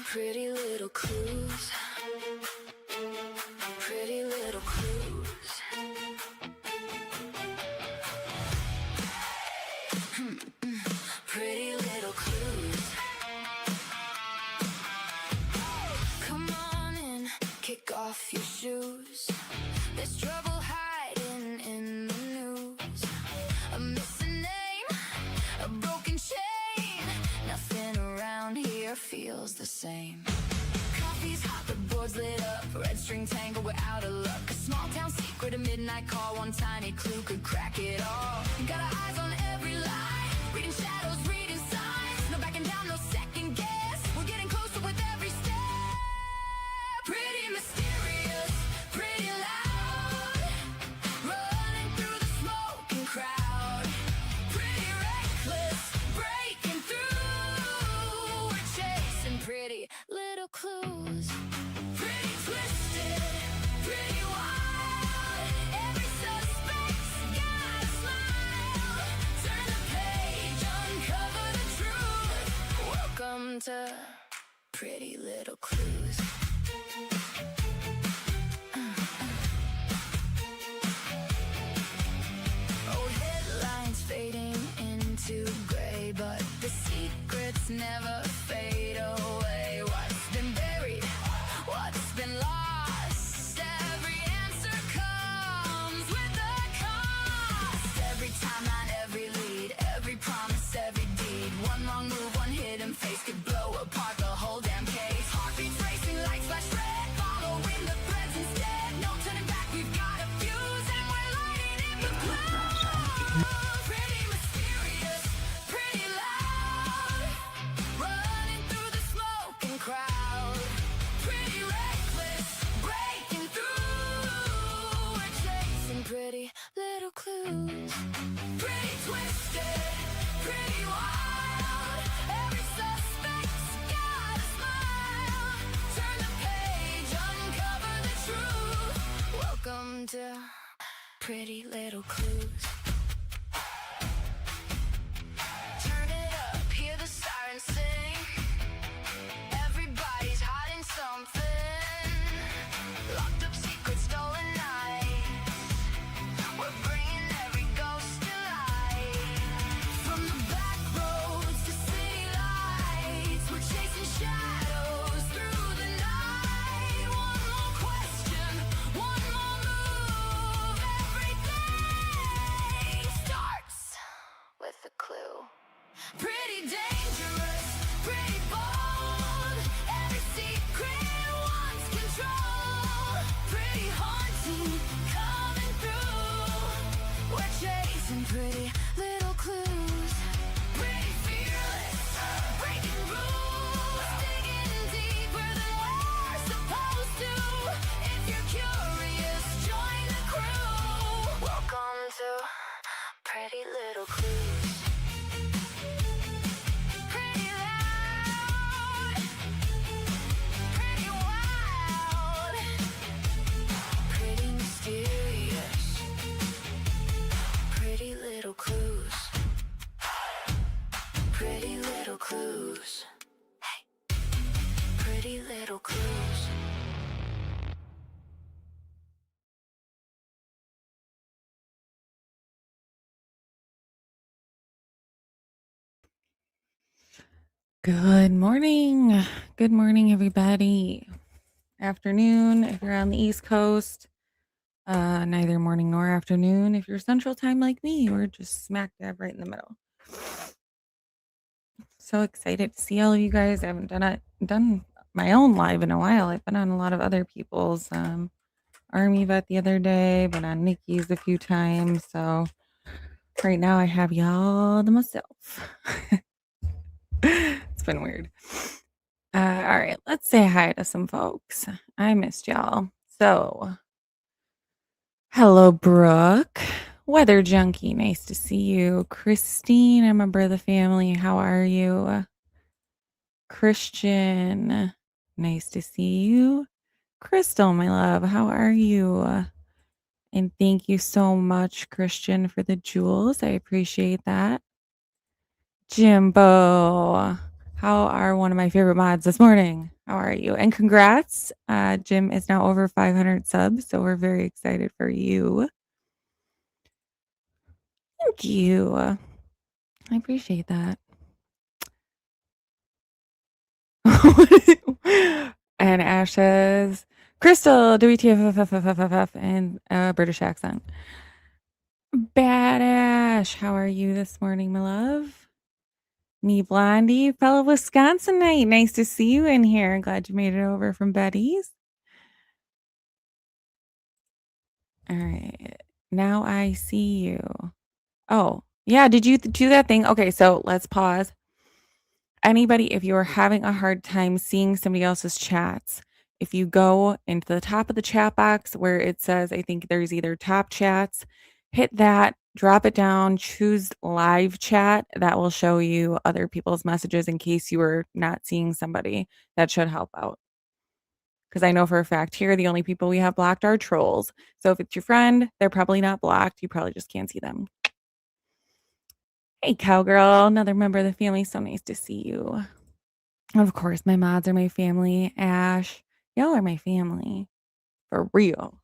Pretty little clues. Pretty little clues. Pretty little clues. Come on in, kick off your shoes. There's trouble hiding in the news. A missing name, a broken chain. Nothing around here feels the same. Coffee's hot, the board's lit up. Red string tangle, we're out of luck. A small town secret, a midnight call. One tiny clue could crack it all. Got our eyes on every lie. Reading shadows, reading signs. No backing down, no second guess. We're getting closer with every step. Pretty mysterious, pretty loud. Running through the smoking crowd. Pretty reckless, breaking through. We're chasing pretty little clues. Pretty twisted, pretty wild. Every suspect's got a smile. Turn the page, uncover the truth. Welcome to Pretty Little Clues. Old headlines fading into gray, but the secrets never fade away. What's been buried? What's been lost? Every answer comes with a cost. Every timeline, every lead, every promise, every deed. One wrong move, one hidden face could blow apart the whole damn case. Heartbeats racing, lights flash red, following the threads instead. No turning back, we've got a fuse and we're lighting it with glow. Pretty mysterious, pretty loud. Running through the smoking crowd. Pretty reckless, breaking through. We're chasing pretty little clues. Pretty twisted, pretty wild. Every suspect's got a smile. Turn the page, uncover the truth. Welcome to Pretty Little Clues. Turn it up, hear the sirens sing. Everybody's hiding something. Locked up secrets, stolen nights. We're bringing every ghost to life. From the back roads to city lights, we're chasing shadows through the night. One more question, one more move. Everything starts with a clue. Pretty dangerous, pretty bold. Every secret wants control. Pretty haunting, coming through. We're chasing pretty little clues. Pretty fearless, breaking rules. Digging deeper than we're supposed to. If you're curious, join the crew. Welcome to Pretty Little Clues. Pretty loud, pretty wild, pretty mysterious, pretty little clues, pretty little clues, hey, pretty little clues. Good morning. Good morning, everybody. Afternoon, if you're on the East Coast. Neither morning nor afternoon. If you're Central Time like me, we're just smack dab right in the middle. So excited to see all of you guys. I haven't done my own live in a while. I've been on a lot of other people's Army Vet the other day, been on Nikki's a few times. So right now I have y'all to myself. It's been weird. All right, let's say hi to some folks. I missed y'all. So, hello, Brooke. Weather Junkie, nice to see you. Christine, I'm a member of the family. How are you? Christian, nice to see you. Crystal, my love, how are you? And thank you so much, Christian, for the jewels. I appreciate that. Jimbo, How are one of my favorite mods this morning? How are you? And congrats. Jim is now over 500 subs, so we're very excited for you. Thank you. I appreciate that. And Ash says, Crystal, WTF, and a British accent. Bad Ash, how are you this morning, my love? Me Blondie, fellow Wisconsinite. Nice to see you in here. Glad you made it over from Betty's. All right. Now I see you. Oh, yeah. Did you do that thing? Okay, so let's pause. Anybody, if you're having a hard time seeing somebody else's chats, if you go into the top of the chat box where it says, I think there's either top chats, hit that, drop it down, choose live chat. That will show you other people's messages in case you were not seeing somebody. That should help out. Because I know for a fact here, the only people we have blocked are trolls. So if it's your friend, they're probably not blocked. You probably just can't see them. Hey, cowgirl, another member of the family. So nice to see you. Of course, my mods are my family. Ash, y'all are my family. For real.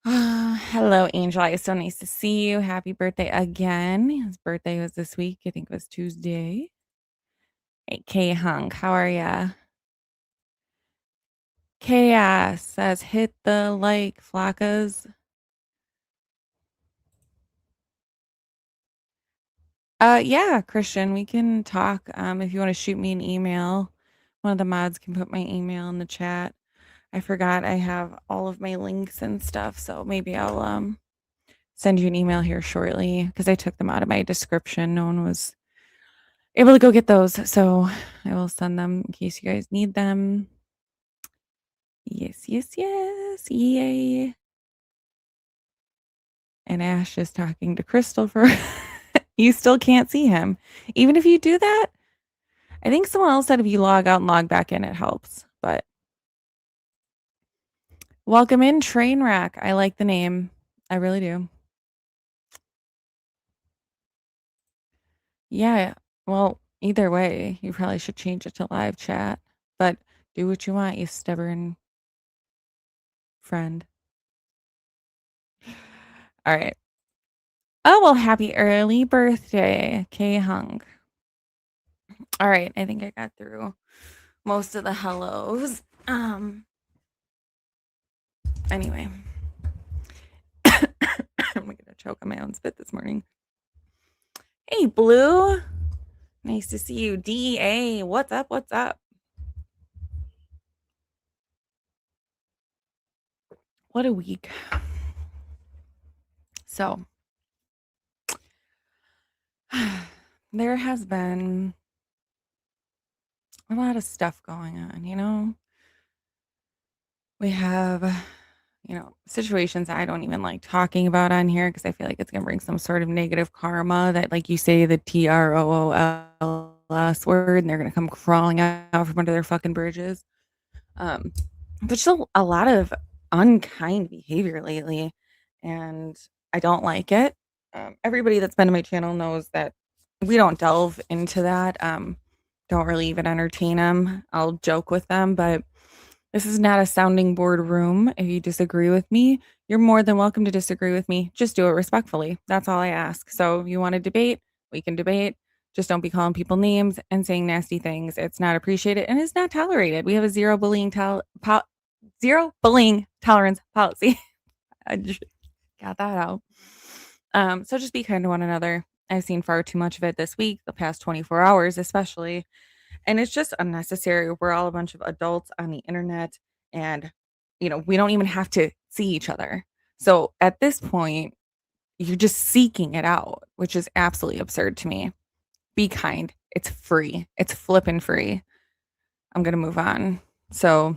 Hello, Angel. It's so nice to see you. Happy birthday again. His birthday was this week. I think it was Tuesday. Hey, K Hunk, how are ya? Chaos says, hit the like, flacas. Yeah, Christian, we can talk. If you want to shoot me an email, one of the mods can put my email in the chat. I forgot I have all of my links and stuff, so maybe I'll send you an email here shortly because I took them out of my description. No one was able to go get those, so I will send them in case you guys need them. Yes, yes, yes. Yay. And Ash is talking to Crystal for you still can't see him. Even if you do that, I think someone else said if you log out and log back in, it helps. But welcome in, Trainwreck. I like the name. I really do. Yeah. Well, either way, you probably should change it to live chat. But do what you want, you stubborn friend. All right. Oh, well, happy early birthday, K Hung. All right. I think I got through most of the hellos. Anyway. I'm gonna choke on my own spit this morning. Hey, Blue. Nice to see you. DA, what's up? What's up? What a week. So, there has been a lot of stuff going on, you know? We have, situations I don't even like talking about on here because I feel like it's going to bring some sort of negative karma that, like you say, the TROOLS word, and they're going to come crawling out from under their fucking bridges. But still a lot of unkind behavior lately, and I don't like it. Everybody that's been to my channel knows that we don't delve into that. Don't really even entertain them. I'll joke with them, but this is not a sounding board room. If you disagree with me, you're more than welcome to disagree with me. Just do it respectfully. That's all I ask. So if you want to debate, we can debate. Just don't be calling people names and saying nasty things. It's not appreciated and it's not tolerated. We have a zero bullying tolerance policy. I just got that out. So just be kind to one another. I've seen far too much of it this week, the past 24 hours, especially. And it's just unnecessary. We're all a bunch of adults on the internet and, we don't even have to see each other. So at this point, you're just seeking it out, which is absolutely absurd to me. Be kind. It's free. It's flipping free. I'm going to move on. So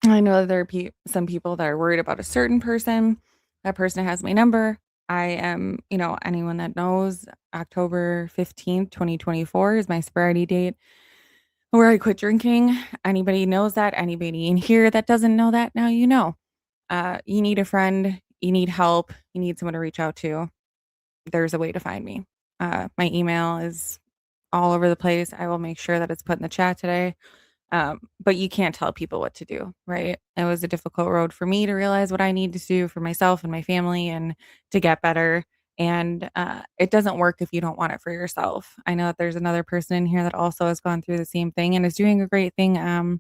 I know that there are some people that are worried about a certain person. That person has my number. I am, anyone that knows, October 15th, 2024 is my sobriety date where I quit drinking. Anybody knows that. Anybody in here that doesn't know that, now you know. You need a friend. You need help. You need someone to reach out to. There's a way to find me. My email is all over the place. I will make sure that it's put in the chat today. But you can't tell people what to do, right? It was a difficult road for me to realize what I need to do for myself and my family and to get better. And it doesn't work if you don't want it for yourself. I know that there's another person in here that also has gone through the same thing and is doing a great thing on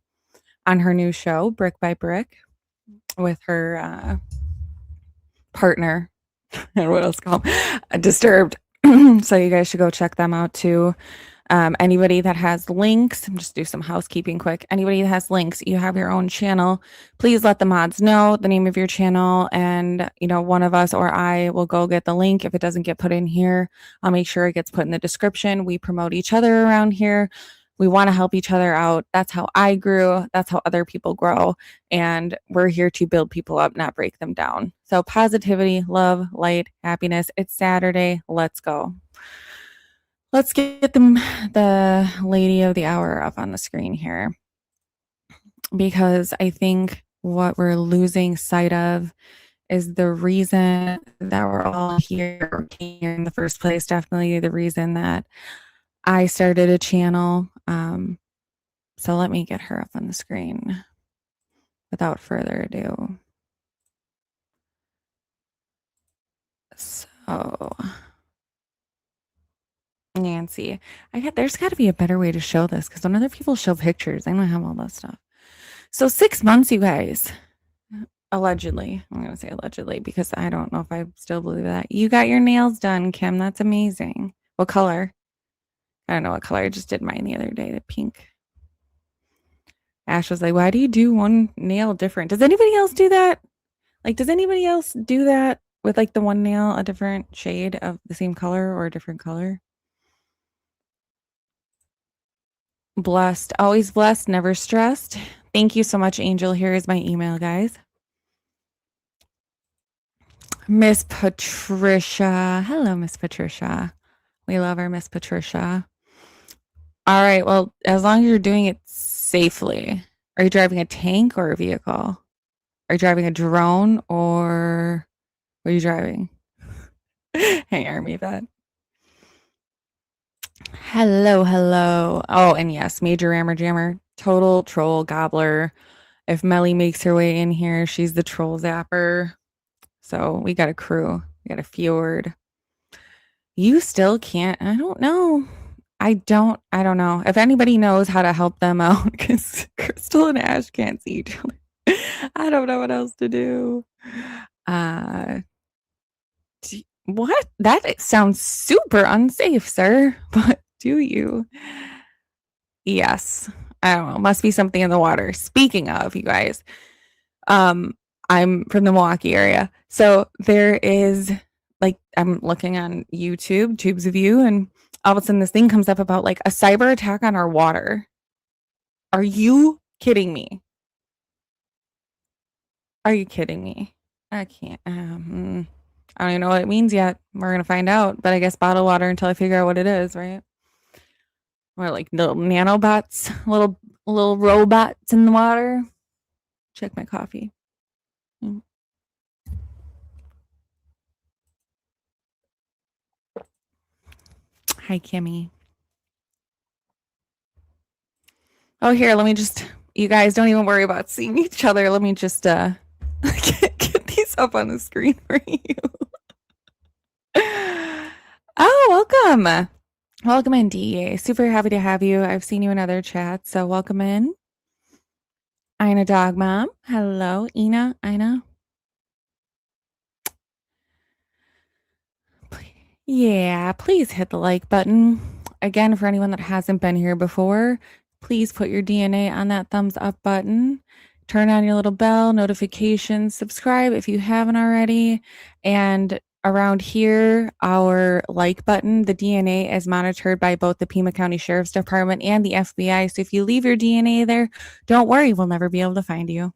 her new show, Brick by Brick, with her partner. And what else called Disturbed. So you guys should go check them out too. Anybody that has links, just do some housekeeping quick. Anybody that has links, you have your own channel, please let the mods know the name of your channel, and one of us or I will go get the link. If it doesn't get put in here, I'll make sure it gets put in the description. We promote each other around here. We want to help each other out. That's how I grew. That's how other people grow. And we're here to build people up, not break them down. So positivity, love, light, happiness. It's Saturday. Let's go. Let's get the lady of the hour up on the screen here, because I think what we're losing sight of is the reason that we're all here in the first place. Definitely the reason that I started a channel. So let me get her up on the screen without further ado. So Nancy, there's got to be a better way to show this, because when other people show pictures, I don't have all that stuff. So 6 months, you guys, allegedly, I'm going to say allegedly, because I don't know if I still believe that. You got your nails done, Kim. That's amazing. What color? I don't know what color. I just did mine the other day, the pink. Ash was like, why do you do one nail different? Does anybody else do that? Like, does anybody else do that with like the one nail a different shade of the same color or a different color? Blessed, always blessed, never stressed. Thank you so much, Angel. Here is my email, guys. Miss Patricia. Hello, Miss Patricia. We love our Miss Patricia. All right. Well, as long as you're doing it safely. Are you driving a tank or a vehicle? Are you driving a drone, or what are you driving? Hey, Army vet. Hello, hello. Oh, and yes, Major Rammer Jammer, total troll gobbler. If Melly makes her way in here, she's the troll zapper. So we got a crew. We got a Fjord. You still can't. I don't know. I don't know. If anybody knows how to help them out, because Crystal and Ash can't see each other. I don't know what else to do. What? That sounds super unsafe, sir. But do you? Yes. I don't know. Must be something in the water. Speaking of, you guys, I'm from the Milwaukee area. So there is, like, I'm looking on YouTube, Tubes of You, and all of a sudden this thing comes up about like a cyber attack on our water. Are you kidding me? Are you kidding me? I can't. I don't even know what it means yet. We're going to find out. But I guess bottled water until I figure out what it is, right? Or like little nanobots, little robots in the water. Check my coffee. Hi, Kimmy. Oh, here, let me just, you guys don't even worry about seeing each other. Let me just get these up on the screen for you. Oh, welcome. Welcome in, DEA. Super happy to have you. I've seen you in other chats, so welcome in. Ina Dog Mom. Hello, Ina. Yeah, please hit the like button. Again, for anyone that hasn't been here before, please put your DNA on that thumbs up button. Turn on your little bell, notifications, subscribe if you haven't already. And around here, our like button, the DNA is monitored by both the Pima County Sheriff's Department and the FBI. So if you leave your DNA there, don't worry, we'll never be able to find you.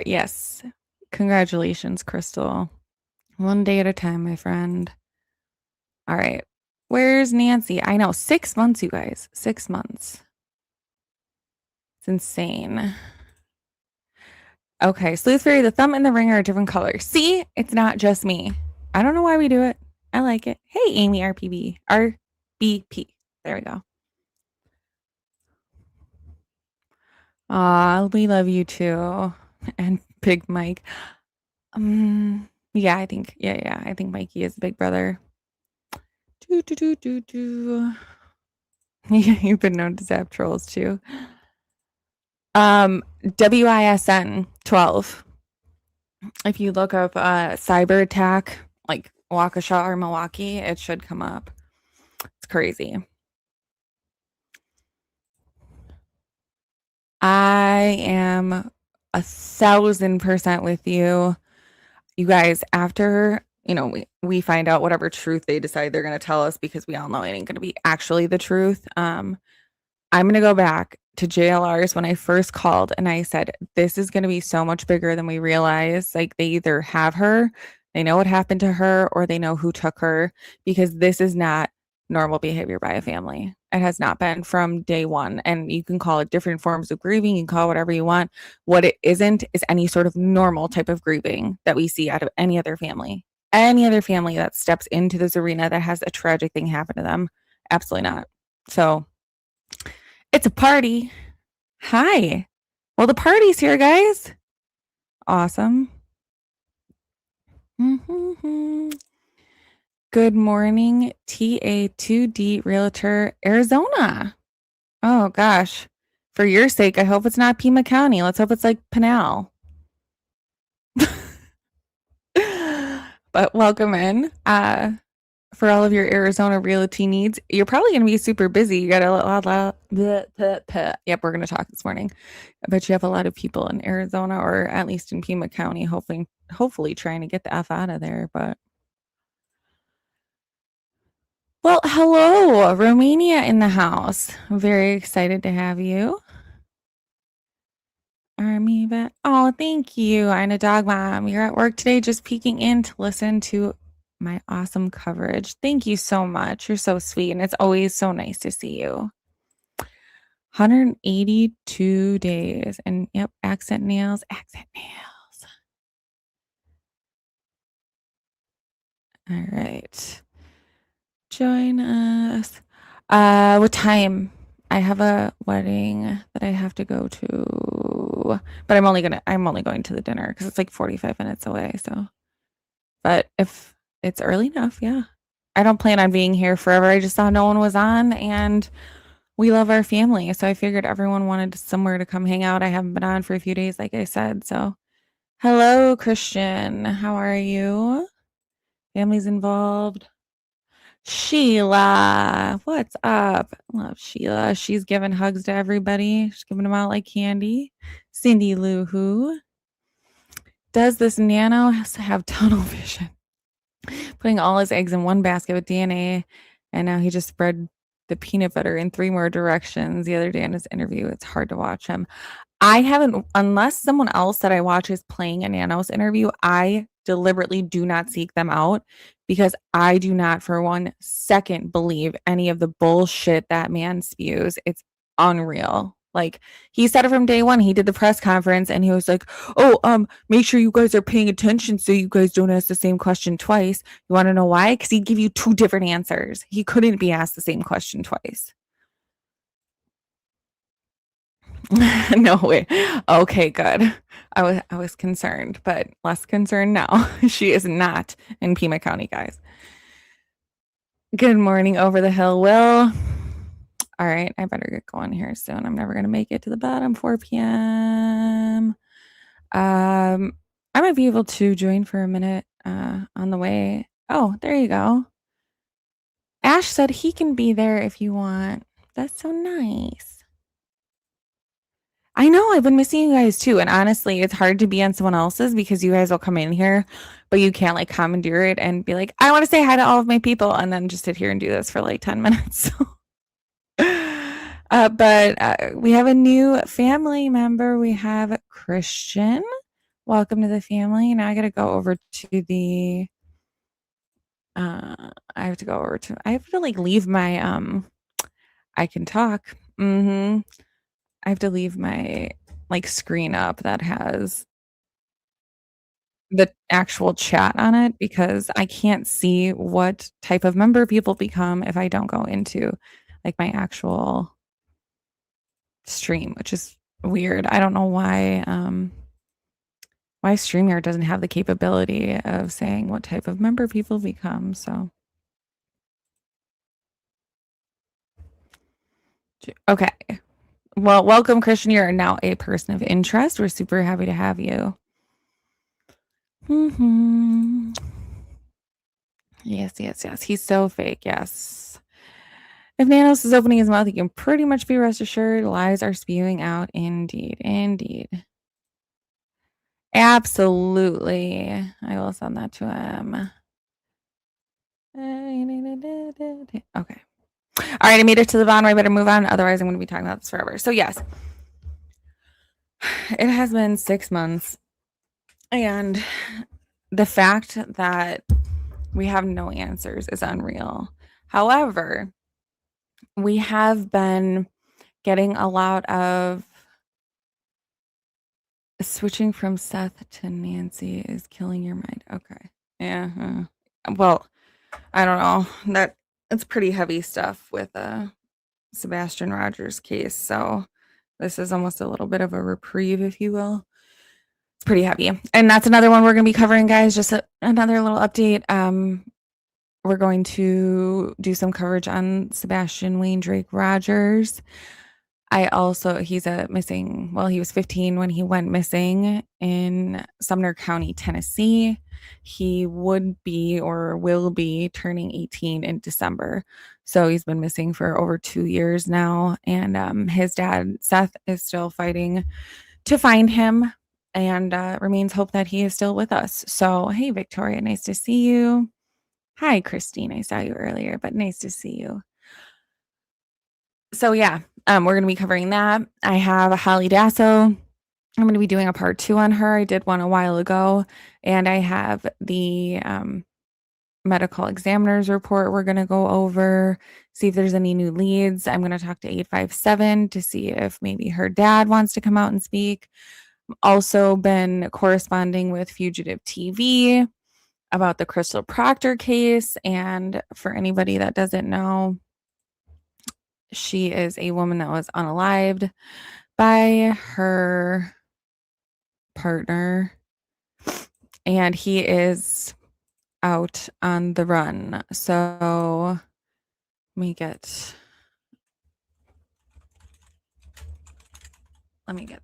Yes. Congratulations, Crystal. One day at a time, my friend. All right. Where's Nancy? I know. 6 months, you guys. 6 months. It's insane. Okay. Sleuth Fairy, the thumb and the ring are a different color. See? It's not just me. I don't know why we do it. I like it. Hey, Amy RPB. RBP. There we go. We love you too. And Big Mike. Yeah, I think Mikey is Big Brother. Do do do do do. You've been known to zap trolls too. WISN 12. If you look up cyber attack, like Waukesha or Milwaukee, it should come up. It's crazy. I am 1,000% with you. You guys, after we find out whatever truth they decide they're going to tell us, because we all know it ain't going to be actually the truth. I'm going to go back to JLR's when I first called and I said, this is going to be so much bigger than we realize. Like, they either have her, they know what happened to her, or they know who took her, because this is not normal behavior by a family. It has not been from day one. And you can call it different forms of grieving. You can call it whatever you want. What it isn't is any sort of normal type of grieving that we see out of any other family. Any other family that steps into this arena that has a tragic thing happen to them. Absolutely not. So it's a party. Hi. Well, the party's here, guys. Awesome. Good morning, TA2D Realtor, Arizona. Oh, gosh. For your sake, I hope it's not Pima County. Let's hope it's like Pinal. But welcome in. For all of your Arizona realty needs, you're probably going to be super busy. You got a lot. Yep, we're going to talk this morning. I bet you have a lot of people in Arizona, or at least in Pima County, hopefully trying to get the F out of there. But well, hello, Romania in the house. I'm very excited to have you. Army vet. Oh, thank you. I'm a dog mom. You're at work today, just peeking in to listen to my awesome coverage. Thank you so much. You're so sweet, and it's always so nice to see you. 182 days, and yep, accent nails. All right. Join us. What time? I have a wedding that I have to go to, but I'm only going to the dinner because it's like 45 minutes away. So, but if it's early enough, yeah. I don't plan on being here forever. I just saw no one was on, and we love our family. So I figured everyone wanted somewhere to come hang out. I haven't been on for a few days, like I said. So, hello, Christian. How are you? Family's involved. Sheila, what's up? Love Sheila. She's giving hugs to everybody. She's giving them out like candy. Cindy Lou Who. Does this nano have tunnel vision? Putting all his eggs in one basket with DNA, and now he just spread the peanut butter in 3 more directions the other day in his interview. It's hard to watch him. I haven't, unless someone else that I watch is playing a Nanos interview, I deliberately do not seek them out, because I do not for 1 second believe any of the bullshit that man spews. It's unreal. Like, he said it from day one. He did the press conference and he was like, oh, make sure you guys are paying attention so you guys don't ask the same question twice. You want to know why? Because he'd give you 2 different answers. He couldn't be asked the same question twice. No way. Okay, good. I was concerned, but less concerned now. She is not in Pima County, guys. Good morning, over the hill, Will. All right, I better get going here soon. I'm never gonna make it to the bottom 4 p.m. I might be able to join for a minute on the way. Oh, there you go. Ash said he can be there if you want. That's so nice. I know, I've been missing you guys too. And honestly, it's hard to be on someone else's because you guys will come in here, but you can't like commandeer it and be like, I want to say hi to all of my people, and then just sit here and do this for like 10 minutes. But we have a new family member. We have Christian. Welcome to the family. Now I got to go over to the, I have to like leave my, I can talk. I have to leave my like screen up that has the actual chat on it because I can't see what type of member people become if I don't go into like my actual stream, which is weird. I don't know why StreamYard doesn't have the capability of saying what type of member people become. So okay. Well, welcome, Christian. You're now a person of interest. We're super happy to have you. Yes, yes, yes. He's so fake. Yes. If Nanos is opening his mouth, he can pretty much be rest assured lies are spewing out. Indeed. Indeed. Absolutely. I will send that to him. Okay. All right, I made it to the bottom. I better move on. Otherwise, I'm going to be talking about this forever. So, yes, it has been 6 months. And the fact that we have no answers is unreal. However, we have been getting a lot of switching from Seth to Nancy is killing your mind. Okay. Yeah. Well, I don't know. It's pretty heavy stuff with Sebastian Rogers case. So this is almost a little bit of a reprieve, if you will. It's pretty heavy. And that's another one we're going to be covering, guys. Just another little update. We're going to do some coverage on Sebastian Wayne Drake Rogers. He's he was 15 when he went missing in Sumner County, Tennessee. He would be or will be turning 18 in December. So he's been missing for over 2 years now. And his dad, Seth, is still fighting to find him and remains hope that he is still with us. So, hey, Victoria, nice to see you. Hi, Christine. I saw you earlier, but nice to see you. So, yeah, we're going to be covering that. I have Holly Dasso. I'm going to be doing a part 2 on her. I did one a while ago. And I have the medical examiner's report we're going to go over, see if there's any new leads. I'm going to talk to 857 to see if maybe her dad wants to come out and speak. Also been corresponding with Fugitive TV about the Crystal Proctor case. And for anybody that doesn't know, she is a woman that was unalived by her partner, and he is out on the run. So let me get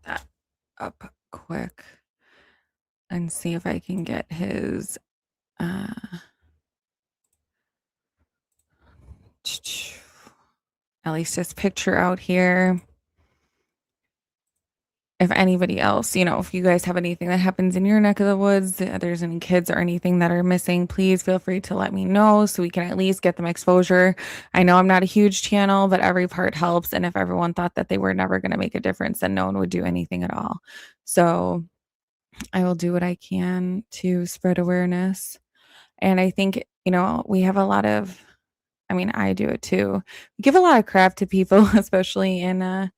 that up quick and see if I can get his at least his picture out here. If anybody else, if you guys have anything that happens in your neck of the woods, there's any kids or anything that are missing, please feel free to let me know so we can at least get them exposure. I know I'm not a huge channel, but every part helps. And if everyone thought that they were never going to make a difference, then no one would do anything at all. So I will do what I can to spread awareness. And I think, we have a lot of, I do it too. We give a lot of crap to people, especially in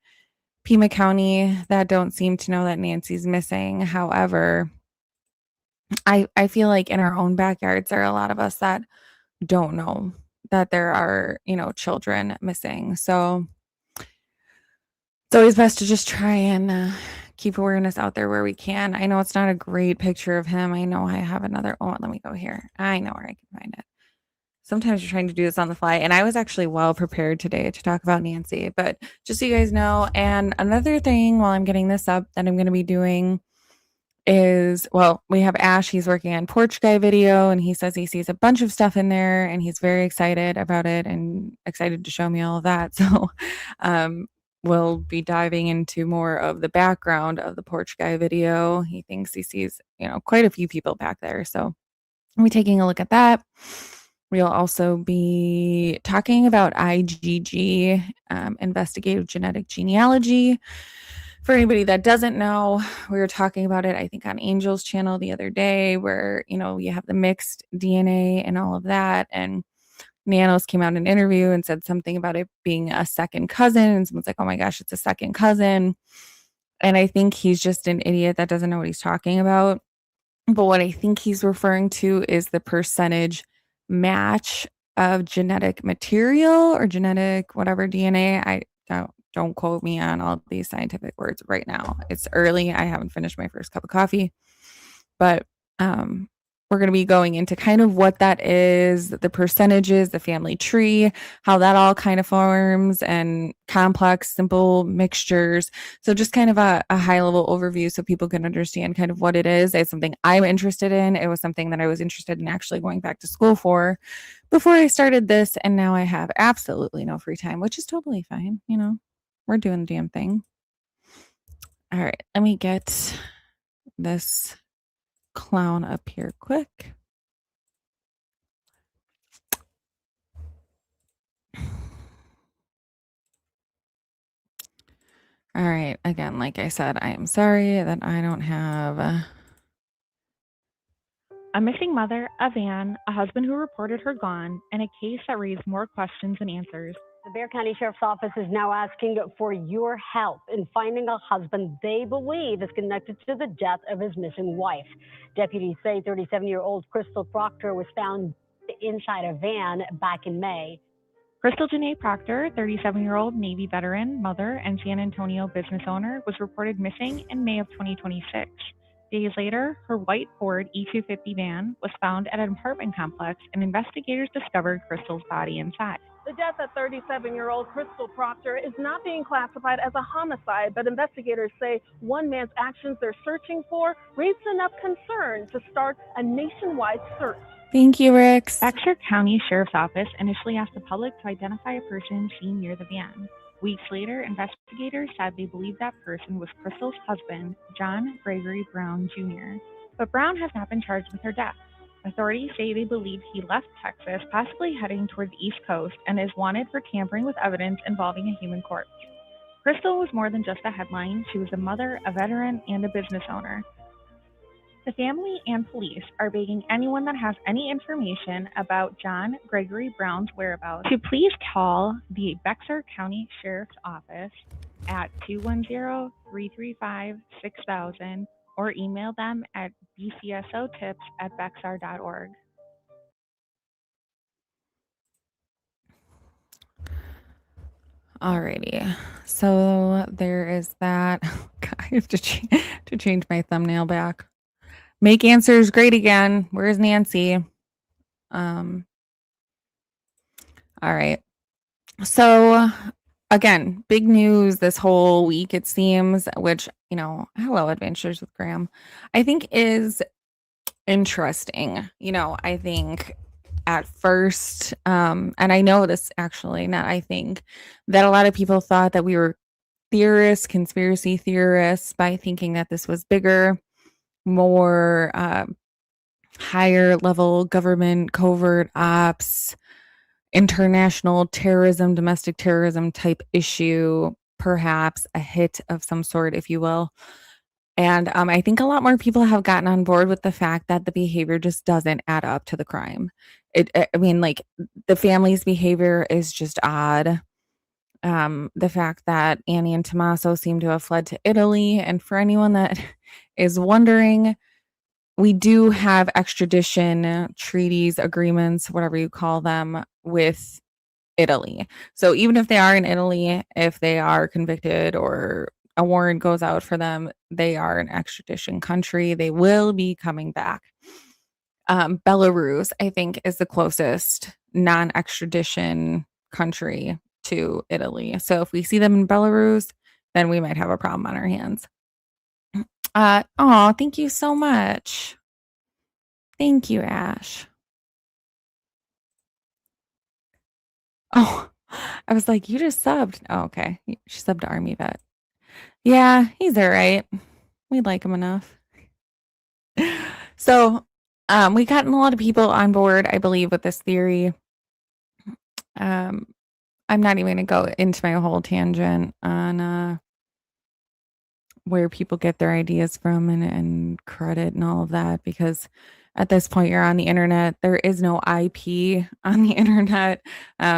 Pima County, that don't seem to know that Nancy's missing. However, I feel like in our own backyards, there are a lot of us that don't know that there are, children missing. So it's always best to just try and keep awareness out there where we can. I know it's not a great picture of him. I know I have another. Oh, let me go here. I know where I can find it. Sometimes you're trying to do this on the fly. And I was actually well prepared today to talk about Nancy, but just so you guys know. And another thing while I'm getting this up that I'm going to be doing is, we have Ash. He's working on Porch Guy video, and he says he sees a bunch of stuff in there and he's very excited about it and excited to show me all of that. So we'll be diving into more of the background of the Porch Guy video. He thinks he sees, quite a few people back there. So I'll be taking a look at that. We'll also be talking about IgG, investigative genetic genealogy. For anybody that doesn't know, we were talking about it, I think, on Angel's channel the other day, where, you have the mixed DNA and all of that. And Nanos came out in an interview and said something about it being a second cousin. And someone's like, oh my gosh, it's a second cousin. And I think he's just an idiot that doesn't know what he's talking about. But what I think he's referring to is the percentage match of genetic material or genetic whatever DNA. I don't quote me on all these scientific words right now. It's early. I haven't finished my first cup of coffee, but we're going to be going into kind of what that is, the percentages, the family tree, how that all kind of forms, and complex, simple mixtures. So just kind of a high level overview so people can understand kind of what it is. It's something I'm interested in. It was something that I was interested in actually going back to school for before I started this. And now I have absolutely no free time, which is totally fine. You know, we're doing the damn thing. All right, let me get this clown up here quick. All right. Again, like I said, I am sorry that I don't have A missing mother, a van, a husband who reported her gone, and a case that raised more questions than answers. The Bexar County Sheriff's Office is now asking for your help in finding a husband they believe is connected to the death of his missing wife. Deputies say 37-year-old Crystal Proctor was found inside a van back in May. Crystal Janae Proctor, 37-year-old Navy veteran, mother, and San Antonio business owner, was reported missing in May of 2026. Days later, her white Ford E250 van was found at an apartment complex, and investigators discovered Crystal's body inside. The death of 37-year-old Crystal Proctor is not being classified as a homicide, but investigators say one man's actions they're searching for raised enough concern to start a nationwide search. Thank you, Rix. Bexar County Sheriff's Office initially asked the public to identify a person seen near the van. Weeks later, investigators said they believed that person was Crystal's husband, John Gregory Brown Jr., but Brown has not been charged with her death. Authorities say they believe he left Texas, possibly heading toward the East Coast, and is wanted for tampering with evidence involving a human corpse. Crystal was more than just a headline. She was a mother, a veteran, and a business owner. The family and police are begging anyone that has any information about John Gregory Brown's whereabouts to please call the Bexar County Sheriff's Office at 210-335-6000 or email them at bcsotips@bexar.org. Alrighty. So there is that. I have to change my thumbnail back. Make answers great again. Where's Nancy? All right. So again, big news this whole week, it seems, which, you know, hello, Adventures with Graham, I think is interesting. You know, I think at first, and I know this actually, not I think, that a lot of people thought that we were theorists, conspiracy theorists, by thinking that this was bigger, more higher level government covert ops, international terrorism, domestic terrorism type issue, perhaps a hit of some sort, if you will. And I think a lot more people have gotten on board with the fact that the behavior just doesn't add up to the crime. I mean, like, the family's behavior is just odd. The fact that Annie and Tommaso seem to have fled to Italy. And for anyone that is wondering, we do have extradition treaties, agreements, whatever you call them, with Italy. So even if they are in Italy, if they are convicted or a warrant goes out for them, they are an extradition country. They will be coming back. Belarus, I think, is the closest non-extradition country to Italy. So if we see them in Belarus, then we might have a problem on our hands. Thank you so much. Thank you, Ash. Oh, I was like, you just subbed. Oh, okay. She subbed to Army Vet. Yeah, he's all right. We like him enough. So, we gotten a lot of people on board, I believe, with this theory. I'm not even going to go into my whole tangent on where people get their ideas from and credit and all of that, because at this point you're on the internet. There is no IP on the internet.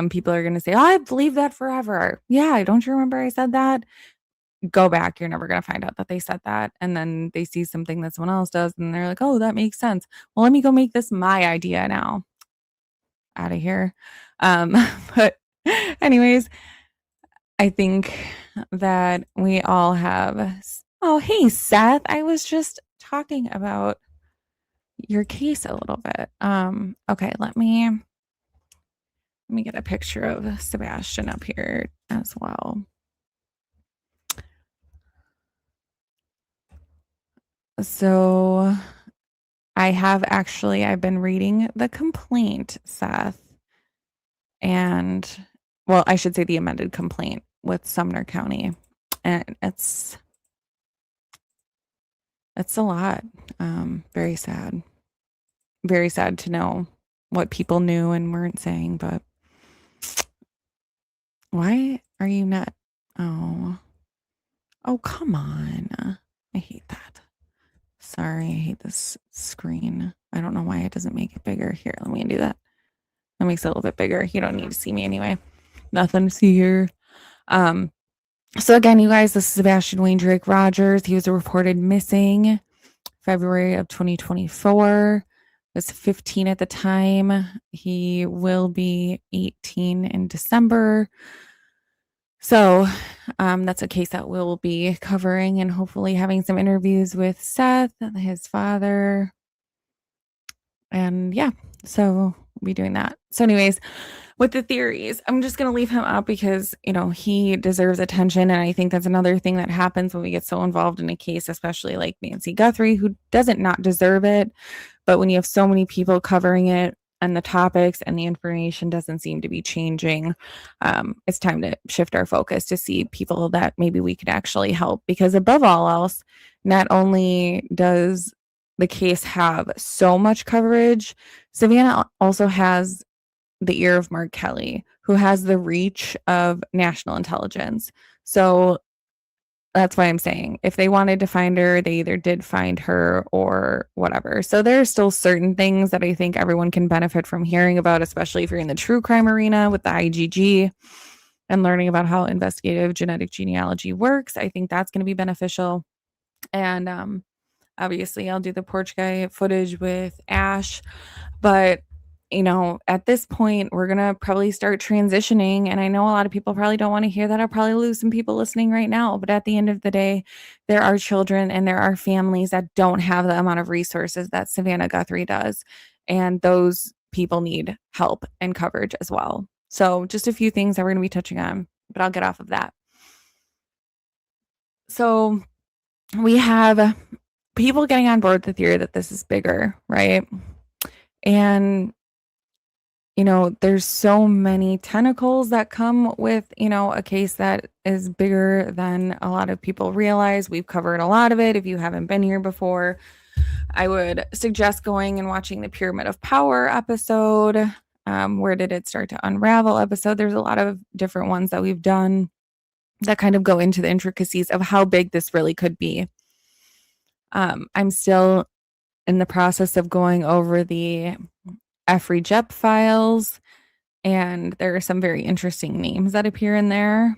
People are going to say, oh, I believe that forever. Yeah, don't you remember I said that? go back, you're never going to find out that they said that. And then they see something that someone else does and they're like, oh, that makes sense. Well, let me go make this my idea now. Out of here. But anyways, I think that we all have. Oh, hey, Seth. I was just talking about your case a little bit. Okay, let me get a picture of Sebastian up here as well. So I've been reading the complaint, Seth, and well, I should say the amended complaint with Sumner County. And it's a lot. Very sad. Very sad to know what people knew and weren't saying, but why are you not? Oh, come on. I hate that. Sorry, I hate this screen. I don't know why it doesn't make it bigger. Here, let me do that. That makes it a little bit bigger. You don't need to see me anyway. Nothing to see here. So again, you guys, this is Sebastian Wayne Drake Rogers. He was reported missing February of 2024. Was 15 at the time. He will be 18 in December. So that's a case that we'll be covering and hopefully having some interviews with Seth, his father. And yeah, so we'll be doing that. So anyways, with the theories, I'm just going to leave him up because, he deserves attention. And I think that's another thing that happens when we get so involved in a case, especially like Nancy Guthrie, who doesn't not deserve it. But when you have so many people covering it and the topics and the information doesn't seem to be changing, it's time to shift our focus to see people that maybe we could actually help. Because above all else, not only does the case have so much coverage, Savannah also has the ear of Mark Kelly, who has the reach of national intelligence. So that's why I'm saying if they wanted to find her, they either did find her or whatever. So there are still certain things that I think everyone can benefit from hearing about, especially if you're in the true crime arena with the IGG and learning about how investigative genetic genealogy works. I think that's going to be beneficial. And obviously I'll do the porch guy footage with Ash, but at this point, we're going to probably start transitioning. And I know a lot of people probably don't want to hear that. I'll probably lose some people listening right now. But at the end of the day, there are children and there are families that don't have the amount of resources that Savannah Guthrie does. And those people need help and coverage as well. So just a few things that we're going to be touching on, but I'll get off of that. So we have people getting on board the theory that this is bigger, right? And there's so many tentacles that come with, a case that is bigger than a lot of people realize. We've covered a lot of it. If you haven't been here before, I would suggest going and watching the Pyramid of Power episode. Where did it start to unravel episode? There's a lot of different ones that we've done that kind of go into the intricacies of how big this really could be. I'm still in the process of going over the Efri Jep files, and there are some very interesting names that appear in there.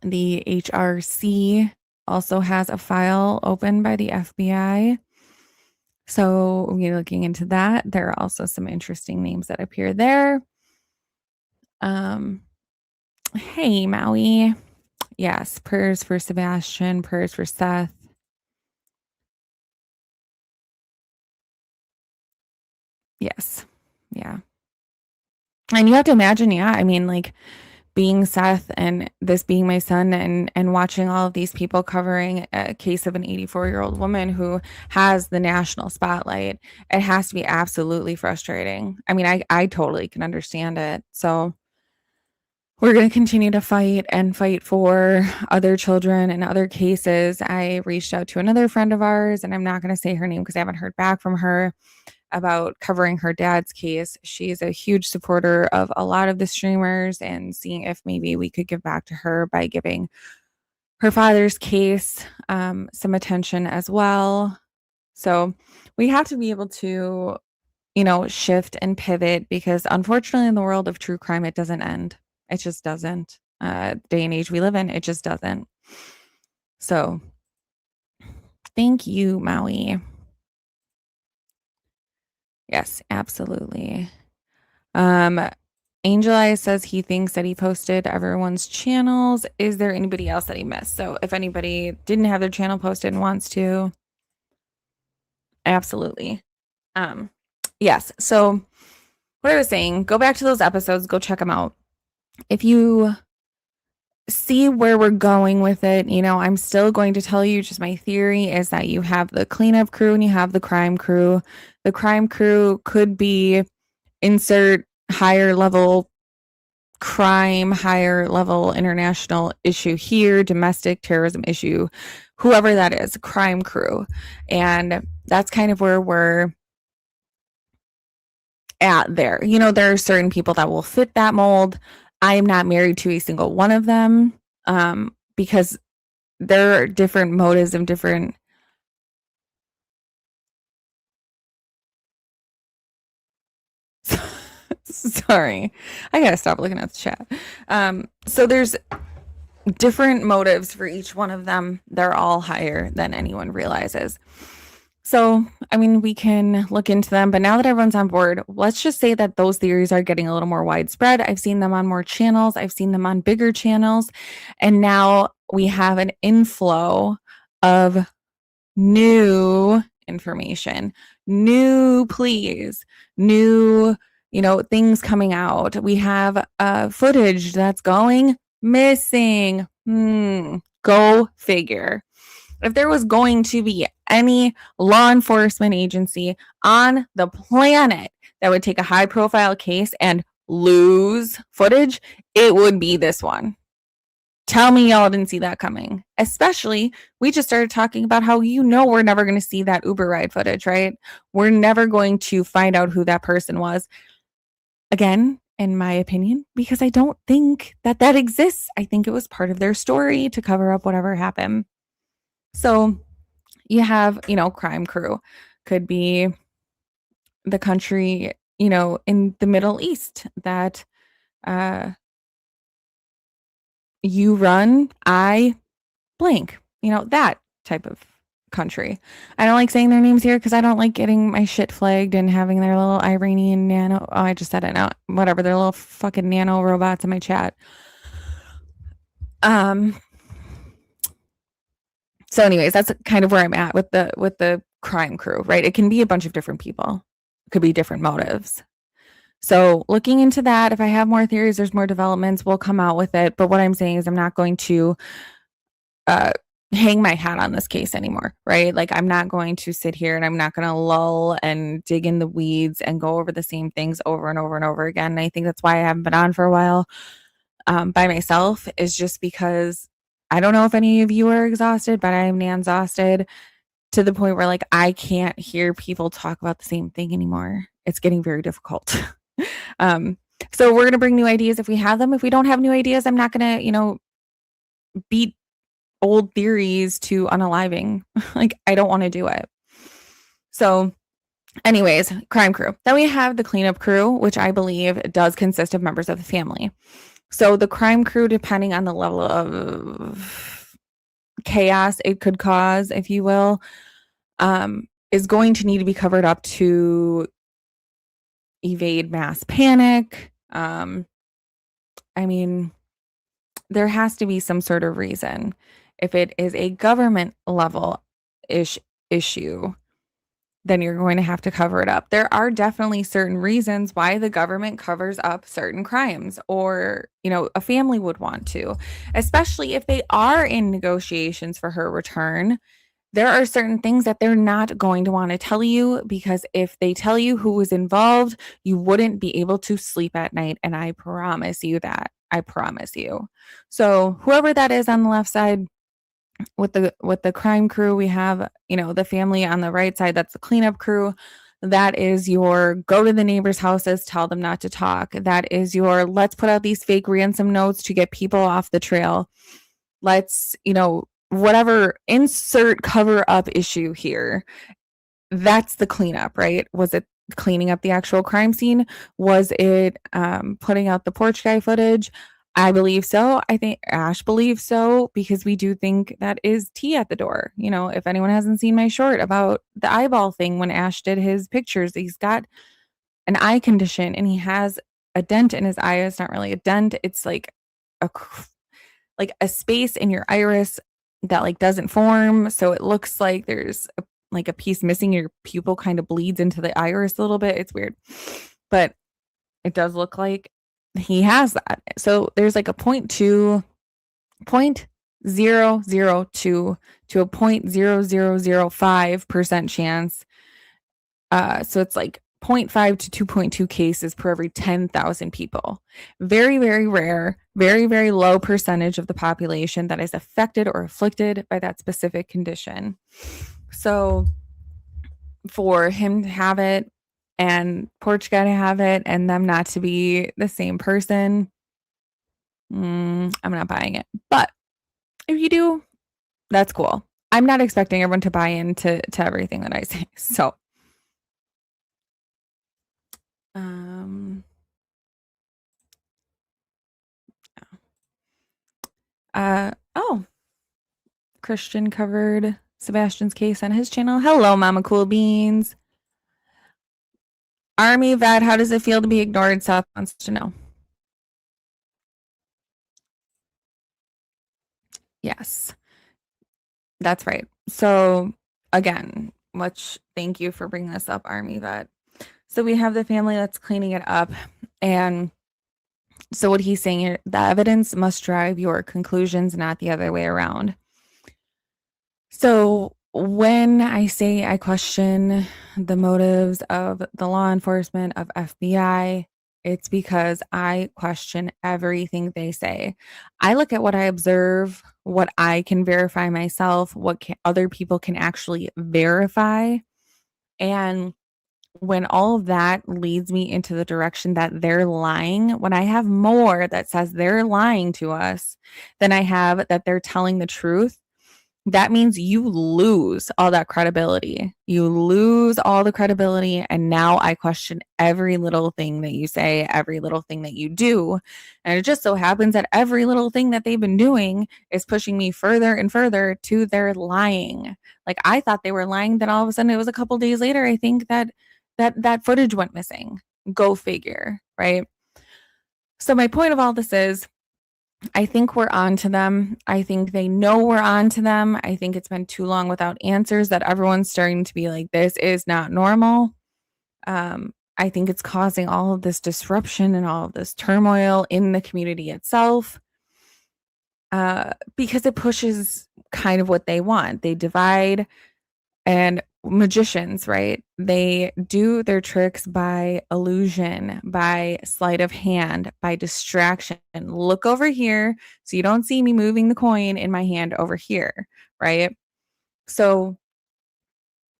The HRC also has a file open by the FBI. So we'll be looking into that. There are also some interesting names that appear there. Hey, Maui. Yes, prayers for Sebastian, prayers for Seth. Yes. Yeah. And you have to imagine, being Seth and this being my son and watching all of these people covering a case of an 84-year-old woman who has the national spotlight. It has to be absolutely frustrating. I totally can understand it. So we're going to continue to fight for other children and other cases. I reached out to another friend of ours, and I'm not going to say her name because I haven't heard back from her, about covering her dad's case. She's a huge supporter of a lot of the streamers and seeing if maybe we could give back to her by giving her father's case some attention as well. So we have to be able to, shift and pivot because unfortunately in the world of true crime, it doesn't end. It just doesn't. Day and age we live in, it just doesn't. So thank you, Maui. Yes, absolutely. Angel Eyes says he thinks that he posted everyone's channels. Is there anybody else that he missed? So if anybody didn't have their channel posted and wants to, absolutely. Yes. So what I was saying, go back to those episodes, go check them out. If you see where we're going with it, I'm still going to tell you, just my theory is that you have the cleanup crew and you have the crime crew. The crime crew could be insert higher level crime, higher level international issue here, domestic terrorism issue, whoever that is, crime crew. And that's kind of where we're at there. There are certain people that will fit that mold. I am not married to a single one of them, because there are different motives and different sorry, I gotta stop looking at the chat. So there's different motives for each one of them. They're all higher than anyone realizes. So, we can look into them, but now that everyone's on board, let's just say that those theories are getting a little more widespread. I've seen them on more channels. I've seen them on bigger channels. And now we have an inflow of new information, new pleas, new, things coming out. We have footage that's going missing. Go figure. If there was going to be any law enforcement agency on the planet that would take a high profile case and lose footage, it would be this one. Tell me y'all didn't see that coming. Especially, we just started talking about how we're never going to see that Uber ride footage, right? We're never going to find out who that person was. Again, in my opinion, because I don't think that exists. I think it was part of their story to cover up whatever happened. So you have, crime crew. Could be the country, in the Middle East that you run, I blank, that type of country. I don't like saying their names here because I don't like getting my shit flagged and having their little Iranian nano. Oh, I just said it now. Whatever, their little fucking nano robots in my chat. So anyways, that's kind of where I'm at with the crime crew, right? It can be a bunch of different people. It could be different motives. So looking into that, if I have more theories, there's more developments, we'll come out with it. But what I'm saying is I'm not going to hang my hat on this case anymore, right? Like, I'm not going to sit here and I'm not going to lull and dig in the weeds and go over the same things over and over and over again. And I think that's why I haven't been on for a while by myself, is just because I don't know if any of you are exhausted, but I am exhausted to the point where, like, I can't hear people talk about the same thing anymore. It's getting very difficult. So we're going to bring new ideas if we have them. If we don't have new ideas, I'm not going to, beat old theories to unaliving. Like, I don't want to do it. So anyways, crime crew. Then we have the cleanup crew, which I believe does consist of members of the family. So the crime crew, depending on the level of chaos it could cause, if you will, is going to need to be covered up to evade mass panic. There has to be some sort of reason. If it is a government level issue, then you're going to have to cover it up. There are definitely certain reasons why the government covers up certain crimes, or, a family would want to, especially if they are in negotiations for her return. There are certain things that they're not going to want to tell you, because if they tell you who was involved, you wouldn't be able to sleep at night. And I promise you that. I promise you. So whoever that is on the left side with the crime crew, we have, the family on the right side. That's the cleanup crew. That is your go to the neighbors' houses, tell them not to talk. That is your let's put out these fake ransom notes to get people off the trail. Let's, whatever, insert cover up issue here. That's the cleanup, right? Was it cleaning up the actual crime scene? Was it putting out the porch guy footage? I believe so. I think Ash believes so because we do think that is tea at the door. If anyone hasn't seen my short about the eyeball thing when Ash did his pictures, he's got an eye condition and he has a dent in his eye. It's not really a dent. It's like a space in your iris that like doesn't form. So it looks like there's a piece missing. Your pupil kind of bleeds into the iris a little bit. It's weird, but it does look like he has that. So there's like a 0.002 to a 0.0005% chance. So it's like 0.5 to 2.2 cases per every 10,000 people. Very, very rare, very, very low percentage of the population that is affected or afflicted by that specific condition. So for him to have it and Porch guy to have it and them not to be the same person, I'm not buying it. But if you do, that's cool. I'm not expecting everyone to buy into everything that I say. So, oh, Christian covered Sebastian's case on his channel. Hello, Mama Cool Beans. Army vet, how does it feel to be ignored? Seth wants to know. Yes, that's right. So again, thank you for bringing this up, Army vet. So we have the family that's cleaning it up. And so what he's saying here, the evidence must drive your conclusions, not the other way around. So when I say I question the motives of the law enforcement, of FBI, it's because I question everything they say. I look at what I observe, what I can verify myself, what other people can actually verify. And when all of that leads me into the direction that they're lying, when I have more that says they're lying to us than I have that they're telling the truth, that means you lose all that credibility. You lose all the credibility. And now I question every little thing that you say, every little thing that you do. And it just so happens that every little thing that they've been doing is pushing me further and further to their lying. Like I thought they were lying. Then all of a sudden it was a couple days later, I think that footage went missing. Go figure, right? So my point of all this is, I think we're on to them. I think they know we're on to them. I think it's been too long without answers that everyone's starting to be like, this is not normal. I think it's causing all of this disruption and all of this turmoil in the community itself, because it pushes kind of what they want. They divide. And magicians, right? They do their tricks by illusion, by sleight of hand, by distraction. Look over here so you don't see me moving the coin in my hand over here, right? So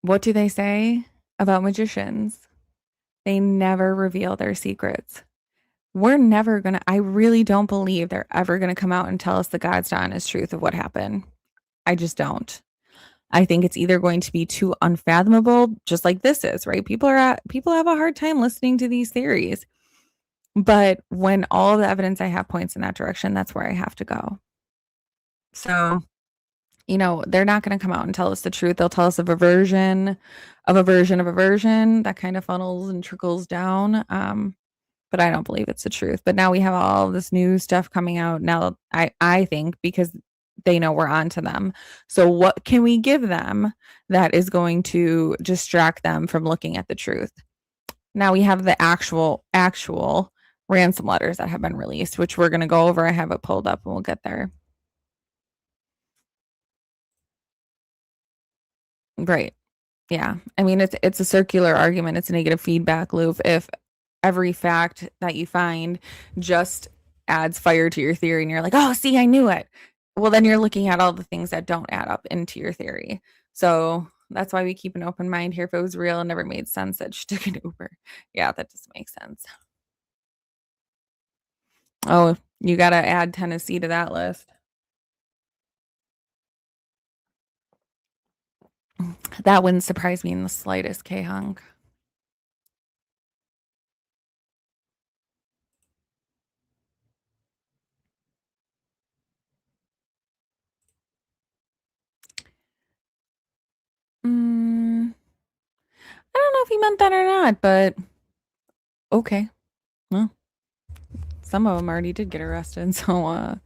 what do they say about magicians? They never reveal their secrets. We're never going to, I really don't believe they're ever going to come out and tell us the God's honest truth of what happened. I just don't. I think it's either going to be too unfathomable, just like this is, right? People have a hard time listening to these theories. But when all of the evidence I have points in that direction, that's where I have to go. So, they're not going to come out and tell us the truth. They'll tell us of a version of a version of a version that kind of funnels and trickles down. But I don't believe it's the truth. But now we have all this new stuff coming out now. I think because they know we're on to them. So what can we give them that is going to distract them from looking at the truth? Now we have the actual ransom letters that have been released, which we're going to go over. I have it pulled up and we'll get there. Right. Yeah. I mean, it's a circular argument. It's a negative feedback loop. If every fact that you find just adds fire to your theory and you're like, oh, see, I knew it. Well, then you're looking at all the things that don't add up into your theory. So that's why we keep an open mind here. If it was real and never made sense that she took an Uber. Yeah, that doesn't make sense. Oh, you got to add Tennessee to that list. That wouldn't surprise me in the slightest, K-Hunk. if he meant that or not, but okay. Well, some of them already did get arrested, so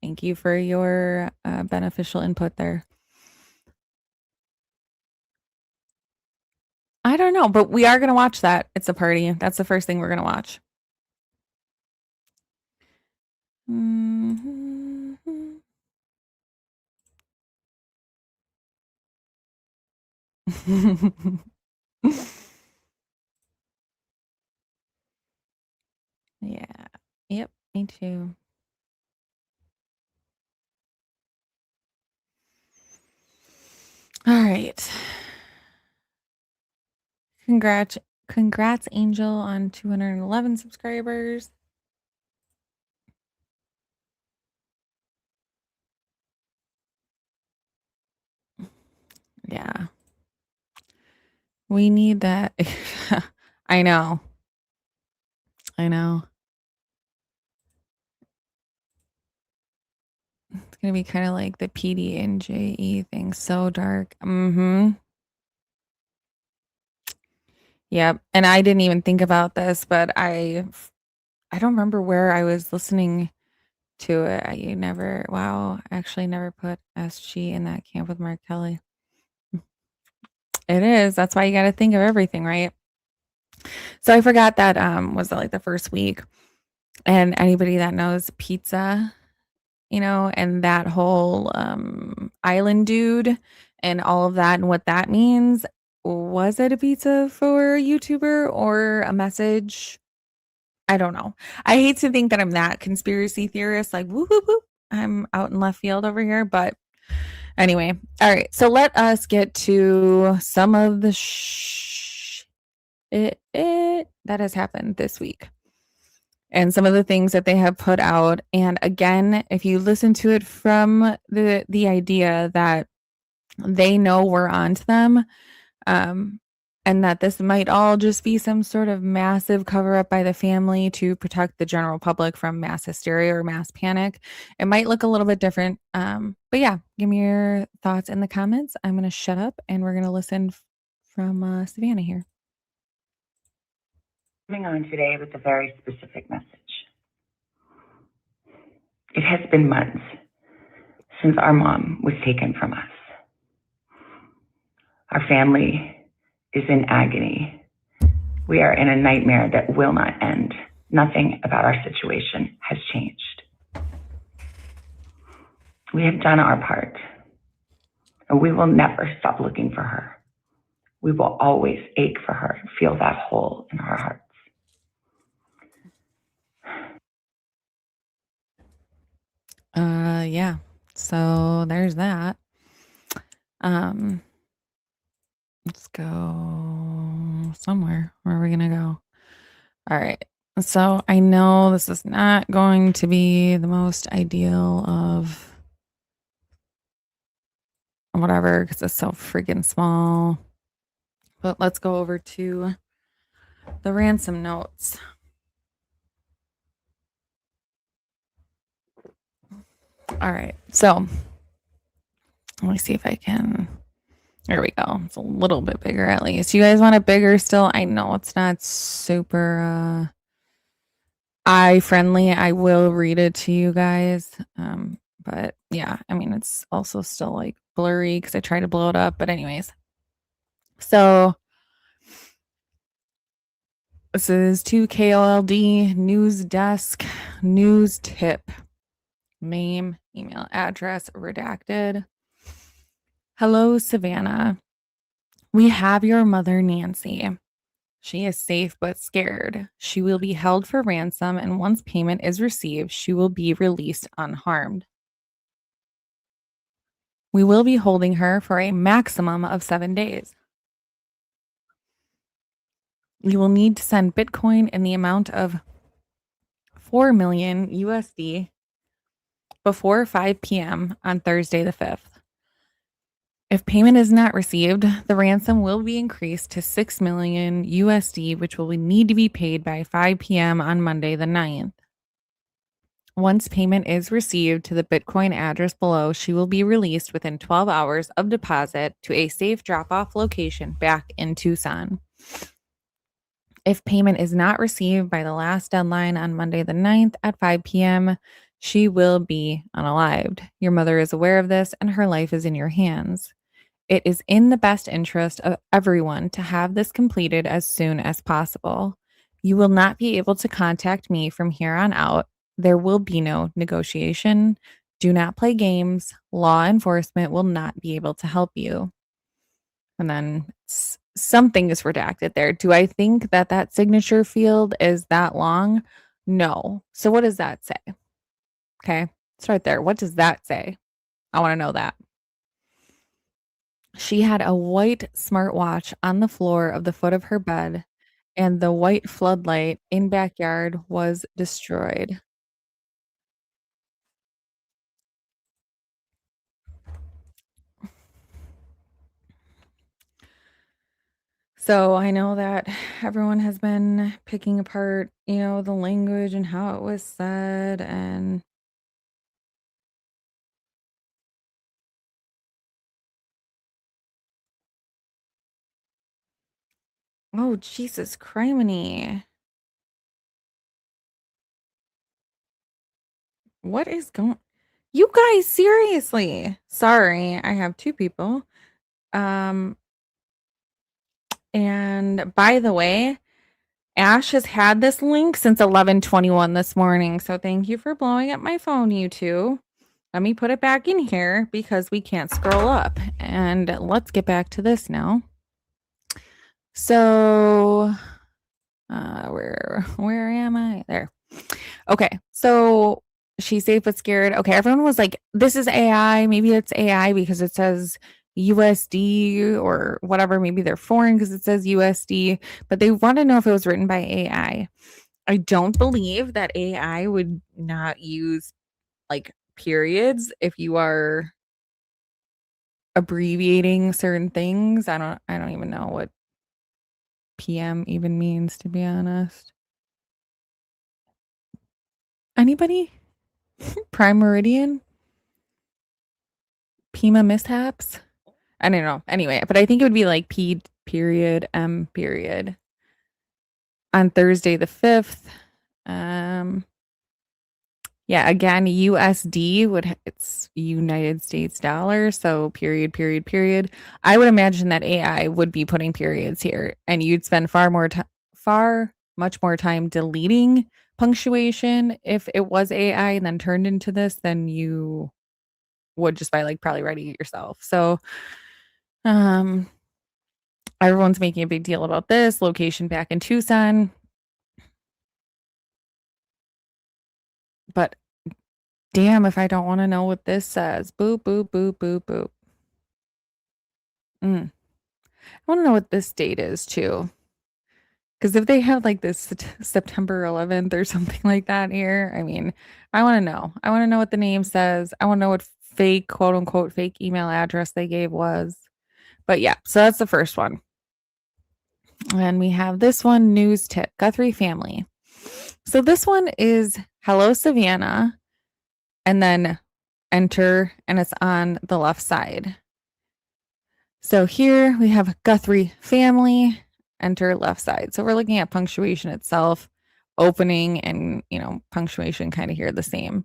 thank you for your beneficial input there. I don't know, but we are going to watch that. It's a party. That's the first thing we're going to watch. Mm-hmm. Yeah. Yep. Me too. All right. Congrats, Angel, on 211 subscribers. Yeah. We need that. I know. I know. It's going to be kind of like the PD and JE thing. So dark. Mm-hmm. Yep. And I didn't even think about this, but I don't remember where I was listening to it. I actually never put SG in that camp with Mark Kelly. It is. That's why you got to think of everything, right? So I forgot that was like the first week. And anybody that knows pizza, and that whole island dude and all of that and what that means, was it a pizza for a YouTuber or a message? I don't know. I hate to think that I'm that conspiracy theorist, like woo woo woo. I'm out in left field over here, but anyway. All right. So let us get to some of the that has happened this week and some of the things that they have put out. And again, if you listen to it from the idea that they know we're onto them, and that this might all just be some sort of massive cover up by the family to protect the general public from mass hysteria or mass panic. It might look a little bit different. But yeah, give me your thoughts in the comments. I'm going to shut up and we're going to listen from Savannah here. Coming on today with a very specific message. It has been months since our mom was taken from us. Our family is in agony. We are in a nightmare that will not end. Nothing about our situation has changed. We have done our part, and we will never stop looking for her. We will always ache for her and feel that hole in our hearts. Yeah. So there's that. Let's go somewhere. Where are we gonna go? All right. So I know this is not going to be the most ideal of whatever because it's so freaking small. But let's go over to the ransom notes. All right. So let me see if I can. There we go. It's a little bit bigger at least. You guys want it bigger still? I know it's not super eye friendly. I will read it to you guys. But yeah, I mean, it's also still like blurry because I tried to blow it up. But anyways, so this is to KOLD News Desk News Tip. Name, email address redacted. Hello, Savannah. We have your mother, Nancy. She is safe but scared. She will be held for ransom, and once payment is received, she will be released unharmed. We will be holding her for a maximum of 7 days. You will need to send Bitcoin in the amount of 4 million USD before 5 p.m. on Thursday the 5th. If payment is not received, the ransom will be increased to 6 million USD, which will need to be paid by 5 p.m. on Monday the 9th. Once payment is received to the Bitcoin address below, she will be released within 12 hours of deposit to a safe drop-off location back in Tucson. If payment is not received by the last deadline on Monday the 9th at 5 p.m., she will be unalived. Your mother is aware of this and her life is in your hands. It is in the best interest of everyone to have this completed as soon as possible. You will not be able to contact me from here on out. There will be no negotiation. Do not play games. Law enforcement will not be able to help you. And then something is redacted there. Do I think that that signature field is that long? No. So what does that say? Okay, it's right there. What does that say? I want to know that. She had a white smartwatch on the floor of the foot of her bed, and the white floodlight in backyard was destroyed. So I know that everyone has been picking apart, the language and how it was said. And oh, Jesus criminy. What is going You guys, seriously. Sorry, I have two people. Um, and by the way, Ash has had this link since 11:21 this morning. So thank you for blowing up my phone, you two. Let me put it back in here because we can't scroll up. And let's get back to this now. So, where am I? There. Okay. So she's safe but scared. Okay, everyone was like, this is AI. Maybe it's AI because it says USD or whatever. Maybe they're foreign because it says USD, but they want to know if it was written by AI. I don't believe that AI would not use like periods if you are abbreviating certain things. I don't even know what PM even means, to be honest. Anybody? Prime Meridian? Pima mishaps? I don't know. Anyway, but I think it would be like P period M period. On Thursday the 5th. Yeah, again, USD it's United States dollar, so period, period, period. I would imagine that AI would be putting periods here, and you'd spend much more time deleting punctuation if it was AI and then turned into this than you would just by like probably writing it yourself. So, everyone's making a big deal about this location back in Tucson, but damn if I don't want to know what this says. Boop, boop, boop, boop, boop. I want to know what this date is too. Because if they have like this September 11th or something like that here, I mean, I want to know. I want to know what the name says. I want to know what fake, quote unquote, fake email address they gave was. But yeah, so that's the first one. And we have this one, news tip, Guthrie family. So this one is Hello Savannah, and then enter, and it's on the left side. So here we have Guthrie family, enter left side. So we're looking at punctuation itself, opening and, punctuation kind of here the same.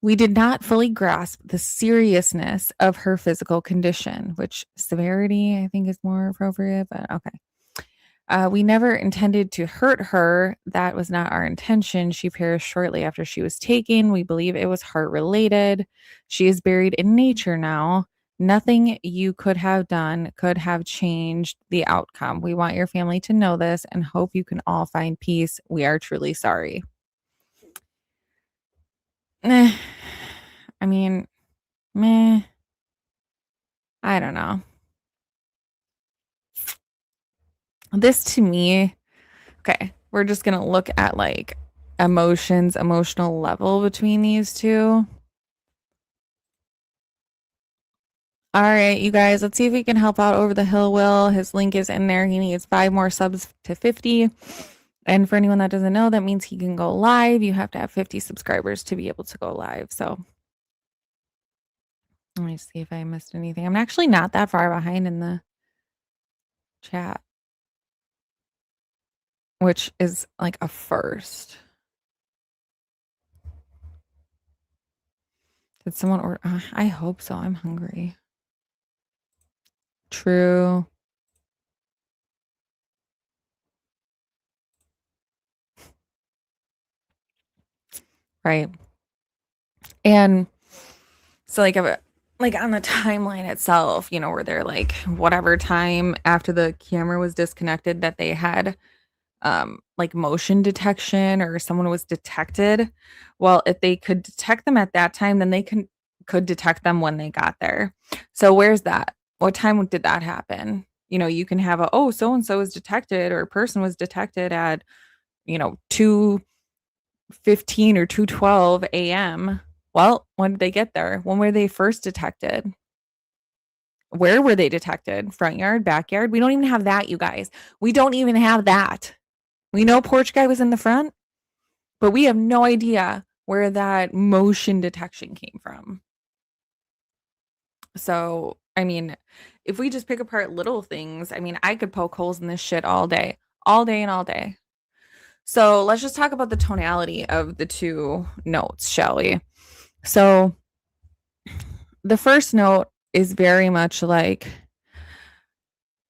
We did not fully grasp the seriousness of her physical condition, which severity I think is more appropriate, but okay. We never intended to hurt her. That was not our intention. She perished shortly after she was taken. We believe it was heart related. She is buried in nature now. Nothing you could have done could have changed the outcome. We want your family to know this and hope you can all find peace. We are truly sorry. I mean, meh. I don't know. This to me, okay, we're just going to look at like emotional level between these two. All right, you guys, let's see if we can help out over the hill. Will, his link is in there. He needs 5 more subs to 50. And for anyone that doesn't know, that means he can go live. You have to have 50 subscribers to be able to go live. So let me see if I missed anything. I'm actually not that far behind in the chat. which is like a first. Did someone order? I hope so. I'm hungry. True. Right. And so like on the timeline itself, where they're like whatever time after the camera was disconnected that they had like motion detection or someone was detected. Well, if they could detect them at that time, then they could detect them when they got there. So where's that? What time did that happen? You can have so and so was detected or a person was detected at 2:15 or 2:12 a.m. Well, when did they get there? When were they first detected? Where were they detected? Front yard, backyard? We don't even have that, you guys. We don't even have that. We know porch guy was in the front, but we have no idea where that motion detection came from. So, I mean, if we just pick apart little things, I mean, I could poke holes in this shit all day and all day. So let's just talk about the tonality of the two notes, shall we? So the first note is very much like,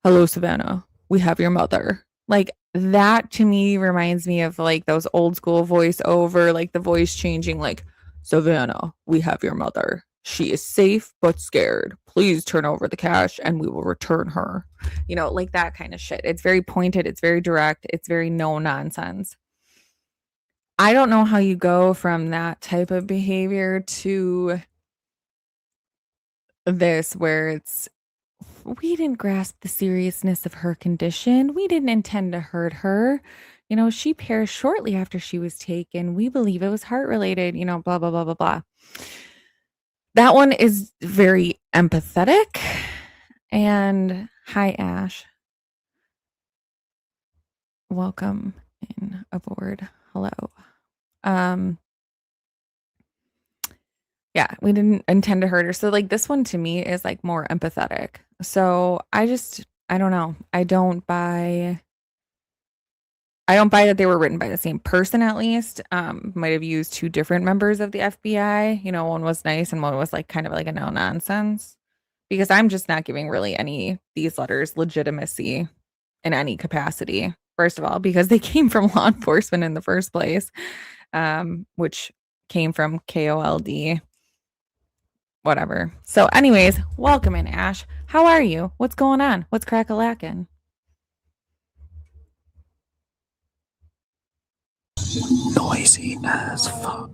hello, Savannah, we have your mother. Like that to me reminds me of like those old school voiceover, like the voice changing, like, Savannah, we have your mother. She is safe but scared. Please turn over the cash and we will return her. Like that kind of shit. It's very pointed. It's very direct. It's very no nonsense. I don't know how you go from that type of behavior to this where it's, we didn't grasp the seriousness of her condition. We didn't intend to hurt her. She perished shortly after she was taken. We believe it was heart related, blah, blah, blah, blah, blah. That one is very empathetic. And hi, Ash. Welcome in aboard. Hello. Yeah, we didn't intend to hurt her. So like this one to me is like more empathetic. So I don't know. I don't buy that they were written by the same person at least. Might have used two different members of the FBI. One was nice and one was like kind of like a no nonsense. Because I'm just not giving really these letters legitimacy in any capacity. First of all, because they came from law enforcement in the first place, which came from KOLD. Whatever. So anyways, welcome in, Ash. How are you? What's going on? What's crack-a-lackin'? Noisy as fuck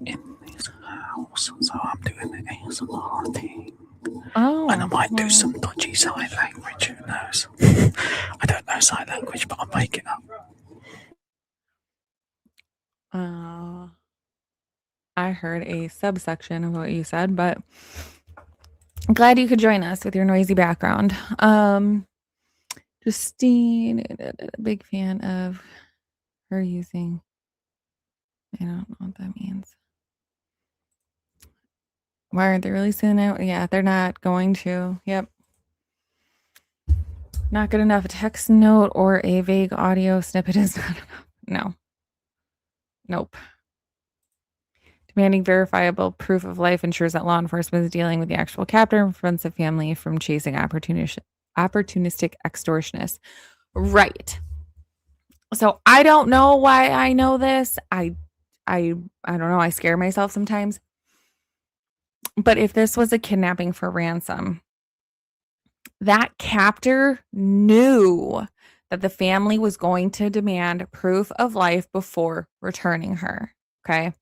in this house, so I'm doing the ASMR thing. Oh. And I might do some dodgy sign language, who knows? I don't know sign language, but I'll make it up. I heard a subsection of what you said, but I'm glad you could join us with your noisy background. Justine, big fan of her using, I don't know what that means. Why aren't they releasing it? Yeah, they're not going to. Yep. Not good enough. A text note or a vague audio snippet is not enough. No. Nope. Demanding verifiable proof of life ensures that law enforcement is dealing with the actual captor and prevents the family from chasing opportunistic extortionists. Right. So I don't know why I know this. I don't know. I scare myself sometimes. But if this was a kidnapping for ransom, that captor knew that the family was going to demand proof of life before returning her. Okay.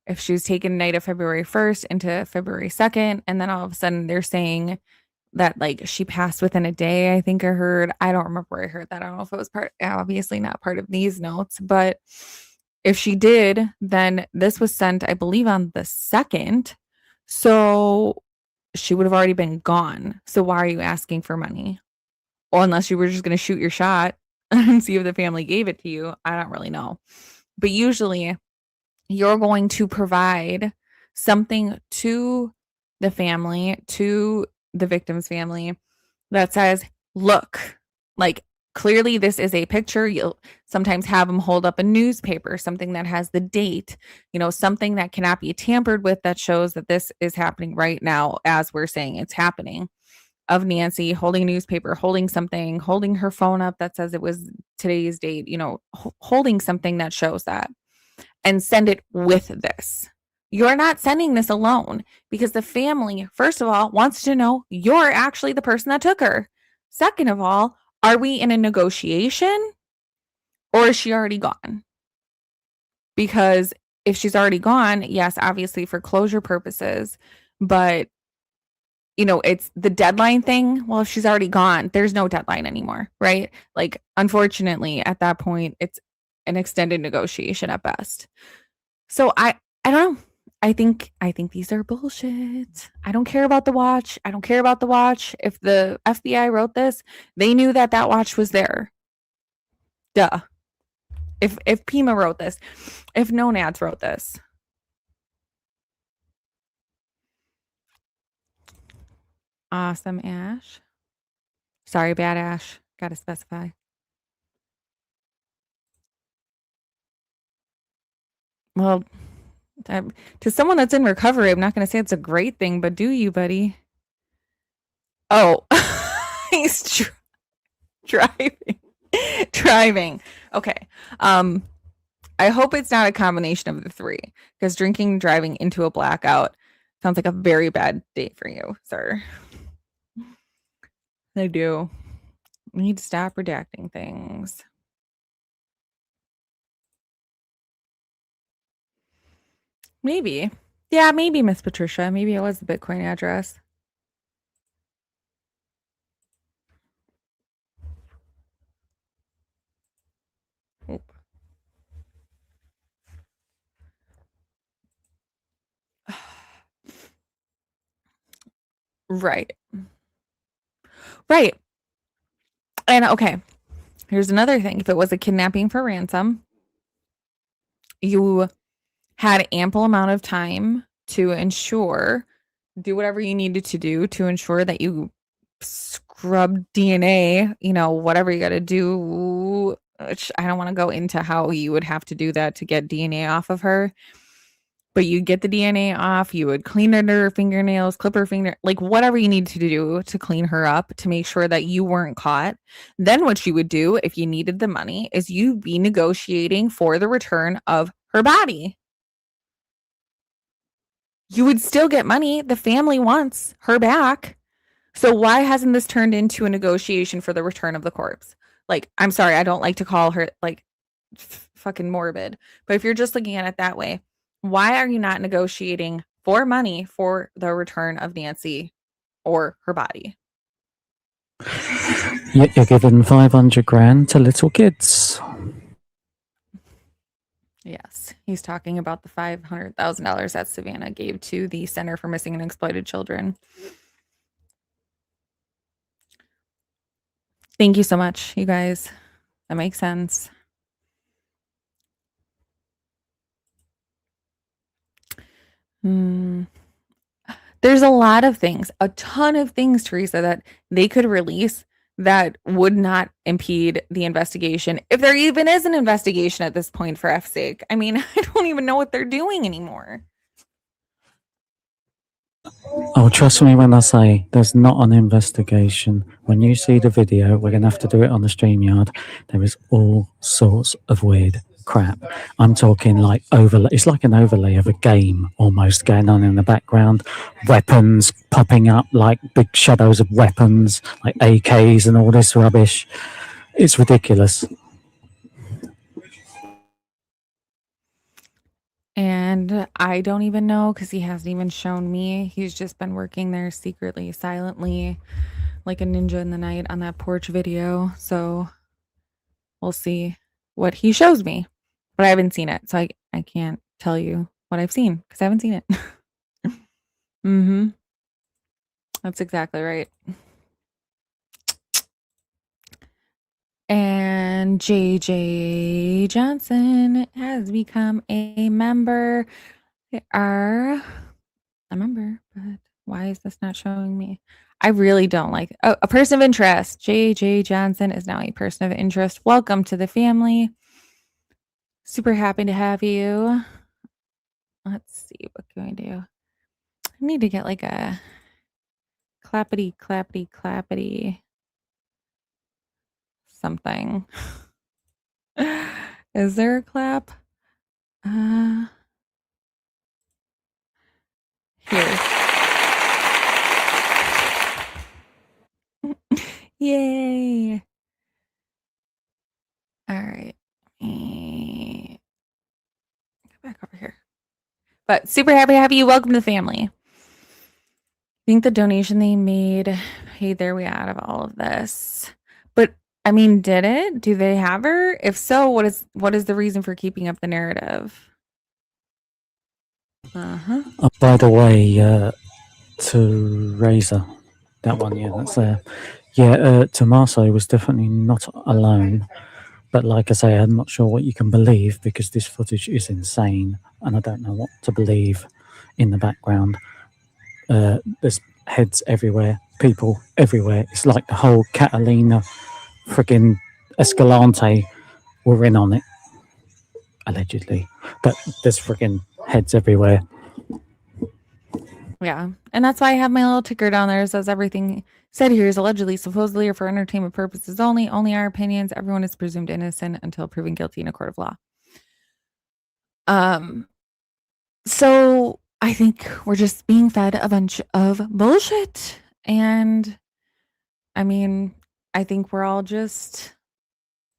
If she was taken night of February 1st into February 2nd, and then all of a sudden they're saying that like she passed within a day, I think I heard. I don't remember where I heard that. I don't know if it was obviously not part of these notes, but if she did, then this was sent, I believe, on the 2nd. So she would have already been gone. So why are you asking for money? Well, unless you were just going to shoot your shot and see if the family gave it to you. I don't really know. But usually you're going to provide something to the family, to the victim's family that says, look, like clearly this is a picture. You'll sometimes have them hold up a newspaper, something that has the date, something that cannot be tampered with that shows that this is happening right now as we're saying it's happening. Of Nancy holding a newspaper, holding something, holding her phone up that says it was today's date, holding something that shows that, and send it with this. You're not sending this alone because the family, first of all, wants to know you're actually the person that took her. Second of all, are we in a negotiation or is she already gone? Because if she's already gone, yes, obviously for closure purposes, but it's the deadline thing. Well, if she's already gone, there's no deadline anymore, right? Like, unfortunately, at that point, it's an extended negotiation at best. So I don't know. I think these are bullshit. I don't care about the watch. I don't care about the watch. If the FBI wrote this, they knew that watch was there. Duh. If Pima wrote this, if Nonads wrote this. Awesome, Ash. Sorry, bad Ash. Gotta specify. Well, to someone that's in recovery, I'm not going to say it's a great thing, but do you, buddy? Oh, he's driving. Okay. I hope it's not a combination of the three, because drinking and driving into a blackout sounds like a very bad date for you, sir. I do. We need to stop redacting things. Maybe. Yeah, maybe, Miss Patricia. Maybe it was the Bitcoin address. Oop. Right. Right. And okay, here's another thing. If it was a kidnapping for ransom, you had ample amount of time to do whatever you needed to do to ensure that you scrub DNA, whatever you got to do, which I don't want to go into how you would have to do that to get DNA off of her. But you get the DNA off, you would clean under her fingernails, clip her finger, like whatever you need to do to clean her up to make sure that you weren't caught. Then what you would do if you needed the money is you'd be negotiating for the return of her body. You would still get money. The family wants her back. So why hasn't this turned into a negotiation for the return of the corpse? Like, I'm sorry, I don't like to call her like fucking morbid, but if you're just looking at it that way, why are you not negotiating for money for the return of Nancy or her body? Yet you're giving 500 grand to little kids. Yes, he's talking about the $500,000 that Savannah gave to the Center for Missing and Exploited Children. Thank you so much, you guys. That makes sense. There's a lot of things, a ton of things, Teresa, that they could release that would not impede the investigation. If there even is an investigation at this point, for F's sake. I mean, I don't even know what they're doing anymore. Oh, trust me when I say there's not an investigation. When you see the video, we're going to have to do it on the StreamYard. There is all sorts of weird crap. I'm talking like overlay. It's like an overlay of a game almost going on in the background. Weapons popping up like big shadows of weapons, like AKs and all this rubbish. It's ridiculous. And I don't even know because he hasn't even shown me. He's just been working there secretly, silently, like a ninja in the night on that porch video. So we'll see what he shows me. But I haven't seen it, so I can't tell you what I've seen because I haven't seen it. Mm-hmm. That's exactly right. And JJ Johnson has become a member. They are a member, but why is this not showing me? I really don't like a person of interest. J.J. Johnson is now a person of interest. Welcome to the family. Super happy to have you. Let's see. What can I do? I need to get like a clappity, clappity, clappity something. Is there a clap? Here. Yay. All right. Get back over here. But super happy to have you. Welcome to the family. I think the donation they made paid their way out of all of this. But I mean, did it? Do they have her? If so, what is the reason for keeping up the narrative? By the way, to Razor, that one, yeah, that's there. Yeah, Tommaso was definitely not alone. But like I say, I'm not sure what you can believe because this footage is insane and I don't know what to believe in the background. There's heads everywhere, people everywhere. It's like the whole Catalina friggin' Escalante were in on it, allegedly. But there's friggin' heads everywhere. Yeah. And that's why I have my little ticker down there. It says everything said here is allegedly, supposedly, or for entertainment purposes only. Only our opinions. Everyone is presumed innocent until proven guilty in a court of law. So I think we're just being fed a bunch of bullshit. And I mean, I think we're all just,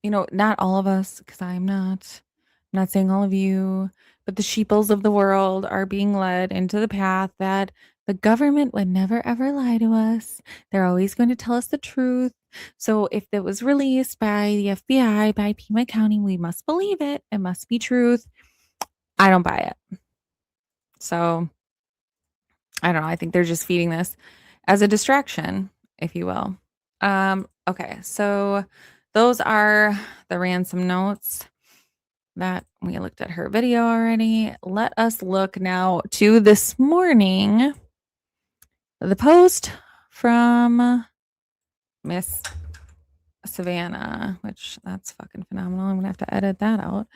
not all of us, because I'm not saying all of you, but the sheeples of the world are being led into the path that the government would never ever lie to us. They're always going to tell us the truth. So if it was released by the FBI, by Pima County, we must believe it. It must be truth. I don't buy it. So I don't know. I think they're just feeding this as a distraction, if you will. Okay, so those are the ransom notes that we looked at her video already. Let us look now to this morning. The post from Miss Savannah, which that's fucking phenomenal. I'm gonna have to edit that out.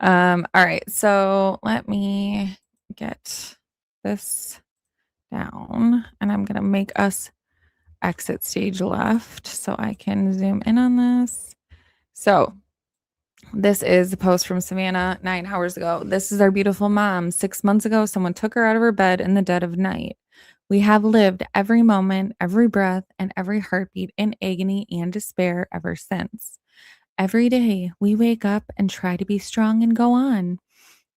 All right, so let me get this down and I'm gonna make us exit stage left so I can zoom in on this. So this is the post from Savannah 9 hours ago. This is our beautiful mom. 6 months ago, someone took her out of her bed in the dead of night. We have lived every moment, every breath, and every heartbeat in agony and despair ever since. Every day, we wake up and try to be strong and go on,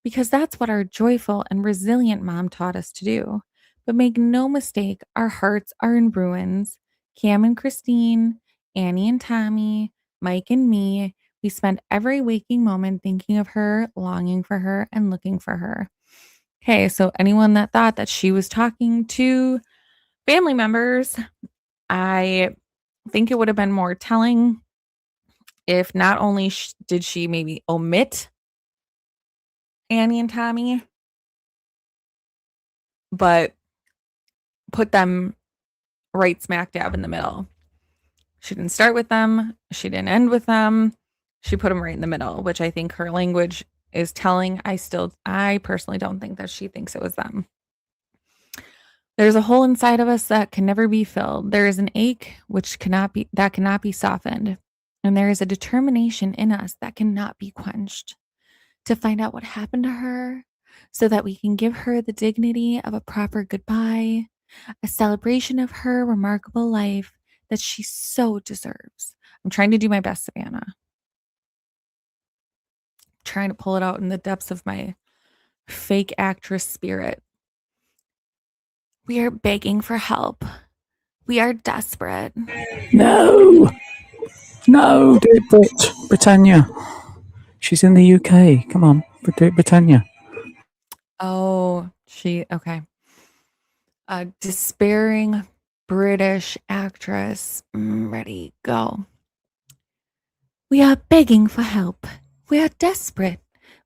because that's what our joyful and resilient mom taught us to do. But make no mistake, our hearts are in ruins. Cam and Christine, Annie and Tommy, Mike and me, we spend every waking moment thinking of her, longing for her, and looking for her. Okay, so anyone that thought that she was talking to family members, I think it would have been more telling if not only did she maybe omit Annie and Tommy, but put them right smack dab in the middle. She didn't start with them. She didn't end with them. She put them right in the middle, which I think her language is telling. I personally don't think that she thinks it was them. There's a hole inside of us that can never be filled. There is an ache cannot be softened. And there is a determination in us that cannot be quenched to find out what happened to her so that we can give her the dignity of a proper goodbye, a celebration of her remarkable life that she so deserves. I'm trying to do my best, Savannah. Trying to pull it out in the depths of my fake actress spirit. We are begging for help. We are desperate. No, do it, Britannia. She's in the UK. Come on, do it, Britannia. Oh, okay. A despairing British actress. Ready, go. We are begging for help. We are desperate.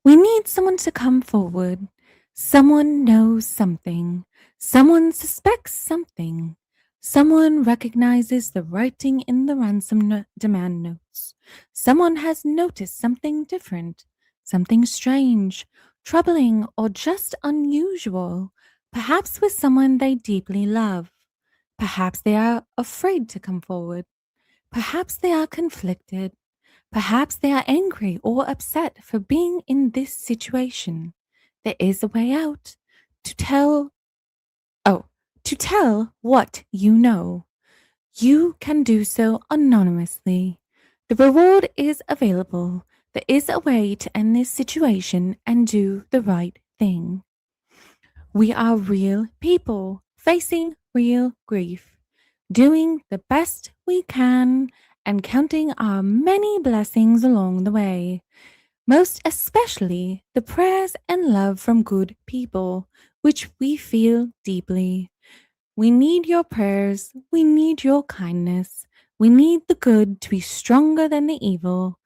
We need someone to come forward. Someone knows something. Someone suspects something. Someone recognizes the writing in the ransom demand notes. Someone has noticed something different, something strange, troubling, or just unusual, perhaps with someone they deeply love. Perhaps they are afraid to come forward. Perhaps they are conflicted. Perhaps they are angry or upset for being in this situation. There is a way out. To tell, to tell what you know. You can do so anonymously. The reward is available. There is a way to end this situation and do the right thing. We are real people facing real grief, doing the best we can and counting our many blessings along the way, most especially the prayers and love from good people, which we feel deeply. We need your prayers. We need your kindness. We need the good to be stronger than the evil.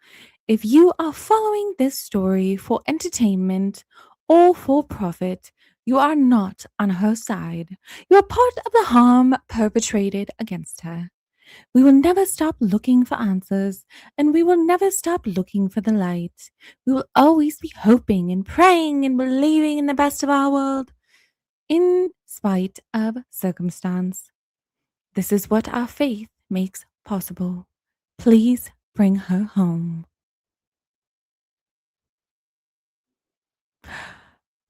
If you are following this story for entertainment or for profit, you are not on her side. You are part of the harm perpetrated against her. We will never stop looking for answers, and we will never stop looking for the light. We will always be hoping and praying and believing in the best of our world, in spite of circumstance. This is what our faith makes possible. Please bring her home.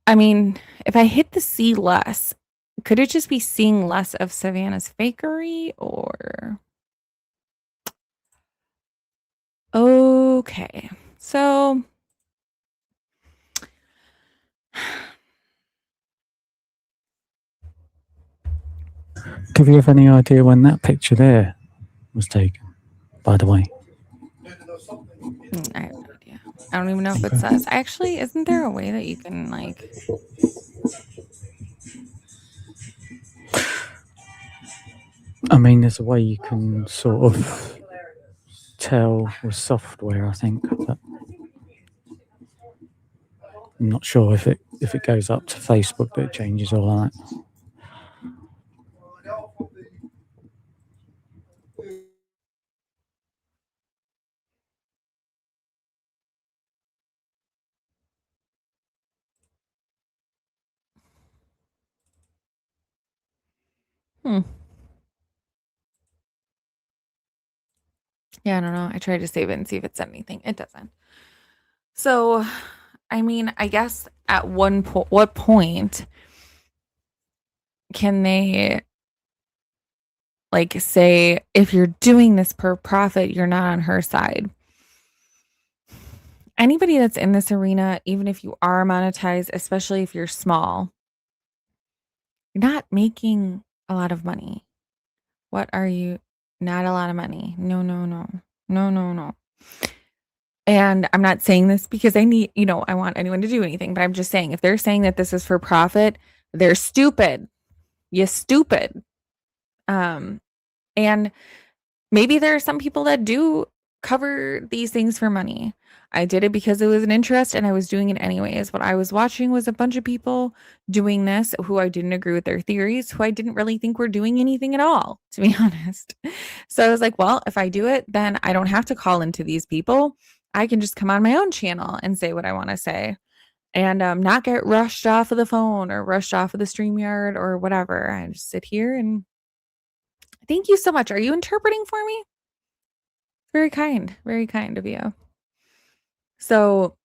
I mean, if I hit the C less, could it just be seeing less of Savannah's fakery or? Okay, so Do you have any idea when that picture there was taken, by the way? I have no idea. I don't even know if it says. Actually, isn't there a way that you can like? I mean, there's a way you can sort of tell with software, I think, but I'm not sure if it goes up to Facebook that it changes all that. Yeah, I don't know. I tried to save it and see if it said anything. It doesn't. So, I mean, I guess at what point can they like say if you're doing this per profit, you're not on her side? Anybody that's in this arena, even if you are monetized, especially if you're small, you're not making a lot of money. What are you? Not a lot of money. No, no, no. No, no, no. And I'm not saying this because I need, I want anyone to do anything, but I'm just saying if they're saying that this is for profit, they're stupid. You stupid. And maybe there are some people that do cover these things for money. I did it because it was an interest and I was doing it anyways. What I was watching was a bunch of people doing this who I didn't agree with their theories, who I didn't really think were doing anything at all, to be honest. So I was like, well, if I do it, then I don't have to call into these people. I can just come on my own channel and say what I want to say and not get rushed off of the phone or rushed off of the StreamYard or whatever. I just sit here and thank you so much. Are you interpreting for me? Very kind of you. So,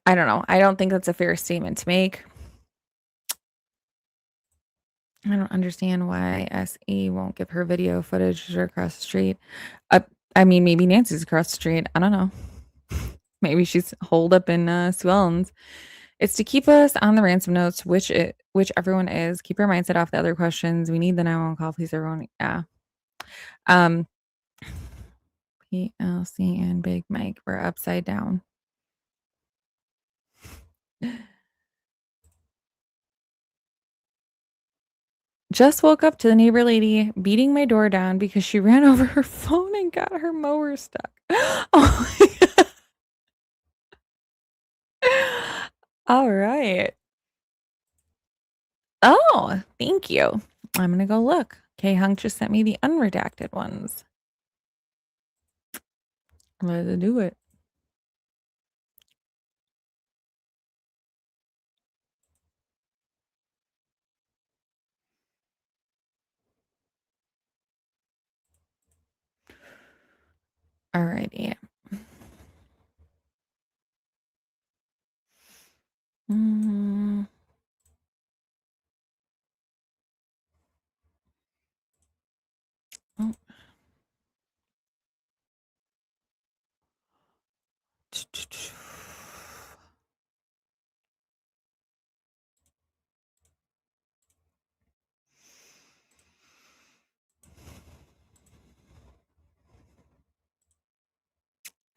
I don't know. I don't think that's a fair statement to make. I don't understand why SE won't give her video footage across the street. I mean, maybe Nancy's across the street. I don't know. Maybe she's holed up in Sue Ellen's. It's to keep us on the ransom notes, which everyone is. Keep your mindset off the other questions. We need the 911 call, please, everyone. Yeah. PLC and Big Mike were upside down. Just woke up to the neighbor lady beating my door down because she ran over her phone and got her mower stuck. Oh my God. All right. Oh, thank you. I'm going to go look. K Hunk just sent me the unredacted ones. Let's do it. Alrighty. Mm. Oh.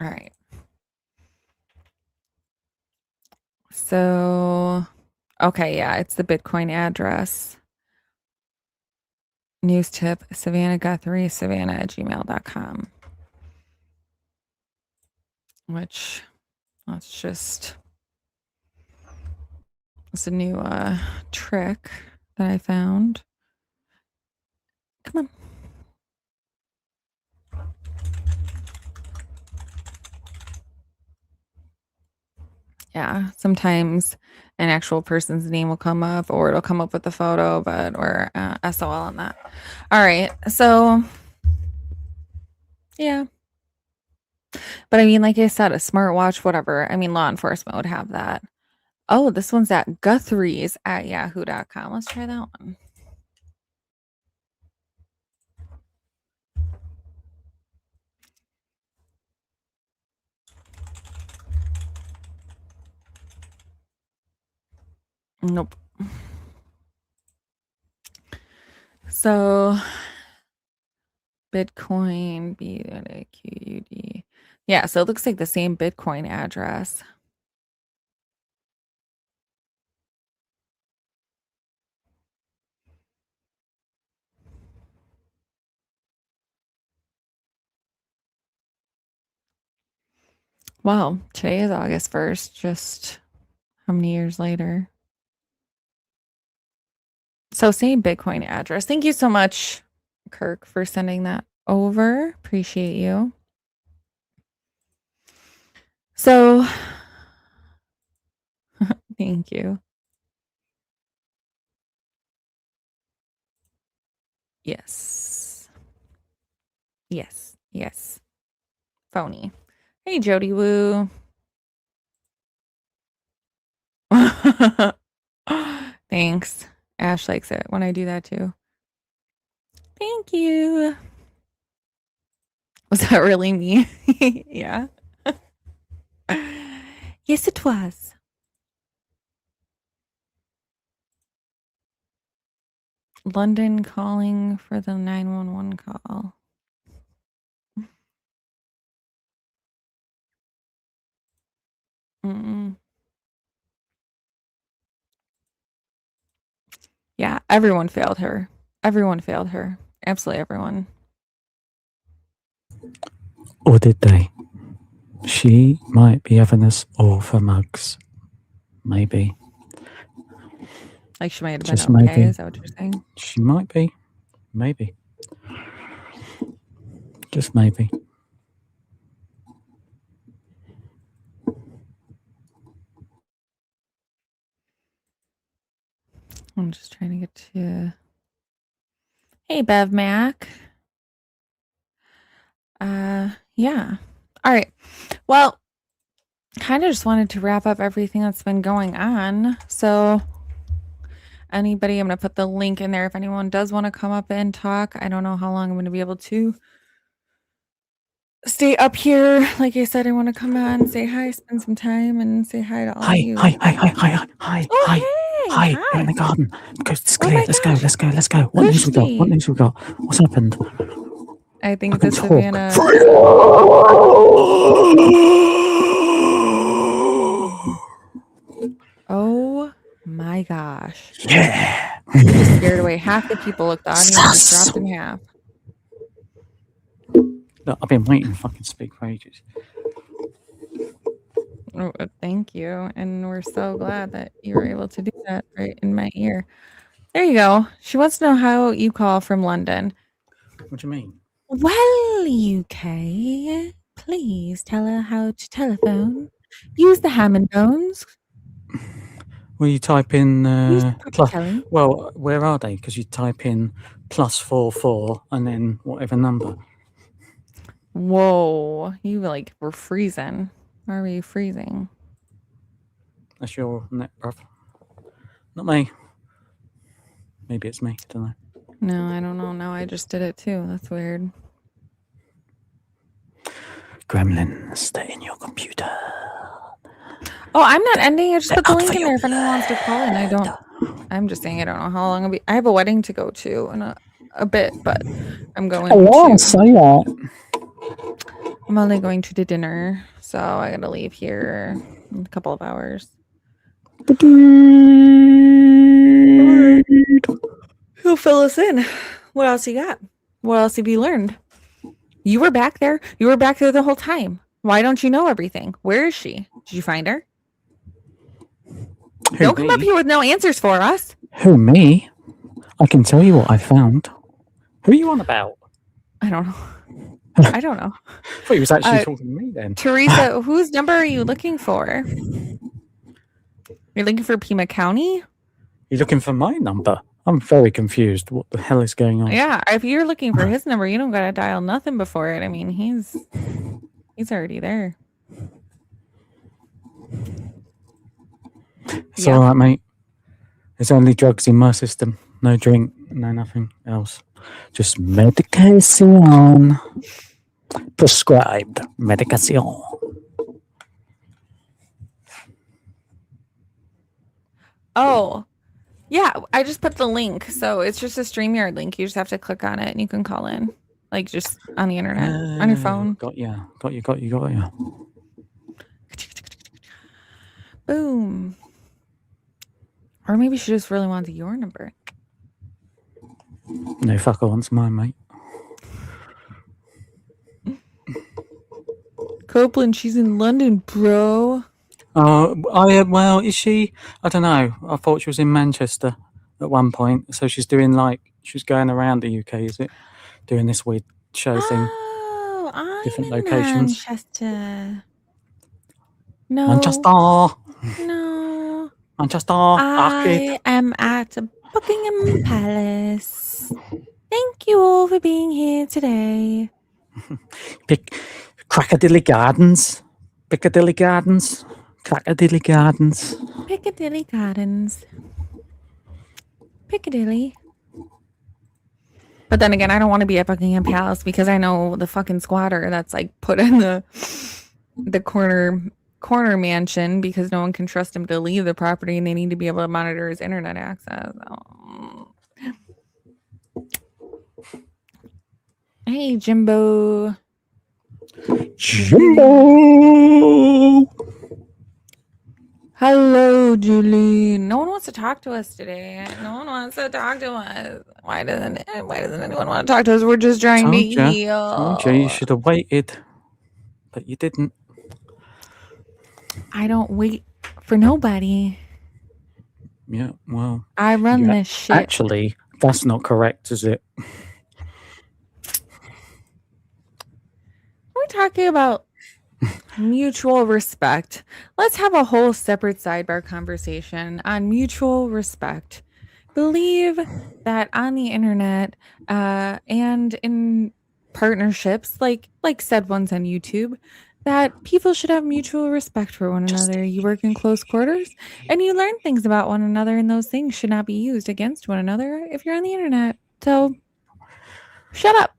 All right. So, okay, yeah, it's the Bitcoin address. News tip, Savannah Guthrie, savannah@gmail.com. Which, it's a new trick that I found. Come on. Yeah, sometimes an actual person's name will come up or it'll come up with the photo, but or SOL on that. All right. So, yeah. But I mean, like I said, a smartwatch, whatever. I mean, law enforcement would have that. Oh, this one's at Guthrie's at yahoo.com. Let's try that one. Nope. So Bitcoin, BQUD. Yeah, so it looks like the same Bitcoin address. Well, today is August 1st, just how many years later? So same Bitcoin address. Thank you so much, Kirk, for sending that over. Appreciate you. So thank you. Yes. Yes. Yes. Phony. Hey, Jody Woo. Thanks. Ash likes it when I do that too. Thank you. Was that really me? Yeah. Yes, it was. London calling for the 911 call. Mm-mm. Yeah, everyone failed her. Everyone failed her. Absolutely everyone. Or did they? She might be having us all for mugs. Maybe. Like she might have Just been okay. maybe. Is that what you're saying? She might be. Maybe. Just maybe. I'm just trying to get to. Hey, Bev Mac. Yeah. All right. Well, kind of just wanted to wrap up everything that's been going on. So, anybody, I'm going to put the link in there if anyone does want to come up and talk. I don't know how long I'm going to be able to stay up here. Like I said, I want to come on, say hi, spend some time, and say hi to all of you. Hi. Oh, hey. Hi. You're in the garden. It's Oh clear. my Let's gosh. go. What news we got? Kushti. What news we got? What's happened? I I think can the talk. Savannah. Oh my gosh. Yeah. You just scared away half the people. Look, the audience just Sus. dropped in half. Look, I've been waiting to fucking speak for ages. Oh, thank you. And we're so glad that you were able to do that right in my ear. There you go. She wants to know how you call from London. What do you mean? Well, UK, please tell her how to telephone. Use the Hammond phones. Well, you type in Use the Papa Kelly. well, where are they? Because you type in +44 and then whatever number. Whoa, you like were freezing. Why were you freezing? That's your net, bruv. Not me. Maybe it's me. Don't know. No, I don't know. Now I just did it too. That's weird. Gremlin, stay in your computer. Oh, I'm not ending. I just put the link in there if anyone wants to call in. I'm just saying I don't know how long I'll be. I have a wedding to go to in a bit, but I'm going to. Say what? I'm only going to the dinner, so I gotta leave here in a couple of hours. Who'll fill us in? What else you got? What else have you learned? You were back there. You were back there the whole time. Why don't you know everything? Where is she? Did you find her? Don't come up here with no answers for us. Who, me? I can tell you what I found. Who are you on about? I don't know. I don't know. I thought he was actually talking to me then. Teresa, whose number are you looking for? You're looking for Pima County? You're looking for my number? I'm very confused. What the hell is going on? Yeah, if you're looking for his number, you don't gotta dial nothing before it. I mean, he's already there. It's all right, mate. There's only drugs in my system. No drink, no nothing else. Just medication. Prescribed medication. Oh, yeah. I just put the link. So it's just a StreamYard link. You just have to click on it and you can call in. Like just on the internet, on your phone. Got you. Boom. Or maybe she just really wanted your number. No, fuck, I want mine, mate. Copeland, she's in London, bro. Well, is she? I don't know. I thought she was in Manchester at one point. So she's doing she's going around the UK, is it? Doing this weird show thing. Oh, I'm Different in locations. Manchester. No. Manchester. No. Manchester. I am at Buckingham Palace. Thank you all for being here today. Piccadilly Gardens. Piccadilly Gardens. Piccadilly Gardens. Piccadilly Gardens. Piccadilly. But then again, I don't want to be at Buckingham Palace because I know the fucking squatter that's like put in the corner mansion because no one can trust him to leave the property and they need to be able to monitor his internet access. Oh. Hey, Jimbo. Hello, Julie. No one wants to talk to us today. No one wants to talk to us. Why doesn't anyone want to talk to us? We're just trying to heal. Told you should have waited, but you didn't. I don't wait for nobody. Yeah, well, I run this shit. Actually, that's not correct, is it? We're talking about mutual respect. Let's have a whole separate sidebar conversation on mutual respect. Believe that on the internet and in partnerships, like said ones on YouTube, that people should have mutual respect for one another. You work in close quarters and you learn things about one another, and those things should not be used against one another if you're on the internet. So shut up.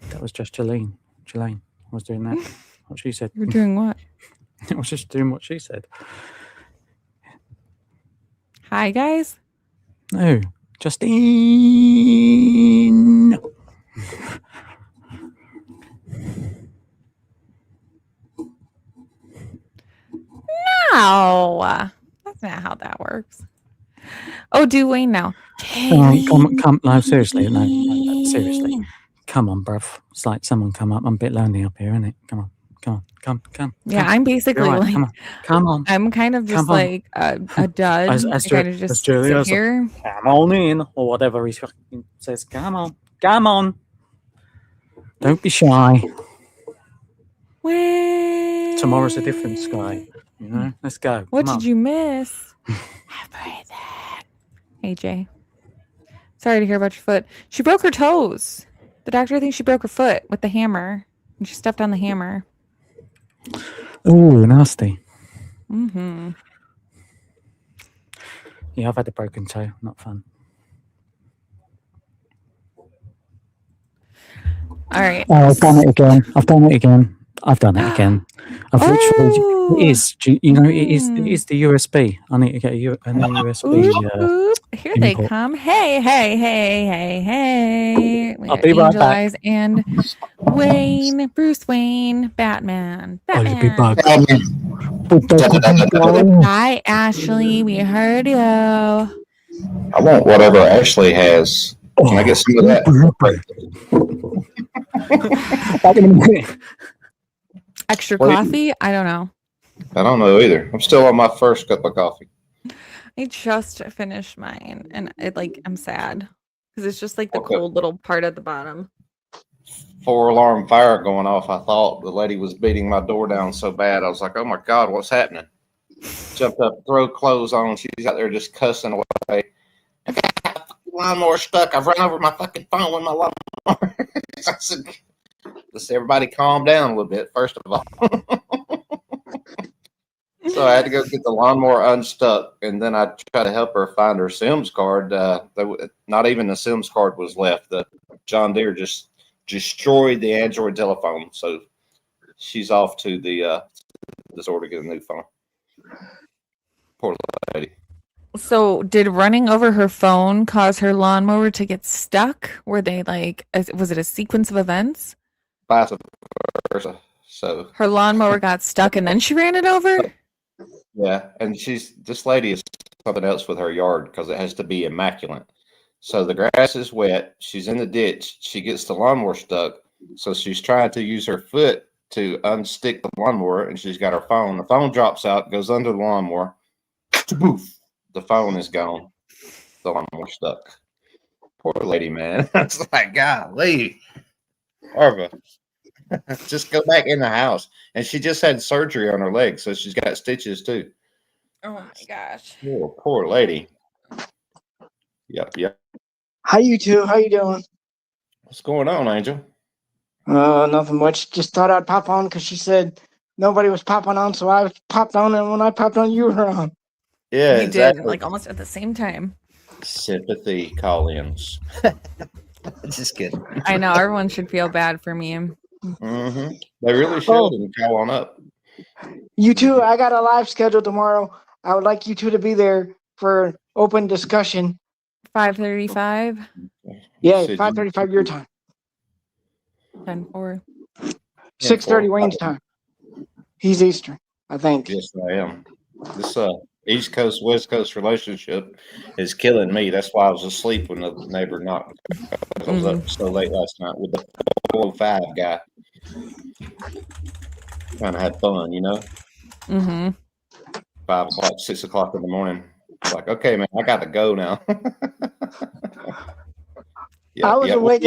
That was just Jelaine. Jelaine was doing that. What she said. You're doing what? I was just doing what she said. Hi, guys. No, Justine. No, that's not how that works. Oh, do Wayne now. Come, no, seriously, no, seriously. Come on, bruv. It's like someone come up. I'm a bit lonely up here, isn't it? Come on, Come. Yeah, I'm basically You're right. like, Come on. I'm kind of just Come on. like a dud. As I kind of just sit Julia's like, here. come on in, or whatever he fucking says. Come on. Don't be shy. When Tomorrow's a different sky. You know, let's go. What Come did on. you miss? Have breathing. Hey, Jay. Sorry to hear about your foot. She broke her toes. The doctor thinks she broke her foot with the hammer, and she stepped on the hammer. Ooh, nasty. Mm-hmm. Yeah, I've had a broken toe. Not fun. All right. Oh, I've done it again. I've done it again. I've literally. Oh. It is. You know, it is the USB. I need to get a new USB. Oop. Here they input. come. Hey. We I'll got be right Angel back. Eyes and Wayne, Bruce Wayne, Batman. I'll be back. Hi, Ashley. We heard you. I want whatever Ashley has. Can I get some of that? Back in a minute. Extra Wait. coffee? I don't know. I don't know either. I'm still on my first cup of coffee. I just finished mine, and I'm sad because it's just like the Okay. cold little part at the bottom. 4-alarm fire going off. I thought the lady was beating my door down so bad. I was like, oh my God, what's happening? Jumped up, throw clothes on. She's out there just cussing away. I got the lawnmower stuck. I've run over my fucking phone with my lawnmower. I said, let's everybody calm down a little bit, first of all. So I had to go get the lawnmower unstuck, and then I tried to help her find her SIMS card. Not even the SIMS card was left. The John Deere just destroyed the Android telephone, so she's off to the store to get a new phone. Poor lady. So, did running over her phone cause her lawnmower to get stuck? Were they was it a sequence of events? Vice versa. So Her lawnmower got stuck and then she ran it over? yeah, and this lady is something else with her yard because it has to be immaculate. So the grass is wet. She's in the ditch. She gets the lawnmower stuck. So she's trying to use her foot to unstick the lawnmower, and she's got her phone. The phone drops out, goes under the lawnmower. Poof! The phone is gone. The lawnmower stuck. Poor lady, man. It's like, golly, Arva, just go back in the house. And she just had surgery on her leg, so she's got stitches too. Oh my gosh. Poor lady. Yep. Hi, you two. How you doing? What's going on, Angel? Nothing much. Just thought I'd pop on because she said nobody was popping on, so I popped on, and when I popped on, you were on. Yeah, You exactly. did, almost at the same time. Sympathy call-ins. Just kidding. I know, everyone should feel bad for me. Mm-hmm. They really should and call on up. You two, I got a live schedule tomorrow. I would like you two to be there for open discussion. 5:35? Yeah, 5:35 your time. 10:04. 6:30 Wayne's time. He's Eastern, I think. Yes, I am. This East Coast, West Coast relationship is killing me. That's why I was asleep when the neighbor knocked. I was up so late last night with the 405 guy. Trying to have fun, you know? Mm-hmm. 5 o'clock, 6 o'clock in the morning. It's like, okay, man, I got to go now. I was awake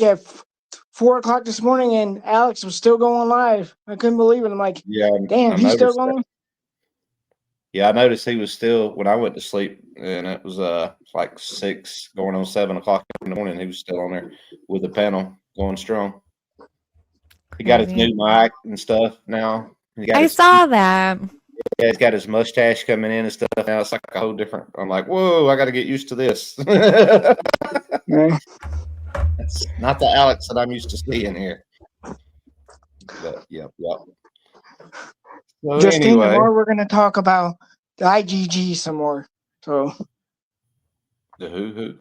at 4 o'clock this morning, and Alex was still going live. I couldn't believe it. I'm like, damn, he's still going? Yeah, I noticed he was still, when I went to sleep, and it was like 6, going on 7 o'clock in the morning, he was still on there with the panel going strong. He got his new mic and stuff now. I saw that. Yeah, he's got his mustache coming in and stuff now. It's like a whole different. I'm like, whoa, I got to get used to this. It's not the Alex that I'm used to seeing here. But, yep. So Justine, anyway, tomorrow we're going to talk about the IgG some more. So the who?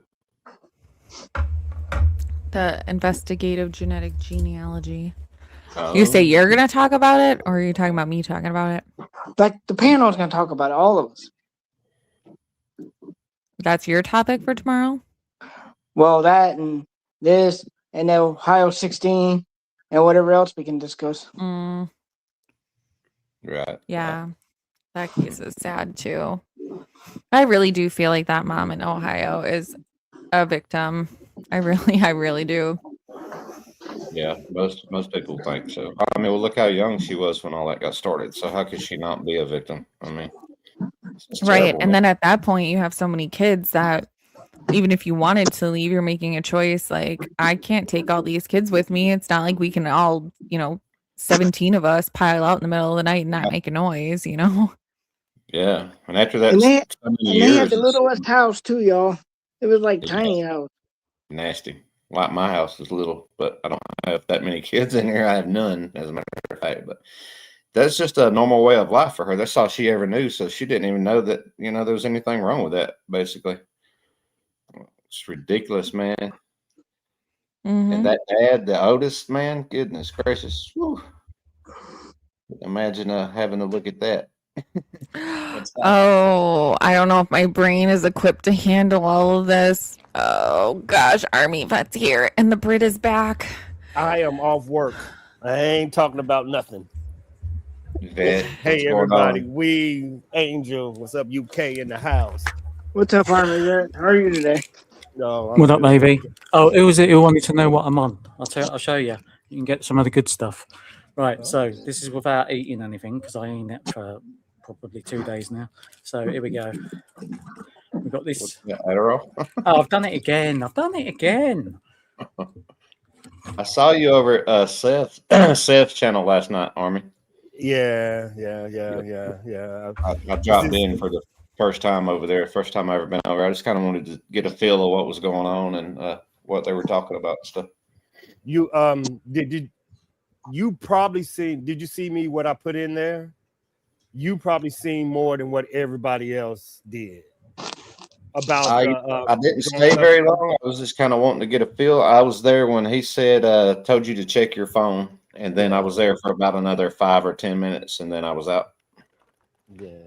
The investigative genetic genealogy. Oh. You say you're going to talk about it, or are you talking about me talking about it? like the panel is going to talk about it, all of us. That's your topic for tomorrow? Well, that and this and the Ohio 16 and whatever else we can discuss. Mm, Right. yeah, that case is sad too. I really do feel like that mom in Ohio is a victim. I really do. Yeah, most people think so. I mean, well, look how young she was when all that got started. So how could she not be a victim? I mean, it's Right. terrible, And man. then at that point, you have so many kids that even if you wanted to leave, you're making a choice. Like, I can't take all these kids with me. It's not like we can all, 17 of us pile out in the middle of the night and not make a noise, Yeah, and after that, And so they many and they had years, the it's littlest house too, y'all. It was like yeah, tiny house. nasty. Like my house is little, but I don't have that many kids in here. I have none, as a matter of fact. But that's just a normal way of life for her. That's all she ever knew. So she didn't even know that, there was anything wrong with that, basically. It's ridiculous, man. Mhm. And that dad, the oldest, man, goodness gracious. Whew. Imagine having to look at that. Oh, I don't know if my brain is equipped to handle all of this. Oh gosh, Army vet's here and the Brit is back. I am off work. I ain't talking about nothing. Vet, Hey everybody, we Angel, what's up, UK in the house? What's up, Army? How are you today? No, What up, baby? Oh, who was it who wanted to know what I'm on? I'll show you. You can get some of the good stuff. Right, so this is without eating anything because I ain't it for probably 2 days now. So here we go. We've got this. Adderall. Oh, I've done it again. I saw you over at Seth's channel last night, Army. Yeah. I dropped in for the first time over there. First time I ever been over. I just kind of wanted to get a feel of what was going on and what they were talking about and stuff. You did you probably see? Did you see me? What I put in there? You probably seen more than what everybody else did. About I didn't stay very long. I was just kind of wanting to get a feel. I was there when he said told you to check your phone, and then I was there for about another 5 or 10 minutes, and then I was out. Yeah.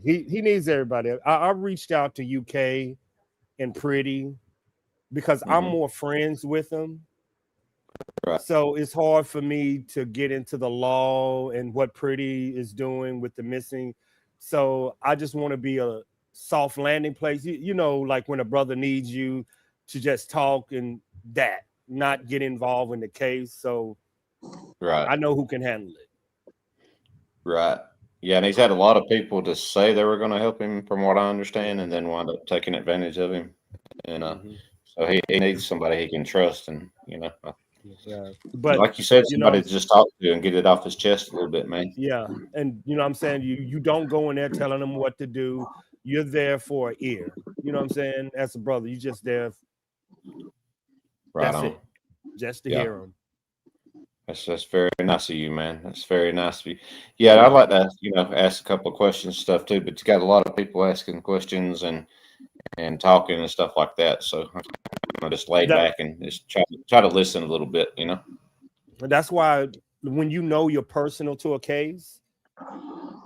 He needs everybody. I reached out to UK and Pretty because I'm more friends with them. Right. So it's hard for me to get into the law and what Pretty is doing with the missing. So I just want to be a soft landing place. You know, like when a brother needs you to just talk and that, not get involved in the case. So right. I know who can handle it. Right. Yeah, and he's had a lot of people to say they were going to help him, from what I understand, and then wind up taking advantage of him. And so he needs somebody he can trust, and Yeah. But like you said, somebody to just talk to and get it off his chest a little bit, man. Yeah, and what I'm saying, you don't go in there telling them what to do. You're there for an ear. You know what I'm saying? As a brother, you just there. Right that's on. it. Just to hear them. That's very nice of you, man. That's very nice of you. Yeah, I'd like to, ask a couple of questions stuff too, but you got a lot of people asking questions and talking and stuff like that. So I'm just laid back and just try to listen a little bit, And that's why when you know you're personal to a case,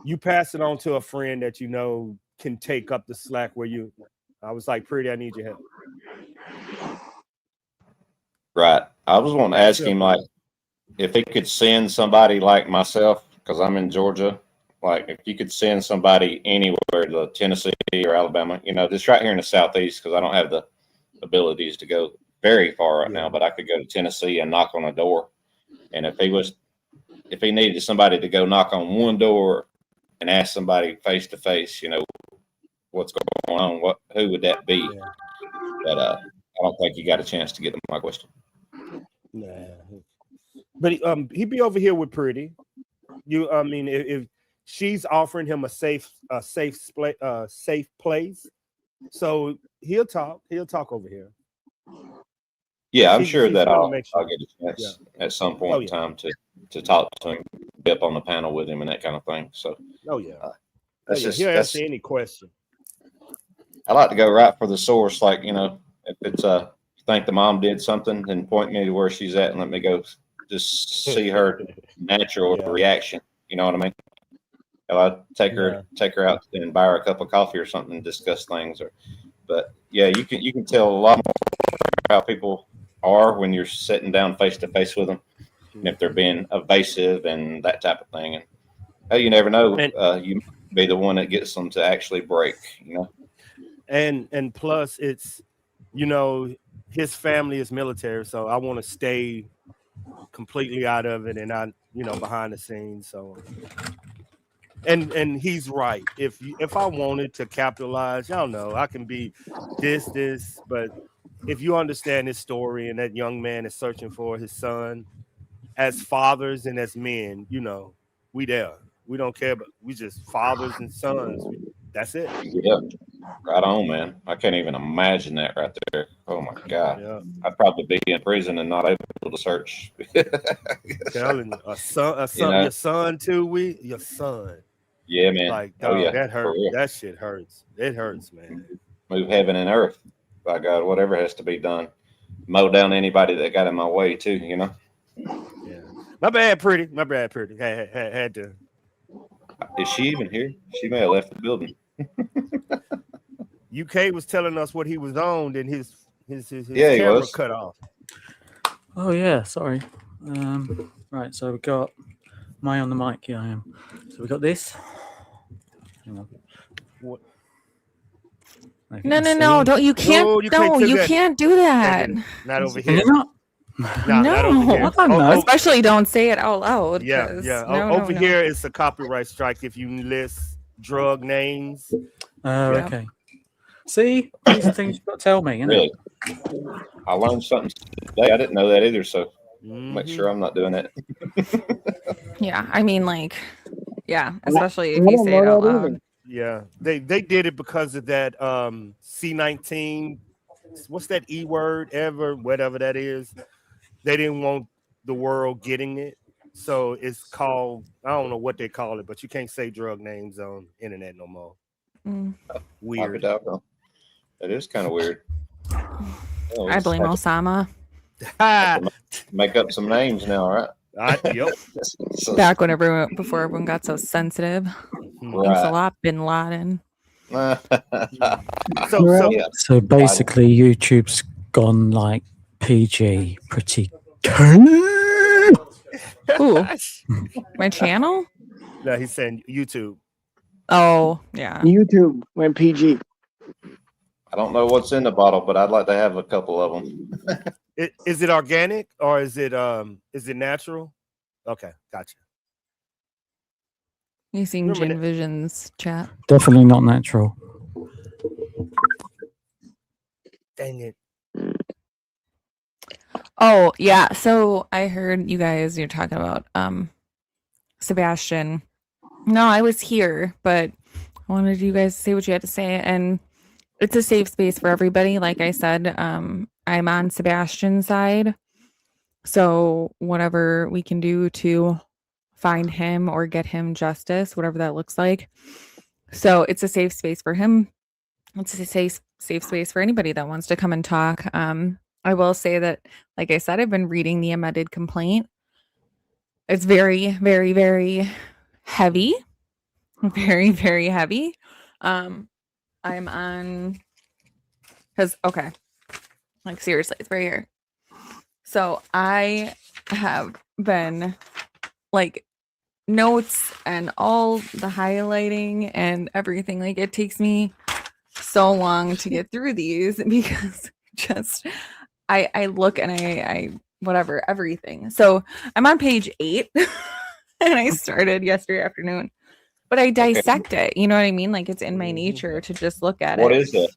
you pass it on to a friend that you know can take up the slack where I was like, Pretty, I need your help. Right. I was wanting to ask him, like, if he could send somebody like myself, because I'm in Georgia, like if you could send somebody anywhere to Tennessee or Alabama, just right here in the Southeast, because I don't have the abilities to go very far right now, but I could go to Tennessee and knock on a door. And if he needed somebody to go knock on one door and ask somebody face to face, what's going on, who would that be? But I don't think you got a chance to get to my question. Nah. But he'd be over here with Pretty. If she's offering him a safe place, so he'll talk over here. Yeah, I'm sure that I'll get a chance at some point in time to talk to him, be up on the panel with him and that kind of thing. So, he'll answer any question. I like to go right for the source. Like, if it's think the mom did something, then point me to where she's at and let me go just see her natural reaction. You know what I mean? I'll take her out and buy her a cup of coffee or something and discuss things. But yeah, you can tell a lot more how people are when you're sitting down face to face with them, and if they're being evasive and that type of thing. And you never know, you might be the one that gets them to actually break. And plus, it's his family is military, so I want to stay completely out of it, and I behind the scenes. So. And he's right. If I wanted to capitalize, y'all know I can be this, but if you understand his story and that young man is searching for his son, as fathers and as men, we there. We don't care, but we just fathers and sons. That's it. Yeah, right on, man. I can't even imagine that right there. Oh my God, yeah. I'd probably be in prison and not able to search. Telling you, a son, your son too. Your son. Yeah, man. Like, dog, that hurts. That shit hurts. It hurts, man. Move heaven and earth, by God, whatever has to be done. Mow down anybody that got in my way too. Yeah. My bad, pretty. Had to. Is she even here? She may have left the building. UK was telling us what he was on, and his camera cut off. Oh yeah, sorry. Right, so we got. Am I on the mic? Yeah, I am. So we got this. Hang on. What? No! Don't you can't? No, you can't do that. Not over here. Not? No, not over here. Especially don't say it out loud. Yeah. Over here, it's a copyright strike if you list drug names. Okay. See, these are things you've got to tell me. Really? I learned something today. I didn't know that either. So make sure I'm not doing that. Yeah, I mean, especially if you say it out loud. Yeah, they did it because of that C-19. What's that E word ever? Whatever that is. They didn't want the world getting it, so it's called. I don't know what they call it, but you can't say drug names on internet no more. Weird. It is kind of weird. I blame Osama. Make up some names now, right? Yep. Back before everyone got so sensitive. Right. Thanks a lot, Bin Laden. So basically, YouTube's gone like PG, pretty. Ooh, my channel? No, he's saying YouTube. Oh, yeah. YouTube went PG. I don't know what's in the bottle, but I'd like to have a couple of them. Is it organic or is it natural? Okay, gotcha. You seen Gin Vision's chat? Definitely not natural. Dang it. Oh, yeah. So I heard you guys, you're talking about Sebastian. No, I was here, but I wanted you guys to say what you had to say. And it's a safe space for everybody. Like I said, I'm on Sebastian's side. So whatever we can do to find him or get him justice, whatever that looks like. So it's a safe space for him. It's a safe space for anybody that wants to come and talk. I will say that, like I said, I've been reading the amended complaint. It's very, very, very heavy. Very, very heavy. I'm on, because, okay, like seriously, it's right here. So I have been like notes and all the highlighting and everything. Like it takes me so long to get through these because just I look and I whatever, everything. So I'm on page 8 and I started yesterday afternoon. But I dissect it. You know what I mean? Like it's in my nature to just look at it. What is it?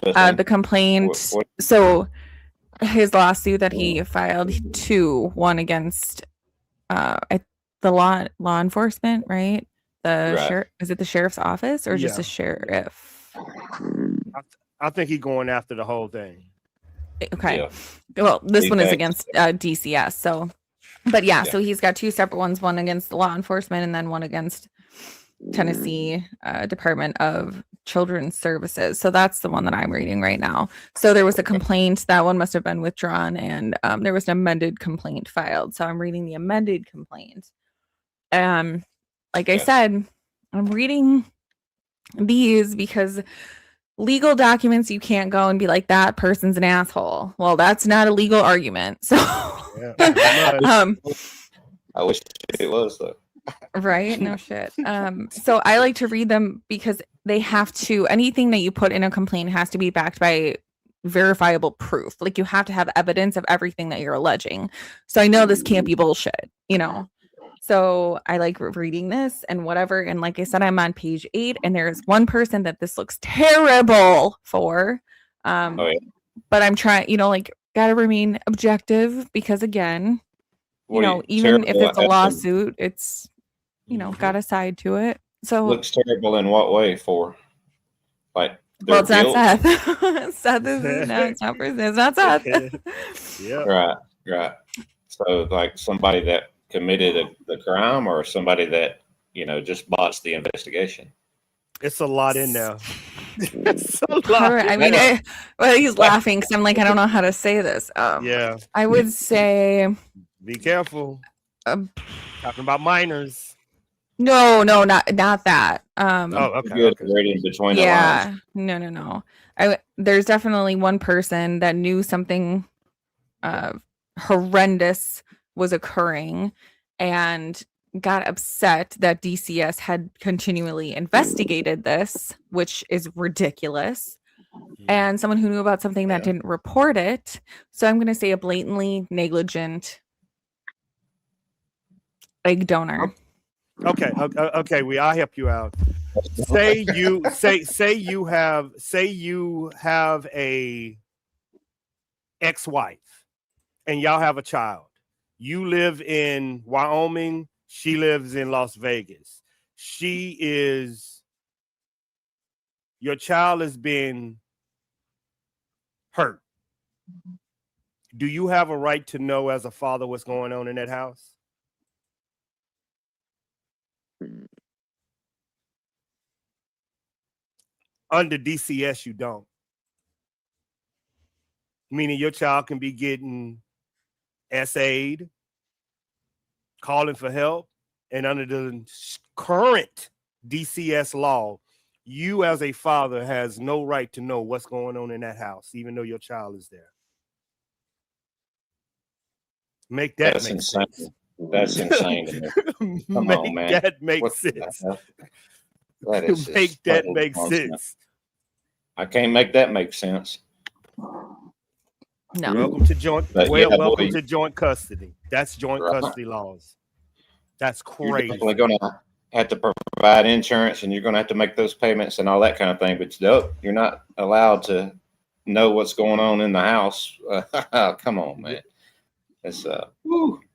The complaint. So his lawsuit that he filed, one against the law enforcement, right? Sheriff. Is it the sheriff's office or just a sheriff? I think he's going after the whole thing. Okay. Yeah. Well, this one is against DCS. So, but yeah, so he's got 2 separate ones, one against the law enforcement and then one against Tennessee Department of Children's Services. So that's the one that I'm reading right now. So there was a complaint. That one must have been withdrawn and there was an amended complaint filed. So I'm reading the amended complaint. Like I said, I'm reading these because legal documents, you can't go and be like, that person's an asshole. Well, that's not a legal argument. So I wish it was though. Right? No shit. So I like to read them because they have to, anything that you put in a complaint has to be backed by verifiable proof. Like you have to have evidence of everything that you're alleging. So I know this can't be bullshit, you know. So I like reading this and whatever. And like I said, I'm on page 8 and there's one person that this looks terrible for. But I'm trying, you know, like gotta remain objective because again, you know, even if it's a lawsuit, it's, you know, got a side to it. So looks terrible in what way for? Like, well, it's not Seth. Seth is no, it's not for it's not Seth. Yeah. Right. So like somebody that committed the crime or somebody that, you know, just botched the investigation. It's a lot in there. It's a lot. I mean, well, he's laughing because I'm like, I don't know how to say this. Yeah. I would say be careful. Talking about minors. No, not that. Okay. Reading between the lines. No. There's definitely one person that knew something horrendous was occurring and got upset that DCS had continually investigated this, which is ridiculous. And someone who knew about something that didn't report it. So I'm going to say a blatantly negligent egg donor. Okay. I'll help you out. Say you have a ex-wife and y'all have a child. You live in Wyoming, she lives in Las Vegas. Your child is being hurt. Do you have a right to know as a father what's going on in that house? Under DCS, you don't. Meaning your child can be getting SA'd, calling for help, and under the current DCS law, you as a father has no right to know what's going on in that house, even though your child is there. Make that That's make insane. sense. That's insane to me. Come on, man. That make sense. That is make that make sense. I can't make that make sense. No. Welcome to joint custody. That's joint custody laws. That's crazy. You're definitely going to have to provide insurance, and you're going to have to make those payments and all that kind of thing. But nope, you're not allowed to know what's going on in the house. Come on, man. It's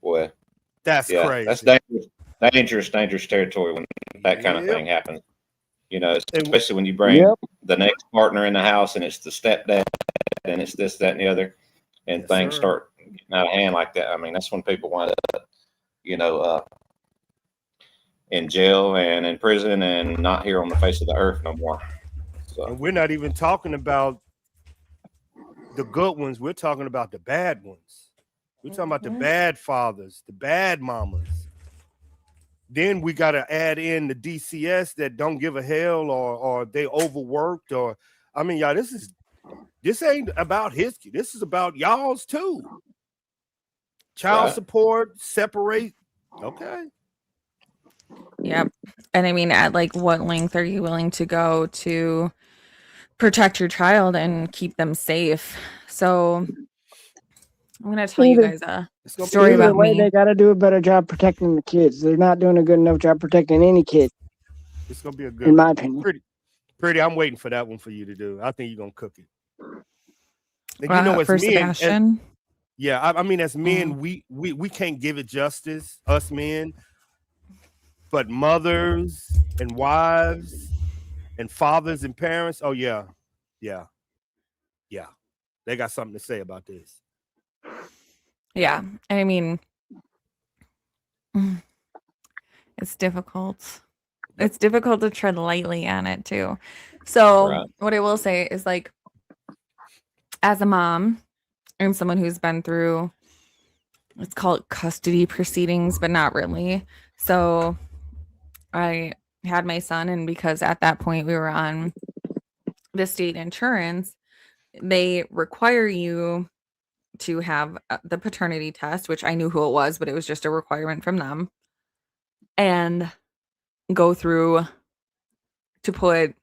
boy. That's crazy. That's dangerous territory when that kind of thing happens. You know, especially when you bring the next partner in the house and it's the stepdad and it's this, that, and the other, and things start getting out of hand like that. I mean, that's when people wind up, you know, in jail and in prison and not here on the face of the earth no more. So. And we're not even talking about the good ones. We're talking about the bad ones. We're talking about the bad fathers, the bad mamas. Then we got to add in the DCS that don't give a hell or they overworked or, I mean, y'all, this ain't about his, this is about y'all's too. Child support, separate. Okay. Yep. And I mean, at like what length are you willing to go to protect your child and keep them safe? So I'm going to tell you guys a story about me. They got to do a better job protecting the kids. They're not doing a good enough job protecting any kid. It's going to be a good in my opinion. Pretty, I'm waiting for that one for you to do. I think you're going to cook it. And you know, as men, I mean, as men, we can't give it justice, us men. But mothers and wives and fathers and parents, oh, yeah. They got something to say about this. Yeah. And I mean, it's difficult. It's difficult to tread lightly on it, too. So what I will say is, like, as a mom and someone who's been through, let's call it custody proceedings, but not really. So I had my son, and because at that point we were on the state insurance, they require you to have the paternity test, which I knew who it was, but it was just a requirement from them, and go through to put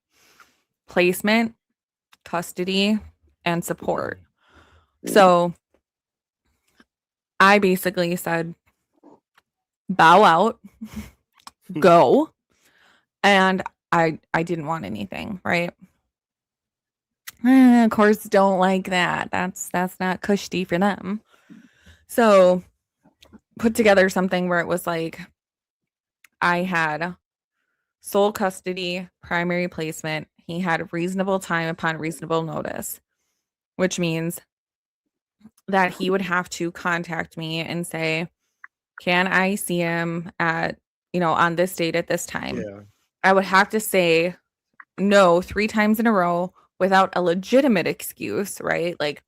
placement, custody, and support. So I basically said, bow out, go. And I didn't want anything, right? Of course, don't like that. That's not cushy for them. So put together something where it was like I had sole custody, primary placement. He had reasonable time upon reasonable notice, which means that he would have to contact me and say, can I see him at, on this date at this time? Yeah. I would have to say no 3 times in a row without a legitimate excuse, right? Like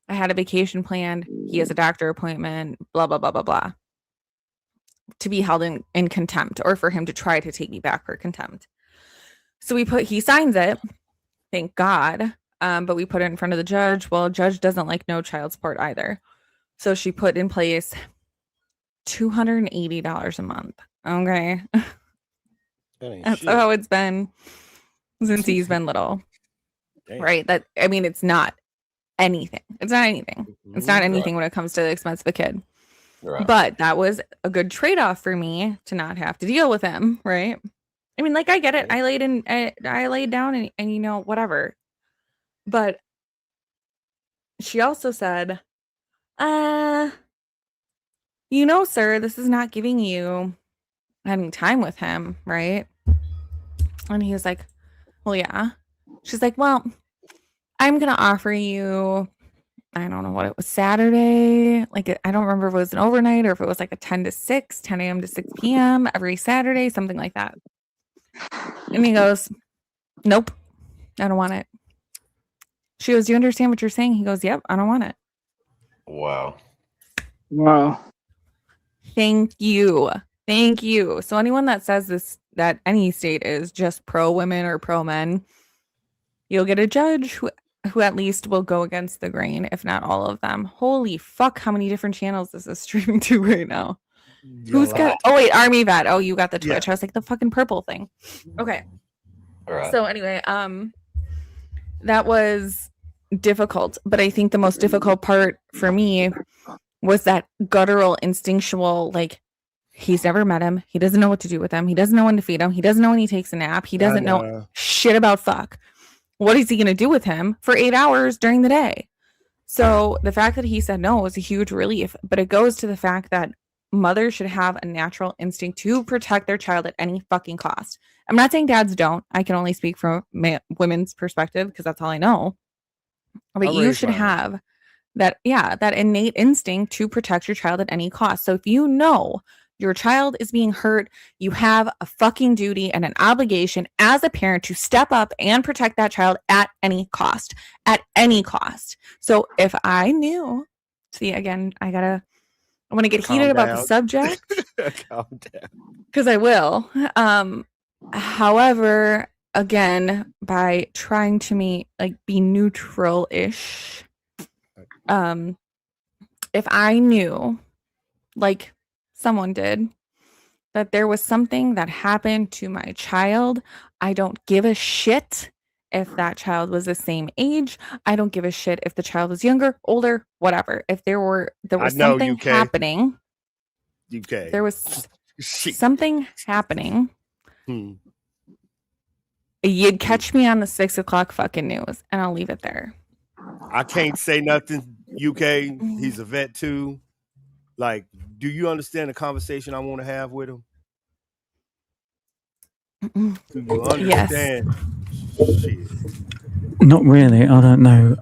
I had a vacation planned, he has a doctor appointment, blah, blah, blah, blah, blah. To be held in contempt, or for him to try to take me back for contempt. So he signs it, thank God. But we put it in front of the judge. Well, judge doesn't like no child support either. So she put in place $280 a month. Okay. That's shit. how it's been since he's been little. Damn. Right? It's not anything. It's not anything. It's not anything when it comes to the expense of a kid. Right. But that was a good trade-off for me to not have to deal with him, right? I mean, like, I get it. I laid down and whatever. But she also said, sir, this is not giving you any time with him, right? And he was like, well, yeah. She's like, well, I'm going to offer you, I don't know what it was, Saturday. Like, I don't remember if it was an overnight or if it was like a 10 a.m. to 6 p.m. every Saturday, something like that. And he goes, nope, I don't want it. She goes, do you understand what you're saying? He goes, yep, I don't want it. Wow. Thank you. So anyone that says this, that any state is just pro women or pro men, you'll get a judge who at least will go against the grain, if not all of them. Holy fuck, how many different channels this is streaming to right now? Who's got? Oh wait, Army Vet. Oh, you got the Twitch. Yeah. I was like the fucking purple thing. Okay. All right. So anyway, that was difficult, but I think the most difficult part for me was that guttural, instinctual, like, he's never met him. He doesn't know what to do with him. He doesn't know when to feed him. He doesn't know when he takes a nap. He doesn't know shit about fuck. What is he going to do with him for 8 hours during the day? So the fact that he said no was a huge relief, but it goes to the fact that mothers should have a natural instinct to protect their child at any fucking cost. I'm not saying dads don't. I can only speak from women's perspective because that's all I know. But you should have that innate instinct to protect your child at any cost. So if you know your child is being hurt, you have a fucking duty and an obligation as a parent to step up and protect that child at any cost. At any cost. So if I knew, see, again, I want to get heated about the subject. Calm down. Because I will. However, again, by trying to be neutral-ish, if I knew, like someone did, that there was something that happened to my child, I don't give a shit if that child was the same age. I don't give a shit if the child was younger, older, whatever. If there was something happening, there was something happening, you'd catch me on the 6 o'clock fucking news, and I'll leave it there. I can't say nothing. UK, he's a vet too. Like, do you understand the conversation I want to have with him? Do you understand? Yes. Shit. Not really. I don't know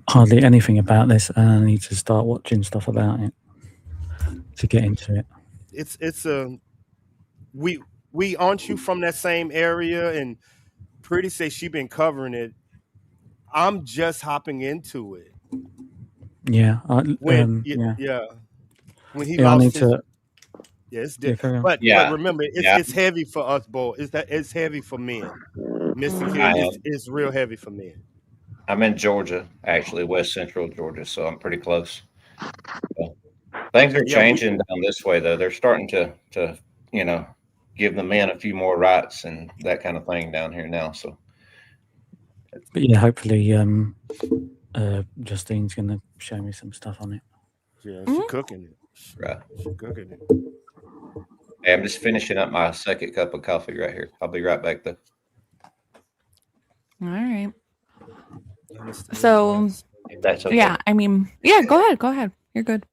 hardly anything about this, and I need to start watching stuff about it to get into it. We aren't you from that same area? And Pretty say she been covering it. I'm just hopping into it. Yeah. When he lost his, it's different. But remember, it's heavy for us boys. It's heavy for men. Missing Mm. I kids am. is real heavy for men. I'm in Georgia, actually, West Central Georgia, so I'm pretty close. So, things are Yeah, changing down this way, though. They're starting to you know give the men a few more rights and that kind of thing down here now. So But yeah, hopefully, Justine's gonna show me some stuff on it. yeah, she Mhm. cooking it. right. She cooking it. Hey, I'm just finishing up my second cup of coffee right here. I'll be right back, though. All right. Understand So what's If that's okay. yeah, I mean, yeah, go ahead. Go ahead. You're good.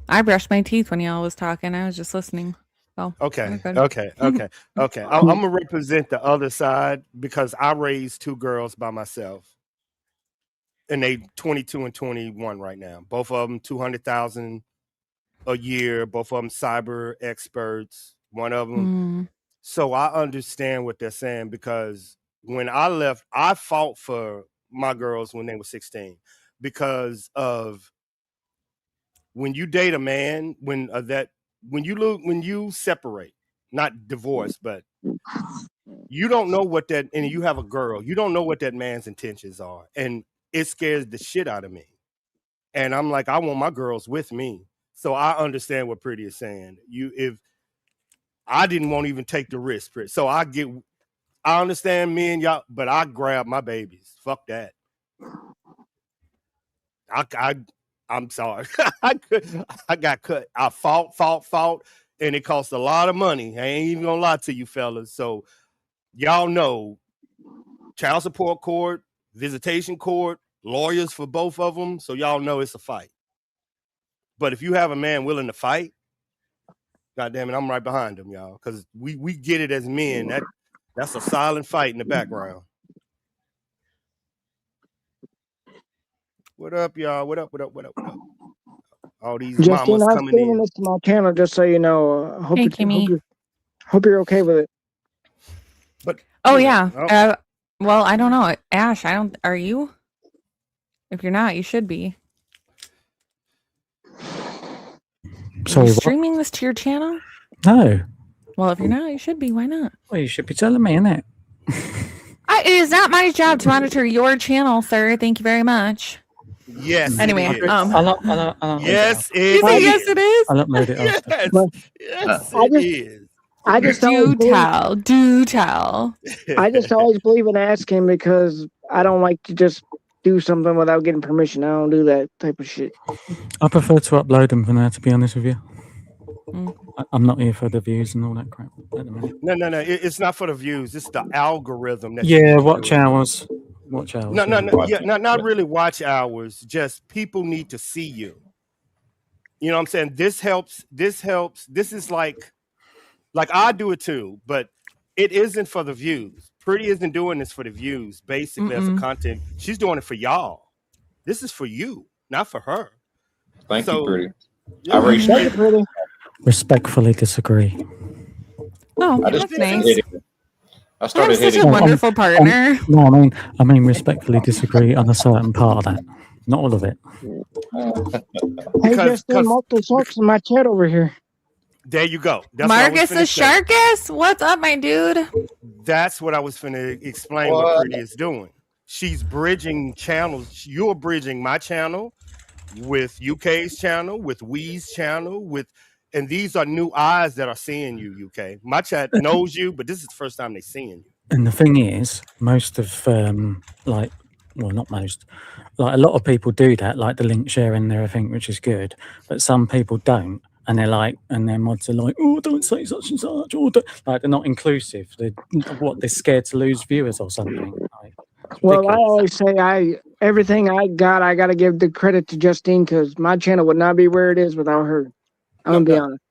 I brushed my teeth when y'all was talking. I was just listening. So you're okay, good. okay, okay, okay. I'm gonna represent the other side because I raised 2 girls by myself, and they 22 and 21 right now. Both of them 200,000 a year. Both of them cyber experts. One of them. Mm. So I understand what they're saying because when I left, I fought for my girls when they were 16 because of when you date a man, when you separate, not divorce, but you don't know what that, and you have a girl, you don't know what that man's intentions are, and it scares the shit out of me. And I'm like, I want my girls with me, so I understand what Pretty is saying. If I didn't want to even take the risk, so I understand me and y'all, but I grab my babies. Fuck that. I'm sorry. I got cut. I fought, and it cost a lot of money. I ain't even gonna lie to you fellas. So y'all know child support court, visitation court, lawyers for both of them. So y'all know it's a fight. But if you have a man willing to fight, God damn it, I'm right behind him, y'all. Because we get it as men. That's a silent fight in the background. What up, y'all? What up? All these Justine, mamas I'm coming streaming in. this to my channel just so you know. Hey, Kimmy. Hope you're okay with it. But Oh you yeah. know, Well, I don't know. Ash, I don't. Are you? If you're not, you should be. Are Sorry, you what? streaming this to your channel? No. Well, if you're not, you should be. Why not? Well, you should be telling me, innit? It is not my job to monitor your channel, sir. Thank you very much. yes, Anyway, it is. Yes, You say yes, it is. I'll upload it after. Yes, But yes, I it just, is. I just always Do believe, tell. Do tell. I just always believe in asking because I don't like to just do something without getting permission. I don't do that type of shit. I prefer to upload them for now, to be honest with you. Mm. I'm not here for the views and all that crap at the minute. No. It's not for the views. It's the algorithm that Yeah, you watch do it. hours. Watch hours. No. Yeah, not really watch hours. Just people need to see you. You know what I'm saying? This helps. This is like I do it too, but it isn't for the views. Pretty isn't doing this for the views, basically, as a content. She's doing it for y'all. This is for you, not for her. Thank you, Pretty. Yeah, I appreciate it. Respectfully disagree. Oh, I just that's started nice. hitting. I started I'm such hitting. a wonderful partner. No, I mean respectfully disagree on a certain part of that, not all of it. Hey, Justine, multiple salts in my chat over here. There you go. That's Marcus the Sharkus, what's up, my dude? That's what I was finna explain what Pretty is doing. She's bridging channels. You're bridging my channel with UK's channel, with Wee's channel, and these are new eyes that are seeing you, UK. My chat knows you, but this is the first time they're seeing you. And the thing is, most of not most, like a lot of people do that, like the link sharing and everything, which is good, but some people don't. And they're like, and their mods are like, oh, don't say such and such, or like they're not inclusive. They're scared to lose viewers or something. Like, well, I always say everything I got to give the credit to Justine because my channel would not be where it is without her. I'm gonna be honest.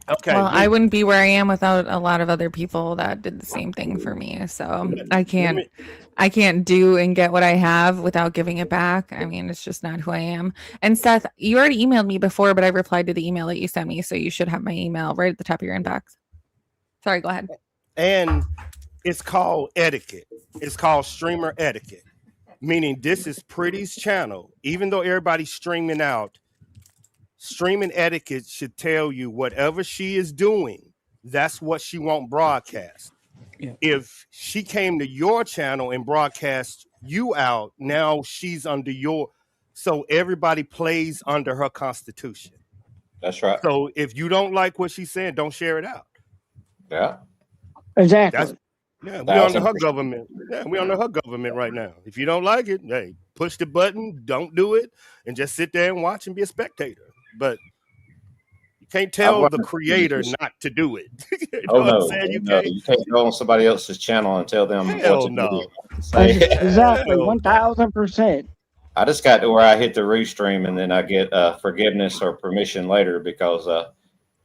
Okay. Well, I wouldn't be where I am without a lot of other people that did the same thing for me. So I can't do and get what I have without giving it back. I mean, it's just not who I am. And Seth, you already emailed me before, but I replied to the email that you sent me. So you should have my email right at the top of your inbox. Sorry, go ahead. And it's called etiquette. It's called streamer etiquette, meaning this is Pretty's channel. Even though everybody's streaming out, streaming etiquette should tell you whatever she is doing, that's what she won't broadcast. Yeah. If she came to your channel and broadcast you out, now she's under your. So everybody plays under her constitution. That's right. So if you don't like what she's saying, don't share it out. Yeah. Exactly. We under her government. Yeah, we under her government right now. If you don't like it, hey, push the button, don't do it, and just sit there and watch and be a spectator. But you can't tell the creator not to do it. You know what I'm saying? You can't go on somebody else's channel and tell them Hell what to no. do. Exactly, 1000%. I just got to where I hit the restream and then I get forgiveness or permission later because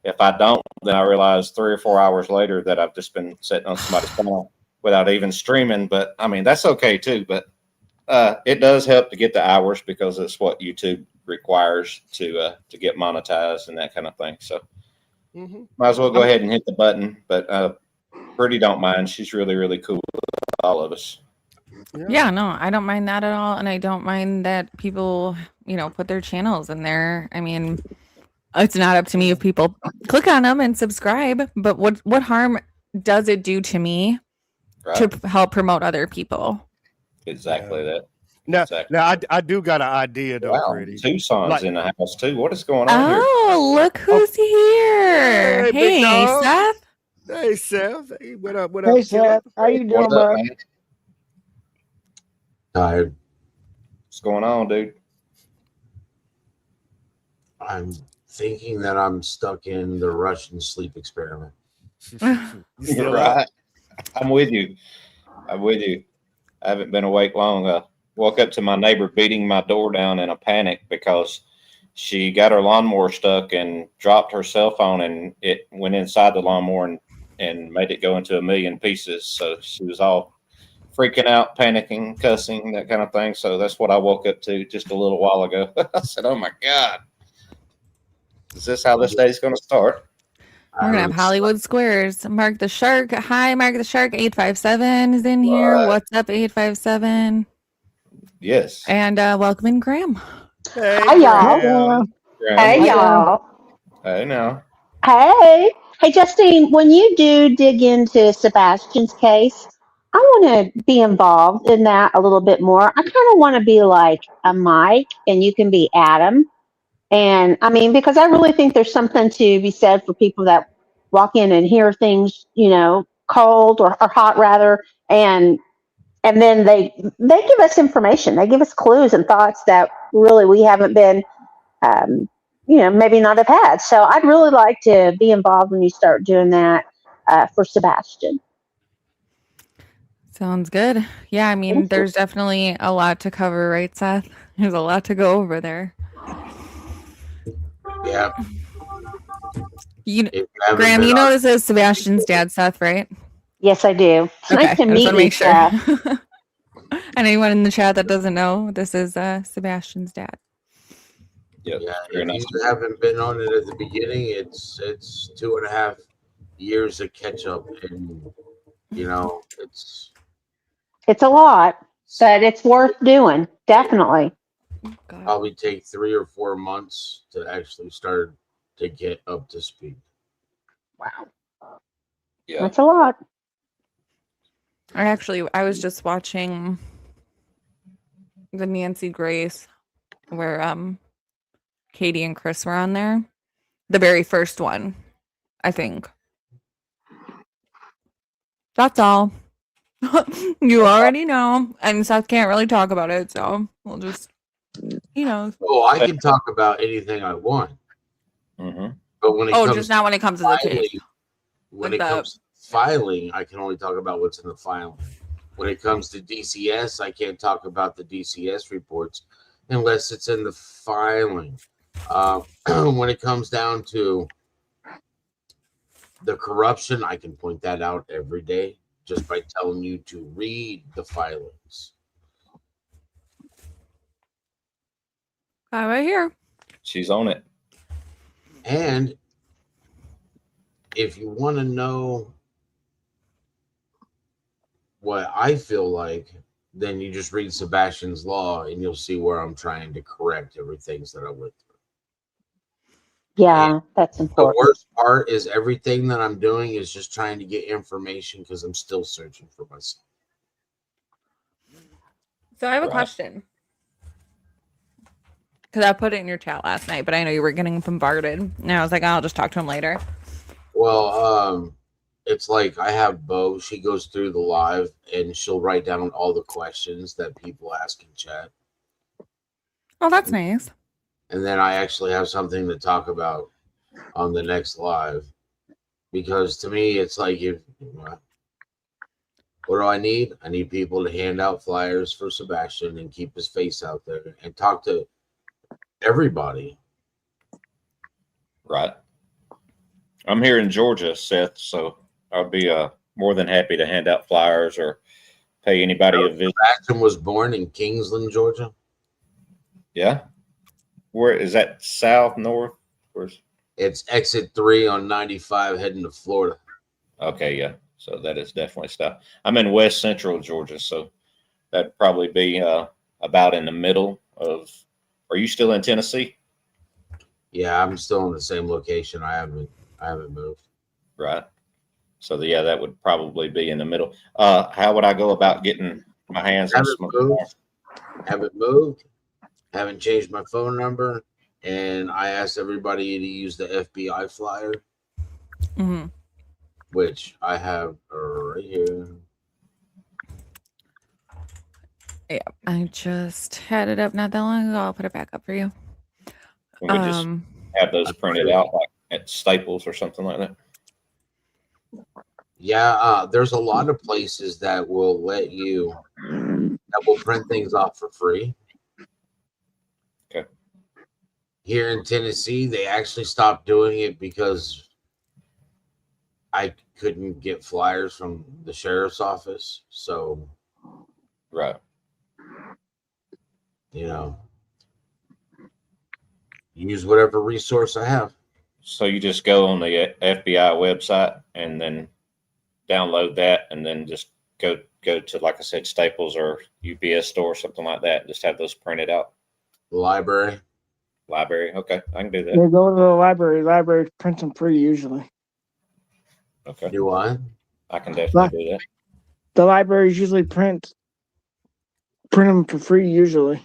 if I don't, then I realize 3 or 4 hours later that I've just been sitting on somebody's channel without even streaming. But I mean, that's okay too. But it does help to get the hours because it's what YouTube requires to get monetized and that kind of thing. So might as well go ahead and hit the button. But Pretty don't mind. She's really, really cool with all of us. Yeah, no, I don't mind that at all. And I don't mind that people, put their channels in there. I mean, it's not up to me if people click on them and subscribe, but what harm does it do to me to help promote other people? Exactly that. Now I do got an idea though, Pretty. Tucson's in the house too. What is going on here? Oh, look who's here. Hey, Seth. Hey, Seth. Hey, what up? Hey, Seth. How you doing, bud? Tired. What's going on, dude? I'm thinking that I'm stuck in the Russian sleep experiment. You're right. I'm with you. I haven't been awake long. Woke up to my neighbor beating my door down in a panic because she got her lawnmower stuck and dropped her cell phone and it went inside the lawnmower and made it go into a million pieces. So she was all freaking out, panicking, cussing, that kind of thing. So that's what I woke up to just a little while ago. I said, oh my God, is this how this day's going to start? We're going to have Hollywood Squares. Mark the Shark. Hi, Mark the Shark. 857 is in here. What's up, 857? Yes. And welcome in Graham. Hey, hi, y'all. Hey, y'all. Hey, now. Hey. Hey, Justine, when you do dig into Sebastian's case, I want to be involved in that a little bit more. I kind of want to be like a Mike and you can be Adam. And I mean, because I really think there's something to be said for people that walk in and hear things, cold or hot rather. And then they give us information. They give us clues and thoughts that really we haven't been, maybe not have had. So I'd really like to be involved when you start doing that for Sebastian. Sounds good. Yeah, I mean, there's definitely a lot to cover, right, Seth? There's a lot to go over there. Yeah. Graham, you know this is Sebastian's dad, Seth, right? Yes, I do. It's nice to meet you, make sure. Seth. Anyone in the chat that doesn't know, this is Sebastian's dad. Yeah, if you haven't been on it at the beginning, it's 2.5 years of catch up, and it's a lot, but it's worth doing. Definitely. Probably take 3 or 4 months to actually start to get up to speed. Wow. Yeah, that's a lot. I was just watching the Nancy Grace where Katie and Chris were on there. The very first one, I think. That's all. You already know. And Seth can't really talk about it, so we'll just, Oh, I can talk about anything I want. Mm-hmm. But when it comes just not when it comes to the case. When it comes to filing, I can only talk about what's in the filing. When it comes to DCS, I can't talk about the DCS reports unless it's in the filing. When it comes down to the corruption, I can point that out every day just by telling you to read the filings. Right here. She's on it. And if you want to know what I feel like, then you just read Sebastian's Law and you'll see where I'm trying to correct everything that I went Yeah, that's The important. worst part is everything that I'm doing is just trying to get information because I'm still searching for myself. So I have a question. Because I put it in your chat last night, but I know you were getting bombarded. And I was like, I'll just talk to him later. Well, it's like I have Bo. She goes through the live and she'll write down all the questions that people ask in chat. Oh, that's nice. And then I actually have something to talk about on the next live. Because to me, it's like, what do I need? I need people to hand out flyers for Sebastian and keep his face out there and talk to everybody. Right. I'm here in Georgia, Seth, so I'll be more than happy to hand out flyers or pay anybody a visit. Sebastian was born in Kingsland, Georgia. Yeah. Where is that? South, north? Where's It's exit 3 on 95 heading to Florida. Okay, yeah. So that is definitely south. I'm in West Central Georgia, so that'd probably be about in the middle of. Are you still in Tennessee? Yeah, I'm still in the same location. I haven't moved. Right. So yeah, that would probably be in the middle. How would I go about getting my hands on some? Haven't moved. Haven't changed my phone number, and I asked everybody to use the FBI flyer, which I have right here. Yeah, I just had it up not that long ago. I'll put it back up for you. Can we just have those printed out like at Staples or something like that? Yeah, there's a lot of places that will let you that will print things off for free. Okay. Here in Tennessee, they actually stopped doing it because I couldn't get flyers from the sheriff's office. So, right. You know, use whatever resource I have. So you just go on the FBI website and then download that, and then just go to, like I said, Staples or UPS store or something like that. Just have those printed out. Library. Okay, I can do that. Yeah, go to the library. Library prints them free usually. Okay. Do what? I can definitely do that. The libraries usually print them for free usually.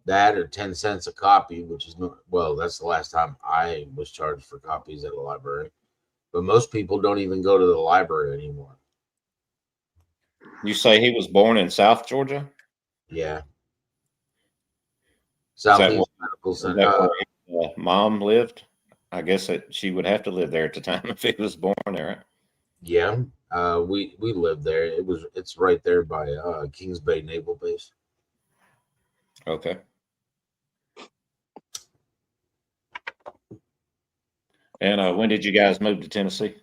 That or 10 cents a copy, which is well, that's the last time I was charged for copies at a library. But most people don't even go to the library anymore. You say he was born in South Georgia? Yeah. Southeast Medical Center. Is that where mom lived? I guess she would have to live there at the time if he was born there, right? Yeah. We lived there. It's right there by Kings Bay Naval Base. Okay. And when did you guys move to Tennessee?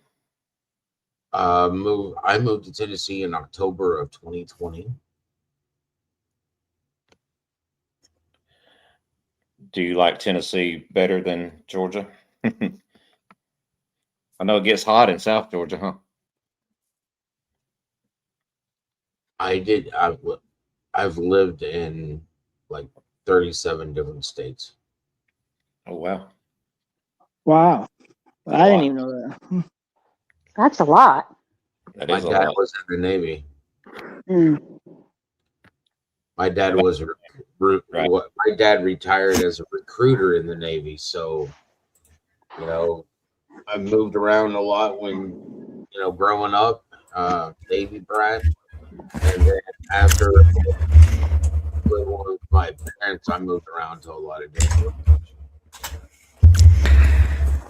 I moved to Tennessee in October of 2020. Do you like Tennessee better than Georgia? I know it gets hot in South Georgia, huh? I've lived in like 37 different states. Oh, wow. Wow. I didn't even know that. That's a lot. My dad was in the Navy. My dad was my dad retired as a recruiter in the Navy, so I moved around a lot when growing up, Navy brat, and then after living with my parents, I moved around to a lot of different locations.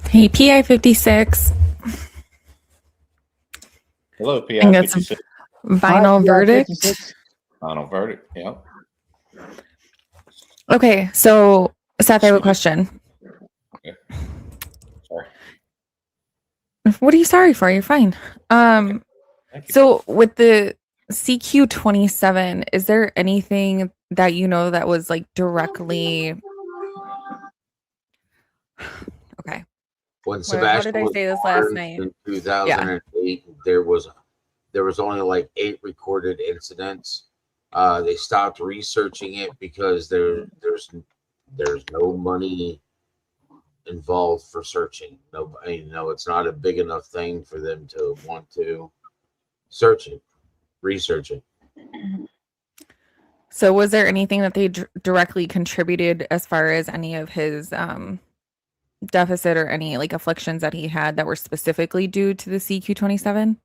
Hey, PI 56. Hello, PI 56. Final verdict. 56. Final verdict. Yeah. Okay, so Seth, I have a question. Okay. Sorry. What are you sorry for? You're fine. So with the CQ-27, is there anything that you know that was like directly? Okay. When Sebastian did I say this last night? In 2008, there was only like 8 recorded incidents. They stopped researching it because there's no money involved for searching. Nobody, it's not a big enough thing for them to want to search it, research it. So was there anything that they directly contributed as far as any of his deficit or any like afflictions that he had that were specifically due to the CQ-27?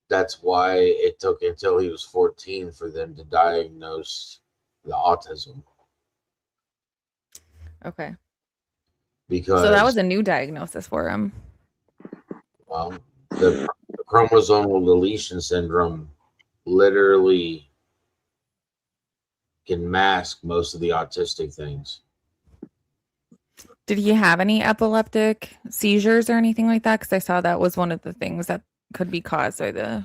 That's why it took until he was 14 for them to diagnose the autism. Okay. Because so that was a new diagnosis for him. Well, the chromosomal deletion syndrome literally can mask most of the autistic things. Did he have any epileptic seizures or anything like that? Because I saw that was one of the things that could be caused by the...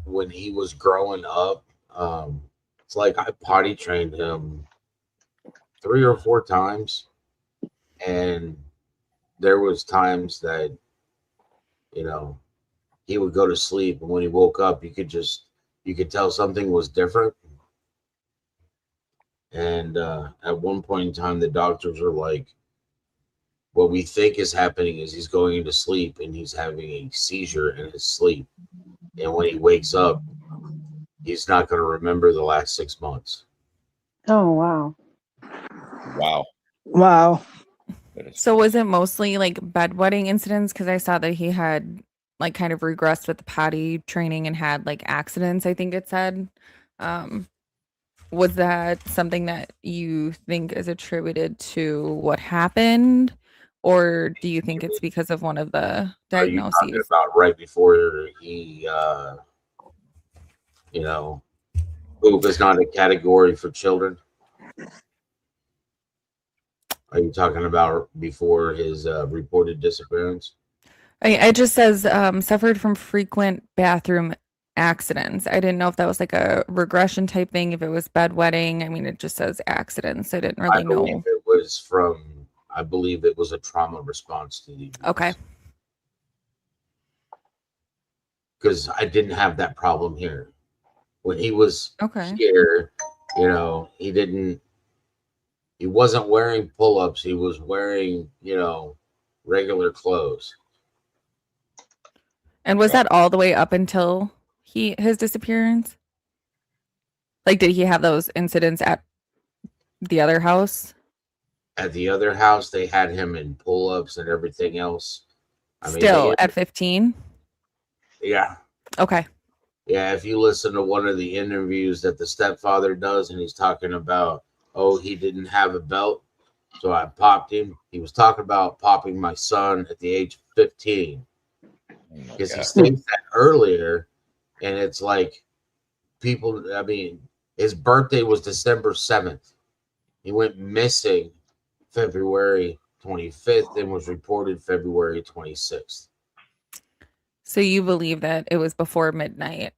When he was growing up, it's like I potty trained him 3 or 4 times, and there was times that, he would go to sleep, and when he woke up, you could tell something was different. And at one point in time, the doctors were like, what we think is happening is he's going into sleep and he's having a seizure in his sleep. And when he wakes up, he's not going to remember the last 6 months. Oh, wow. Wow. So was it mostly like bedwetting incidents? Because I saw that he had like kind of regressed with the potty training and had like accidents, I think it said. Was that something that you think is attributed to what happened? Or do you think it's because of one of the diagnoses? Are you talking about right before he, poop is not a category for children? Are you talking about before his reported disappearance? It just says suffered from frequent bathroom accidents. I didn't know if that was like a regression type thing, if it was bedwetting. I mean, it just says accidents. I didn't really know. I believe it was a trauma response to the abuse. Okay. Because I didn't have that problem here. When he was here, he wasn't wearing pull-ups. He was wearing, regular clothes. And was that all the way up until his disappearance? Like, did he have those incidents at the other house? At the other house, they had him in pull-ups and everything else. Still at 15? Yeah. Okay. Yeah, if you listen to one of the interviews that the stepfather does, and he's talking about, he didn't have a belt, so I popped him. He was talking about popping my son at the age of 15. Because he states that earlier, and it's like his birthday was December 7th. He went missing February 25th and was reported February 26th. So you believe that it was before midnight?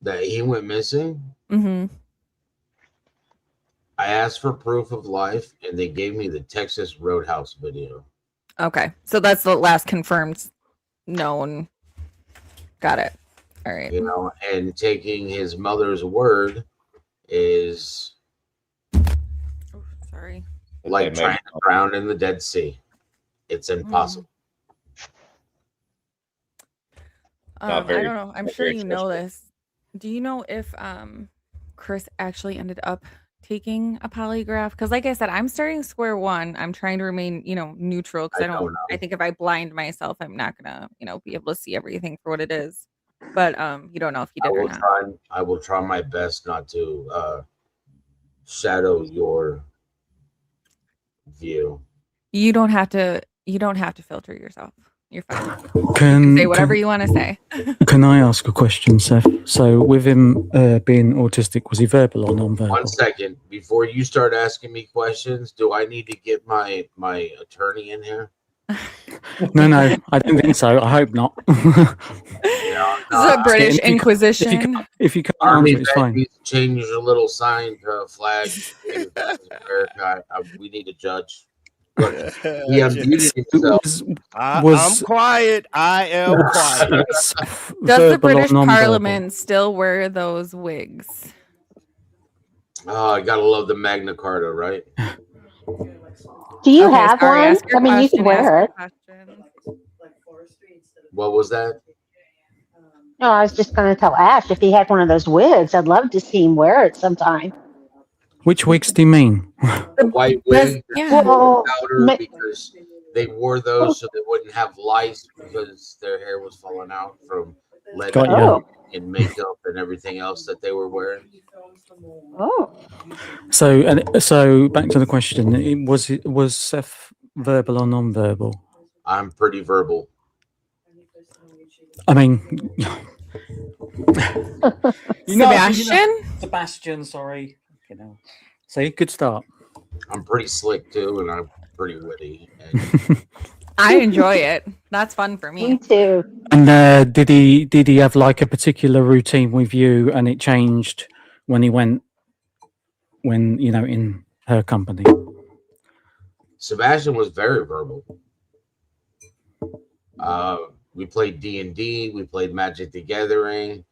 That he went missing? Mm-hmm. I asked for proof of life, and they gave me the Texas Roadhouse video. Okay. So that's the last confirmed known. Got it. All right. And taking his mother's word is like trying to drown in the Dead Sea. It's impossible. I don't know. I'm sure you know this. Do you know if Chris actually ended up taking a polygraph? Because like I said, I'm starting square one. I'm trying to remain, neutral, because I think if I blind myself, I'm not gonna, be able to see everything for what it is. But you don't know if he did or not. I will try my best not to shadow your view. You don't have to filter yourself. You're fine. You can say whatever you want to say. Can I ask a question, Seth? So with him being autistic, was he verbal or non-verbal? 1 second. Before you start asking me questions, do I need to get my attorney in here? No, I don't think so. I hope not. This is a British Inquisition. If you can't answer, it's fine. Change your little sign flag. We need a judge. He unmuted himself. I'm quiet. I am quiet. Does the British Parliament still wear those wigs? Oh, I gotta love the Magna Carta, right? Do you Okay, have sorry. one? Ask your I mean, you could question. Ask wear your it. question. What was that? No, I was just going to tell Ash if he had one of those wigs. I'd love to see him wear it sometime. Which wigs do you mean? The white wig, Yeah. Well, powder, because they wore those so they wouldn't have lice because their hair was falling out from lead Got paint ya. and makeup and everything else that they were wearing. So back to the question: was Seth verbal or non-verbal? I'm pretty verbal. I mean, Sebastian? Sebastian, sorry. See, good start. I'm pretty slick too, and I'm pretty witty. And I enjoy it. That's fun for me. Me too. And did he have like a particular routine with you, and it changed when he went in her company? Sebastian was very verbal. We played D&D, we played Magic the Gathering,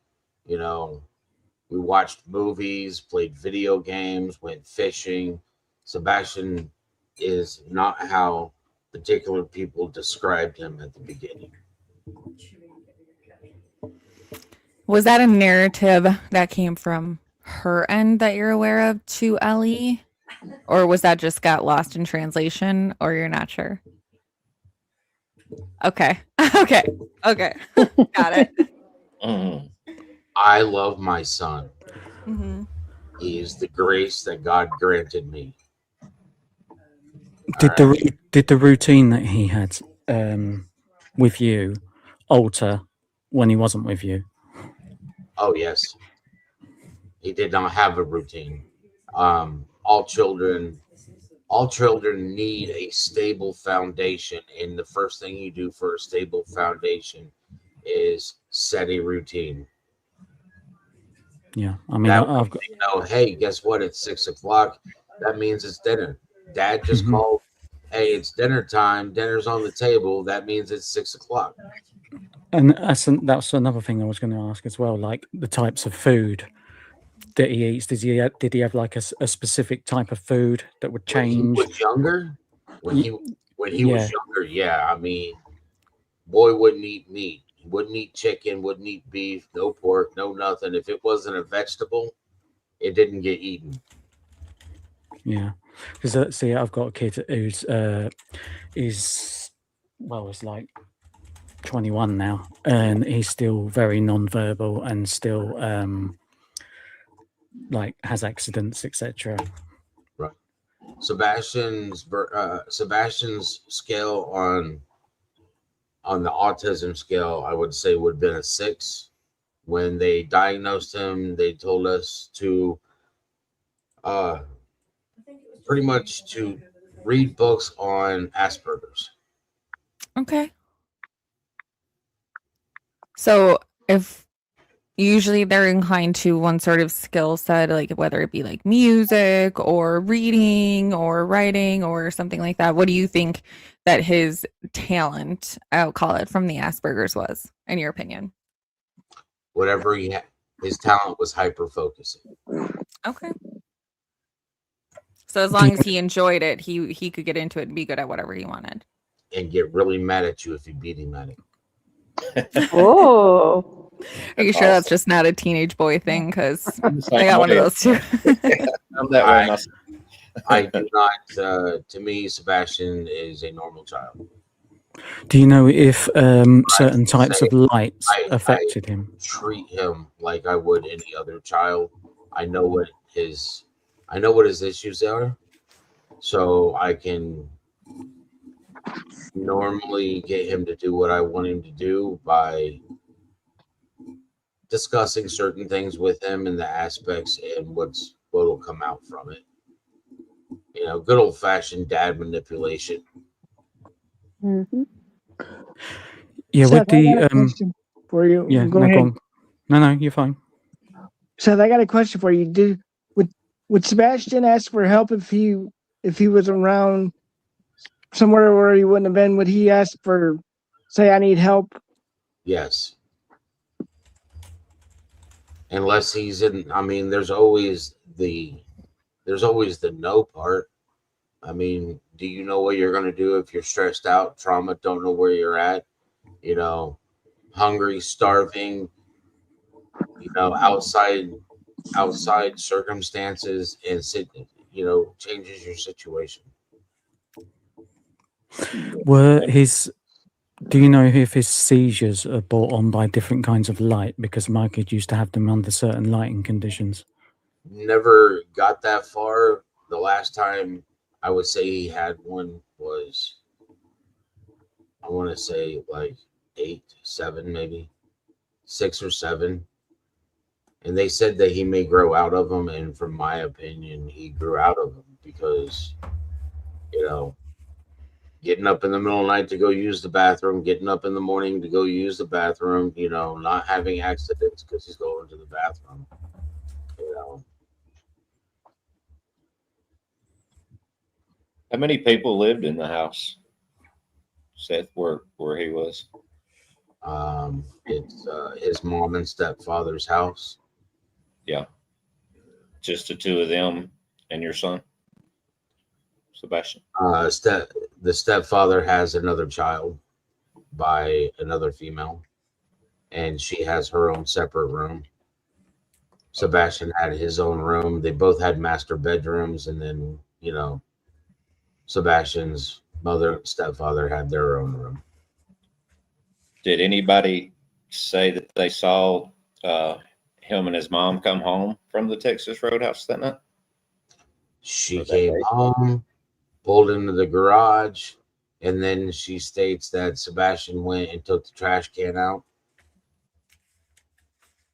we watched movies, played video games, went fishing. Sebastian is not how particular people described him at the beginning. Was that a narrative that came from her end that you're aware of to Ellie? Or was that just got lost in translation, or you're not sure? Okay. Okay. Got it. I love my son. Mm-hmm. He is the grace that God granted me. Did the routine that he had with you alter when he wasn't with you? Oh, yes. He did not have a routine. All children need a stable foundation, and the first thing you do for a stable foundation is set a routine. Yeah, I mean, I've got. Hey, guess what? It's 6:00. That means it's dinner. Dad just called. Hey, it's dinner time. Dinner's on the table. That means it's 6:00. And that's another thing I was going to ask as well, like the types of food that he eats. Did he have like a specific type of food that would change? When he was younger, yeah. I mean, boy wouldn't eat meat. He wouldn't eat chicken, wouldn't eat beef, no pork, no nothing. If it wasn't a vegetable, it didn't get eaten. Yeah, because see, I've got a kid who's is like 21 now, and he's still very non-verbal and still like has accidents, etc. Right. Sebastian's scale on the autism scale, I would say, would have been a 6. When they diagnosed him, they told us to pretty much to read books on Asperger's. Okay. So if usually they're inclined to one sort of skill set, like whether it be like music or reading or writing or something like that, what do you think that his talent, I'll call it, from the Asperger's was, in your opinion? Whatever he had, his talent was hyper focusing. Okay. So as long as he enjoyed it, he could get into it and be good at whatever he wanted. And get really mad at you if you beat him at it. Oh. Are you sure that's just not a teenage boy thing? Because I got one of those too. I'm that way myself. I do not. To me, Sebastian is a normal child. Do you know if certain types of lights affected him? Treat him like I would any other child. I know what his issues are, so I can normally get him to do what I want him to do by discussing certain things with him and the aspects and what will come out from it. Good old fashioned dad manipulation. Mm-hmm. Yeah, Seth, with the question for you. yeah, Go no, ahead. go on. No, you're fine. Seth, I got a question for you. Would Sebastian ask for help if he was around somewhere where he wouldn't have been? Would he ask for, say, I need help? Yes. Unless he's in. I mean, there's always the no part. I mean, do you know what you're going to do if you're stressed out, trauma, don't know where you're at, you know, hungry, starving, you know, outside circumstances, and changes your situation. Do you know if his seizures are brought on by different kinds of light? Because my kid used to have them under certain lighting conditions. Never got that far. The last time I would say he had one was, I want to say like 8, 7, maybe 6 or 7. And they said that he may grow out of them. And from my opinion, he grew out of them because, getting up in the middle of the night to go use the bathroom, getting up in the morning to go use the bathroom, not having accidents because he's going to the bathroom, How many people lived in the house, Seth, where he was? It's his mom and stepfather's house. Yeah. Just the two of them and your son, Sebastian? The stepfather has another child by another female, and she has her own separate room. Sebastian had his own room. They both had master bedrooms, and then, Sebastian's mother and stepfather had their own room. Did anybody say that they saw him and his mom come home from the Texas Roadhouse that night? She came home, pulled into the garage, and then she states that Sebastian went and took the trash can out.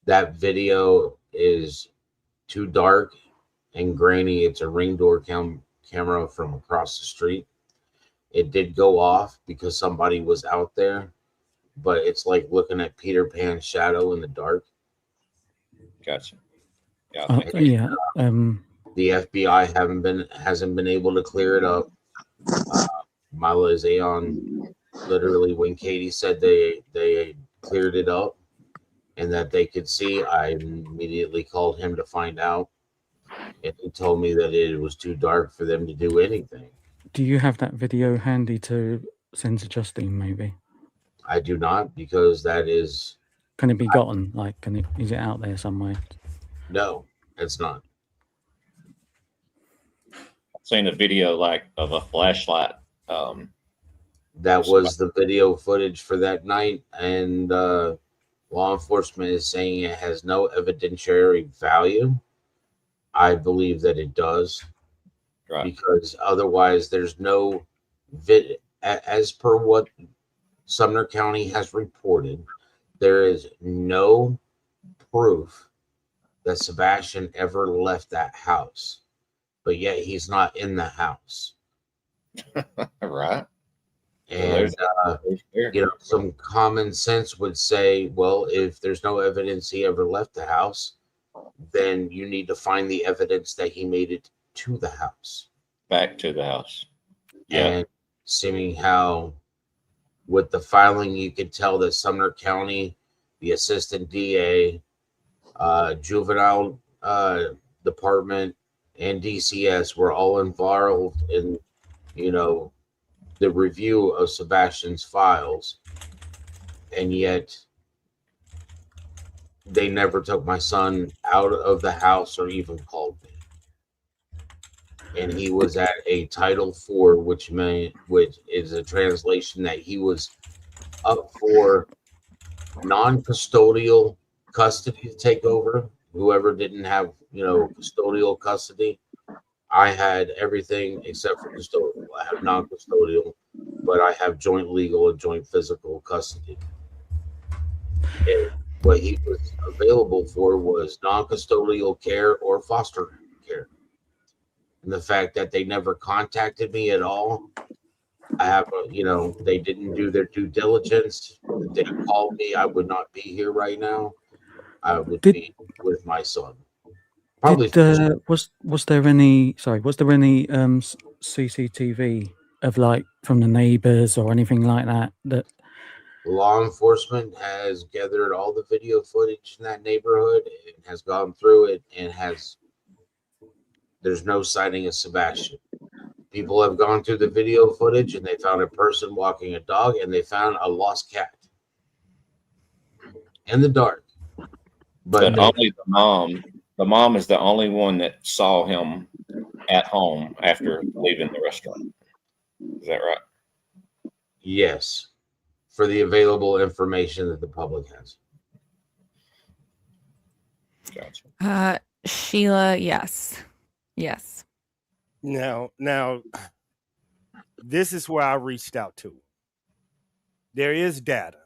That video is too dark and grainy. It's a ring door camera from across the street. It did go off because somebody was out there, but it's like looking at Peter Pan's shadow in the dark. Gotcha. Yeah. The FBI hasn't been able to clear it up. Milo is on literally when Katie said they cleared it up and that they could see, I immediately called him to find out, and he told me that it was too dark for them to do anything. Do you have that video handy to send to Justine, maybe? I do not, because that is... Can it be gotten? Is it out there somewhere? No, it's not. I've seen a video of a flashlight. That was the video footage for that night, and law enforcement is saying it has no evidentiary value. I believe that it does, right? Because otherwise, there's no as per what Sumner County has reported, there is no proof that Sebastian ever left that house, but yet he's not in the house. Right. And, some common sense would say, well, if there's no evidence he ever left the house, then you need to find the evidence that he made it to the house. Back to the house. Yeah. And seeming how with the filing, you could tell that Sumner County, the assistant DA, juvenile department, and DCS were all involved in, the review of Sebastian's files, and yet they never took my son out of the house or even called me. And he was at a Title IV, which is a translation that he was up for non-custodial custody to take over. Whoever didn't have, custodial custody. I had everything except for custodial. I have non-custodial, but I have joint legal and joint physical custody. And what he was available for was non-custodial care or foster care. And the fact that they never contacted me at all, they didn't do their due diligence. If they called me, I would not be here right now. I would be with my son. Was there any CCTV of from the neighbors or anything like that? That law enforcement has gathered all the video footage in that neighborhood and has gone through it and there's no sighting of Sebastian. People have gone through the video footage and they found a person walking a dog and they found a lost cat in the dark. But only the mom is the only one that saw him at home after leaving the restaurant. Is that right? Yes, for the available information that the public has. Gotcha. Sheila, yes. Yes. Now, this is where I reached out to. There is data.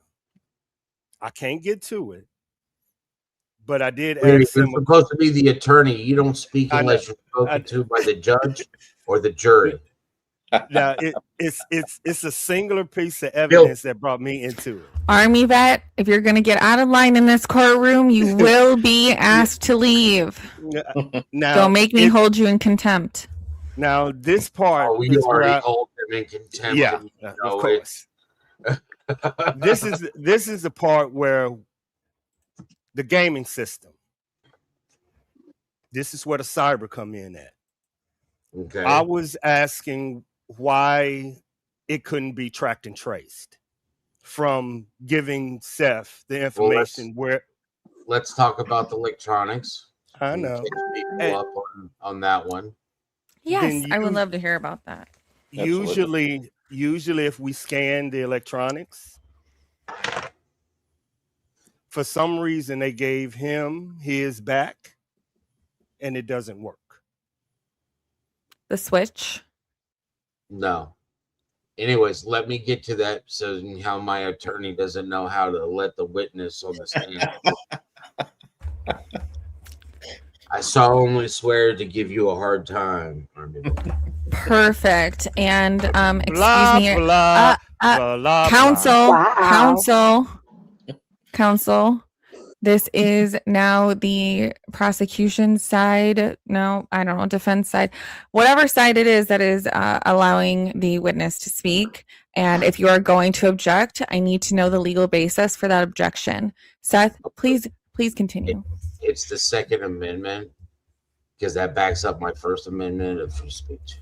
I can't get to it, but I did You're ask him. supposed to be the attorney. You don't speak unless you're spoken to by the judge or the jury. Now, it's a singular piece of evidence that brought me into it. Army vet, if you're going to get out of line in this courtroom, you will be asked to leave. Now, don't make me hold you in contempt. Now, this part we is already where hold them in contempt. Yeah, of course. This is the part where the gaming system. This is where the cyber come in at. Okay. I was asking why it couldn't be tracked and traced from giving Seth the information let's talk about the electronics. I know. People up on that one. Yes, I would love to hear about that. Usually if we scan the electronics, for some reason they gave him his back and it doesn't work. The switch? No. Anyways, let me get to that so how my attorney doesn't know how to let the witness on the stand. I solemnly swear to give you a hard time. Perfect. And excuse blah, me. Blah, blah, counsel, blah. counsel. This is now the prosecution side. No, I don't know, defense side. Whatever side it is that is allowing the witness to speak. And if you are going to object, I need to know the legal basis for that objection. Seth, please continue. It's the Second Amendment because that backs up my First Amendment of free speech.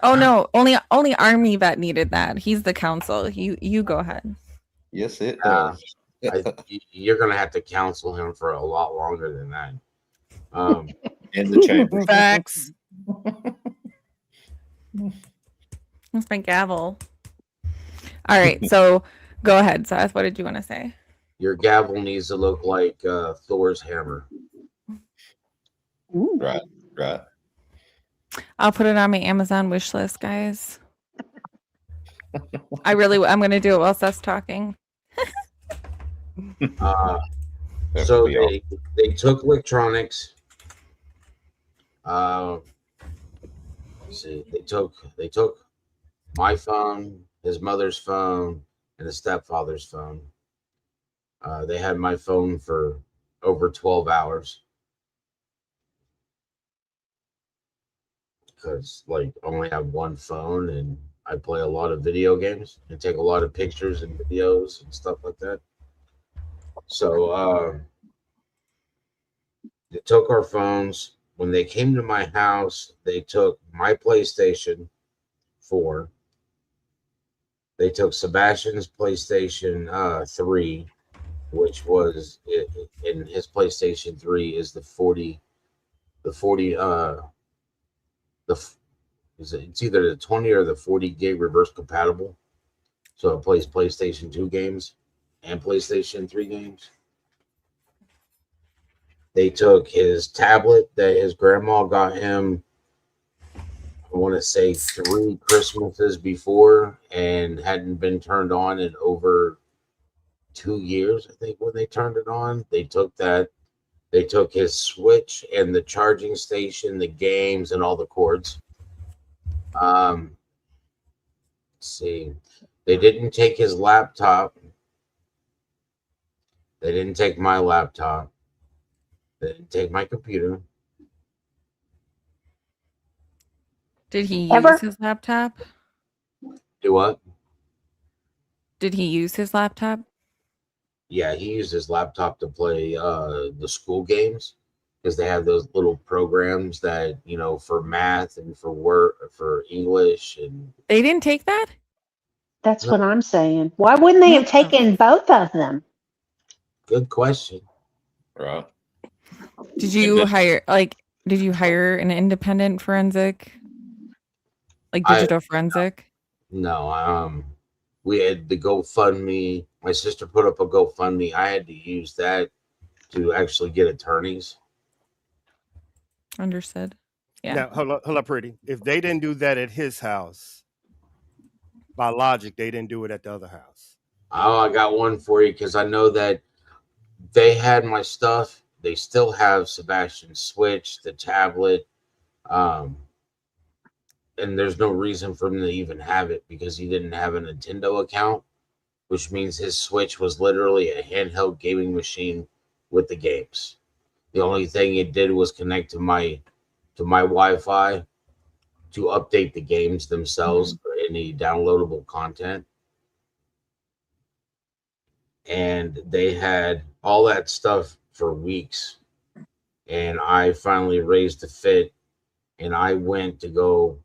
Oh no, only Army vet needed that. He's the counsel. You go ahead. Yes, it does. You're gonna have to counsel him for a lot longer than that. In the chamber. Facts. That's my gavel. All right, so go ahead, Seth. What did you want to say? Your gavel needs to look like Thor's hammer. Ooh. Right. I'll put it on my Amazon wish list, guys. I'm gonna do it while Seth's talking. So they took electronics. Let's see, they took my phone, his mother's phone, and his stepfather's phone. They had my phone for over 12 hours because I only have one phone and I play a lot of video games and take a lot of pictures and videos and stuff like that. So they took our phones. When they came to my house, they took my PlayStation 4. They took Sebastian's PlayStation 3, which was in his PlayStation 3 is it's either the 20 or the 40 gig reverse compatible. So it plays PlayStation 2 games and PlayStation 3 games. They took his tablet that his grandma got him, I want to say 3 Christmases before, and hadn't been turned on in over 2 years, I think, when they turned it on. They took that. They took his Switch and the charging station, the games, and all the cords. Let's see. They didn't take his laptop. They didn't take my laptop. They didn't take my computer. Did he use his laptop? Do what? Did he use his laptop? Yeah, he used his laptop to play the school games because they have those little programs that, you know, for math and for work, for English. And They didn't take that? That's what I'm saying. Why wouldn't they have What the taken both of them? good question. Right. Did And you this, hire an independent forensic? Like digital forensic? No, we had the GoFundMe. My sister put up a GoFundMe. I had to use that to actually get attorneys. Understood. Yeah. Now, hold up, pretty. If they didn't do that at his house, by logic, they didn't do it at the other house. Oh, I got one for you because I know that they had my stuff. They still have Sebastian's Switch, the tablet, and there's no reason for him to even have it because he didn't have a Nintendo account, which means his Switch was literally a handheld gaming machine with the games. The only thing it did was connect to my Wi-Fi to update the games themselves for any downloadable content. And they had all that stuff for weeks. And I finally raised a fit, and I went to go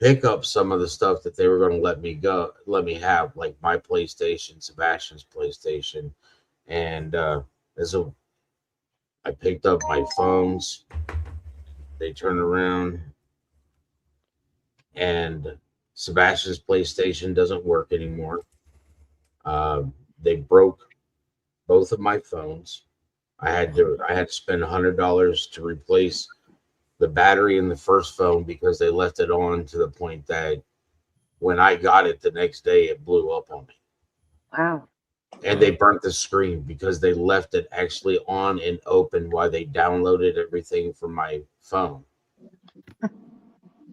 pick up some of the stuff that they were going to let me have, like my PlayStation, Sebastian's PlayStation. And I picked up my phones. They turned around, and Sebastian's PlayStation doesn't work anymore. They broke both of my phones. I had to spend $100 to replace the battery in the first phone because they left it on to the point that when I got it the next day, it blew up on me. Wow. And they burnt the screen because they left it actually on and open while they downloaded everything from my phone.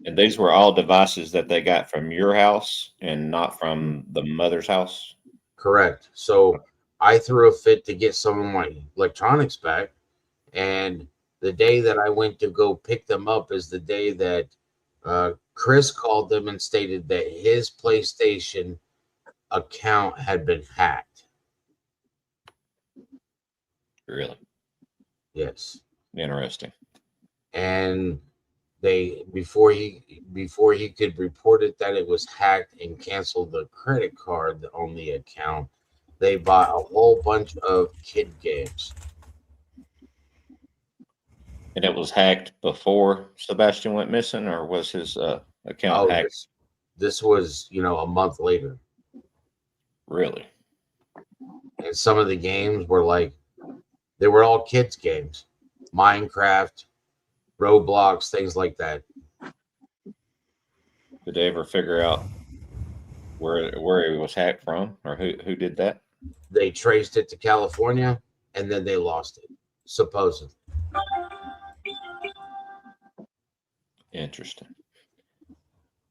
and these were all devices that they got from your house and not from the mother's house. Correct. So I threw a fit to get some of my electronics back. And the day that I went to go pick them up is the day that Chris called them and stated that his PlayStation account had been hacked. Really? Yes. Interesting. And they before he could report it that it was hacked and cancel the credit card on the account, they bought a whole bunch of kid games. And it was hacked before Sebastian went missing, or was his account hacked? This was, a month later. Really? And some of the games were they were all kids games. Minecraft, Roblox, things like that. Did they ever figure out where it was hacked from, or who did that? They traced it to California, and then they lost it, supposedly. Interesting.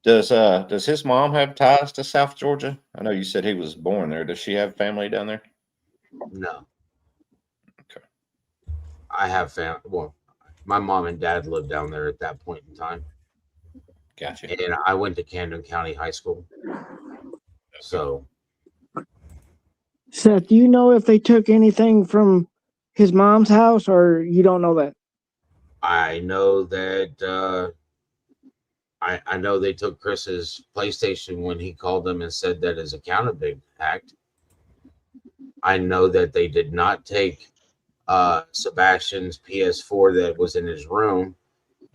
Does his mom have ties to South Georgia? I know you said he was born there. Does she have family down there? No. Okay. I have family. Well, my mom and dad lived down there at that point in time. Gotcha. And I went to Camden County High School. So, Seth, do you know if they took anything from his mom's house, or you don't know that? I know that I know they took Chris's PlayStation when he called them and said that his account had been hacked. I know that they did not take Sebastian's PS4 that was in his room.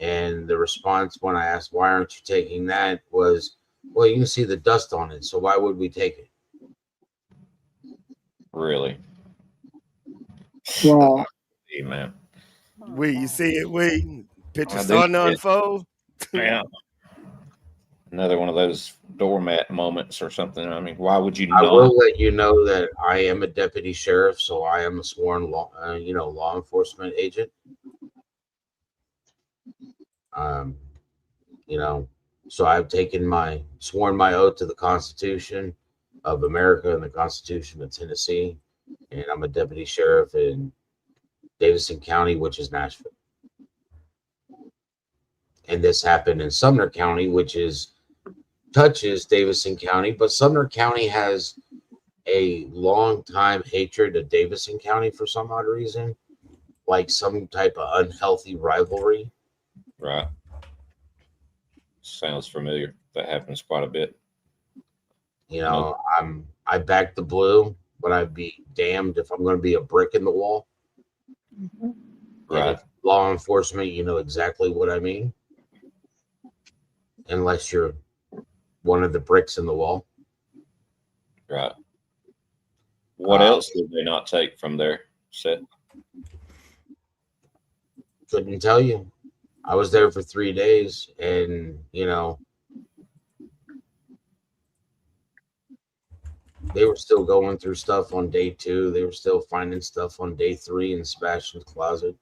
And the response when I asked, why aren't you taking that, was, well, you can see the dust on it, so why would we take it? Really? Wow. Hey, man. You see it, picture These starting to kids- unfold. Yeah. Another one of those doormat moments or something. I mean, why would you I not? will let you know that I am a deputy sheriff, so I am a sworn law enforcement agent. So I've sworn my oath to the Constitution of America and the Constitution of Tennessee, and I'm a deputy sheriff in Davidson County, which is Nashville. And this happened in Sumner County, which touches Davidson County, but Sumner County has a long time hatred of Davidson County for some odd reason. like some type of unhealthy rivalry. Right. Sounds familiar. That happens quite a bit. You know, I back the blue, but I'd be damned if I'm going to be a brick in the wall. And Right. if law enforcement, you know exactly what I mean. Unless you're one of the bricks in the wall. Right. What else did they not take from their set? Couldn't tell you. I was there for 3 days, and you know, they were still going through stuff on day 2. They were still finding stuff on day 3 in Sebastian's closet.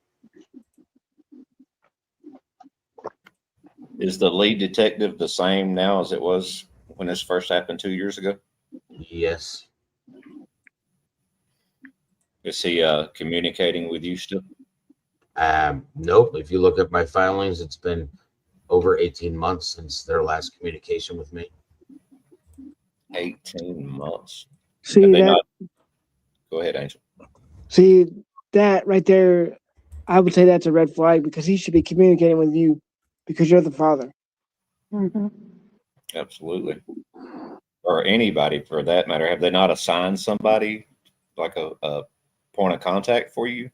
Is the lead detective the same now as it was when this first happened 2 years ago? Yes. Is he communicating with you still? Nope. If you look at my filings, it's been over 18 months since their last communication with me. 18 months. See that? Go ahead, Angel. See that right there? I would say that's a red flag because he should be communicating with you because you're the father. Mm-hmm. Absolutely. Or anybody for that matter. Have they not assigned somebody like a point of contact for you?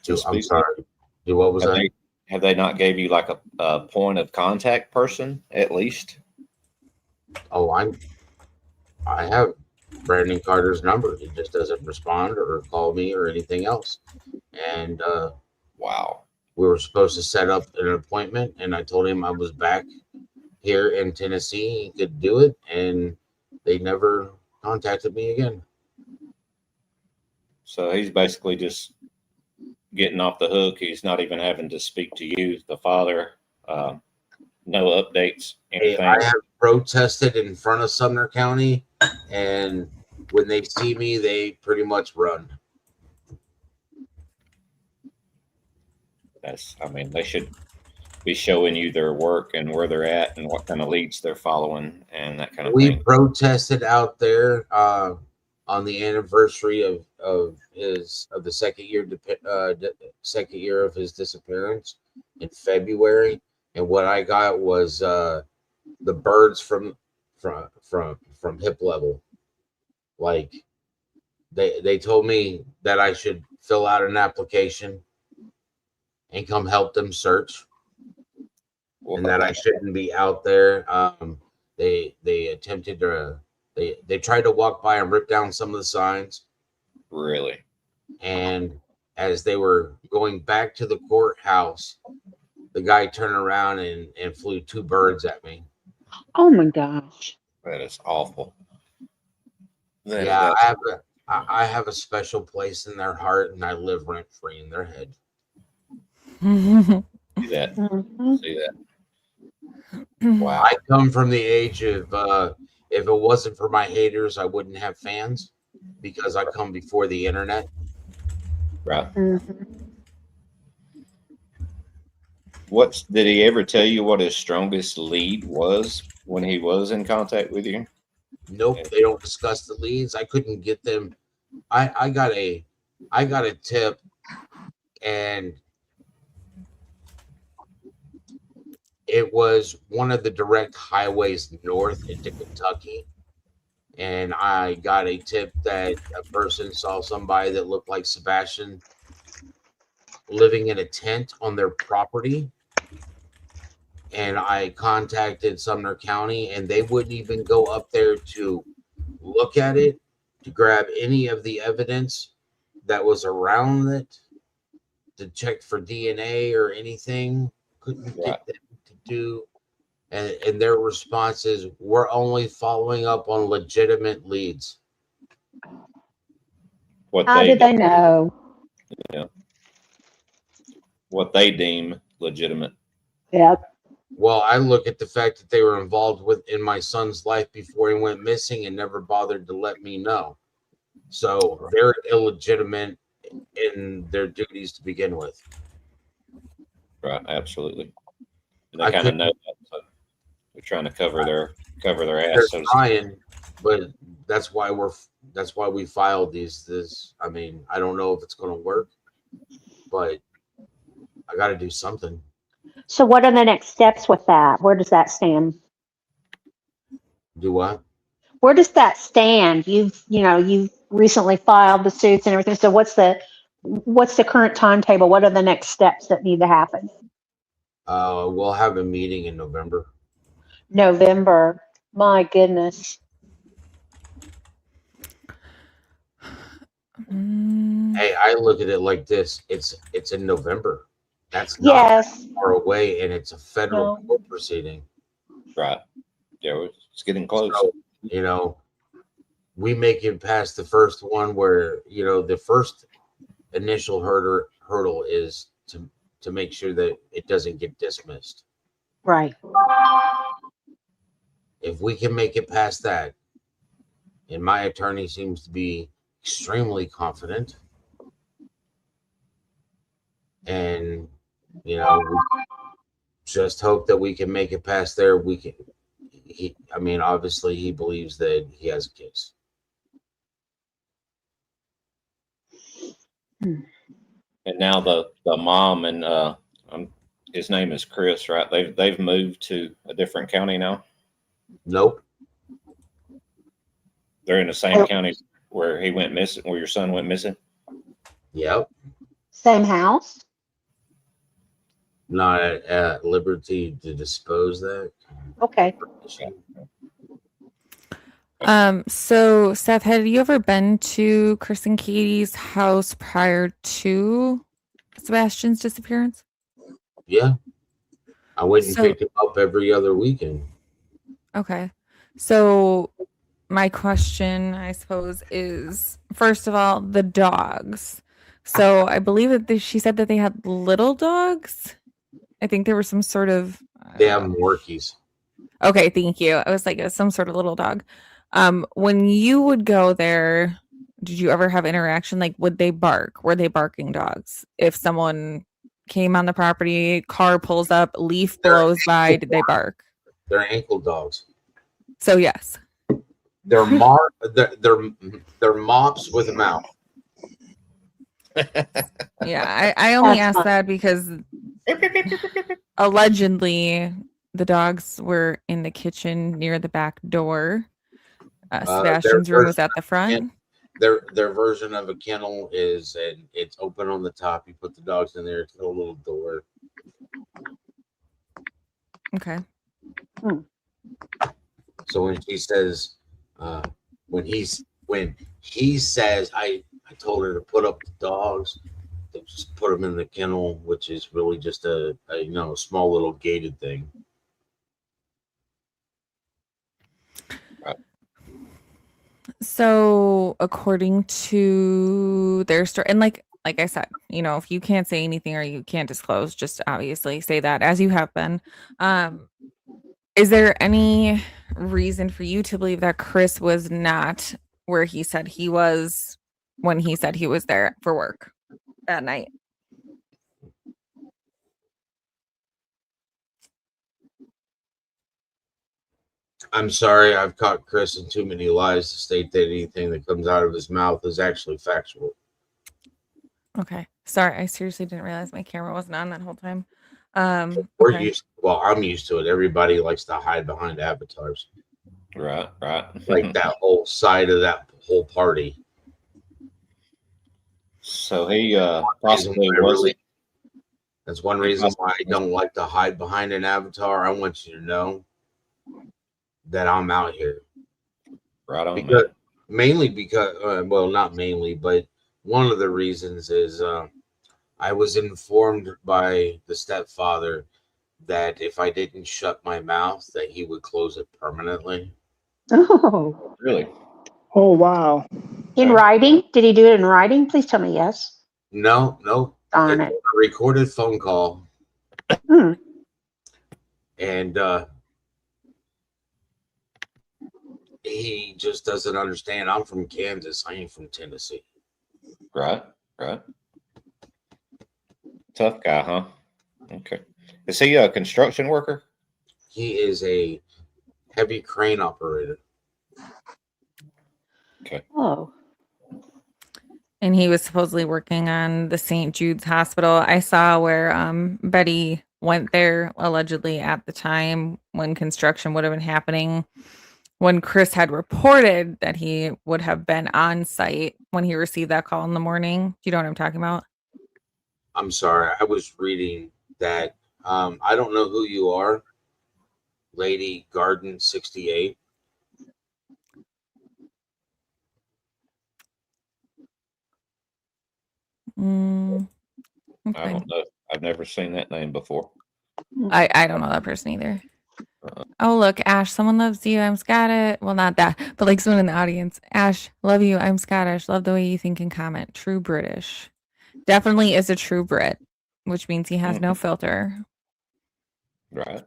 I'm sorry. What was that? Have they not gave you like a point of contact person at least? Oh, I have Brandon Carter's number. He just doesn't respond or call me or anything else. And wow, we were supposed to set up an appointment, and I told him I was back here in Tennessee. He could do it, and they never contacted me again. So he's basically just getting off the hook. He's not even having to speak to you, the father. No updates, anything. I have protested in front of Sumner County, and when they see me, they pretty much run. I mean, they should be showing you their work and where they're at and what kind of leads they're following and that kind of thing. We protested out there on the anniversary of the second year of his disappearance in February, and what I got was the birds from hip level. Like they told me that I should fill out an application and come help them search, and that I shouldn't be out there. They attempted to they tried to walk by and rip down some of the signs. Really? And as they were going back to the courthouse, the guy turned around and flew 2 birds at me. Oh my gosh. That is awful. Yeah, I have a special place in their heart, and I live rent free in their head. See that? Mm-hmm. See that? Wow. I come from the age of if it wasn't for my haters, I wouldn't have fans, because I come before the internet. Right. Mm-hmm. Did he ever tell you what his strongest lead was when he was in contact with you? Nope, they don't discuss the leads. I couldn't get them. I got a tip, and it was one of the direct highways north into Kentucky. And I got a tip that a person saw somebody that looked like Sebastian living in a tent on their property. And I contacted Sumner County, and they wouldn't even go up there to look at it, to grab any of the evidence that was around it, to check for DNA or anything. Couldn't get them to do. And their response is, we're only following up on legitimate leads. How did they know? Yeah. What they deem legitimate. Yep. Well, I look at the fact that they were involved in my son's life before he went missing and never bothered to let me know. So they're illegitimate in their duties to begin with. Right, absolutely. And they kind of know that. So they're trying to cover their ass. They're trying, but that's why we filed this. I mean, I don't know if it's going to work, but I got to do something. So what are the next steps with that? Where does that stand? Do what? Where does that stand? You've recently filed the suits and everything. So what's the current timetable? What are the next steps that need to happen? We'll have a meeting in November. November. My goodness. Hey, I look at it like this. It's in November. That's not Yes. far away, and it's a federal No. court proceeding. Right. Yeah, it's getting close. So, we make it past the first one where, the first initial hurdle is to make sure that it doesn't get dismissed. Right. If we can make it past that, and my attorney seems to be extremely confident, and we just hope that we can make it past there. Obviously he believes that he has a case. And now the mom and his name is Chris, right? They've moved to a different county now. Nope. They're in the same county where he went missing, where your son went missing. Yep. Same house? Not at liberty to dispose that. Okay. So Seth, had you ever been to Chris and Katie's house prior to Sebastian's disappearance? Yeah. I went and picked him up every other weekend. Okay. So my question, I suppose, is first of all, the dogs. So I believe that she said that they had little dogs. I think there was some sort of. They have Morkies. Okay, thank you. I was like, it was some sort of little dog. When you would go there, did you ever have interaction? Like, would they bark? Were they barking dogs? If someone came on the property, car pulls up, leaf blows by, did they bark? They're ankle dogs. So yes. They're they're mops with a mouth. Yeah, I only asked that because allegedly the dogs were in the kitchen near the back door. Sebastian's room was at the front. Their version of a kennel is, and it's open on the top. You put the dogs in there. It's a little door. Okay. So when she says, when he says, I told her to put up the dogs, to just put them in the kennel, which is really just a small little gated thing. So according to their story, and like I said, if you can't say anything or you can't disclose, just obviously say that, as you have been. Is there any reason for you to believe that Chris was not where he said he was when he said he was there for work that night? I'm sorry, I've caught Chris in too many lies to state that anything that comes out of his mouth is actually factual. Okay. Sorry, I seriously didn't realize my camera wasn't on that whole time. Okay. I'm used to it. Everybody likes to hide behind avatars. Right. Like that whole side of that whole party. So he possibly was. That's one reason why I don't like to hide behind an avatar. I want you to know that I'm out here. Right on. Mainly because, not mainly, but one of the reasons is I was informed by the stepfather that if I didn't shut my mouth, that he would close it permanently. Oh. Really? Oh, wow. In writing? Did he do it in writing? Please tell me yes. No. Darn it's it. a recorded phone call. And he just doesn't understand. I'm from Kansas. I ain't from Tennessee. Right. Tough guy, huh? Okay. Is he a construction worker? He is a heavy crane operator. Okay. Oh. And he was supposedly working on the St. Jude's Hospital. I saw where Betty went there allegedly at the time when construction would have been happening, when Chris had reported that he would have been on site when he received that call in the morning. Do you know what I'm talking about? I'm sorry, I was reading that. I don't know who you are, Lady Garden 68. Okay. I don't know. I've never seen that name before. I don't know that person either. Oh, look, Ash, someone loves you. I'm Scottish. Well, not that, but like someone in the audience. Ash, love you. I'm Scottish. Love the way you think and comment. True British. Definitely is a true Brit, which means he has no filter. Right.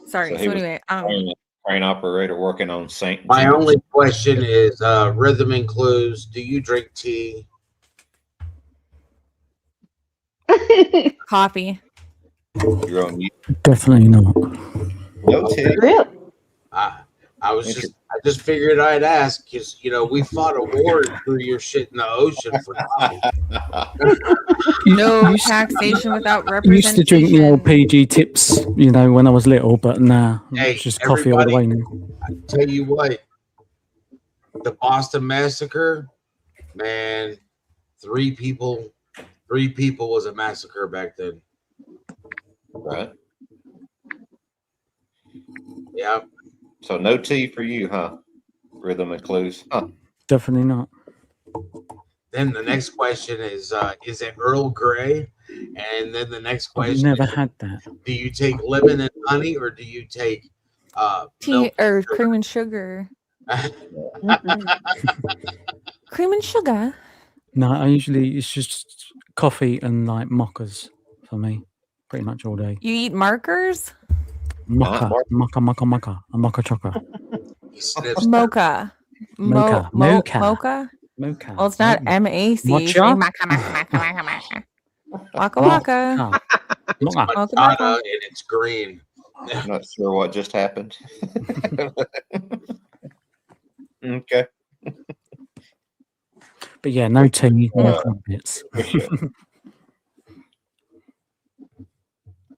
Sorry. So anyway, crane operator working on St. My Jude's. only question is rhythm and clues. Do you drink tea? Coffee. You're on mute. Definitely not. No tea. Really? I just figured I'd ask because we fought a war and threw your shit in the ocean for No taxation without I used to drink the representation. old PG tips, when I was little, but now Hey, it's just coffee all the way now. I tell you what, the Boston Massacre, man, three people was a massacre back then. Right. Yeah. So no tea for you, huh? Rhythm and clues. Huh. Definitely not. Then the next question is it Earl Grey? And then the next I've question never is, had that. do you take lemon and honey or do you take Tea milk or cream and sugar. Cream and sugar. No, it's just coffee and like mochas for me, pretty much all day. You eat markers? Mocha chocolate. Mocha. Mocha. Mocha. Mocha. Well, it's not MAC. Mocha? Waka waka. It's Mocha. matata and it's green. I'm not sure what just happened. Okay. But yeah, no tea, no crumpets.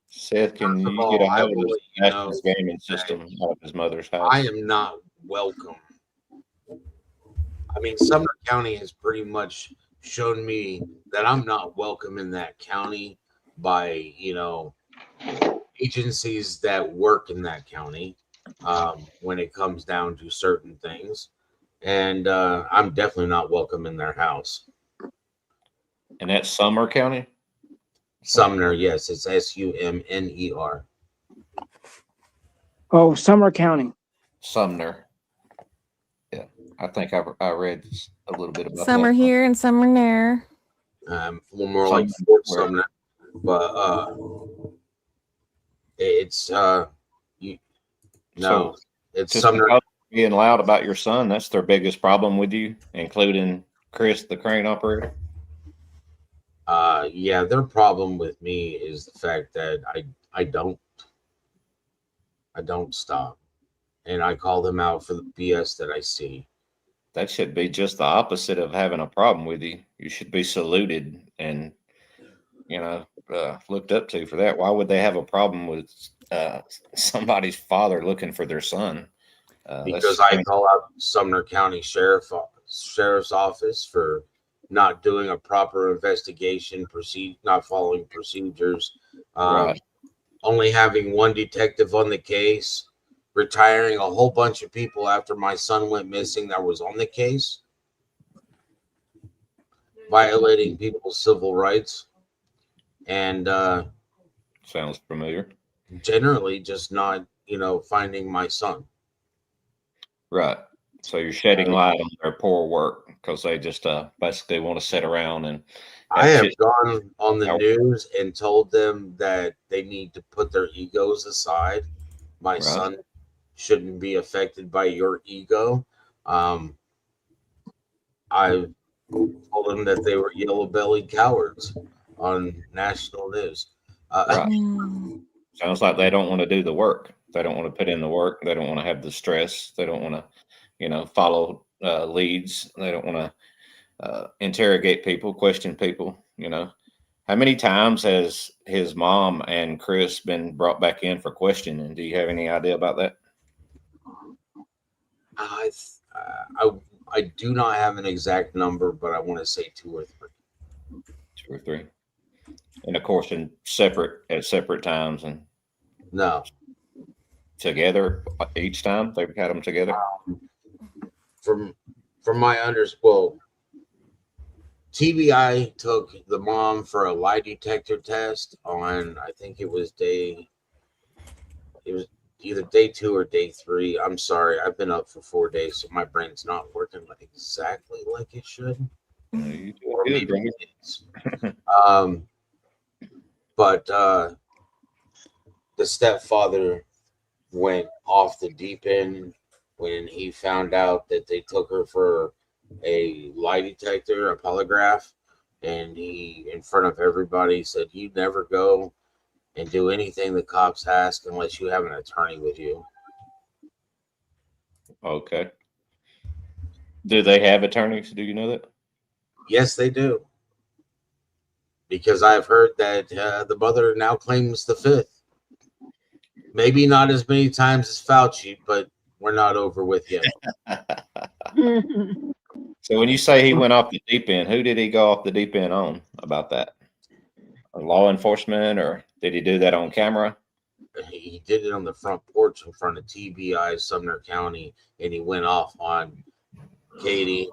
Seth, can you get a hold of Ashton's gaming system out of his mother's house? I am not welcome. I mean, Sumner County has pretty much shown me that I'm not welcome in that county by, agencies that work in that county when it comes down to certain things. And I'm definitely not welcome in their house. And that's Sumner County? Sumner, yes. It's Sumner. Oh, Summer County. Sumner. Yeah. I think I read a little bit about Some that. are here and some are there. More like Fort Sumner. But it's it's Sumner. Being loud about your son, that's their biggest problem with you, including Chris, the crane operator. Yeah, their problem with me is the fact that I don't stop, and I call them out for the BS that I see. That should be just the opposite of having a problem with you. You should be saluted and looked up to for that. Why would they have a problem with somebody's father looking for their son? Because I call out Sumner County Sheriff's Office for not doing a proper investigation, not following procedures, right. Only having one detective on the case, retiring a whole bunch of people after my son went missing that was on the case, violating people's civil rights, and sounds familiar. Generally just not, finding my son. Right. So you're shedding light on their poor work because they just basically want to sit around and. I have gone on the news and told them that they need to put their egos aside. My son shouldn't be affected by your ego. I told them that they were yellow-bellied cowards on national news. Right. Sounds like they don't want to do the work. They don't want to put in the work. They don't want to have the stress. They don't want to, follow leads. They don't want to interrogate people, question people. How many times has his mom and Chris been brought back in for questioning? Do you have any idea about that? I do not have an exact number, but I want to say 2 or 3. 2 or 3. And of course, at separate times and no together each time they've had them together. From my well, TBI took the mom for a lie detector test on, I think it was either day 2 or day 3. I'm sorry, I've been up for 4 days, so my brain's not working exactly like it should. Or maybe it is. But the stepfather went off the deep end when he found out that they took her for a lie detector, a polygraph, and he, in front of everybody, said, "You never go and do anything the cops ask unless you have an attorney with you." Okay. Do they have attorneys? Do you know that? Yes, they do. Because I've heard that the mother now claims the 5th. Maybe not as many times as Fauci, but we're not over with yet. So when you say he went off the deep end, who did he go off the deep end on about that? Law enforcement, or did he do that on camera? He did it on the front porch in front of TBI, Sumner County, and he went off on Katie,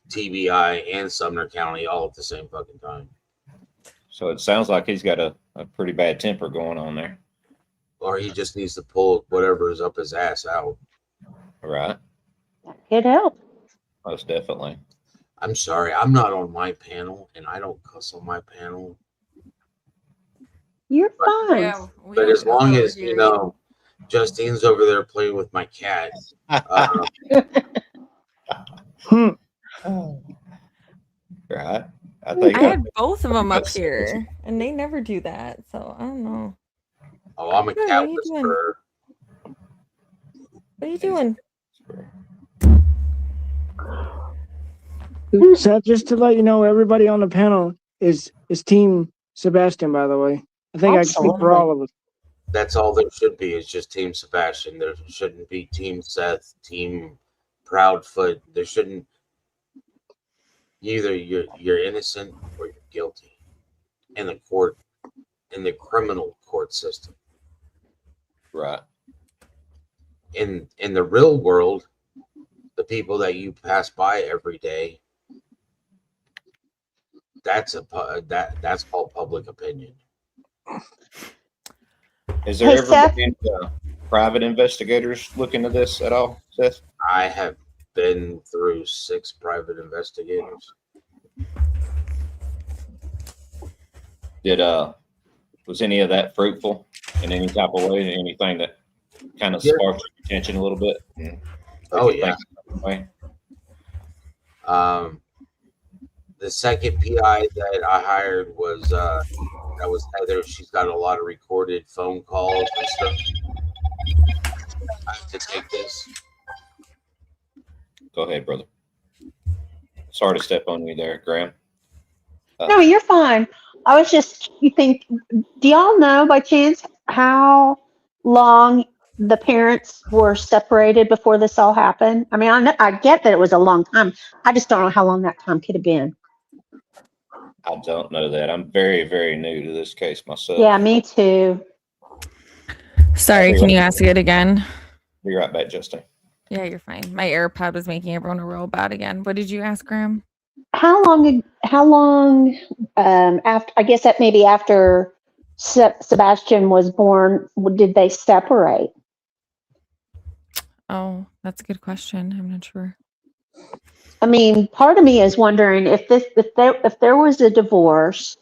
TBI, and Sumner County all at the same fucking time. So it sounds like he's got a pretty bad temper going on there. Or he just needs to pull whatever is up his ass out. Right. It helped. Most definitely. I'm sorry, I'm not on my panel, and I don't cuss on my panel. You're fine. Yeah, But as long as, Justine's over there playing with my cat. Right. I had both of them up here, and they never do that. So I don't know. Oh, I'm a cat whisperer. What are you doing? Seth, just to let you know, everybody on the panel is Team Sebastian, by the way. I think I can speak for all of us. That's all there should be, is just Team Sebastian. There shouldn't be Team Seth, Team Proudfoot. There shouldn't. Either you're innocent or you're guilty in the court, in the criminal court system. Right. In the real world, the people that you pass by every day, that's called public opinion. Is there ever been private investigators look into this at all, Seth? I have been through 6 private investigators. Was any of that fruitful in any type of way? Anything that kind of sparked your attention a little bit? Oh yeah. The second PI that I hired was Heather. She's got a lot of recorded phone calls and stuff. I have to take this. Go ahead, brother. Sorry to step on you there, Graham. No, you're fine. I was just, do y'all know by chance how long the parents were separated before this all happened? I mean, I get that it was a long time. I just don't know how long that time could have been. I don't know that. I'm very, very new to this case myself. Yeah, me too. Sorry, can you ask it again? Be right back, Justin. Yeah, you're fine. My AirPod was making everyone real bad again. What did you ask, Graham? How long after, I guess that maybe after Sebastian was born, did they separate? Oh, that's a good question. I'm not sure. I mean, part of me is wondering if there was a divorce,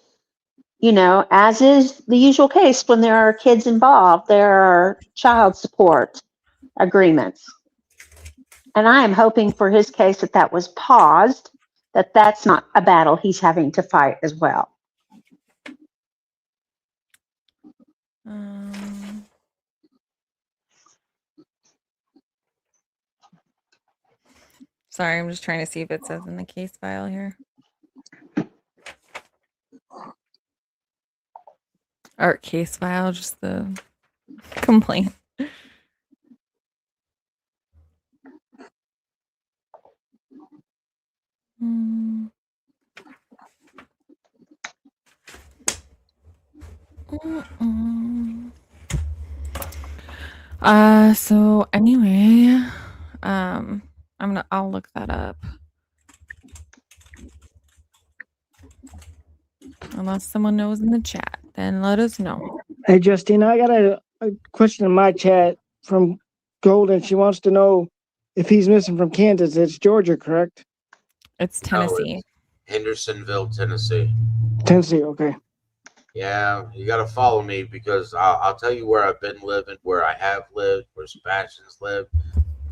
as is the usual case when there are kids involved, there are child support agreements. And I am hoping for his case that was paused, that's not a battle he's having to fight as well. Sorry, I'm just trying to see if it says in the case file here. Or case file, just the complaint. Mm. So anyway, I'll look that up. Unless someone knows in the chat, then let us know. Hey, Justine, I got a question in my chat from Golden. She wants to know if he's missing from Kansas. It's Georgia, correct? It's No, Tennessee. it's Hendersonville, Tennessee. Tennessee, okay. Yeah, you got to follow me because I'll tell you where I've been living, where I have lived, where Sebastian's lived.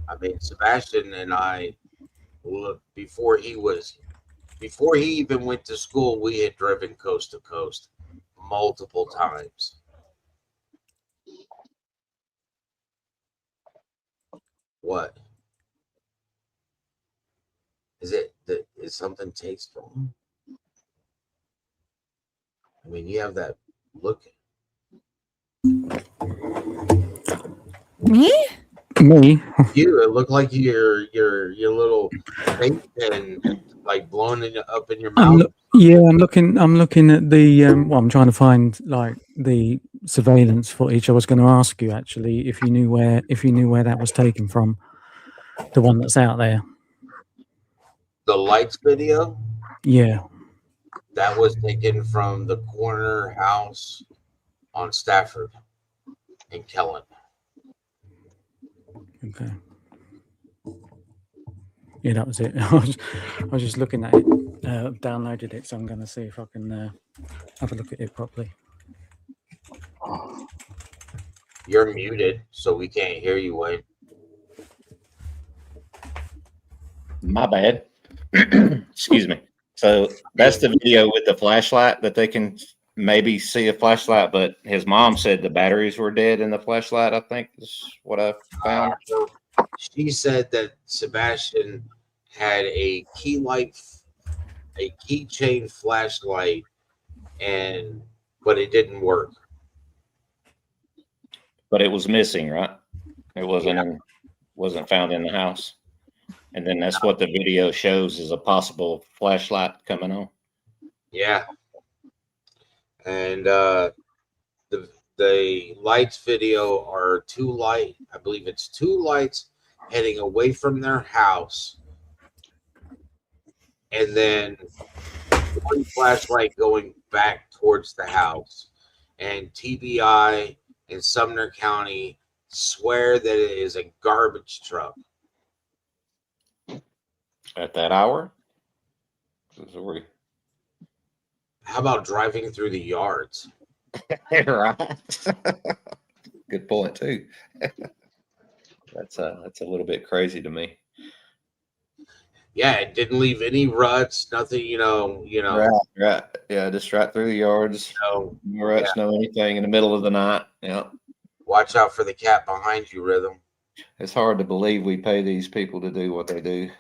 I mean, Sebastian and I, before he even went to school, we had driven coast to coast multiple times. What? Is it that is something tasteful? I mean, you have that look. Me? Me? You, it looked like your little vape pen like blowing up in your mouth. I'm looking at the well, I'm trying to find like the surveillance footage. I was going to ask you actually if you knew where that was taken from, the one that's out there. The lights video, Yeah. that was taken from the corner house on Stafford in Kellen. Okay. Yeah, that was it. I was just looking at it, downloaded it, so I'm going to see if I can have a look at it properly. You're muted, so we can't hear you, Wayne. My bad. Excuse me. So that's the video with the flashlight that they can maybe see a flashlight, but his mom said the batteries were dead in the flashlight, I think is what I found. She said that Sebastian had a keychain flashlight, but it didn't work. But it was missing, right? It wasn't found in the house. And then that's what the video shows is a possible flashlight coming on. Yeah. And the lights video are I believe it's two lights heading away from their house, and then one flashlight going back towards the house. And TBI in Sumner County swear that it is a garbage truck. At that hour? How about driving through the yards? Right. Good point too. That's a little bit crazy to me. Yeah, it didn't leave any ruts, nothing, Right. Yeah, just right through the yards. No ruts, no anything in the middle of the night. Yeah. Watch out for the cat behind you, Rhythm. It's hard to believe we pay these people to do what they do.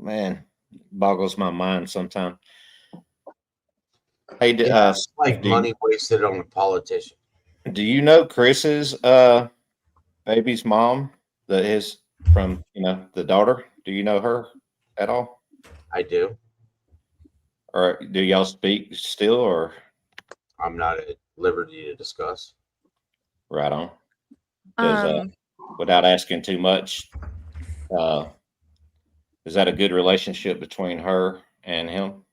Man, boggles my mind sometimes. Hey, it's like money wasted on a politician. Do you know Chris's baby's mom? From the daughter. Do you know her at all? I do. Or do y'all speak still, or? I'm not at liberty to discuss. Right on. Without asking too much, is that a good relationship between her and him?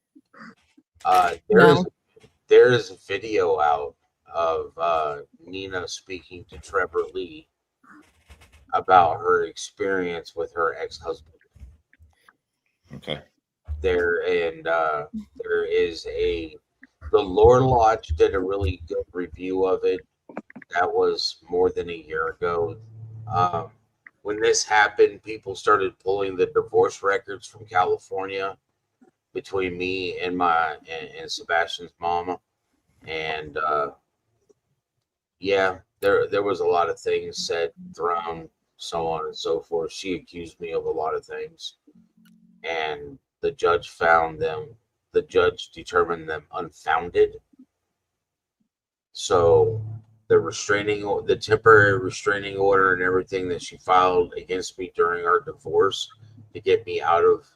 There is a video out of Nina speaking to Trevor Lee about her experience with her ex-husband. Okay. There is the Lore Lodge did a really good review of it. That was more than a year ago. When this happened, people started pulling the divorce records from California between me and and Sebastian's mama, and there was a lot of things said, thrown, so on and so forth. She accused me of a lot of things. and the judge determined them unfounded. So the temporary restraining order and everything that she filed against me during our divorce to get me out of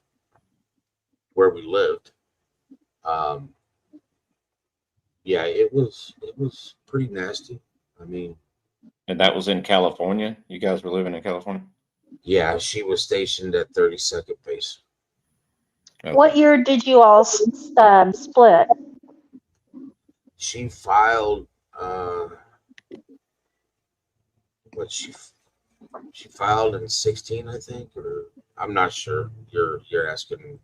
where we lived. Yeah, it was pretty nasty. I mean, And that was in California. You guys were living in California? yeah, she was stationed at 32nd Base. Okay. What year did you all split? She filed she filed in 16, I think, or I'm not sure. You're asking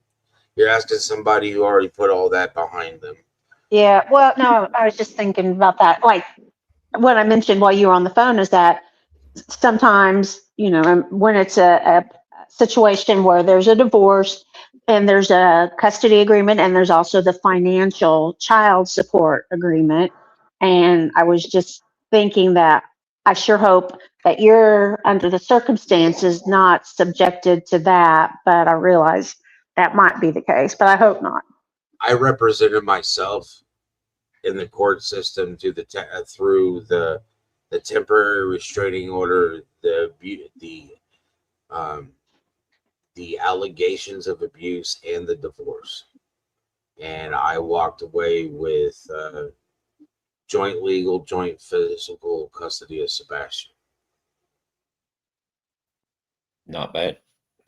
somebody who already put all that behind them. Yeah, well, no, I was just thinking about that. Like what I mentioned while you were on the phone is that sometimes, when it's a situation where there's a divorce and there's a custody agreement and there's also the financial child support agreement. And I was just thinking that I sure hope that you're under the circumstances not subjected to that, but I realize that might be the case, but I hope not. I represented myself in the court system through the temporary restraining order, the allegations of abuse, and the divorce. And I walked away with joint legal, joint physical custody of Sebastian. Not bad.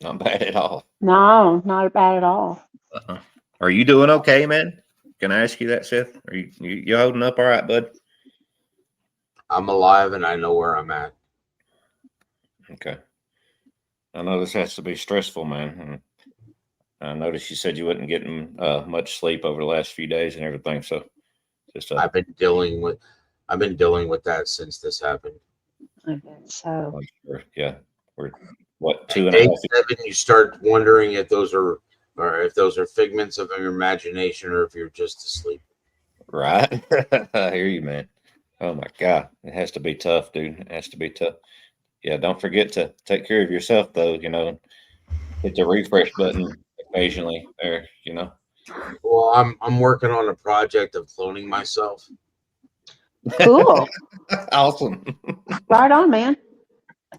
Not bad at all. No, not bad at all. Uh-huh. Are you doing okay, man? Can I ask you that, Seth? Are you holding up all right, bud? I'm alive and I know where I'm at. Okay. I know this has to be stressful, man. And I noticed you said you wasn't getting much sleep over the last few days and everything. So just I've been dealing with that since this happened. I bet so. Yeah. We're what, 2.5 Day 7, you start wondering if those are figments of your imagination or if you're just asleep. Right. I hear you, man. Oh my God. It has to be tough, dude. It has to be tough. Yeah, don't forget to take care of yourself though, hit the refresh button occasionally there, Well, I'm working on a project of cloning myself. Cool. Awesome. Right on, man.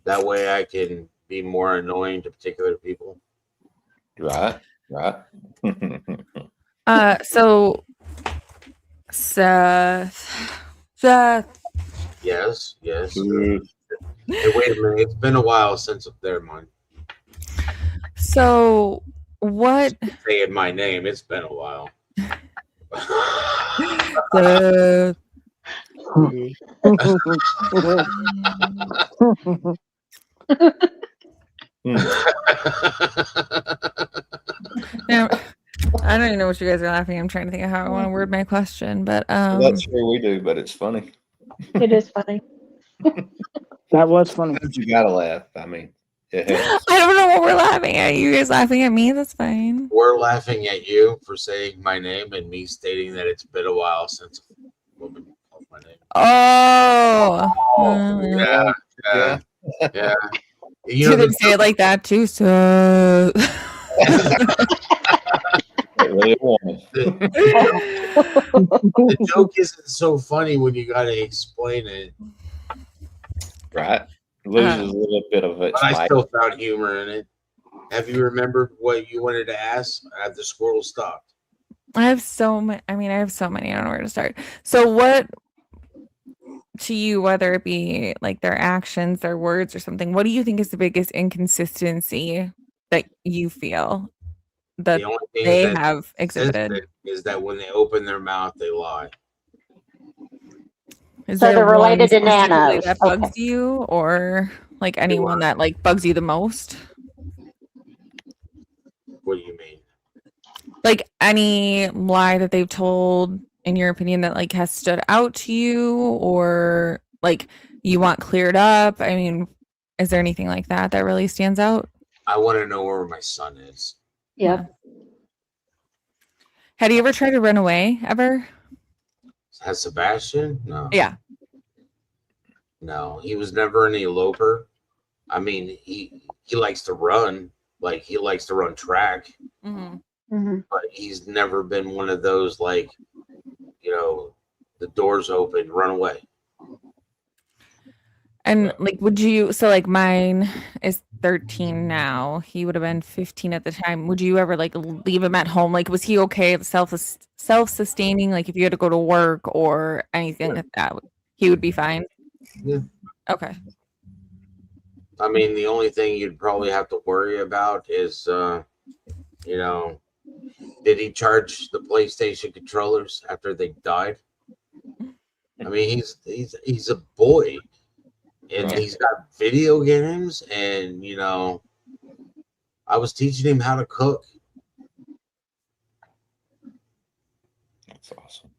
That way I can be more annoying to particular people. Right. So Seth. Yes. Hey, wait a minute. It's been a while since there, mine. So what? Saying my name. It's been a while. Seth. Now, I don't even know what you guys are laughing. I'm trying to think of how I want to word my question, but that's sure we do, but it's funny. It is funny. That was funny. You gotta laugh. I mean, I don't know what we're laughing at. You guys laughing at me? That's fine. We're laughing at you for saying my name and me stating that it's been a while since a woman called my name. Oh, yeah. You didn't say it like that too, so. The joke isn't so funny when you got to explain it. Right. Loses a little bit of its. But I still found humor in it. Have you remembered what you wanted to ask? The squirrel stopped. I have so many. I don't know where to start. So what, to you, whether it be like their actions, their words, or something, what do you think is the biggest inconsistency that you feel that The only thing they that have exhibited is that when they open their mouth, they lie. Is So there they're related one to specifically nanos. that bugs you, or like anyone that like bugs you the most? What do you mean? Like any lie that they've told, in your opinion, that like has stood out to you, or like you want cleared up? I mean, is there anything like that that really stands out? I want to know where my son is. Yeah. Had you ever tried to run away ever? Has Sebastian? No. Yeah. No, he was never an eloper. I mean, he likes to run. Like he likes to run track, Mm-hmm. but he's never been one of those like, you know, the doors open, run away. And like, would you? So like, mine is 13 now. He would have been 15 at the time. Would you ever like leave him at home? Like, was he okay, self-sustaining? Like, if you had to go to work or anything like that, he would be fine. Yeah. Okay. I mean, the only thing you'd probably have to worry about is, you know, did he charge the PlayStation controllers after they died? I mean, he's a boy, and he's got video games, and you know, I was teaching him how to cook. That's awesome.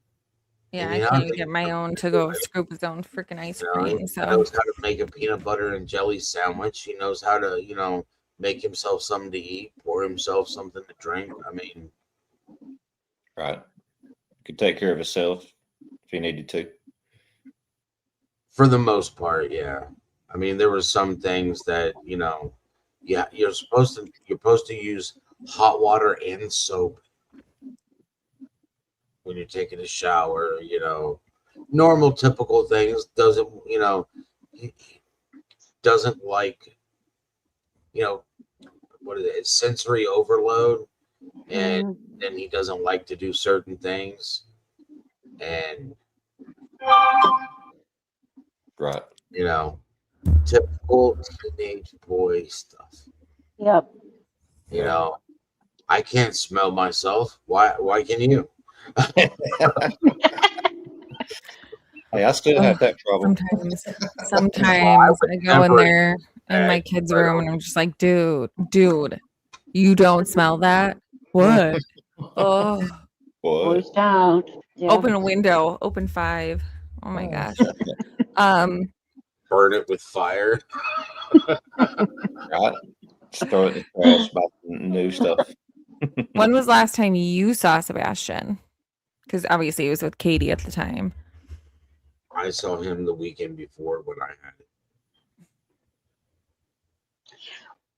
Yeah, And, I you know, can't even get my own to go scoop his own freaking ice cream. he So knows how to make a peanut butter and jelly sandwich. He knows how to, you know, make himself something to eat, pour himself something to drink. I mean, right. Could take care of himself if he needed to. for the most part, yeah. I mean, there were some things that, you know, yeah, you're supposed to use hot water and soap when you're taking a shower, you know, normal typical things. Doesn't, you know, he doesn't like, you know, what is it, sensory overload, and then he doesn't like to do certain things, and right, you know, typical teenage boy stuff. Yep. You know, I can't smell myself. Why can you? Hey, I still have that problem. Sometimes I go in there in my kid's room and I'm just like, dude, you don't smell that? What? Oh, Boys don't. Yeah. open a window, open 5. Oh my gosh. Burn it with fire. Right. Just throw it in the trash, buy new stuff. When was last time you saw Sebastian? Because obviously he was with Katie at the time. I saw him the weekend before when I had it.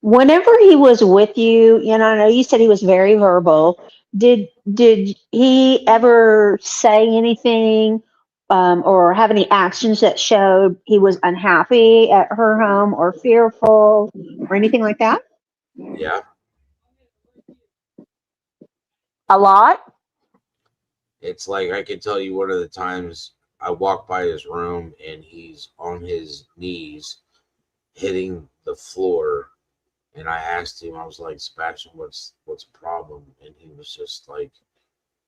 Whenever he was with you, you know, I know you said he was very verbal. Did he ever say anything or have any actions that showed he was unhappy at her home or fearful or anything like that? Yeah. A lot? It's like I can tell you one of the times I walked by his room and he's on his knees hitting the floor, and I asked him, I was like, Sebastian, what's the problem? And he was just like,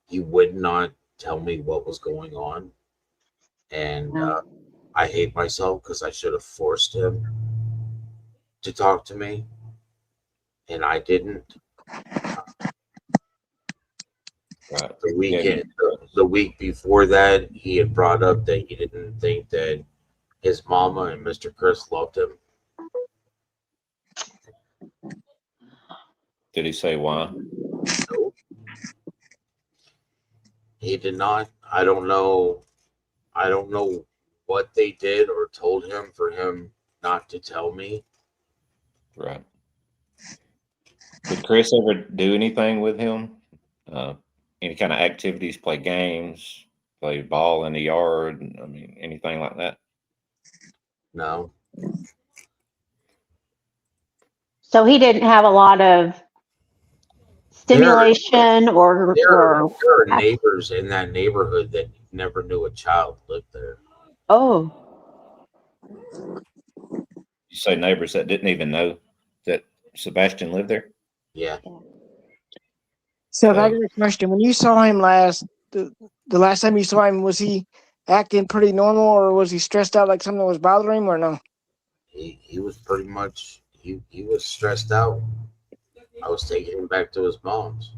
he would not tell me what was going on. And I hate myself because I should have forced him to talk to me, and I didn't. Right. The week before that, he had brought up that he didn't think that his mama and Mr. Chris loved him. Did he say why? No, he did not. I don't know what they did or told him for him not to tell me. Right. Did Chris ever do anything with him? Any kind of activities, play games, play ball in the yard? I mean, anything like that? No. So he didn't have a lot of stimulation there are neighbors in that neighborhood that never knew a child lived there. Oh. You say neighbors that didn't even know that Sebastian lived there? Yeah. So I got a question. When you saw him the last time you saw him, was he acting pretty normal, or was he stressed out like something was bothering him, or no? He was pretty much he was stressed out. I was taking him back to his mom's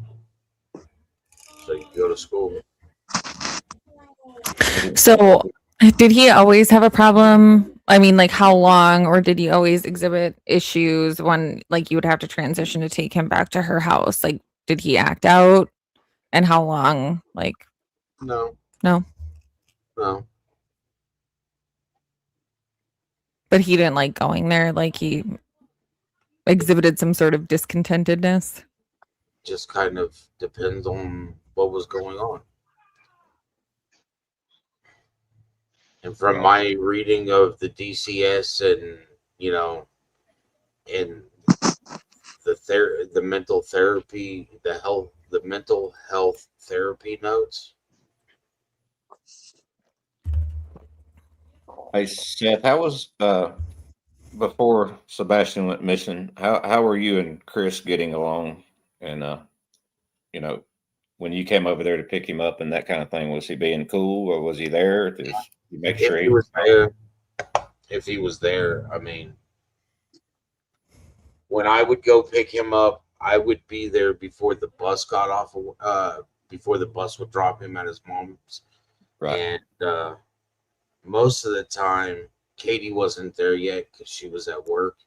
so he could go to school. So did he always have a problem? I mean, like how long, or did he always exhibit issues when like you would have to transition to take him back to her house? Like, did he act out, and how long? Like, No. But he didn't like going there. Like he exhibited some sort of discontentedness? Just kind of depends on what was going on. And from my reading of the DCS and, you know, and the mental therapy, the mental health therapy notes. Hey Seth, how was before Sebastian went missing? How were you and Chris getting along? And you know, when you came over there to pick him up and that kind of thing, was he being cool or was he there? Did you make sure he was there? If he was there, I mean, when I would go pick him up, I would be there before the bus got off. Before the bus would drop him at his mom's, right? And most of the time, Katie wasn't there yet because she was at work,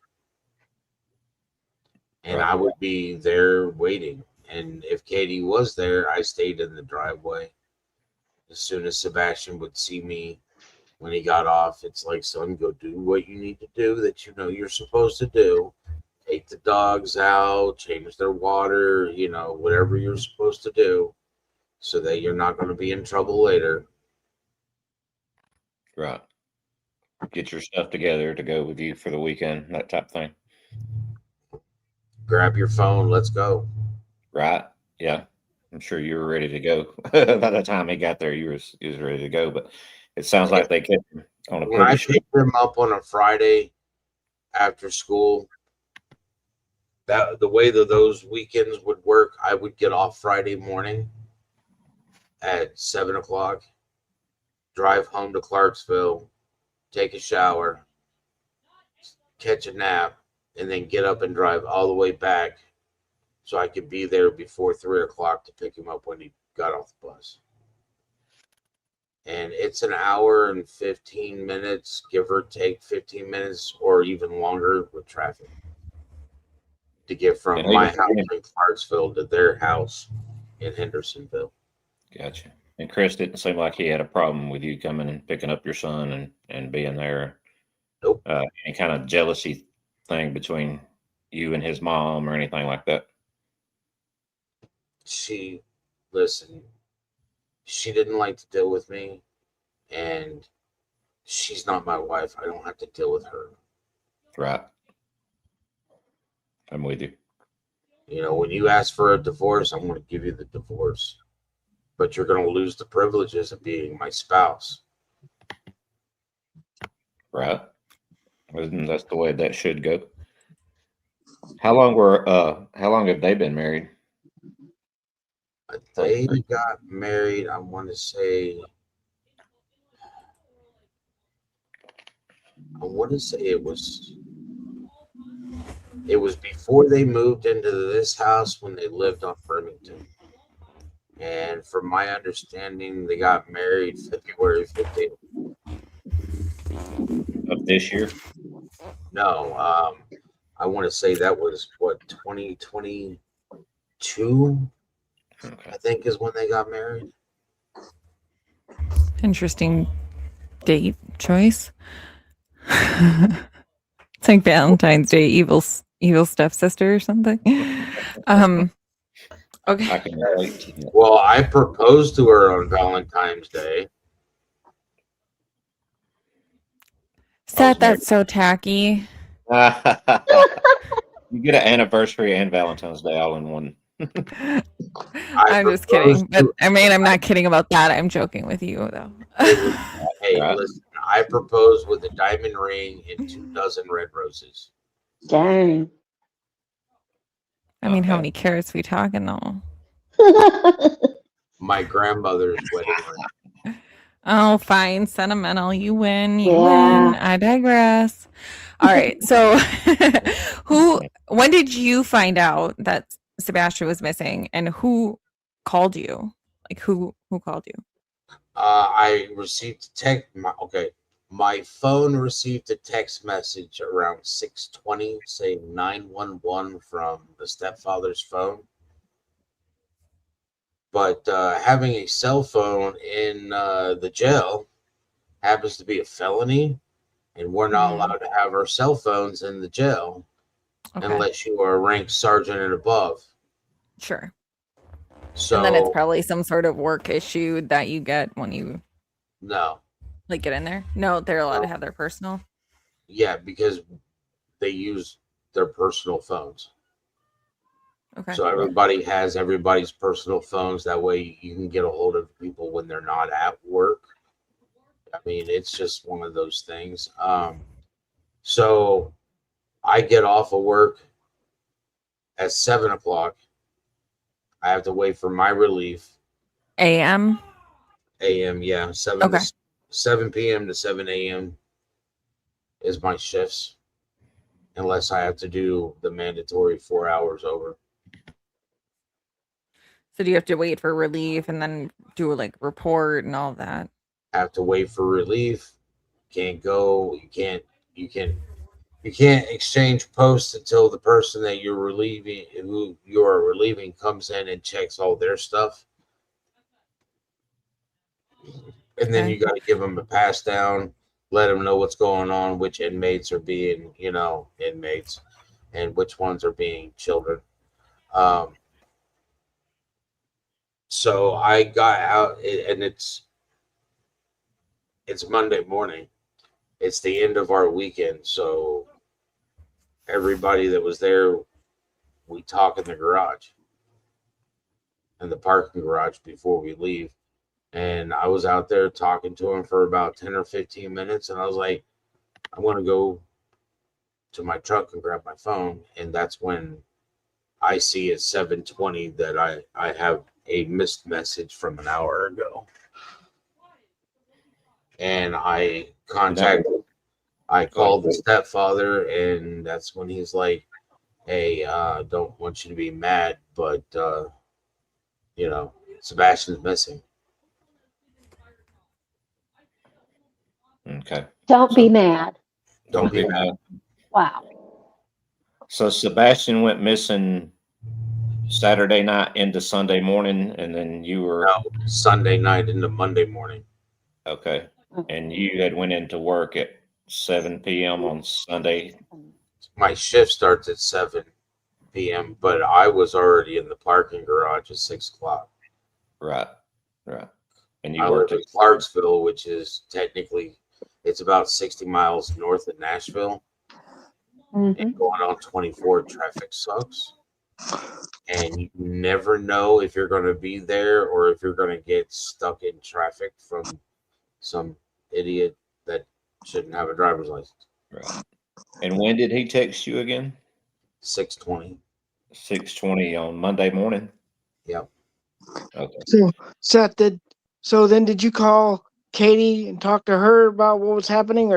and Right. I would be there waiting. And if Katie was there, I stayed in the driveway. As soon as Sebastian would see me when he got off, it's like, son, go do what you need to do that you know you're supposed to do. Take the dogs out, change their water, you know, whatever you're supposed to do so that you're not going to be in trouble later. Right. Get your stuff together to go with you for the weekend, that type of thing. Grab your phone, let's go. Right. Yeah. I'm sure you were ready to go. By the time he got there, you was ready to go. But it sounds like they kept him on a When I pretty short. picked him up on a Friday after school, that the way that those weekends would work, I would get off Friday morning at 7 o'clock, drive home to Clarksville, take a shower, catch a nap, and then get up and drive all the way back so I could be there before 3 o'clock to pick him up when he got off the bus. And it's an hour and 15 minutes, give or take 15 minutes, or even longer with traffic to get from my house in Clarksville to their house in Hendersonville. Gotcha. And Chris didn't seem like he had a problem with you coming and picking up your son and being there. Nope. Any kind of jealousy thing between you and his mom or anything like that? She didn't like to deal with me, and she's not my wife. I don't have to deal with her. Right. I'm with you. You know, when you ask for a divorce, I'm going to give you the divorce, but you're going to lose the privileges of being my spouse. Right. And that's the way that should go. How long have they been married? They got married, I want to say it was before they moved into this house when they lived on Farmington. And from my understanding, they got married February 15th. Of this year? No, I want to say that was 2022. Okay. I think is when they got married. Interesting date choice. It's like Valentine's Day, evil stepsister or something. Okay. I can relate. Well, I proposed to her on Valentine's Day. Seth, that's so tacky. You get an anniversary and Valentine's Day all in one. I'm just kidding. But I mean, I'm not kidding about that. I'm joking with you, though. Hey, listen, I proposed with a diamond ring and 24 red roses. Dang. I mean, how many carats we talking, though? My grandmother's wedding ring. Oh, fine. Sentimental. You win. You win. I digress. All right. So when did you find out that Sebastian was missing, and who called you? Like who called you? I received a text. My phone received a text message around 6:20 saying 911 from the stepfather's phone. But having a cell phone in the jail happens to be a felony, and we're not allowed to have our cell phones in the jail. Okay. unless you are ranked sergeant and above. Sure. So and then it's probably some sort of work issue that you get when you no, like get in there. No, they're allowed to have their personal. yeah, because they use their personal phones. Okay. So everybody has everybody's personal phones. That way you can get a hold of people when they're not at work. I mean, it's just one of those things. So I get off of work at 7 o'clock. I have to wait for my relief. AM. AM, yeah, 7 p.m. to 7 a.m. is my shifts, unless I have to do the mandatory 4 hours over. So do you have to wait for relief and then do like report and all that? Have to wait for relief. Can't go. You can't exchange posts until the person that who you are relieving comes in and checks all their stuff. And then you got to give them a pass down, let them know what's going on, which inmates are being, inmates, and which ones are being children. So I got out, and it's Monday morning. It's the end of our weekend, so everybody that was there, we talk in the garage, in the parking garage before we leave. And I was out there talking to him for about 10 or 15 minutes, and I was like, I want to go to my truck and grab my phone. And that's when I see at 7:20 that I have a missed message from an hour ago. And I called the stepfather, and that's when he's like, hey, don't want you to be mad, but Sebastian's missing. Okay. Don't be mad. Don't be mad. Wow. So Sebastian went missing Saturday night into Sunday morning, and then you were Sunday night into Monday morning. Okay. And you had went into work at 7 p.m. on Sunday. My shift starts at 7 p.m., but I was already in the parking garage at 6 o'clock. Right. And you I worked live in Clarksville, which is technically, it's about 60 miles north of Nashville. Mm-hmm. And going on 24, traffic sucks. And you never know if you're going to be there or if you're going to get stuck in traffic from some idiot that shouldn't have a driver's license. Right. And when did he text you again? 6:20. 6:20 on Monday morning? Yep. Okay. So, Seth, then did you call Katie and talk to her about what was happening,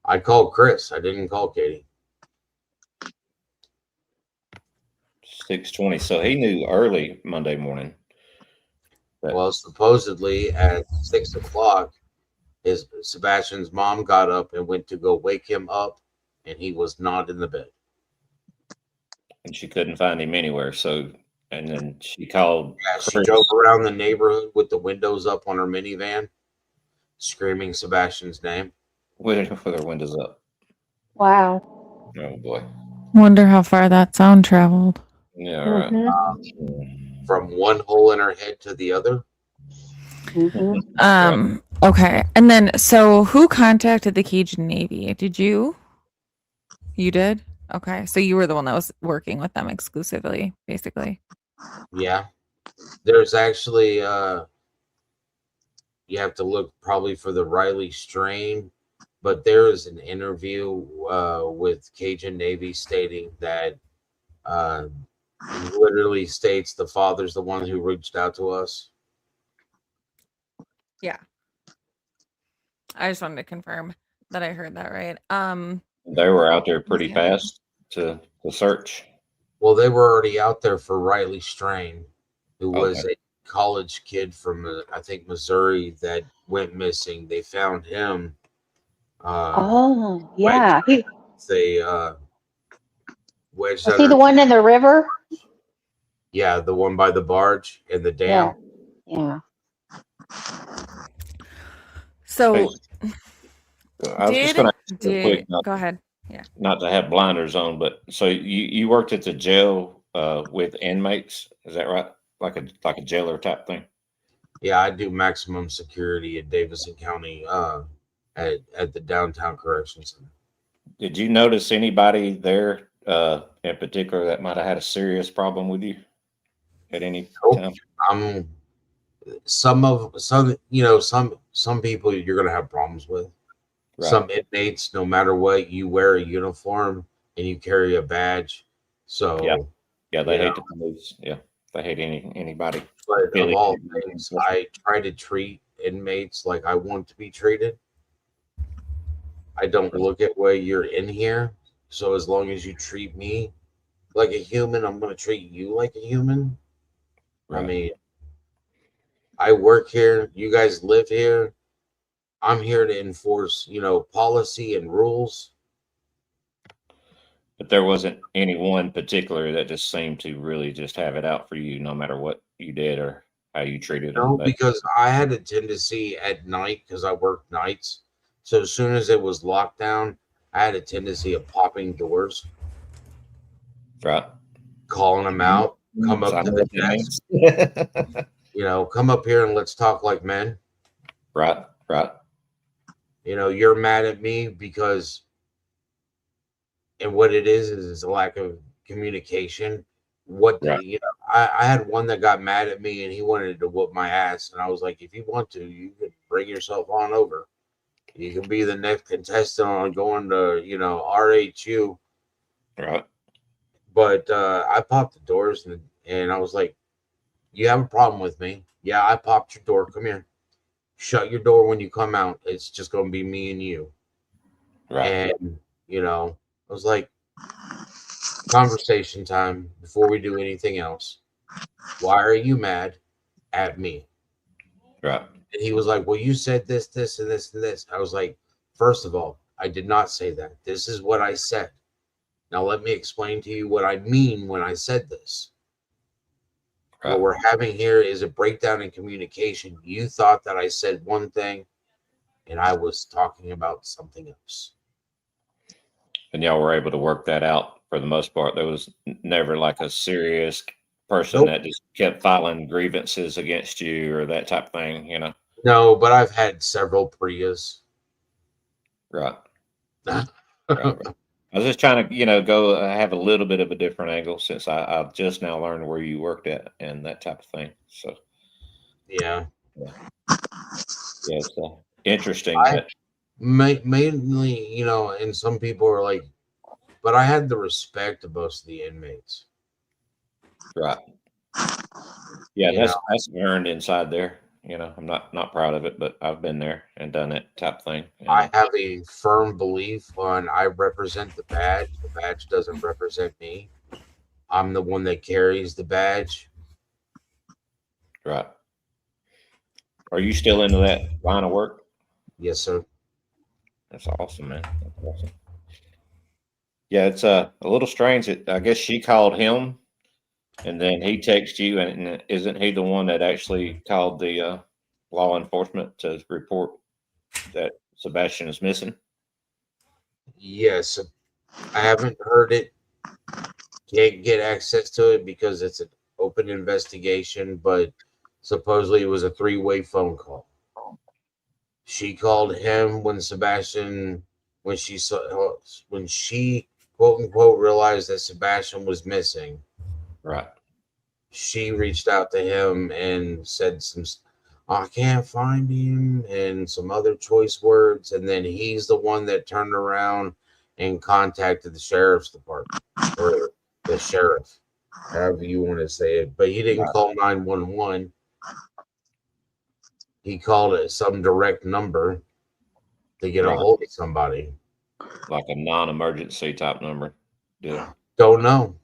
I called Chris. I didn't call Katie. 6:20. So he knew early Monday morning. Well, supposedly at 6 o'clock, Sebastian's mom got up and went to go wake him up, and he was not in the bed. And she couldn't find him anywhere. So, and then she called. Yeah, she drove around the neighborhood with the windows up on her minivan, screaming Sebastian's name. With her windows up. Wow. Oh boy. Wonder how far that sound traveled. Yeah, right. Mm-hmm. From one hole in her head to the other. Mm-hmm. Okay. And then, so who contacted the Cajun Navy? Did you? You did? Okay. So you were the one that was working with them exclusively, basically. Yeah. There's actually, you have to look probably for the Riley strain, but there is an interview with Cajun Navy stating that literally states the father's the one who reached out to us. Yeah. I just wanted to confirm that I heard that right. They were out there pretty fast to search. Well, they were already out there for Riley Strain, who was a college kid from, I think, Missouri that went missing. They found him. Yeah. Wedged Was he the one in the river? Yeah, the one by the barge and the dam. Yeah. So, I was just going to go ahead. not to have blinders on, but so you worked at the jail with inmates, is that right? Like a jailer type thing? Yeah, I do maximum security at Davidson County, at the downtown correction center. Did you notice anybody there in particular that might have had a serious problem with you at any Nope. time? Some people you're gonna have problems with. Right. Some inmates, no matter what, you wear a uniform and you carry a badge. So Yeah, they you hate know, the police. Yeah, they hate anybody. but of affiliated all with law things, enforcement. I try to treat inmates like I want to be treated. I don't look at where you're in here. So as long as you treat me like a human, I'm gonna treat you like a human. I Right. mean, I work here, you guys live here. I'm here to enforce, policy and rules. But there wasn't any one particular that just seemed to really just have it out for you, no matter what you did or how you treated them. No, because I had a tendency at night because I worked nights. So as soon as it was locked down, I had a tendency of popping doors, Right. calling them out, come So I up to know the what that desk, means. come up here and let's talk like men. Right. Right. You're mad at me because, and what it is a lack of communication. Right. I had one that got mad at me and he wanted to whoop my ass. And I was like, if you want to, you can bring yourself on over. You can be the next contestant on going to, RHU. Right. But I popped the doors and I was like, you have a problem with me? Yeah, I popped your door. Come here. Shut your door when you come out. It's just going to be me and you. Right. And, I was like, conversation time before we do anything else. Why are you mad at me? Right. And he was like, well, you said this, this, and this, and this. I was like, first of all, I did not say that. This is what I said. Now let me explain to you what I mean when I said this. Right. What we're having here is a breakdown in communication. You thought that I said one thing and I was talking about something else. And y'all were able to work that out for the most part. There was never like a serious person that just kept filing grievances against you or that type of thing, No, but I've had several Prius. Right. Right. I was just trying to, go have a little bit of a different angle since I've just now learned where you worked at and that type of thing. So yeah, it's interesting. Mainly, and some people are like, but I had the respect of most of the inmates. Right. Yeah, that's earned inside there. I'm not proud of it, but I've been there and done it type thing. I have a firm belief on I represent the badge. The badge doesn't represent me. I'm the one that carries the badge. Right. Are you still into that line of work? Yes, sir. That's awesome, man. That's awesome. Yeah, it's a little strange. I guess she called him, and then he texted you, and isn't he the one that actually called the law enforcement to report that Sebastian is missing? Yes, I haven't heard it. Can't get access to it because it's an open investigation, but supposedly it was a three-way phone call. She called him when she quote unquote realized that Sebastian was missing. Right. She reached out to him and said I can't find him and some other choice words. And then he's the one that turned around and contacted the sheriff's department or the sheriff, however you want to say it. But he didn't call 911. He called it some direct number to get a hold of somebody. Like a non-emergency type number. Yeah. Don't know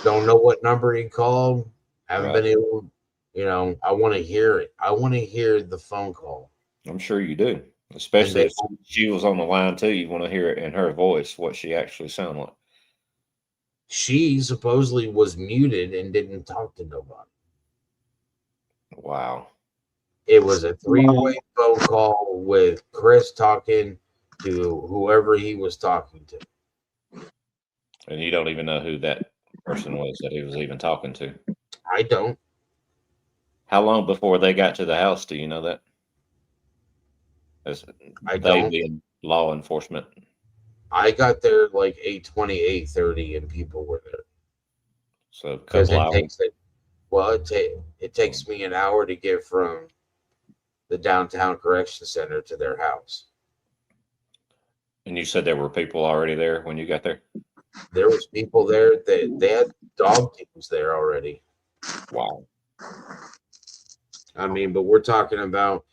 what number he called. Haven't been able, I want to hear it. I want to hear the phone call. I'm sure you do. Especially if she was on the line too. You want to hear it in her voice, what she actually sounded like. She supposedly was muted and didn't talk to nobody. Wow. It was a three-way phone call with Chris talking to whoever he was talking to. And you don't even know who that person was that he was even talking to. I don't. How long before they got to the house? Do you know that? As I they don't. being law enforcement. I got there like 8:20, 8:30, and people were there. So a Because couple it hours. takes it takes me an hour to get from the downtown correction center to their house. And you said there were people already there when you got there? There was people there that they had dog teams there already. Wow. I mean, but we're talking about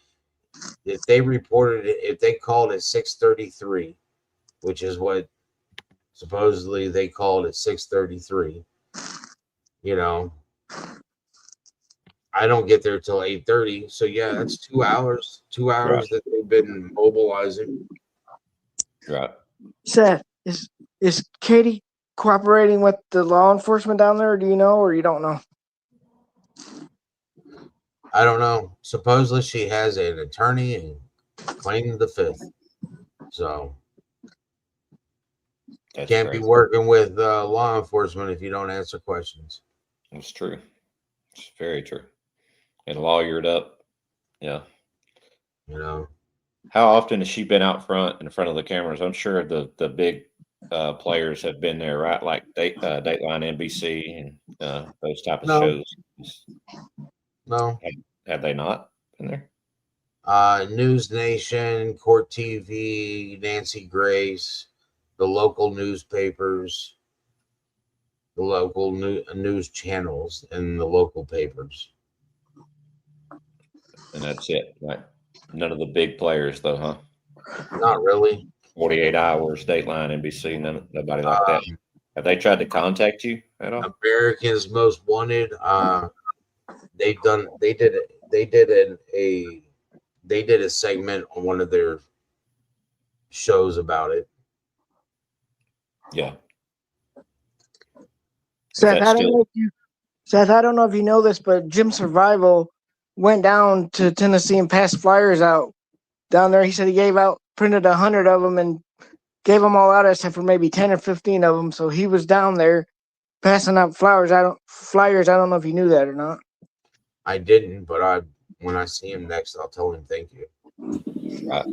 if they reported it, if they called at 6:33, which is what supposedly they called at 6:33, you know, I don't get there till 8:30. So yeah, that's 2 hours. 2 hours Right. that they've been mobilizing. Right. Seth, is Katie cooperating with the law enforcement down there? Do you know, or you don't know? I don't know. Supposedly she has an attorney and claimed the fifth. So That's can't crazy. be working with law enforcement if you don't answer questions. That's true. It's very true. And lawyered up. Yeah. You know, How often has she been out front in front of the cameras? I'm sure the big players have been there, right? Like Dateline, NBC, and those type of no, shows. no. Have they not been there? News Nation, Court TV, Nancy Grace, the local newspapers, the local news channels, and the local papers. And that's it. Like none of the big players, though, huh? Not really. 48 Hours, Dateline, NBC, nobody like that. Have they tried to contact you at all? Americans Most Wanted. They did a segment on one of their shows about it. Yeah. Seth, I don't know if you know this, but Jim Survival went down to Tennessee and passed flyers out down there. He said he printed 100 of them and gave them all out except for maybe 10 or 15 of them. So he was down there passing out flyers. I don't know if you knew that or not. I didn't, but when I see him next, I'll tell him thank you. Right.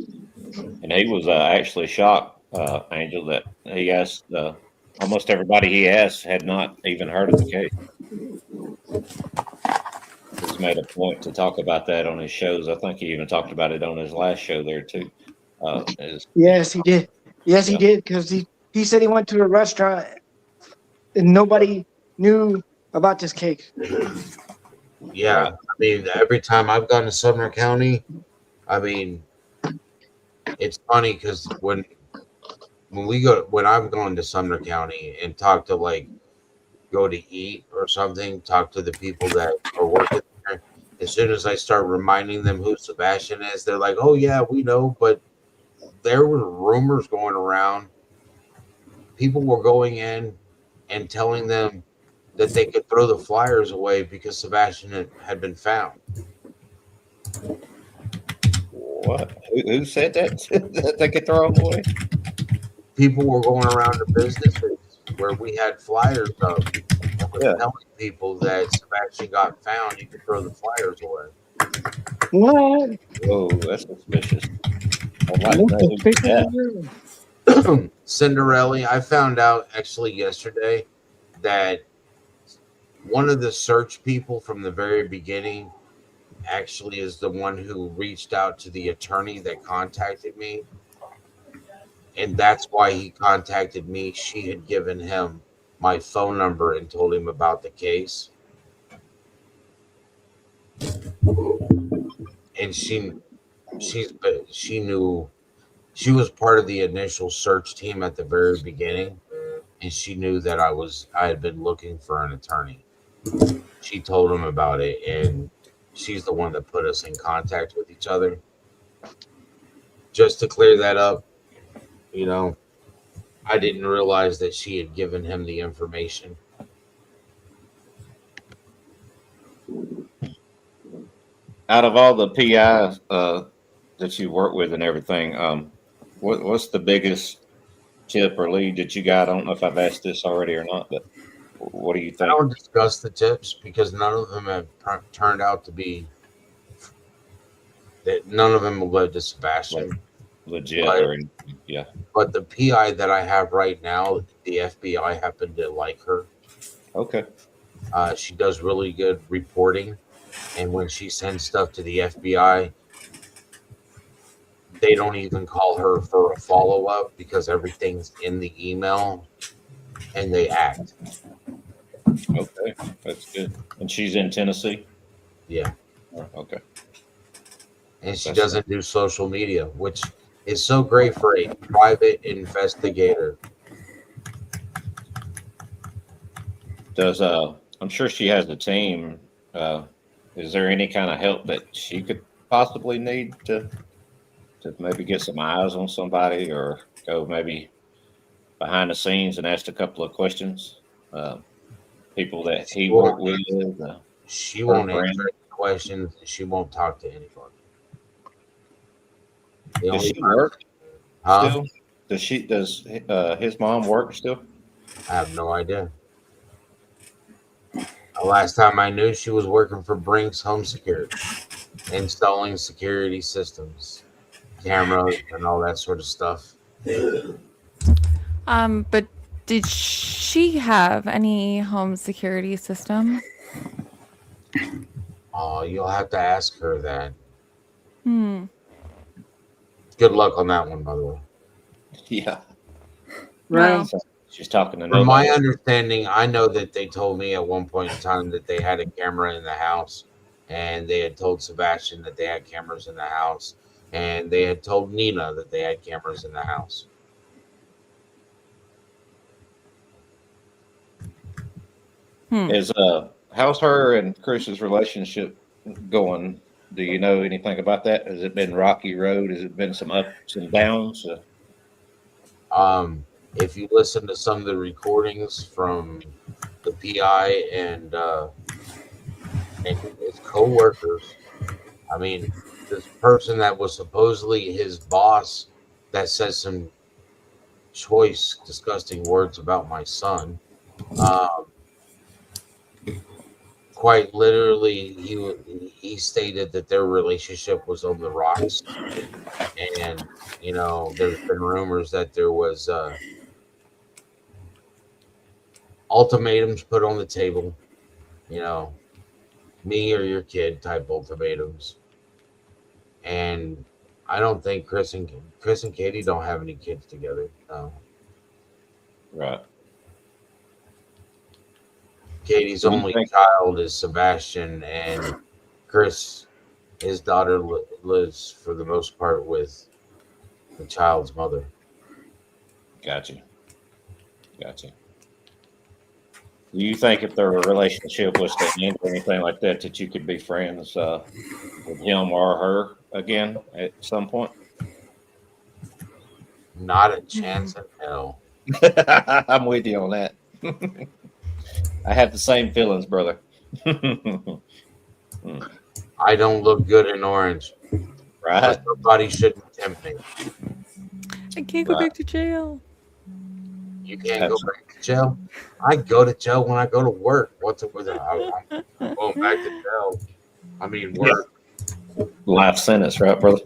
And he was actually shocked, Angel, that he asked almost everybody he asked had not even heard of the case. He's made a point to talk about that on his shows. I think he even talked about it on his last show there too. Yes, he did. Yes, he did, because he said he went to a restaurant and nobody knew about this case. Yeah, I mean, every time I've gone to Sumner County, I mean, it's funny because when I've gone to Sumner County and talk to go to eat or something, talk to the people that are working there. As soon as I start reminding them who Sebastian is, they're like, "Oh yeah, we know." But there were rumors going around. People were going in and telling them that they could throw the flyers away because Sebastian had been found. What? Who said that? That they could throw them away? People were going around to businesses where we had flyers up and was telling people that Sebastian got found. You could throw the flyers away. What? Whoa, that's suspicious. I'd like to know. Cinderella, I found out actually yesterday that one of the search people from the very beginning actually is the one who reached out to the attorney that contacted me. And that's why he contacted me. She had given him my phone number and told him about the case. And she knew, she was part of the initial search team at the very beginning, and she knew that I had been looking for an attorney. She told him about it, and she's the one that put us in contact with each other. Just to clear that up, I didn't realize that she had given him the information. Out of all the PIs that you work with and everything, what's the biggest tip or lead that you got? I don't know if I've asked this already or not, but what do you I think? don't discuss the tips because none of them have turned out to be. That none of them led to Sebastian. Like legit But, or anything? Yeah. but the PI that I have right now, the FBI happened to like her. Okay. She does really good reporting, and when she sends stuff to the FBI, they don't even call her for a follow up because everything's in the email, and they act. Okay, that's good. And she's in Tennessee. Yeah, Okay. and she That's doesn't do social media, which is so great for a private investigator. Does I'm sure she has a team. Is there any kind of help that she could possibly need to maybe get some eyes on somebody or go maybe behind the scenes and ask a couple of questions? People that he worked with. She her won't friend. answer any questions. She won't talk to anybody. Does she work Huh? still? Does his mom work still? I have no idea. The last time I knew, she was working for Brinks Home Security, installing security systems, cameras, and all that sort of stuff. But did she have any home security system? Oh, you'll have to ask her that. Hmm. Good luck on that one, by the way. Yeah. Right. So she's talking to From my nobody. understanding, I know that they told me at one point in time that they had a camera in the house, and they had told Sebastian that they had cameras in the house, and they had told Nina that they had cameras in the house. Is how's her and Chris's relationship going? Do you know anything about that? Has it been rocky road? Has it been some ups and downs? If you listen to some of the recordings from the PI and his co-workers, I mean, this person that was supposedly his boss that says some choice, disgusting words about my son. Quite literally, he stated that their relationship was on the rocks, and there's been rumors that there was ultimatums put on the table, me or your kid type ultimatums, and I don't think Chris and Katie don't have any kids together. No. Right. Katie's only child is Sebastian, and Chris, his daughter, lives for the most part with the child's mother. Gotcha. Do you think if their relationship was to end or anything like that, that you could be friends with him or her again at some point? Not a chance in hell. I'm with you on that. I have the same feelings, brother. I don't look good in orange. Right. So somebody shouldn't tempt me. I can't go back to jail. You can't go back to jail? I go to jail when I go to work. What's up with that? I'm going back to jail. I mean, work. Life sentence, right, brother?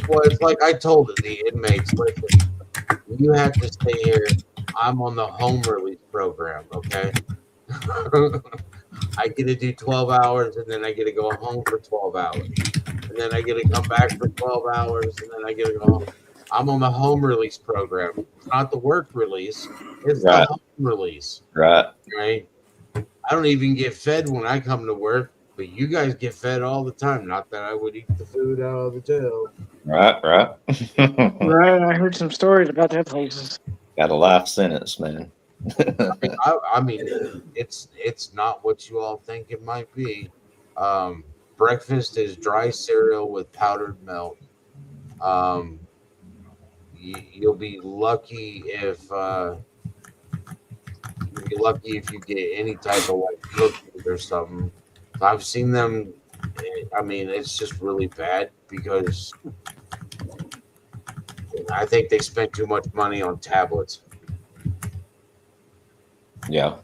Well, it's like I told the inmates, listen, you have to stay here. I'm on the home release program, okay? I get to do 12 hours, and then I get to go home for 12 hours. And then I get to come back for 12 hours, and then I get to go home. I'm on the home release program. It's not the work release. It's the home release. Right. Right? I don't even get fed when I come to work, but you guys get fed all the time. Not that I would eat the food out of the jail. Right. Right. I heard some stories about that places. Got a life sentence, man. I mean, it's not what you all think it might be. Breakfast is dry cereal with powdered milk. You'll be lucky if you get any type of like cookies or something. I've seen them. I mean, it's just really bad because I think they spent too much money on tablets. Yeah.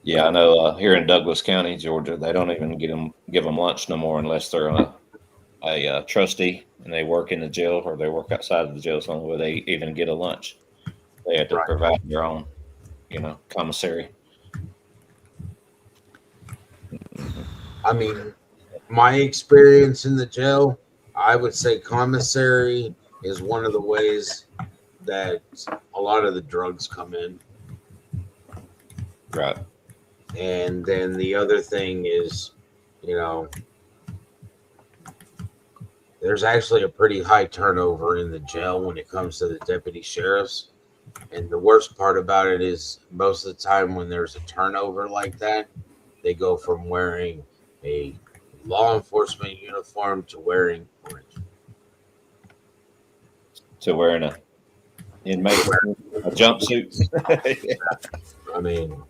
Yeah, I know here in Douglas County, Georgia, they don't even give them lunch no more unless they're a trustee and they work in the jail or they work outside of the jail. So where they even get a lunch, they have to provide their own, commissary. I mean, my experience in the jail, I would say commissary is one of the ways that a lot of the drugs come in. Right. And then the other thing is, there's actually a pretty high turnover in the jail when it comes to the deputy sheriffs. And the worst part about it is most of the time when there's a turnover like that, they go from wearing a law enforcement uniform to wearing orange. To wearing a jumpsuit. Yeah. I mean,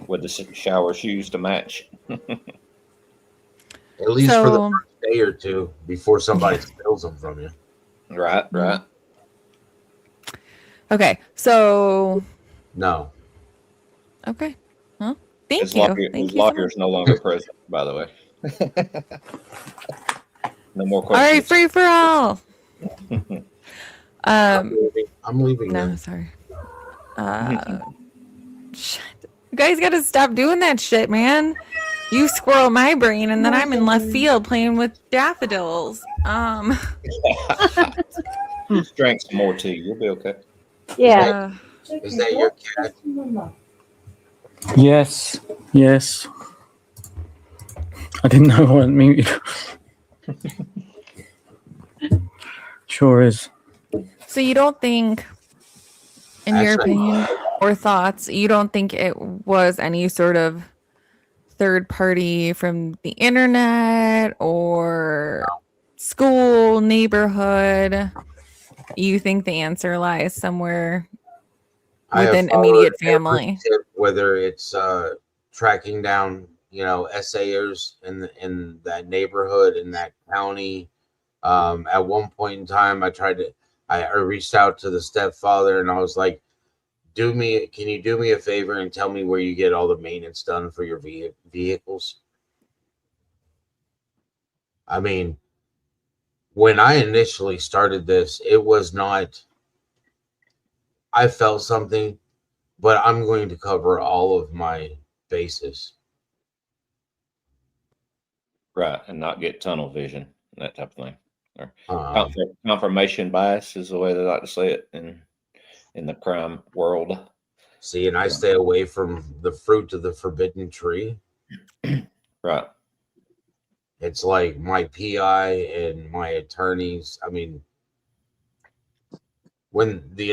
with the shower shoes to match. At least for the first day or two before somebody steals them from you. Right. Okay, so no. Okay. Well, thank his you. His lawyer's no longer present, by the way. No more questions. All right, free for all. I'm leaving. No, now. sorry. Shit. You guys got to stop doing that shit, man. You squirrel my brain, and then I'm in left field playing with daffodils. Just drink some more tea. You'll be okay. Yeah. Is that your cat? Yes. I didn't know I wasn't muted. Sure is. So you don't think, in your opinion or thoughts, you don't think it was any sort of third party from the internet or school, neighborhood? You think the answer lies somewhere within immediate family? Whether it's tracking down, essayers in that neighborhood, in that county. At one point in time, I reached out to the stepfather and I was like, can you do me a favor and tell me where you get all the maintenance done for your vehicles? I mean, when I initially started this, it was not, I felt something, but I'm going to cover all of my bases. Right, and not get tunnel vision, that type of thing. Or confirmation bias is the way they like to say it in the crime world. See, and I stay away from the fruit of the forbidden tree. Right. It's like my PI and my attorneys. I mean, when the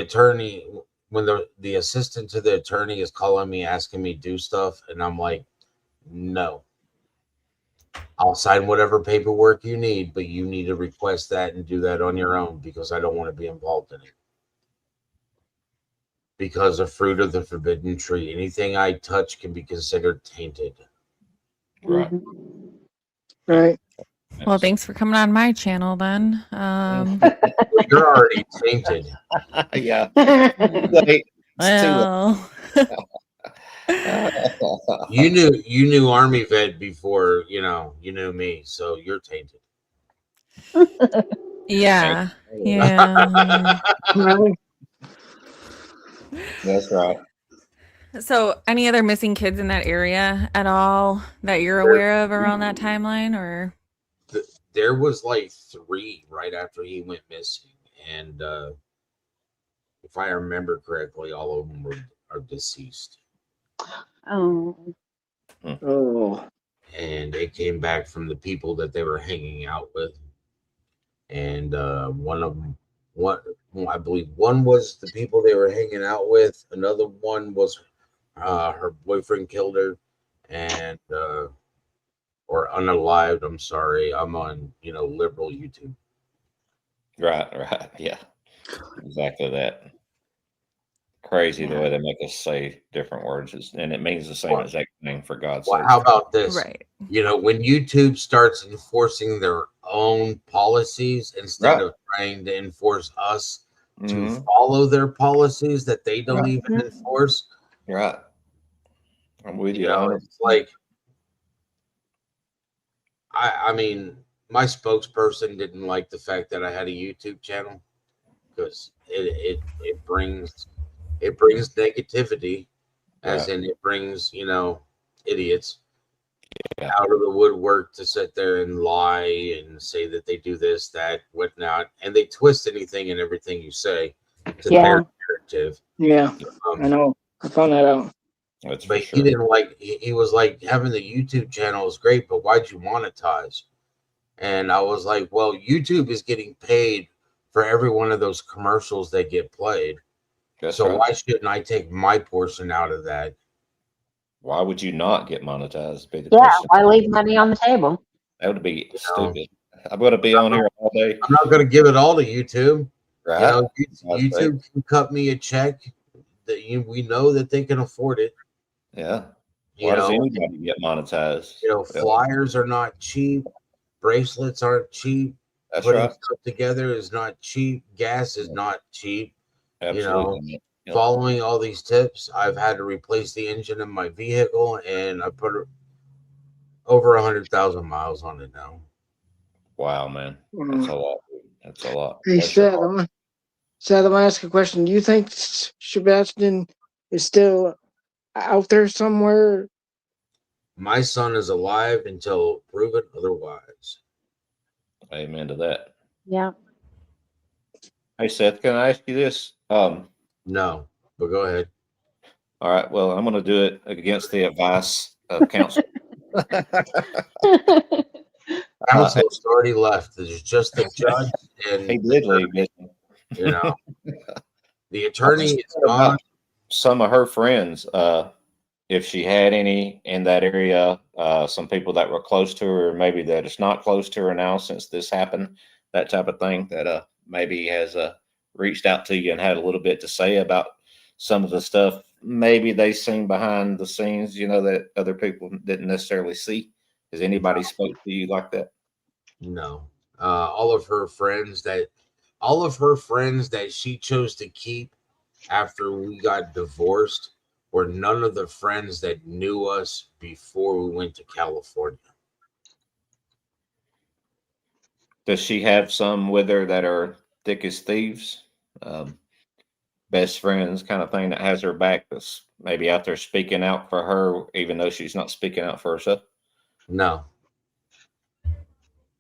assistant to the attorney is calling me, asking me to do stuff, and I'm like, no. I'll sign whatever paperwork you need, but you need to request that and do that on your own because I don't want to be involved in it. Because of fruit of the forbidden tree, anything I touch can be considered tainted. Right. Right. Well, thanks for coming on my channel then. You're already tainted. Yeah. Well, you knew Army vet before you knew me, so you're tainted. yeah. That's right. So, any other missing kids in that area at all that you're aware of around that timeline, or? There was like 3 right after he went missing, and if I remember correctly, all of them are deceased. Oh. And it came back from the people that they were hanging out with, and I believe one was the people they were hanging out with. Another one was her boyfriend killed her, and or unalived. I'm sorry, I'm on liberal YouTube. Right, yeah, exactly that. Crazy the Yeah. way they make us say different words, and it means the same Well, exact thing. For God's well, sake, how about this? Right. You know, when YouTube starts enforcing their own policies instead right? of trying to enforce us to hmm follow their policies that they don't Right, even enforce, right. I'm with you you know, 100. it's like I mean, my spokesperson didn't like the fact that I had a YouTube channel because it brings negativity, as Right. in it brings, you know, idiots Yeah. out of the woodwork to sit there and lie and say that they do this, that, whatnot, and they twist anything and everything you say to Yeah. their narrative. Yeah, I know. I found that out. That's for But sure. he didn't like. He was like, having the YouTube channel is great, but why'd you monetize? And I was like, well, YouTube is getting paid for every one of those commercials that get played. That's So right. why shouldn't I take my portion out of that? Why would you not get monetized? Be the Yeah. question. Why leave money on the table? That would be You know, stupid. I'm going to be on here all day, I'm not going to give it all to YouTube. You right? know, God's sake. YouTube can cut me a check that we know that they can afford it. Yeah. You Why does know, anybody get monetized? you know, Yeah, flyers are not cheap. Bracelets aren't cheap. that's Putting right. stuff together is not cheap. Gas is not cheap. You know, Absolutely. Yep. following all these tips, I've had to replace the engine of my vehicle, and I put over 100,000 miles on it now. Wow, man. That's a lot. That's a lot. Hey, Bless your Seth, heart. I'm gonna ask a question. Do you think Sebastian is still out there somewhere? My son is alive until proven otherwise. Amen to that. Yeah. Hey, Seth, can I ask you this? No, but go ahead. All right. Well, I'm going to do it against the advice of counsel. Counsel's already left. There's just the judge He and did leave, didn't he? you know, the I attorney was is thinking gone. about some of her friends, if she had any in that area, some people that were close to her, maybe that is not close to her now since this happened, that type of thing, that maybe has reached out to you and had a little bit to say about some of the stuff maybe they seen behind the scenes, that other people didn't necessarily see. Has anybody spoke to you like that? No. All of her friends that she chose to keep after we got divorced were none of the friends that knew us before we went to California. Does she have some with her that are thick as thieves? Best friends kind of thing that has her back, that's maybe out there speaking out for her, even though she's not speaking out for herself? No.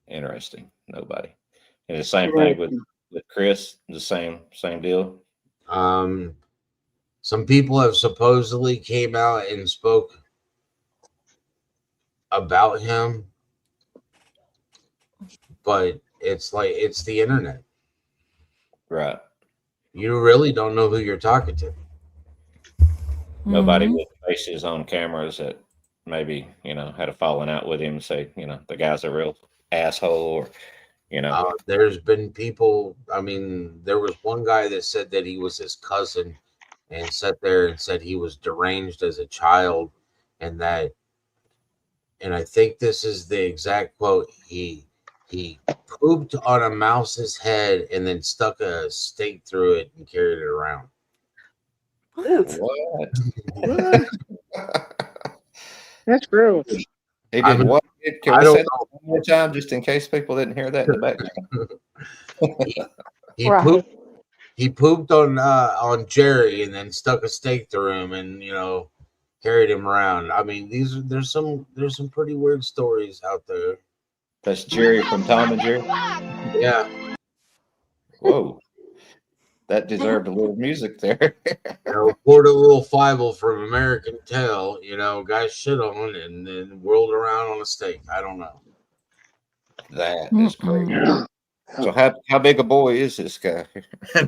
Interesting. Nobody. And the same Right. thing with Chris, the same deal. Some people have supposedly came out and spoke about him, but it's like it's the internet. Right. You really don't know who you're talking to. Nobody Mhm. with faces on cameras that maybe, had a falling out with him, say, the guy's a real asshole, or, There's been people. I mean, there was one guy that said that he was his cousin, and sat there and said he was deranged as a child, and I think this is the exact quote. He pooped on a mouse's head and then stuck a stake through it and carried it around. What? what? What? That's gross. He I did mean, what? Can I we don't say that one more time just in case people didn't hear that in the background? He Right. pooped. He pooped on Jerry and then stuck a stake through him and carried him around. I mean, there's some pretty weird stories out there. That's Jerry from Tom and Jerry. Yeah, Whoa, that deserved a little music there. poured a little Fievel from American Tail. Got shit on and then whirled around on a stake. I don't know. That is crazy. Yeah. So how big a boy is this guy? I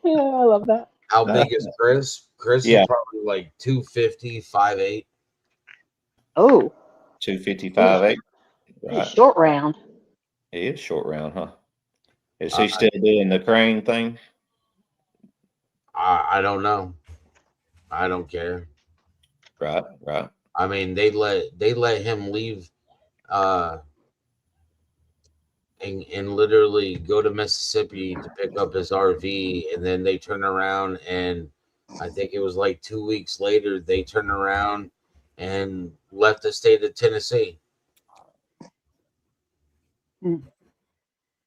love that. How big is Chris? Chris Yeah. is probably like 250, 5'8". Oh, 255, 8. he's Right. short round. He is short round, huh? Is he still doing the crane thing? I don't know. I don't care. Right. I mean, they let him leave and literally go to Mississippi to pick up his RV, and then they turn around and I think it was like 2 weeks later they turned around and left the state of Tennessee. Mm.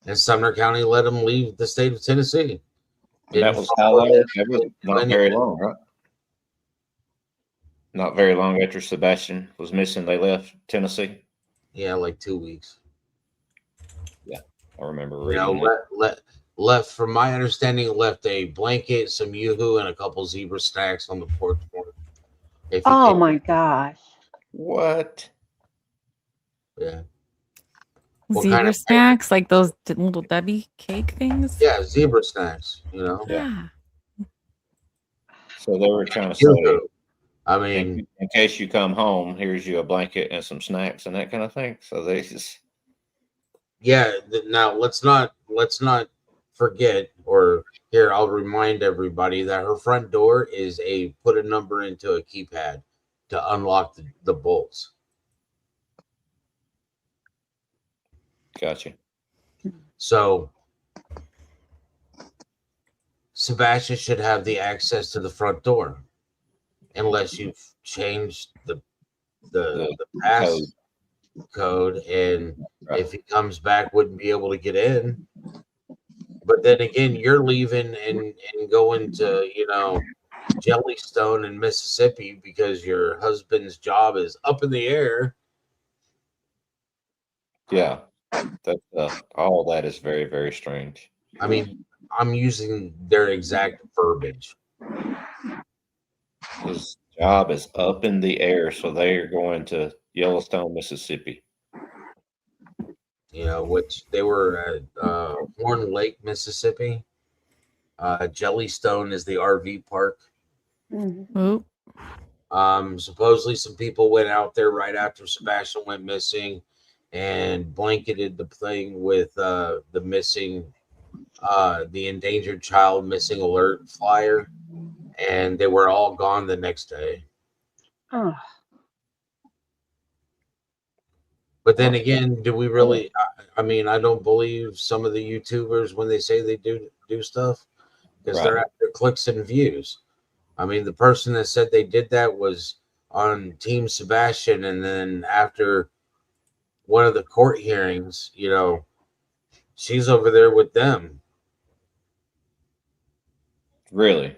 And Sumner County let him leave the state of Tennessee. And that was how long? That was not very long, right? Not very long after Sebastian was missing, they left Tennessee. Yeah, like 2 weeks. Yeah, I remember You reading know, that. left from my understanding, left a blanket, some yoo-hoo, and a couple zebra snacks on the porch for him. If you Oh came, my gosh. What? yeah. What kind Zebra of snacks, like those little Debbie cake things. yeah, zebra snacks, you know. Yeah. So they were trying to say, Yoo-hoo. I mean, in case you come home, here's you a blanket and some snacks and that kind of thing. So they just yeah. Now let's not forget, or here I'll remind everybody that her front door is put a number into a keypad to unlock the bolts. gotcha. So Sebastian should have the access to the front door, unless you've changed the pass code, and if he comes back, wouldn't be able to get in. But then again, you're leaving and going to Jellystone in Mississippi because your husband's job is up in the air. Yeah, that all that is very, very strange. I mean, I'm using their exact verbiage. His job is up in the air, so they are going to Yellowstone, Mississippi. You know, which they were at Horn Lake, Mississippi. Jellystone is the RV park. Oop. Supposedly some people went out there right after Sebastian went missing and blanketed the thing with the missing, the endangered child missing alert flyer, and they were all gone the next day. Oh. But then again, do we really? I mean, I don't believe some of the YouTubers when they say they do stuff, because they're after clicks and views. I mean, the person that said they did that was on Team Sebastian, and then after one of the court hearings, she's over there with them. Really?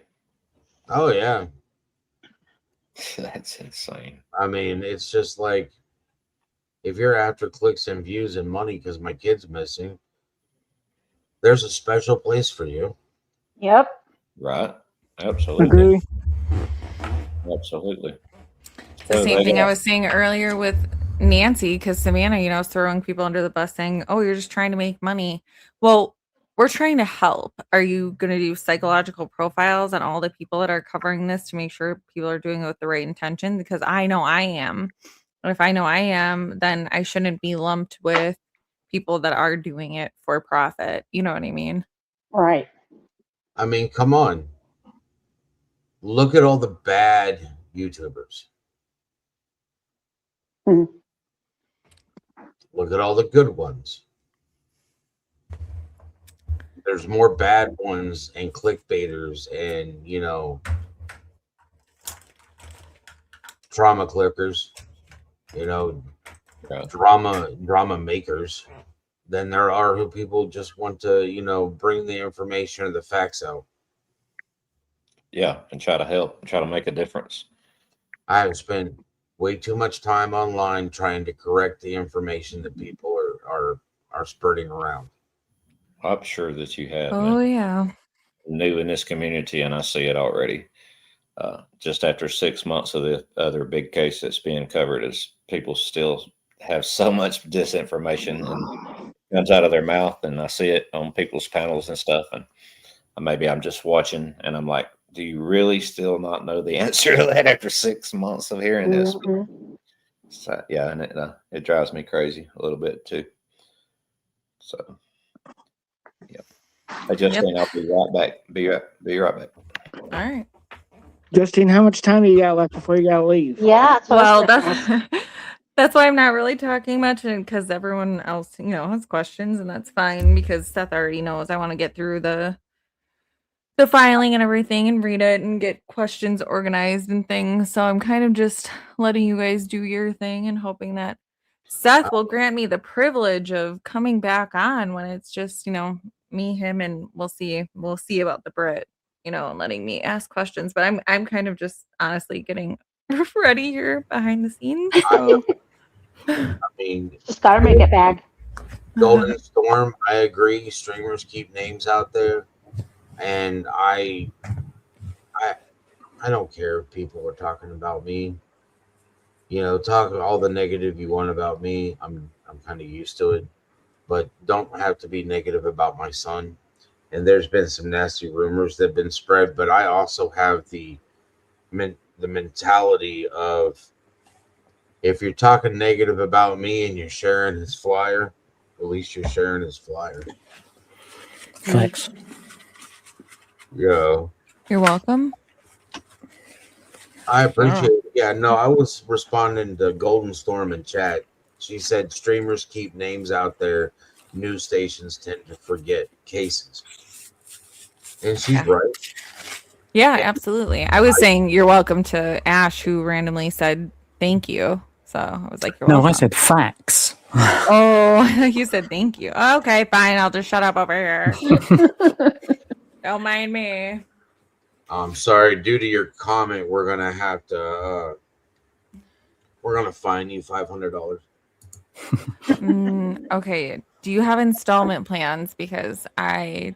Oh yeah. That's insane. I mean, it's just like, if you're after clicks and views and money because my kid's missing, there's a special place for you. Yep. Right. Absolutely. Agree. Absolutely. It's the same thing I was saying earlier with Nancy, because Savannah, is throwing people under the bus saying, oh, you're just trying to make money. Well, we're trying to help. Are you going to do psychological profiles on all the people that are covering this to make sure people are doing it with the right intention? Because I know I am. And if I know I am, then I shouldn't be lumped with people that are doing it for profit. You know what I mean? Right. I mean, come on. Look at all the bad YouTubers. Hmm. Look at all the good ones. There's more bad ones and clickbaiters and, trauma clickers, drama makers than there are who people just want to, bring the information or the facts out. Yeah, and try to help, try to make a difference. I have spent way too much time online trying to correct the information that people are spurting around. I'm sure that you have. Oh, man. yeah. I'm new in this community, and I see it already. Just after 6 months of the other big case that's being covered, is people still have so much disinformation and comes out of their mouth, and I see it on people's panels and stuff. And maybe I'm just watching, and I'm like, do you really still not know the answer to that after 6 months of hearing this? So, yeah, and it drives me crazy a little bit too. So, yeah. Hey, Justine, I'll be right back. Be right back. All right. Justine, how much time do you got left before you gotta leave? Yeah, that's what I was Well, gonna ask. that's why I'm not really talking much, and because everyone else, has questions, and that's fine because Seth already knows I want to get through the filing and everything and read it and get questions organized and things. So I'm kind of just letting you guys do your thing and hoping that Seth will grant me the privilege of coming back on when it's just, me, him, and we'll see about the Brit, and letting me ask questions. But I'm kind of just honestly getting ready here behind the scenes. So I mean, Just gotta make it bag. Golden Storm, I agree. Streamers keep names out there, and I don't care if people are talking about me. Talk all the negative you want about me. I'm kind of used to it, but don't have to be negative about my son. And there's been some nasty rumors that have been spread, but I also have the mentality of, if you're talking negative about me and you're sharing his flyer, at least you're sharing his flyer. Facts. Yeah. you're welcome. I appreciate it. Yeah, no, I was responding to Golden Storm in chat. She said streamers keep names out there. News stations tend to forget cases. And she's right. Yeah, absolutely. I was saying you're welcome to Ash, who randomly said thank you. So I was like, you're No, welcome. I said facts. Oh, you said thank you. Okay, fine. I'll just shut up over here. Don't mind me. I'm sorry, due to your comment, we're gonna have to fine you $500. Okay. Do you have installment plans? Because I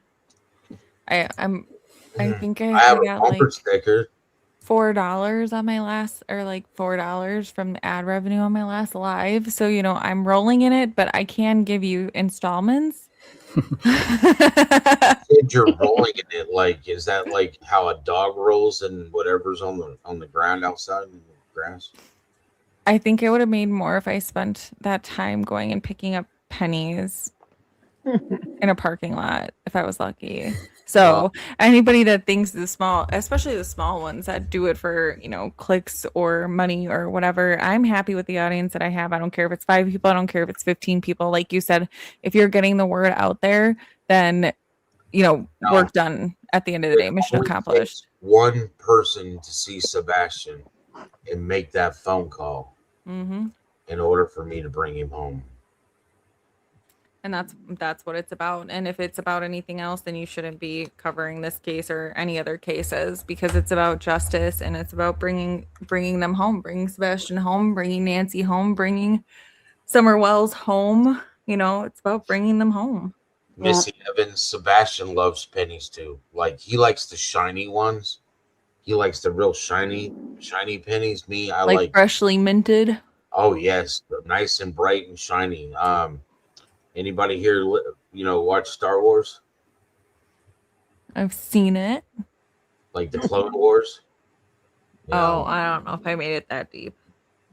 think I have I a got bumper like sticker. $4 on my last, or like $4 from the ad revenue on my last live. So, I'm rolling in it, but I can give you installments. Said you're rolling in it. Like, is that like how a dog rolls and whatever's on the ground outside in the grass? I think it would have made more if I spent that time going and picking up pennies in a parking lot if I was lucky. So anybody that thinks especially the small ones that do it for, clicks or money or whatever, I'm happy with the audience that I have. I don't care if it's 5 people. I don't care if it's 15 people. Like you said, if you're getting the word out there, then, work done at the end of the day, mission accomplished. One person to see Sebastian and make that phone call in order for me to bring him home. And that's what it's about. And if it's about anything else, then you shouldn't be covering this case or any other cases, because it's about justice and it's about bringing them home, bringing Sebastian home, bringing Nancy home, bringing Summer Wells home. It's about bringing them home. Missy Evans, Sebastian loves pennies too. Like, he likes the shiny ones. He likes the real shiny pennies. Me, I like freshly minted. Oh yes, nice and bright and shiny. Anybody here, watch Star Wars? I've seen it. Like the Clone Wars? Oh, I don't know if I made it that deep.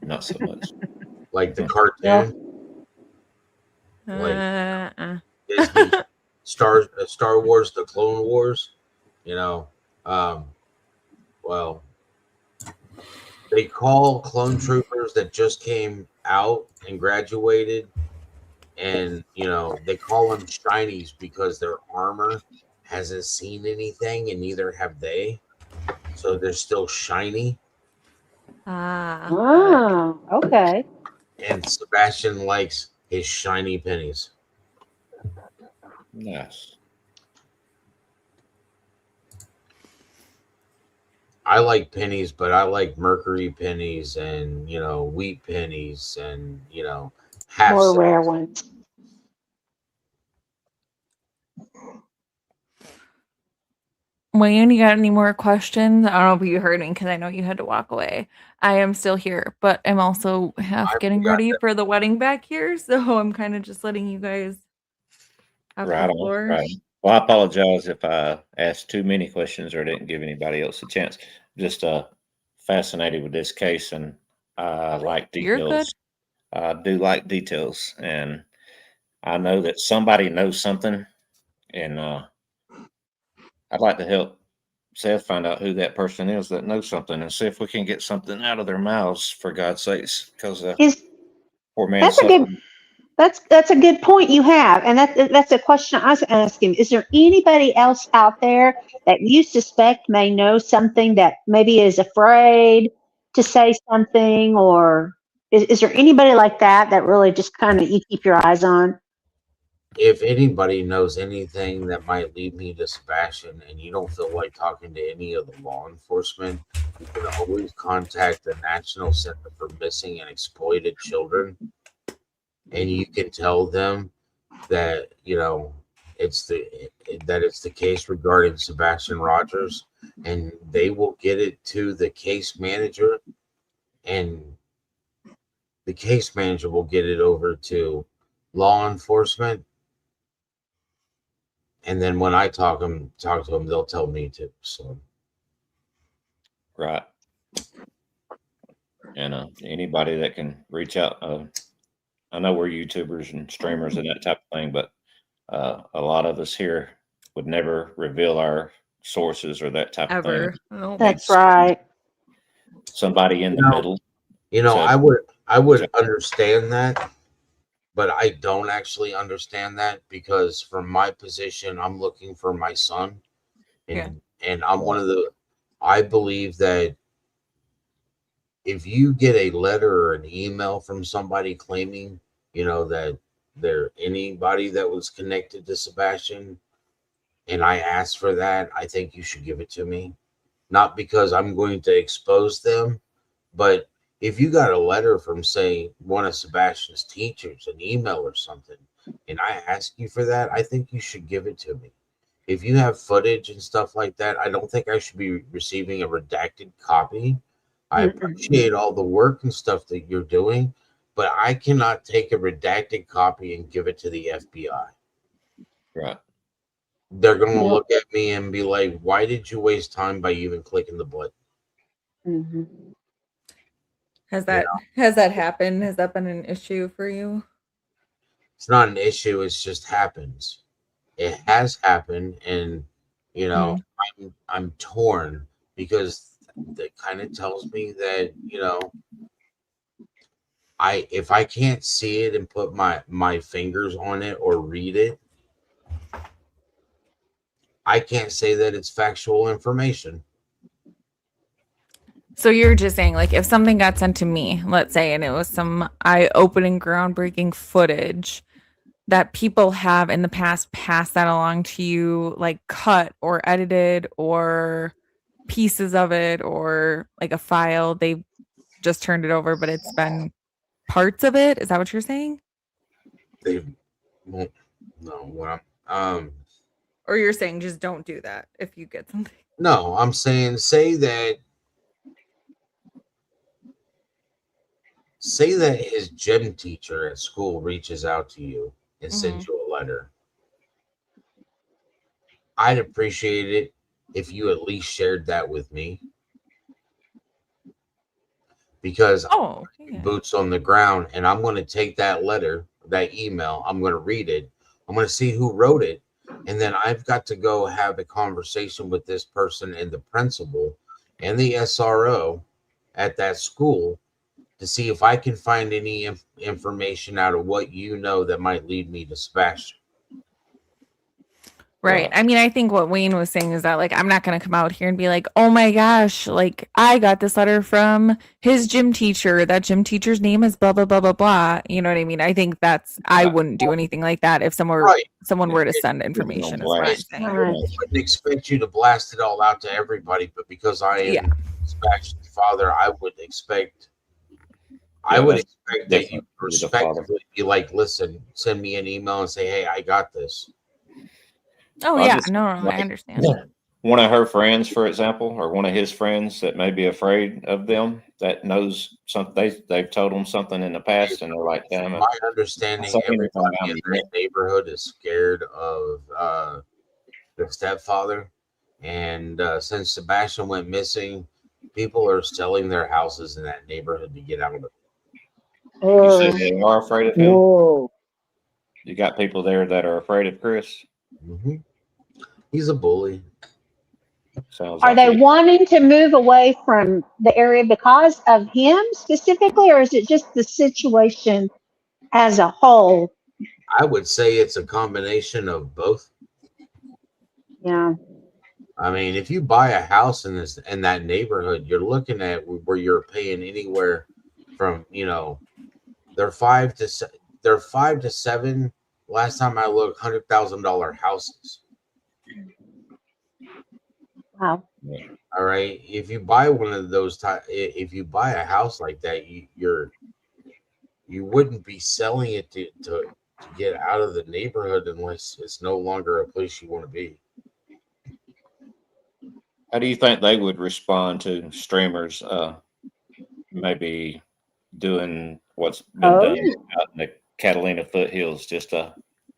Not so much. Like the cartoon? Like Disney Star Wars, the Clone Wars? Well, they call clone troopers that just came out and graduated, and they call them shinies because their armor hasn't seen anything, and neither have they, so they're still shiny. Oh, okay. And Sebastian likes his shiny pennies. Yes. I like pennies, but I like mercury pennies and wheat pennies and half More rare ones. Wayne, you got any more questions? I don't know if you heard me because I know you had to walk away. I am still here, but I'm also getting ready for the wedding back here, so I'm kind of just letting you guys have the floor. Right. Well, I apologize if I asked too many questions or didn't give anybody else a chance. Just fascinated with this case, and I like details. You're good. I do like details, and I know that somebody knows something, and I'd like to help Seth find out who that person is that knows something, and see if we can get something out of their mouths, for God's sakes, because Is poor man that's a good suffering. that's a good point you have, and that's a question I was asking. Is there anybody else out there that you suspect may know something that maybe is afraid to say something, or is there anybody like that that really just kind of you keep your eyes on? If anybody knows anything that might lead me to Sebastian and you don't feel like talking to any of the law enforcement, you can always contact the National Center for Missing and Exploited Children, and you can tell them that it's the case regarding Sebastian Rogers, and they will get it to the case manager, and the case manager will get it over to law enforcement. And then when I talk to them, they'll tell me to. So, Right. And anybody that can reach out, I know we're YouTubers and streamers and that type of thing, but a lot of us here would never reveal our sources or that type of thing. Ever. No. That's right. Somebody in the middle. I would understand that, but I don't actually understand that, because from my position, I'm looking for my son, and I'm I believe that if you get a letter or an email from somebody claiming, that they're anybody that was connected to Sebastian, and I ask for that, I think you should give it to me. Not because I'm going to expose them, but if you got a letter from, say, one of Sebastian's teachers, an email or something, and I ask you for that, I think you should give it to me. If you have footage and stuff like that, I don't think I should be receiving a redacted copy. I appreciate all the work and stuff that you're doing, but I cannot take a redacted copy and give it to the FBI. Right. They're going to look at me and be like, why did you waste time by even clicking the button? Mm-hmm. Has that happened? Has that been an issue for you? It's not an issue. It just happens. It has happened, and I'm torn, because that kind of tells me that if I can't see it and put my fingers on it or read it, I can't say that it's factual information. So you're just saying, like, if something got sent to me, let's say, and it was some eye-opening, groundbreaking footage that people have in the past passed that along to you, like cut or edited or pieces of it, or like a file, they just turned it over, but it's been parts of it. Is that what you're saying? They won't know what I'm or you're saying just don't do that if you get something. No, I'm saying say that his gym teacher at school reaches out to you and sends you a letter. I'd appreciate it if you at least shared that with me, because boots on the ground, and I'm going to take that letter, that email, I'm going to read it, I'm going to see who wrote it, and then I've got to go have a conversation with this person and the principal and the SRO at that school to see if I can find any information out of what that might lead me to Sebastian. Right. I mean, I think what Wayne was saying is that, like, I'm not going to come out here and be like, oh my gosh, like, I got this letter from his gym teacher. That gym teacher's name is blah, blah, blah, blah, blah. You know what I mean? I think I wouldn't do anything like that if someone were to send information. Is what I'm saying. I wouldn't expect you to blast it all out to everybody, but because I am Sebastian's father, I would expect that you respectfully be like, listen, send me an email and say, hey, I got this. Oh, yeah. No, I understand. One of her friends, for example, or one of his friends that may be afraid of them, that knows something, they've told them something in the past, and they're like, damn it. My understanding, everybody in that neighborhood is scared of their stepfather. And since Sebastian went missing, people are selling their houses in that neighborhood to get out of it. You said they are afraid of him? Whoa. You got people there that are afraid of Chris? Mm-hmm. He's a bully. Sounds Are like they it. wanting to move away from the area because of him specifically, or is it just the situation as a whole? I would say it's a combination of both. Yeah. I mean, if you buy a house in that neighborhood, you're looking at where you're paying anywhere from, they're 5 to 7. Last time I looked, $100,000 houses. Wow. Yeah. All right. If you buy one of those, if you buy a house like that, you wouldn't be selling it to get out of the neighborhood unless it's no longer a place you want to be. How do you think they would respond to streamers maybe doing what's been Oh, done out in the Catalina foothills, just to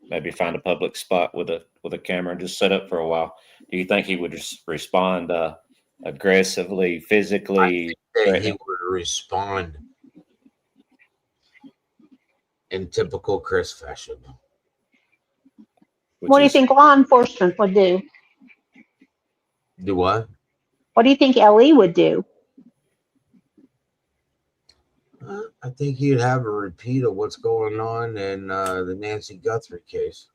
maybe find a public spot with a camera and just set up for a while? Do you think he would just respond aggressively, I physically think that he threatening? would respond in typical Chris fashion. Which what do you is think law enforcement would do? Do what? What do you think LE would do? I think you'd have a repeat of what's going on in the Nancy Guthrie case.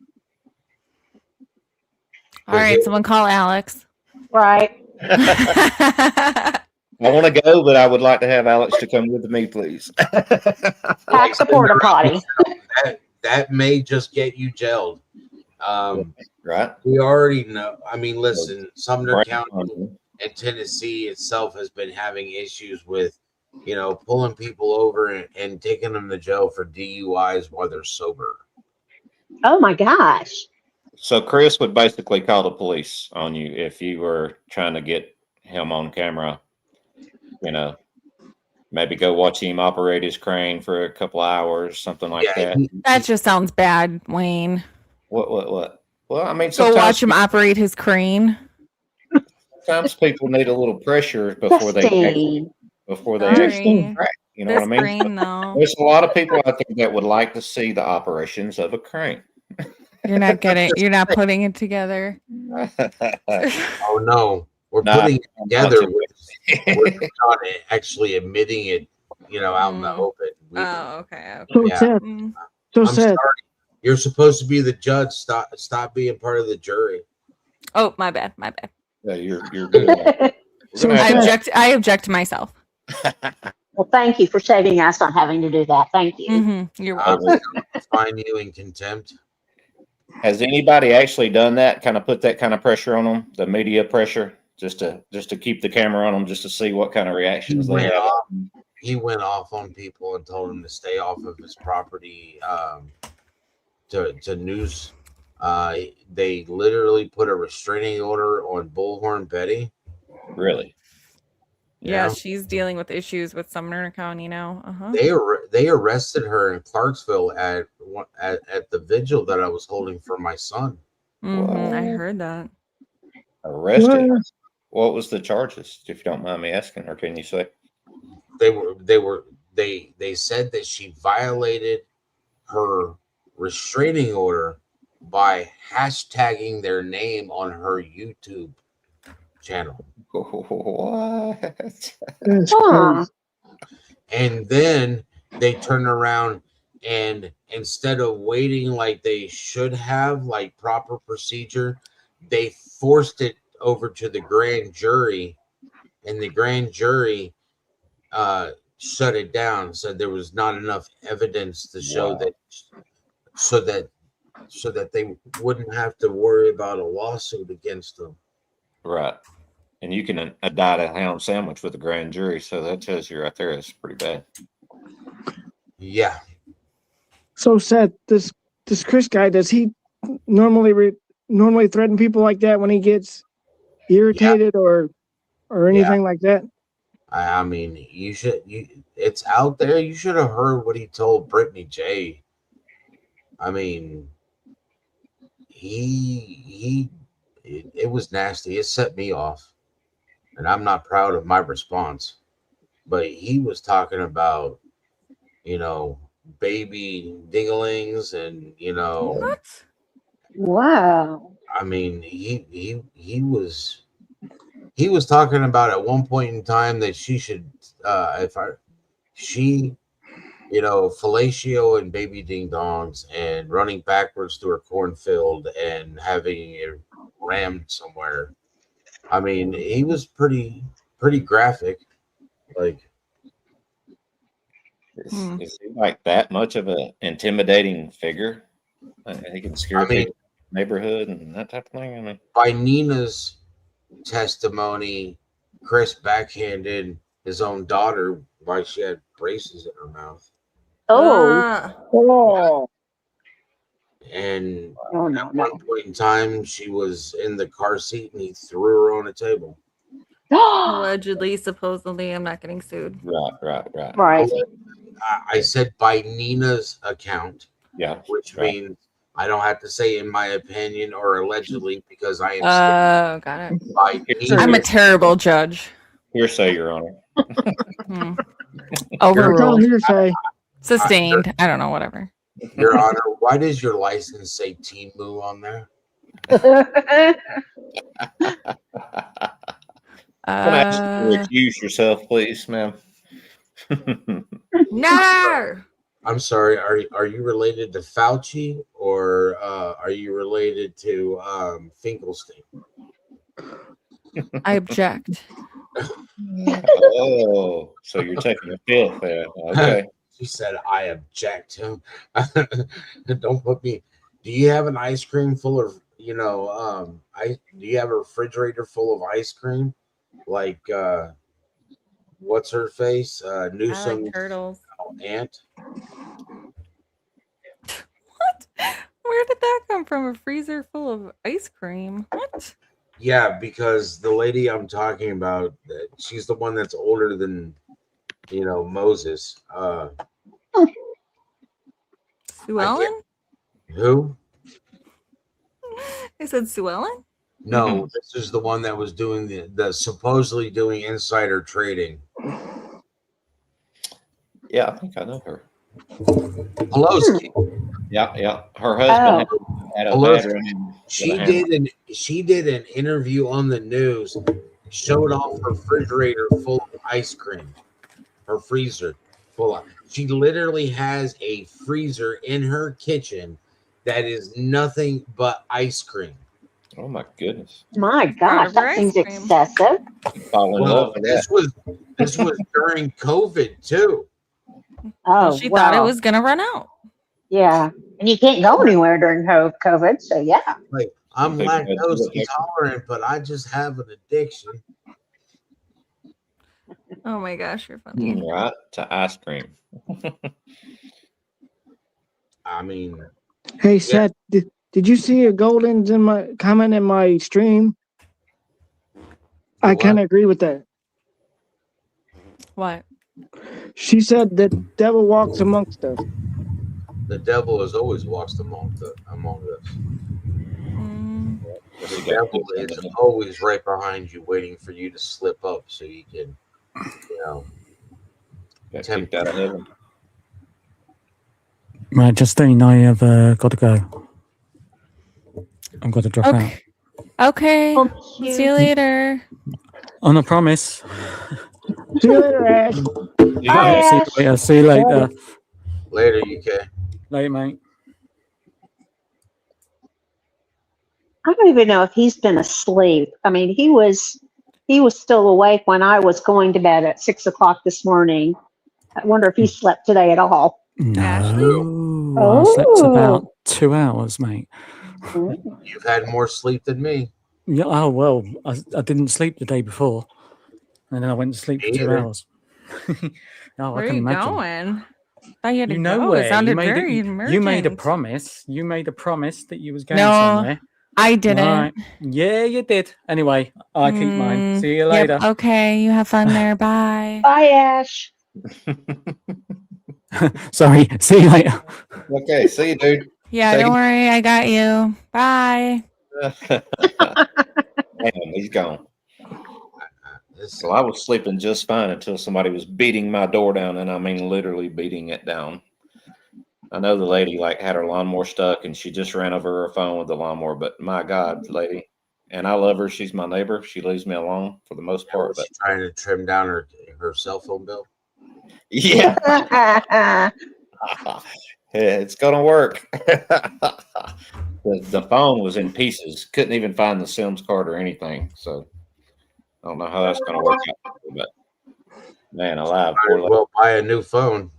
All right, someone call Alex. Right. I want to go, but I would like to have Alex to come with me, please. Pack the porta potty. That may just get you jailed. Right. We already know. I mean, listen, Sumner Right. County and Tennessee itself has been having issues with, pulling people over and taking them to jail for DUIs while they're sober. Oh my gosh. So Chris would basically call the police on you if you were trying to get him on camera. Maybe go watch him operate his crane for a couple hours, something like that. That just sounds bad, Wayne. What? Well, I mean, So watch him operate his crane. Sometimes people need a little pressure before they actually crack. You know what I mean? Crane, though. There's a lot of people out there that would like to see the operations of a crane. You're not putting it together. Oh no, we're putting it together. We're not actually admitting it, out in the open. Okay. So Yeah. sad. So I'm sad. sorry. You're supposed to be the judge. Stop being part of the jury. Oh, my bad. Yeah, you're good. So I object to myself. Well, thank you for saving us on having to do that. Thank you. Mm-hmm. You're welcome. Find you in contempt. Has anybody actually done that? Kind of put that kind of pressure on them, the media pressure, just to keep the camera on them, just to see what kind of reactions they have. He went off on people and told them to stay off of his property. To news, they literally put a restraining order on Bullhorn Betty. Really? Yeah, she's dealing with issues with Sumner County now. They arrested her in Clarksville at the vigil that I was holding for my son. Mm-hmm, I heard that. Arrested? What was the charges, if you don't mind me asking, or can you say? They said that she violated her restraining order by hashtagging their name on her YouTube channel. What? And then they turn around and instead of waiting like they should have, like proper procedure, they forced it over to the grand jury, and the grand jury shut it down, said there was not enough evidence to show that so that they wouldn't have to worry about a lawsuit against them. Right. And you can indict a ham sandwich with a grand jury, so that tells you right there it's pretty bad. Yeah. So sad. This Chris guy, does he normally threaten people like that when he gets irritated or anything like that? I mean, it's out there. You should have heard what he told Brittany J. I mean, it was nasty. It set me off, and I'm not proud of my response. But he was talking about, baby dinglings, and Wow. I mean, he was he was talking about at one point in time that she should, fellatio and baby ding dongs and running backwards through a cornfield and having it rammed somewhere. I mean, he was pretty graphic. Like, is he like that much of an intimidating figure? He can scare people in the neighborhood and that type of thing. I mean, by Nina's testimony, Chris backhanded his own daughter while she had braces in her mouth. Oh. And at one point in time, she was in the car seat and he threw her on a table. Allegedly, supposedly, I'm not getting sued. Right. I said by Nina's account. Yeah. Which means I don't have to say in my opinion or allegedly because I am. Oh, got it. I'm a terrible judge. Hearsay, Your Honor. Overruled. Hearsay. Sustained. I don't know. Whatever. Your Honor, why does your license say Teen Moo on there? Can I ask you to excuse yourself, please, ma'am? No. I'm sorry. Are you related to Fauci or are you related to Finkelstein? I object. Oh, so you're taking a fifth there. Okay. She said, I object. Don't put me. Do you have an ice cream full of, do you have a refrigerator full of ice cream? Like, what's her face? Newsom. I like turtles. Aunt. What? Where did that come from? A freezer full of ice cream? What? Yeah, because the lady I'm talking about, she's the one that's older than, Moses. Sue Ellen? Who? I said Sue Ellen? No, this is the one that was doing the supposedly doing insider trading. Yeah, I think I know her. Pelosi. Yeah. Her husband had a bad run. She did an interview on the news, showed off her refrigerator full of ice cream, her freezer full of. She literally has a freezer in her kitchen that is nothing but ice cream. Oh my goodness! My gosh, that seems excessive. This was during COVID too. Oh, she thought it was gonna run out. Yeah, and you can't go anywhere during COVID, so yeah. Like, I'm lactose intolerant, but I just have an addiction. Oh my gosh, you're funny. Right to ice cream. I mean, hey Seth, did you see a Golden's in my comment in my stream? I kind of agree with that. What? She said the devil walks amongst us. The devil has always walked among us. The devil is always right behind you, waiting for you to slip up so you can, tempt out of heaven. Right, Justine, I have got to go. I'm going to drop out. Okay. See you later. On a promise. See you later, Ash. See you later. Later, UK. Later, mate. I don't even know if he's been asleep. I mean, he was still awake when I was going to bed at 6:00 this morning. I wonder if he slept today at all. No, I slept about 2 hours, mate. You've had more sleep than me. Yeah. Oh well, I didn't sleep the day before, and then I went to sleep for 2 hours. Where are you going? I thought you had to know go. where It sounded you very emergent. You made a promise. You made a promise that you was going No, somewhere. I didn't. Right. Yeah, you did. Anyway, I keep mine. See you later. Yep, okay, you have fun there. Bye. Bye, Ash. Sorry. See you later. Okay, see you, dude. Yeah, don't worry. I got you. Bye. Man, he's gone. So I was sleeping just fine until somebody was beating my door down, and I mean literally beating it down. I know the lady had her lawnmower stuck, and she just ran over her phone with the lawnmower. But my God, lady, and I love her. She's my neighbor. She leaves me alone for the most part. Was But she trying to trim down her cell phone bill? yeah, it's gonna work. The phone was in pieces. Couldn't even find the Sims card or anything. So I don't know how that's gonna work out. But man, alive, Might poor as lady. well buy a new phone.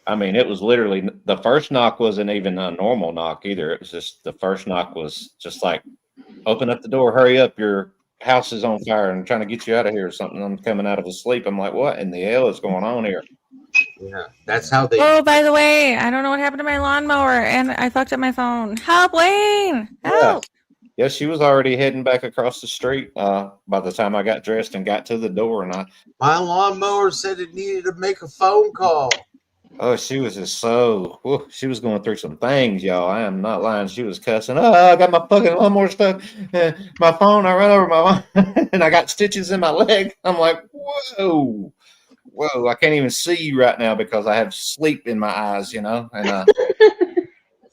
I mean, it was literally the first knock wasn't even a normal knock either. It was just the first knock was just like, open up the door, hurry up, your house is on fire and I'm trying to get you out of here or something. I'm coming out of a sleep. I'm like, what in the hell is going on here? Yeah, that's how they. Oh, by the way, I don't know what happened to my lawnmower, and I fucked up my phone. Help, Wayne! Help! Yeah, she was already heading back across the street by the time I got dressed and got to the door. And My lawnmower said it needed to make a phone call. oh, she was just so, she was going through some things, y'all. I am not lying. She was cussing. Oh, I got my fucking lawnmower stuck. My phone, I ran over my and I got stitches in my leg. I'm like, whoa, I can't even see you right now because I have sleep in my eyes, And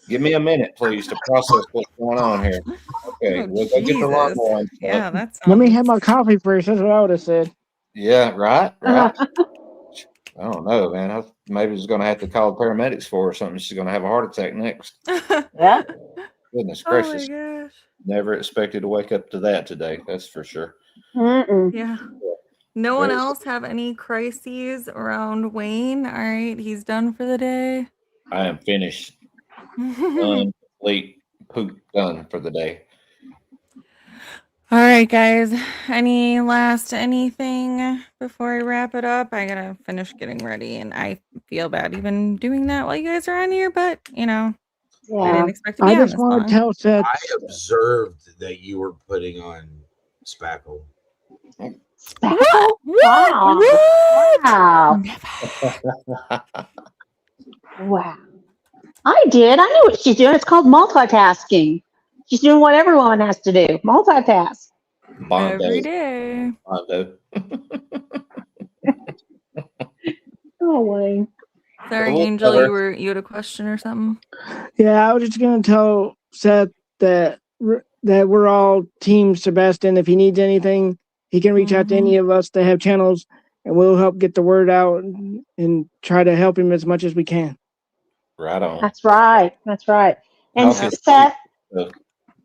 give me a minute, please, to process what's going on here. Okay, Oh, we'll go get the Jesus. lawnmower and stuff. Yeah, that's Let me have my coffee first. That's what I would have said. Yeah, right. I don't know, man. Maybe she's going to have to call paramedics for her or something. She's going to have a heart attack next. Yeah. Goodness Oh my gracious. gosh. Never expected to wake up to that today. That's for sure. Mm-mm. Yeah. No one else have any crises around Wayne? All right, he's done for the day. I am finished. Complete poop done for the day. All right, guys. Anything before I wrap it up? I gotta finish getting ready, and I feel bad even doing that while you guys are on here, but I Yeah. didn't expect to be I on just this want long. to tell Seth. I observed that you were putting on spackle. Spackle? What? Wow. Wow. I did. I knew what she's doing. It's called multitasking. She's doing what everyone has to do. Multitask. Every day. Bondo. Oh, Wayne. Sorry, Well, Angel, whatever. you had a question or something? Yeah, I was just gonna tell Seth that we're all Team Sebastian. If he needs anything, he can reach out to any of us that have channels, and we'll help get the word out and try to help him as much as we can. Right on. That's right. That's right. And Seth,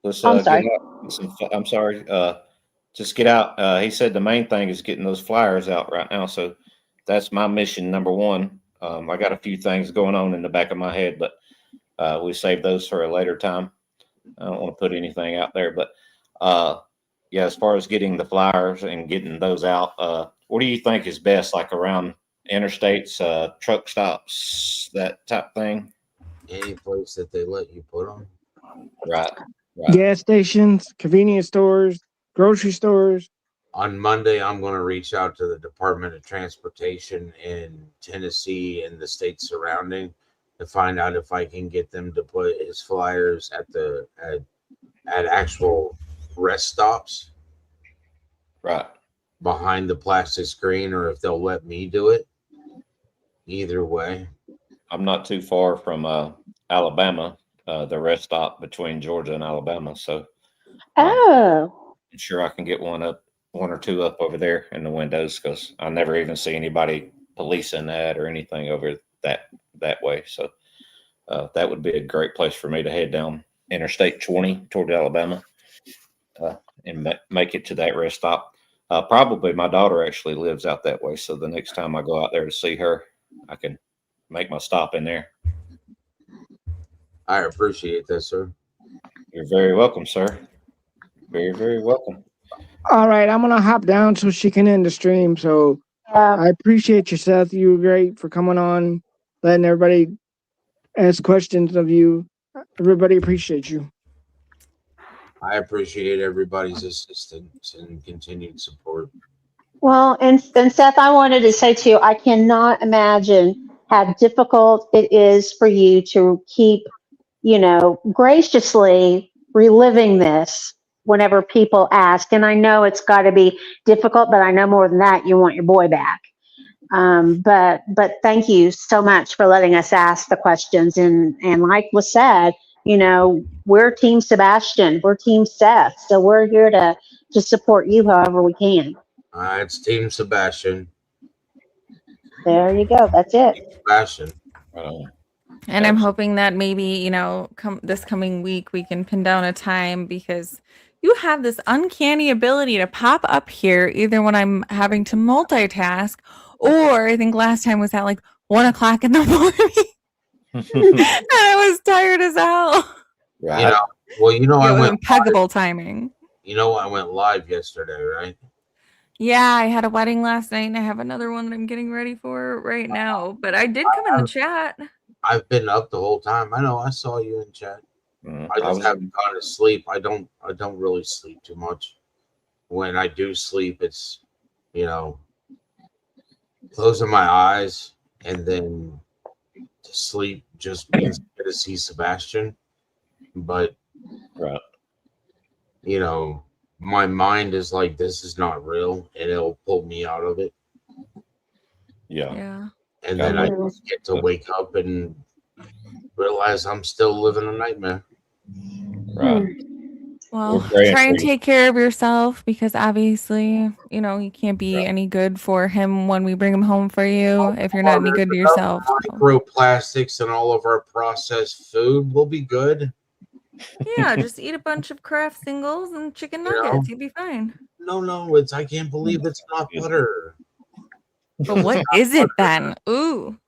Let's I'm sorry. get out. I'm sorry. Just get out. He said the main thing is getting those flyers out right now. So that's my mission number one. I got a few things going on in the back of my head, but we save those for a later time. I don't want to put anything out there, but yeah, as far as getting the flyers and getting those out, what do you think is best, like around interstates, truck stops, that type thing? Any place that they let you put them. Right. Gas stations, convenience stores, grocery stores. On Monday, I'm going to reach out to the Department of Transportation in Tennessee and the states surrounding to find out if I can get them to put his flyers at actual rest stops. Right. Behind the plastic screen, or if they'll let me do it. Either way. I'm not too far from Alabama, the rest stop between Georgia and Alabama. So I'm sure I can get one or two up over there in the windows, because I never even see anybody policing that or anything over that way. So that would be a great place for me to head down Interstate 20 toward Alabama and make it to that rest stop. Probably my daughter actually lives out that way. So the next time I go out there to see her, I can make my stop in there. I appreciate that, sir. You're very welcome, sir. Very, very welcome. All right, I'm gonna hop down so she can end the stream. So I appreciate you, Seth. You were great for coming on, letting everybody ask questions of you. Everybody appreciates you. I appreciate everybody's assistance and continued support. Well, and Seth, I wanted to say too, I cannot imagine how difficult it is for you to keep, graciously reliving this whenever people ask. And I know it's got to be difficult, but I know more than that, you want your boy back. But thank you so much for letting us ask the questions. And like was said, we're Team Sebastian. We're Team Seth. So we're here to support you however we can. It's Team Sebastian. There you go. That's it. Sebastian. And I'm hoping that maybe, this coming week we can pin down a time, because you have this uncanny ability to pop up here either when I'm having to multitask, or I think last time was at like 1 o'clock in the morning. And I was tired as hell. Right. I went impeccable timing. I went live yesterday, right? Yeah, I had a wedding last night and I have another one that I'm getting ready for right now. But I did come in the chat. I've been up the whole time. I know. I saw you in chat. I just haven't gone to sleep. I don't really sleep too much. When I do sleep, it's closing my eyes and then to sleep just means to see Sebastian. But my mind is like, this is not real, and it'll pull me out of it. Yeah. And then I just get to wake up and realize I'm still living a nightmare. Right. Well, try and take care of yourself, because obviously, you can't be any good for him when we bring him home for you if you're not any good to yourself. Microplastics and all of our processed food will be good. Yeah, just eat a bunch of Kraft singles and chicken nuggets. You'll be fine. No, I can't believe it's not butter. But what is it then? Ooh.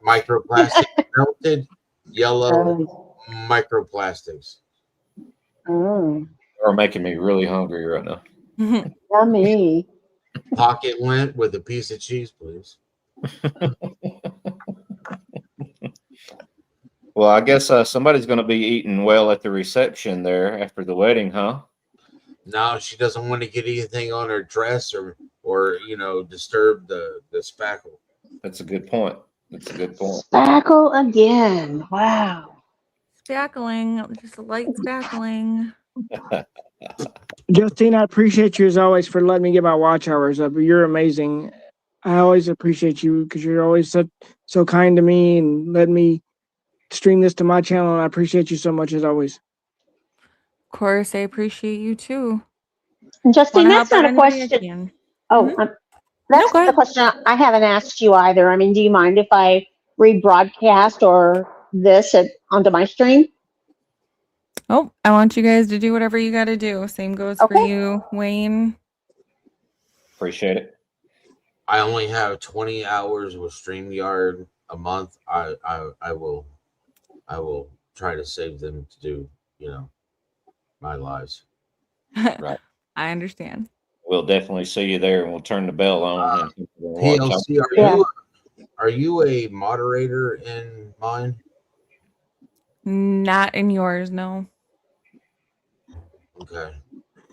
Microplastic melted yellow microplastics. Are making me really hungry right now. Yummy. Pocket lint with a piece of cheese, please. Well, I guess somebody's going to be eating well at the reception there after the wedding, huh? No, she doesn't want to get anything on her dress or disturb the spackle. That's a good point. Spackle again. Wow. Spackling, just a light spackling. Justine, I appreciate you as always for letting me get my watch hours up. You're amazing. I always appreciate you because you're always so kind to me and letting me stream this to my channel. And I appreciate you so much as always. Of course, I appreciate you too. Justine, that's not a question. Oh, that's not a question I haven't asked you either. I mean, do you mind if I rebroadcast or this onto my stream? Oh, I want you guys to do whatever you got to do. Same goes for you, Wayne. Appreciate it. I only have 20 hours with StreamYard a month. I will try to save them to do, my lives. Right. I understand. We'll definitely see you there, and we'll turn the bell on. PLC, are you a moderator in mine? Not in yours, no. Okay.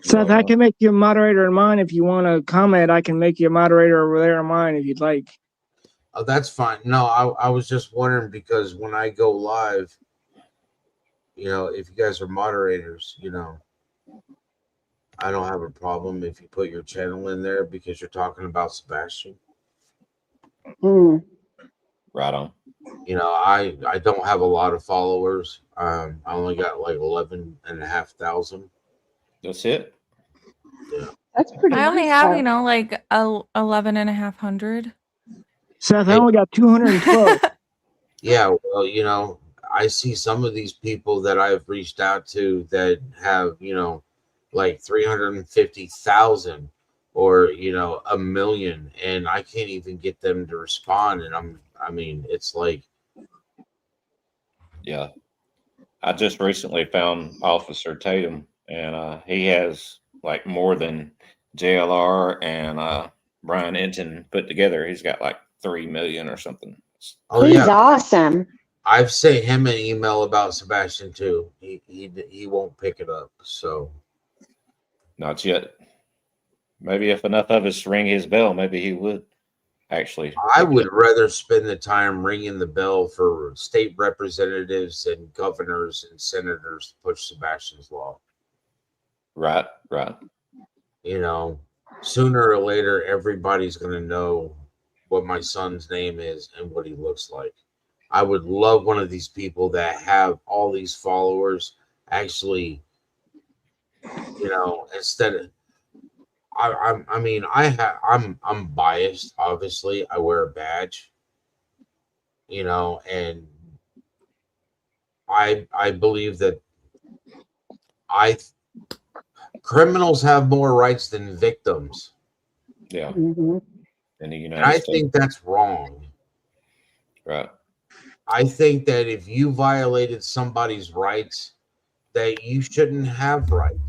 Seth, I can make you a moderator in mine. If you want to comment, I can make you a moderator over there in mine if you'd like. Oh, that's fine. No, I was just wondering because when I go live, if you guys are moderators, I don't have a problem if you put your channel in there because you're talking about Sebastian. Right on. I don't have a lot of followers. I only got like 11,500. That's it. Yeah. That's pretty I only nice, have, though. like 11,500. Seth, I only got 212. Yeah, well, I see some of these people that I've reached out to that have, like 350,000 or, 1 million, and I can't even get them to respond. And it's like. Yeah. I just recently found Officer Tatum, and he has like more than JLR and Brian Enton put together. He's got like 3 million or something. Oh, he's awesome. I've sent him an email about Sebastian too. He won't pick it up. So not yet. Maybe if enough of us ring his bell, maybe he would. Actually, I would rather spend the time ringing the bell for state representatives and governors and senators to push Sebastian's law. Right. Sooner or later, everybody's going to know what my son's name is and what he looks like. I would love one of these people that have all these followers actually, instead of I'm biased. Obviously, I wear a badge, and I believe that criminals have more rights than victims. Yeah. Mhm. In the And United I States. think that's wrong. Right. I think that if you violated somebody's rights, that you shouldn't have rights.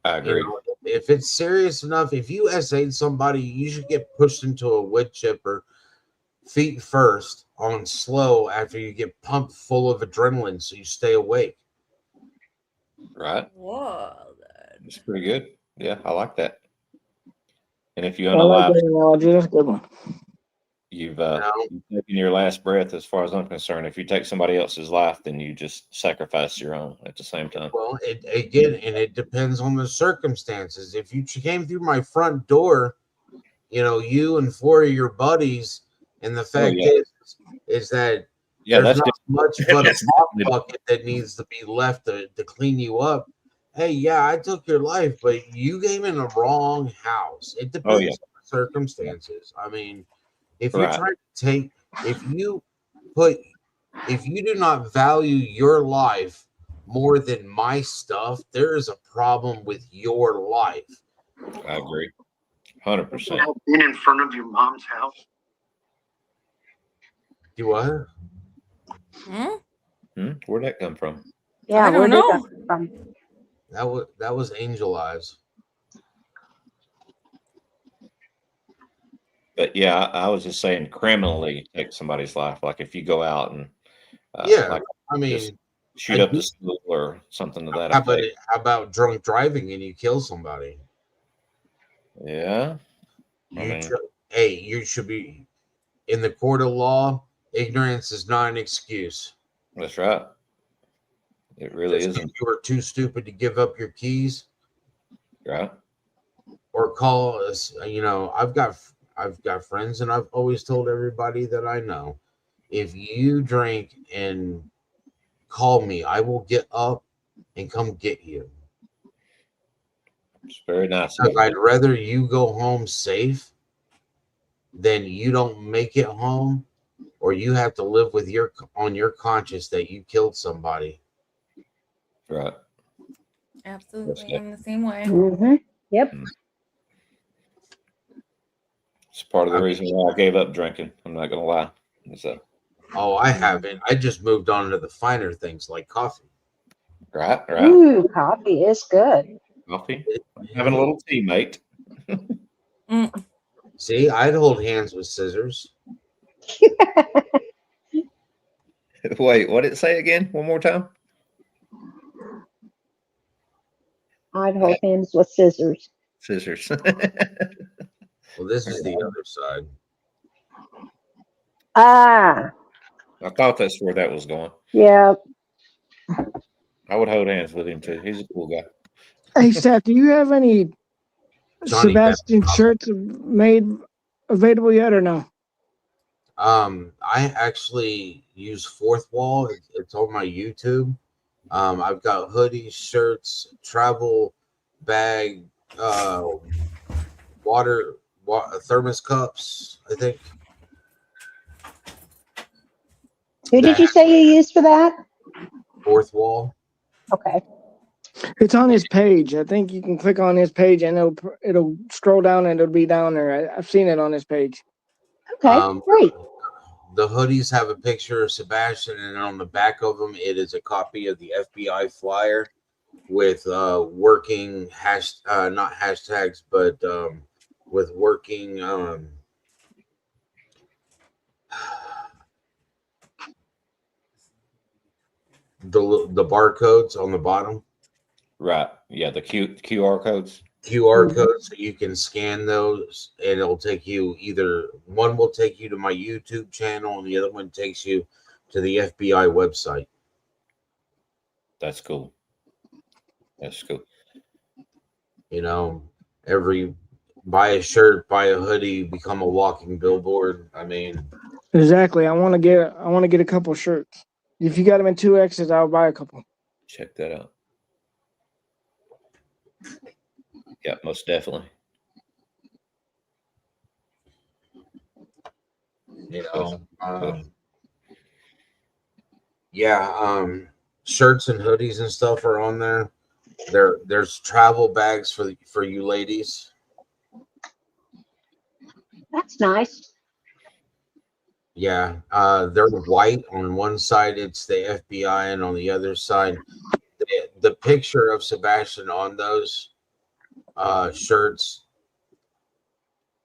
I agree. If it's serious enough, if you essayed somebody, you should get pushed into a wood chipper feet first on slow after you get pumped full of adrenaline so you stay awake. Right. Whoa. It's pretty good. Yeah, I like that. And if you I like unalive, that analogy. That's a good one. you've taken your last breath, as far as I'm concerned. If you take somebody else's life, then you just sacrifice your own at the same time. Well, it depends on the circumstances. If you came through my front door, you and 4 of your buddies, and the fact is that there's that's not much but a that's mop bucket that needs to be left to clean you up. Hey, yeah, I took your life, but you came in the wrong house. It depends on the circumstances. I mean, if you're trying to take, if you do not value your life more than my stuff, there is a problem with your life. I agree. 100%. Been in front of your mom's house? Do what? Where'd that come from? Yeah, I don't know. where did that come from? That was Angel Eyes. But yeah, I was just saying, criminally take somebody's life. Like if you go out and just shoot up the school or something to that effect. How about drunk driving and you kill somebody? Yeah. You should be in the court of law. Ignorance is not an excuse. That's right. It really isn't. You were too stupid to give up your keys. Right. Or call us. I've got friends, and I've always told everybody that I know, if you drink and call me, I will get up and come get you. It's very nice. I'd rather you go home safe than you don't make it home, or you have to live with on your conscience that you killed somebody. Right. Absolutely. In the same way. Mm-hmm. Yep. It's part of the reason why I gave up drinking. I'm not going to lie. So. Oh, I haven't. I just moved on to the finer things like coffee. Right. Ooh, coffee is good. Coffee. I'm having a little tea, mate. See, I'd hold hands with scissors. Wait, what did it say again? One more time? I'd hold hands with scissors. Scissors. Well, this is the other side. Ah. I thought that's where that was going. Yeah. I would hold hands with him too. He's a cool guy. Hey, Seth, do you have any Sebastian shirts made available yet or no? I actually use Fourth Wall. It's on my YouTube. I've got hoodies, shirts, travel bag, water thermos cups, I think. Who did you say you used for that? Fourth Wall. Okay. It's on his page. I think you can click on his page and it'll scroll down and it'll be down there. I've seen it on his page. Okay, great. The hoodies have a picture of Sebastian, and on the back of them, it is a copy of the FBI flyer with working not hashtags, but with working the barcodes on the bottom. Right. Yeah, the QR codes. QR codes, so you can scan those, and it'll take you one will take you to my YouTube channel, and the other one takes you to the FBI website. That's cool. That's cool. Buy a shirt, buy a hoodie, become a walking billboard. I mean, exactly. I want to get a couple shirts. If you got them in 2Xs, I'll buy a couple. Check that out. Yeah, most definitely. You know, shirts and hoodies and stuff are on there. There's travel bags for you ladies. That's nice. Yeah, they're white. On one side, it's the FBI, and on the other side, the picture of Sebastian on those shirts.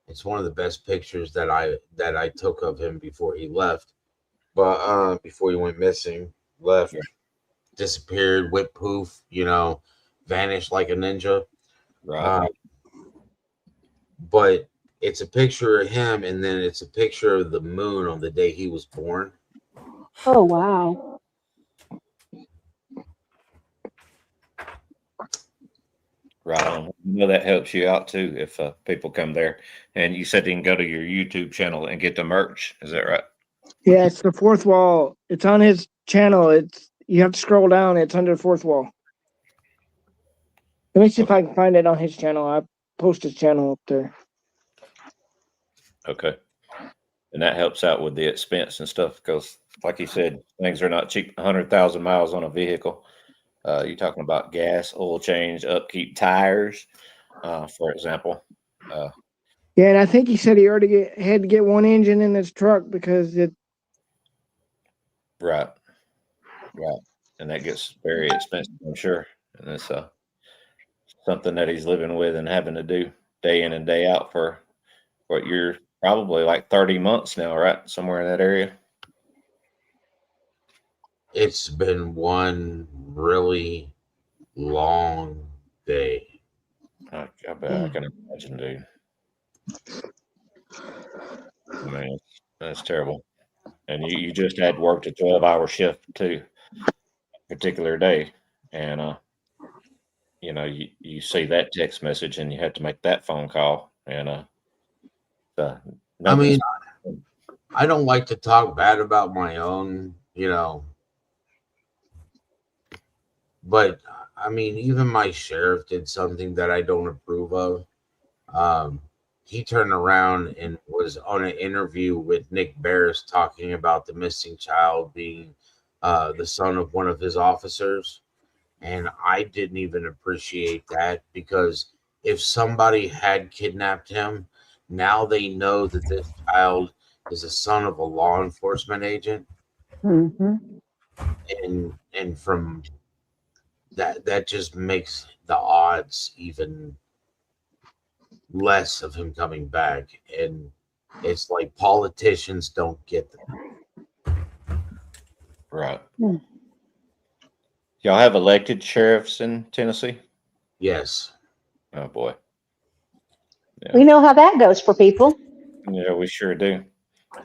It's one of the best pictures that I took of him before he left, but before he went missing, left, disappeared, whip poof, vanished like a ninja. Right. But it's a picture of him, and then it's a picture of the moon on the day he was born. Oh, wow. Right on. I know that helps you out too if people come there. And you said you can go to your YouTube channel and get the merch. Is that right? Yeah, it's the fourth wall. It's on his channel. You have to scroll down. It's under the fourth wall. Let me see if I can find it on his channel. I post his channel up there. Okay. And that helps out with the expense and stuff because, like you said, things are not cheap. 100,000 miles on a vehicle. You're talking about gas, oil change, upkeep, tires, for example. Yeah, and I think he said he already had to get one engine in his truck because it. Right. And that gets very expensive, I'm sure. And it's something that he's living with and having to do day in and day out for what you're probably like 30 months now, right? Somewhere in that area. It's been one really long day. I can imagine, dude. Man, that's terrible. And you just had worked a 12-hour shift too, particular day. And you see that text message and you have to make that phone call. And I mean, I don't like to talk bad about my own, but I mean, even my sheriff did something that I don't approve of. He turned around and was on an interview with Nick Barris talking about the missing child being the son of one of his officers. And I didn't even appreciate that because if somebody had kidnapped him, now they know that this child is a son of a law enforcement agent. Mm-hmm. And from that just makes the odds even less of him coming back. And it's like politicians don't get them. Right. Y'all have elected sheriffs in Tennessee? Yes. Oh boy. Yeah. We know how that goes for people. Yeah, we sure do.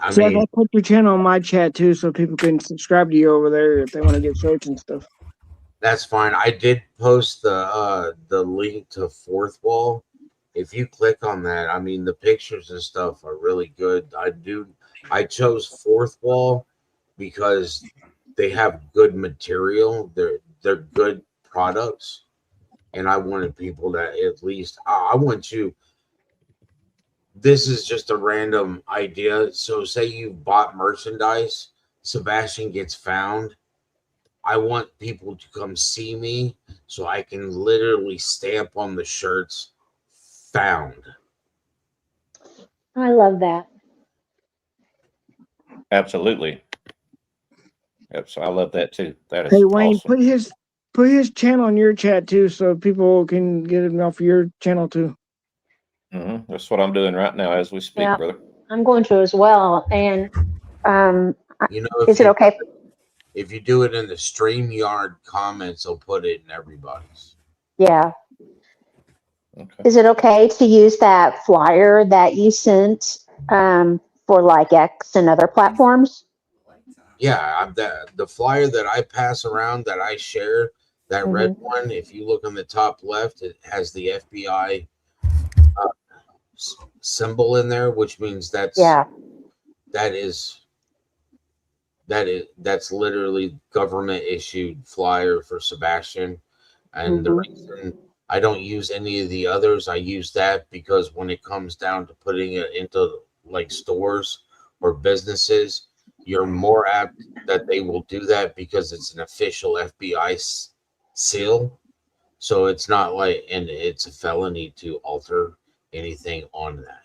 I put your channel on my chat too, so people can subscribe to you over there if they want to get shirts and stuff. That's fine. I did post the link to Fourth Wall. If you click on that, I mean the pictures and stuff are really good. I chose Fourth Wall because they have good material. They're good products, and I wanted people that at least I want you. This is just a random idea. So say you bought merchandise, Sebastian gets found. I want people to come see me so I can literally stamp on the shirts found. I love that. Absolutely. Yep, so I love that too. That is Hey Wayne, awesome. put his channel on your chat too, so people can get it off your channel too. Mm-hmm. That's what I'm doing right now as we speak, brother. I'm going to as well. And is it okay? If you do it in the StreamYard comments, I'll put it in everybody's. Yeah. Okay. Is it okay to use that flyer that you sent for like X and other platforms? Yeah, the flyer that I pass around that I share, that red one, if you look on the top left, it has the FBI symbol in there, which means that is that's literally government issued flyer for Sebastian. And the reason I don't use any of the others, I use that because when it comes down to putting it into like stores or businesses, you're more apt that they will do that because it's an official FBI seal. So it's not like, and it's a felony to alter anything on that.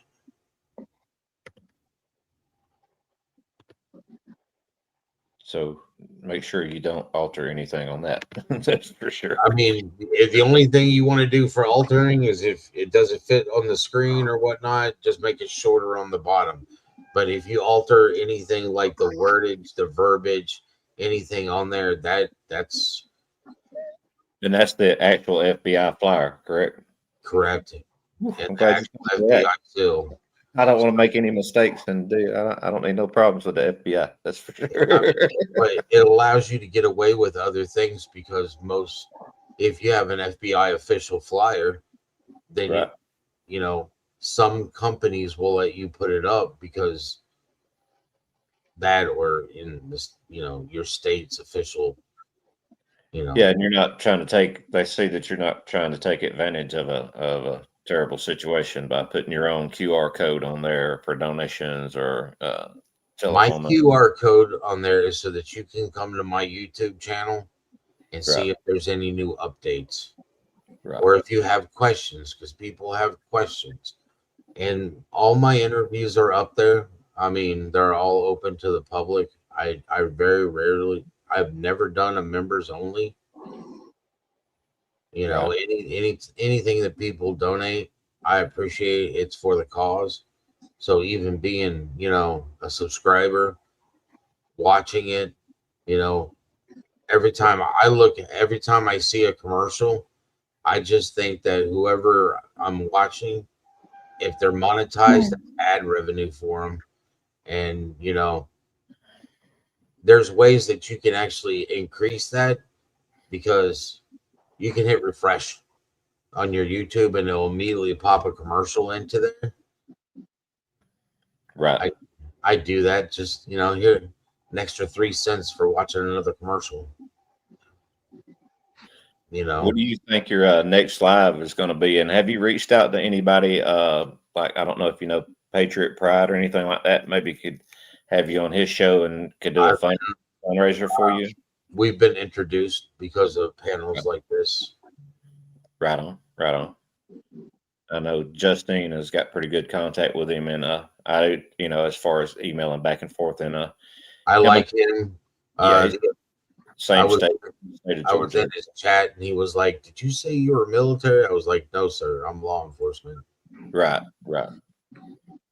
So make sure you don't alter anything on that. That's for sure. I mean, the only thing you want to do for altering is if it doesn't fit on the screen or whatnot, just make it shorter on the bottom. But if you alter anything like the wordage, the verbiage, anything on there, that's And that's the actual FBI flyer, correct? correct. I'm And the glad you actual told me that. FBI seal. I don't want to make any mistakes, and I don't need no problems with the FBI. That's for sure. But it allows you to get away with other things because if you have an FBI official flyer, then Right. you know, some companies will let you put it up because that, or in this, your state's official, Yeah, and you're not trying to take. They see that you're not trying to take advantage of a terrible situation by putting your own QR code on there for donations or My telephone number. QR code on there is so that you can come to my YouTube channel and see Right. if there's any new updates. Right. Or if you have questions, because people have questions. And all my interviews are up there. I mean, they're all open to the public. I very rarely, I've never done a members only. Right. Anything that people donate, I appreciate. It's for the cause. So even being, a subscriber, watching it, every time I see a commercial, I just think that whoever I'm watching, if they're monetized, that's ad revenue for them. And, there's ways that you can actually increase that because you can hit refresh on your YouTube and it'll immediately pop a commercial into there. Right. I do that just, here, an extra 3 cents for watching another commercial. What do you think your next live is going to be? And have you reached out to anybody? Like, I don't know if you know Patriot Pride or anything like that. Maybe could have you on his show and could do a fundraiser for you. We've been introduced because of panels like this. Right on. Right on. I know Justine has got pretty good contact with him, and I, as far as emailing back and forth, and I like him. Yeah, same state. I was in his chat, and he was like, "Did you say you were military?" I was like, "No, sir. I'm law enforcement." Right. Right.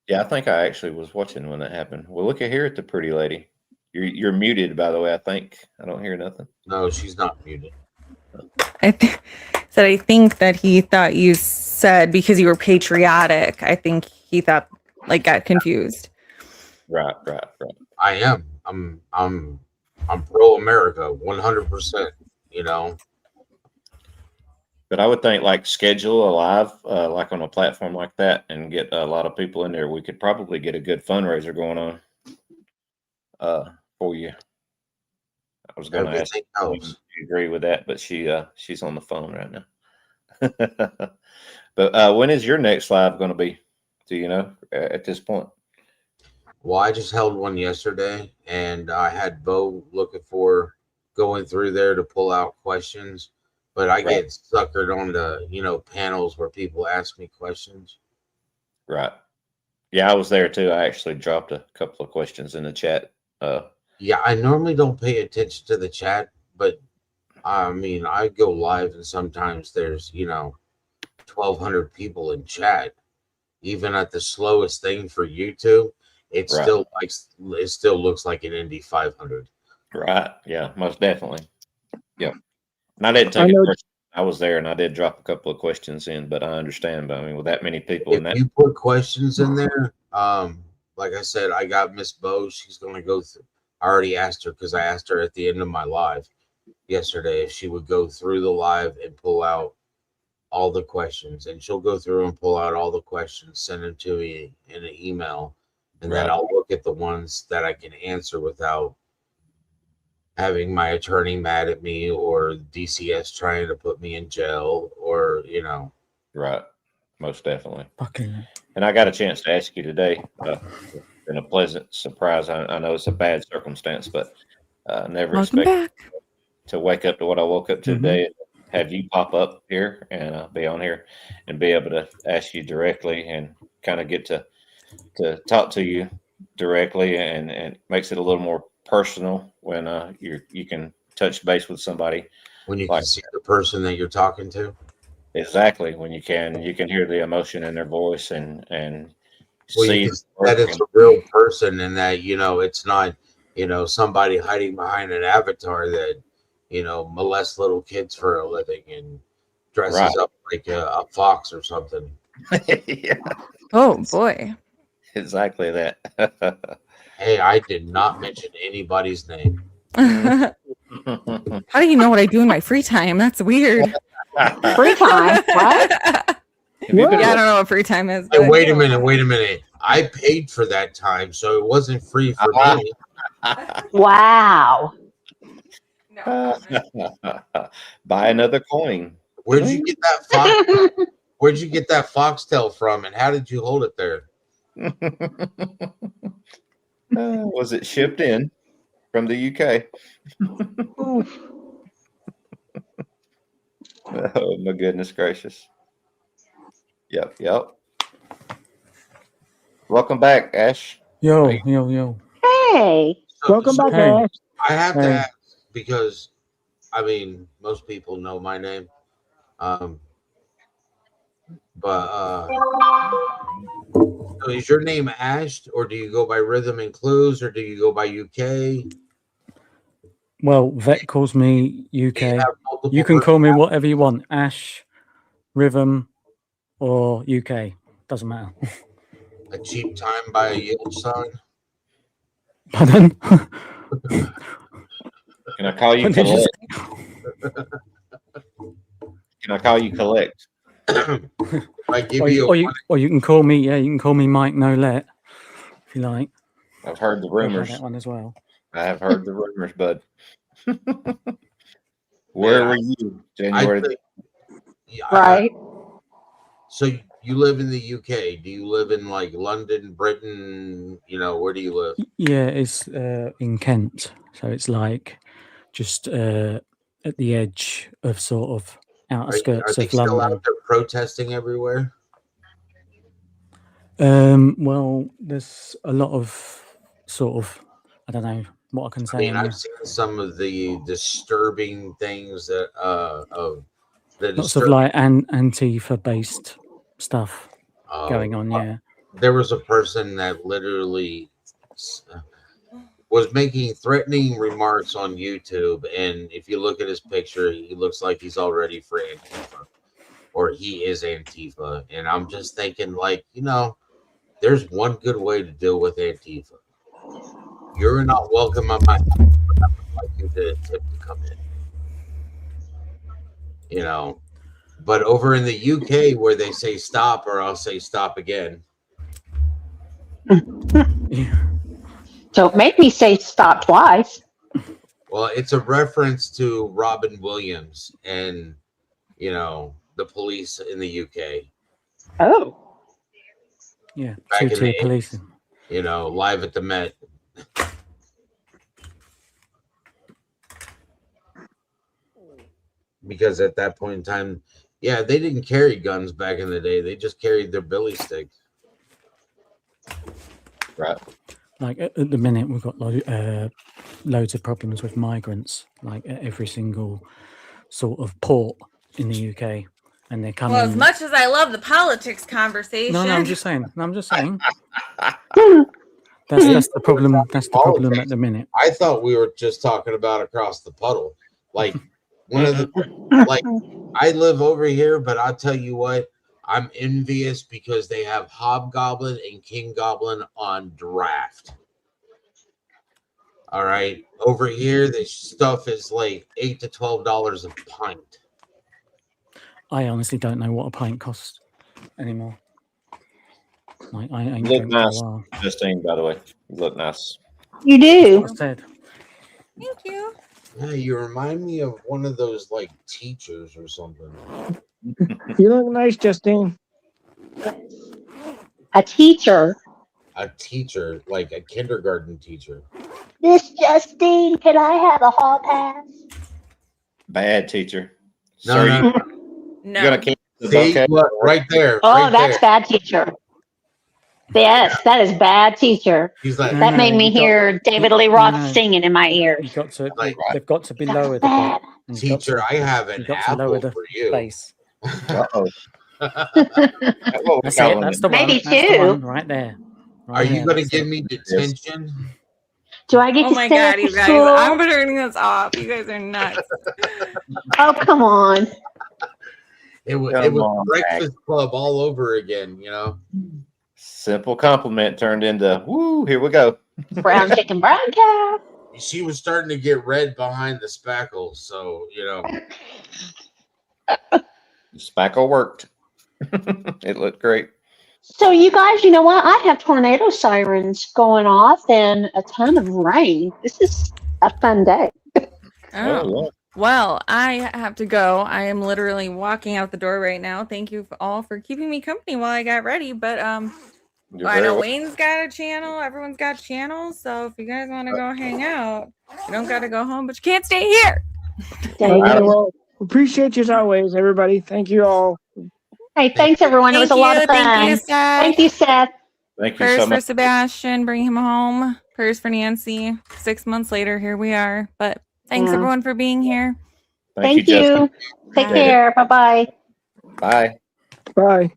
Yeah, I think I actually was watching when that happened. Well, look at here at the pretty lady. You're muted, by the way. I think I don't hear nothing. No, she's not muted. I think that he thought you said because you were patriotic. I think he thought got confused. Right. I am. I'm pro America, 100%. But I would think schedule a live like on a platform like that and get a lot of people in there. We could probably get a good fundraiser going on for you. I was going to ask if you agree with that, but she's on the phone right now. But when is your next live going to be? Do you know at this point? Well, I just held one yesterday, and I had Bo going through there to pull out questions, but I get suckered onto panels where people ask me questions. Right. Yeah, I was there too. I actually dropped a couple of questions in the chat. Yeah, I normally don't pay attention to the chat, but I mean, I go live and sometimes there's 1,200 people in chat. Even at the slowest thing for YouTube, it still looks like an Indy 500. Right. Yeah, most definitely. Yeah. And I didn't take it personally. I was there and I did drop a couple of questions in, but I understand. But I mean, with that many people if you put questions in there, like I said, I got Miss Bo. She's going to go through. I already asked her because I asked her at the end of my live yesterday if she would go through the live and pull out all the questions, and she'll go through and pull out all the questions, send them to me in an email, and then I'll look at the ones that I can answer without having my attorney mad at me, or DCS trying to put me in jail, or Right. Most definitely. Fucking. And I got a chance to ask you today. Been a pleasant surprise. I know it's a bad circumstance, but never Welcome expected back. to wake up to what I woke up to today, and have you pop up here and be on here and be able to ask you directly and kind of get to talk to you directly, and makes it a little more personal when you can touch base with somebody when you like can see the person that you're talking to. exactly when you can hear the emotion in their voice and Well, you see can see that it's a real person, and that it's not somebody hiding behind an avatar that molests little kids for a living and dresses Right. up like a fox or something. Yeah, Oh boy. exactly that. Hey, I did not mention anybody's name. How do you know what I do in my free time? That's weird. Free time? What? Have you been Yeah, I don't know what free time is. Hey, But wait a minute. I paid for that time, so it wasn't free for me. Wow. Buy another coin. Where'd you get that fox? Where'd you get that foxtail from, and how did you hold it there? Was it shipped in from the UK? Oh my goodness gracious. Yep. Welcome back, Ash. Yo. Hey. Welcome back, Hey. Ash. I have to Hey. ask, because most people know my name. But so is your name Ash, or do you go by Rhythm and Clues, or do you go by UK? Well, Vet calls me UK. Do you have multiple You can call me personalities? whatever you want, Ash, Rhythm, or UK. Doesn't matter. A cheap time by a yield sign. Pardon? Can I call you What did you Collect? Can I call you Collect? I give or you can call me. Yeah, you can call me Mike Nolet if you like. I've heard the I'll have rumors. that one as well. I have heard the rumors, bud. Where were you January? Right. So you live in the UK. Do you live in like London, Britain? Where do you live? Yeah, it's in Kent, so it's like just at the edge of sort of outer Are skirts they of still London. out there protesting everywhere? Well, there's a lot of sort of, I don't know what I can say. I've seen some of the disturbing things that lots of like Antifa based stuff going on. Yeah, there was a person that literally was making threatening remarks on YouTube, and if you look at his picture, he looks like he's already for Antifa, or he is Antifa. And I'm just thinking, like, there's one good way to deal with Antifa. You're not welcome on my house, but I would like you to attempt to come in. But over in the UK, where they say stop, or I'll say stop again. Don't make me say stop twice. Well, it's a reference to Robin Williams and the police in the UK. Oh. Yeah, back in the two-tier 80s, policing. Live at the Met. Because at that point in time, yeah, they didn't carry guns back in the day. They just carried their billy sticks. Right. Like at the minute, we've got loads of problems with migrants, like at every single sort of port in the UK, and they're coming. Well, as much as I love the politics conversation. No, I'm just saying. That's the problem. That's the problem at the minute. I thought we were just talking about across the puddle. Like one of the like I live over here, but I'll tell you what, I'm envious because they have Hobgoblin and King Goblin on draft. All right. Over here, this stuff is like $8 to $12 a pint. I honestly don't know what a pint costs anymore. Like, I ain't You look drank for a nice, while. Justine, by the way. You look nice. You do. That's what I said. Thank you. Yeah, you remind me of one of those like teachers or something. You look nice, Justine. A teacher. A teacher, like a kindergarten teacher. Miss Justine, can I have a hall pass? Bad teacher. No, Sir, no, you No. gonna keep the See, bouquet? look, right there. Oh, right that's there. bad teacher. Yes, that is bad teacher. He's like, That made me hear David Lee Roth singing in my ears. You got to. like, They've got to be That's lowered a bad. bit. You've got teacher, to- I have an you've got to lower apple the for you. bass. Uh-oh. That's what we're That's it. calling That's it. the one. Maybe That's the two. one right there. Are Right you there, going to that's give it. me detention? Do I get Oh to my stay god, after you guys! school? I'm turning this off. You guys are nuts. Oh, come on. It was Come on, Breakfast Club all over again, you know? Simple compliment turned into woo. Here we go. Brown chicken, brown cow. She was starting to get red behind the spackles, so, you know. Spackle worked. It looked great. So, you guys, you know what? I have tornado sirens going off and a ton of rain. This is a fun day. Oh. yeah. Well, I have to go. I am literally walking out the door right now. Thank you all for keeping me company while I got ready. But You're I very know welcome. Wayne's got a channel. Everyone's got channels. So if you guys want to go hang out, you don't got to go home, but you can't stay here. Okay, well, appreciate you as always, everybody. Thank you all. Hey, thanks, everyone. It was a lot of fun. Thank you, Seth. Thank you, Seth. Thank you Prayers so for much. Sebastian. Bring him home. Prayers for Nancy. 6 months later, here we are. But thanks, Yeah. everyone, for being here. Thank Justin. you. Take Bye. care. Bye-bye. Bye. Bye.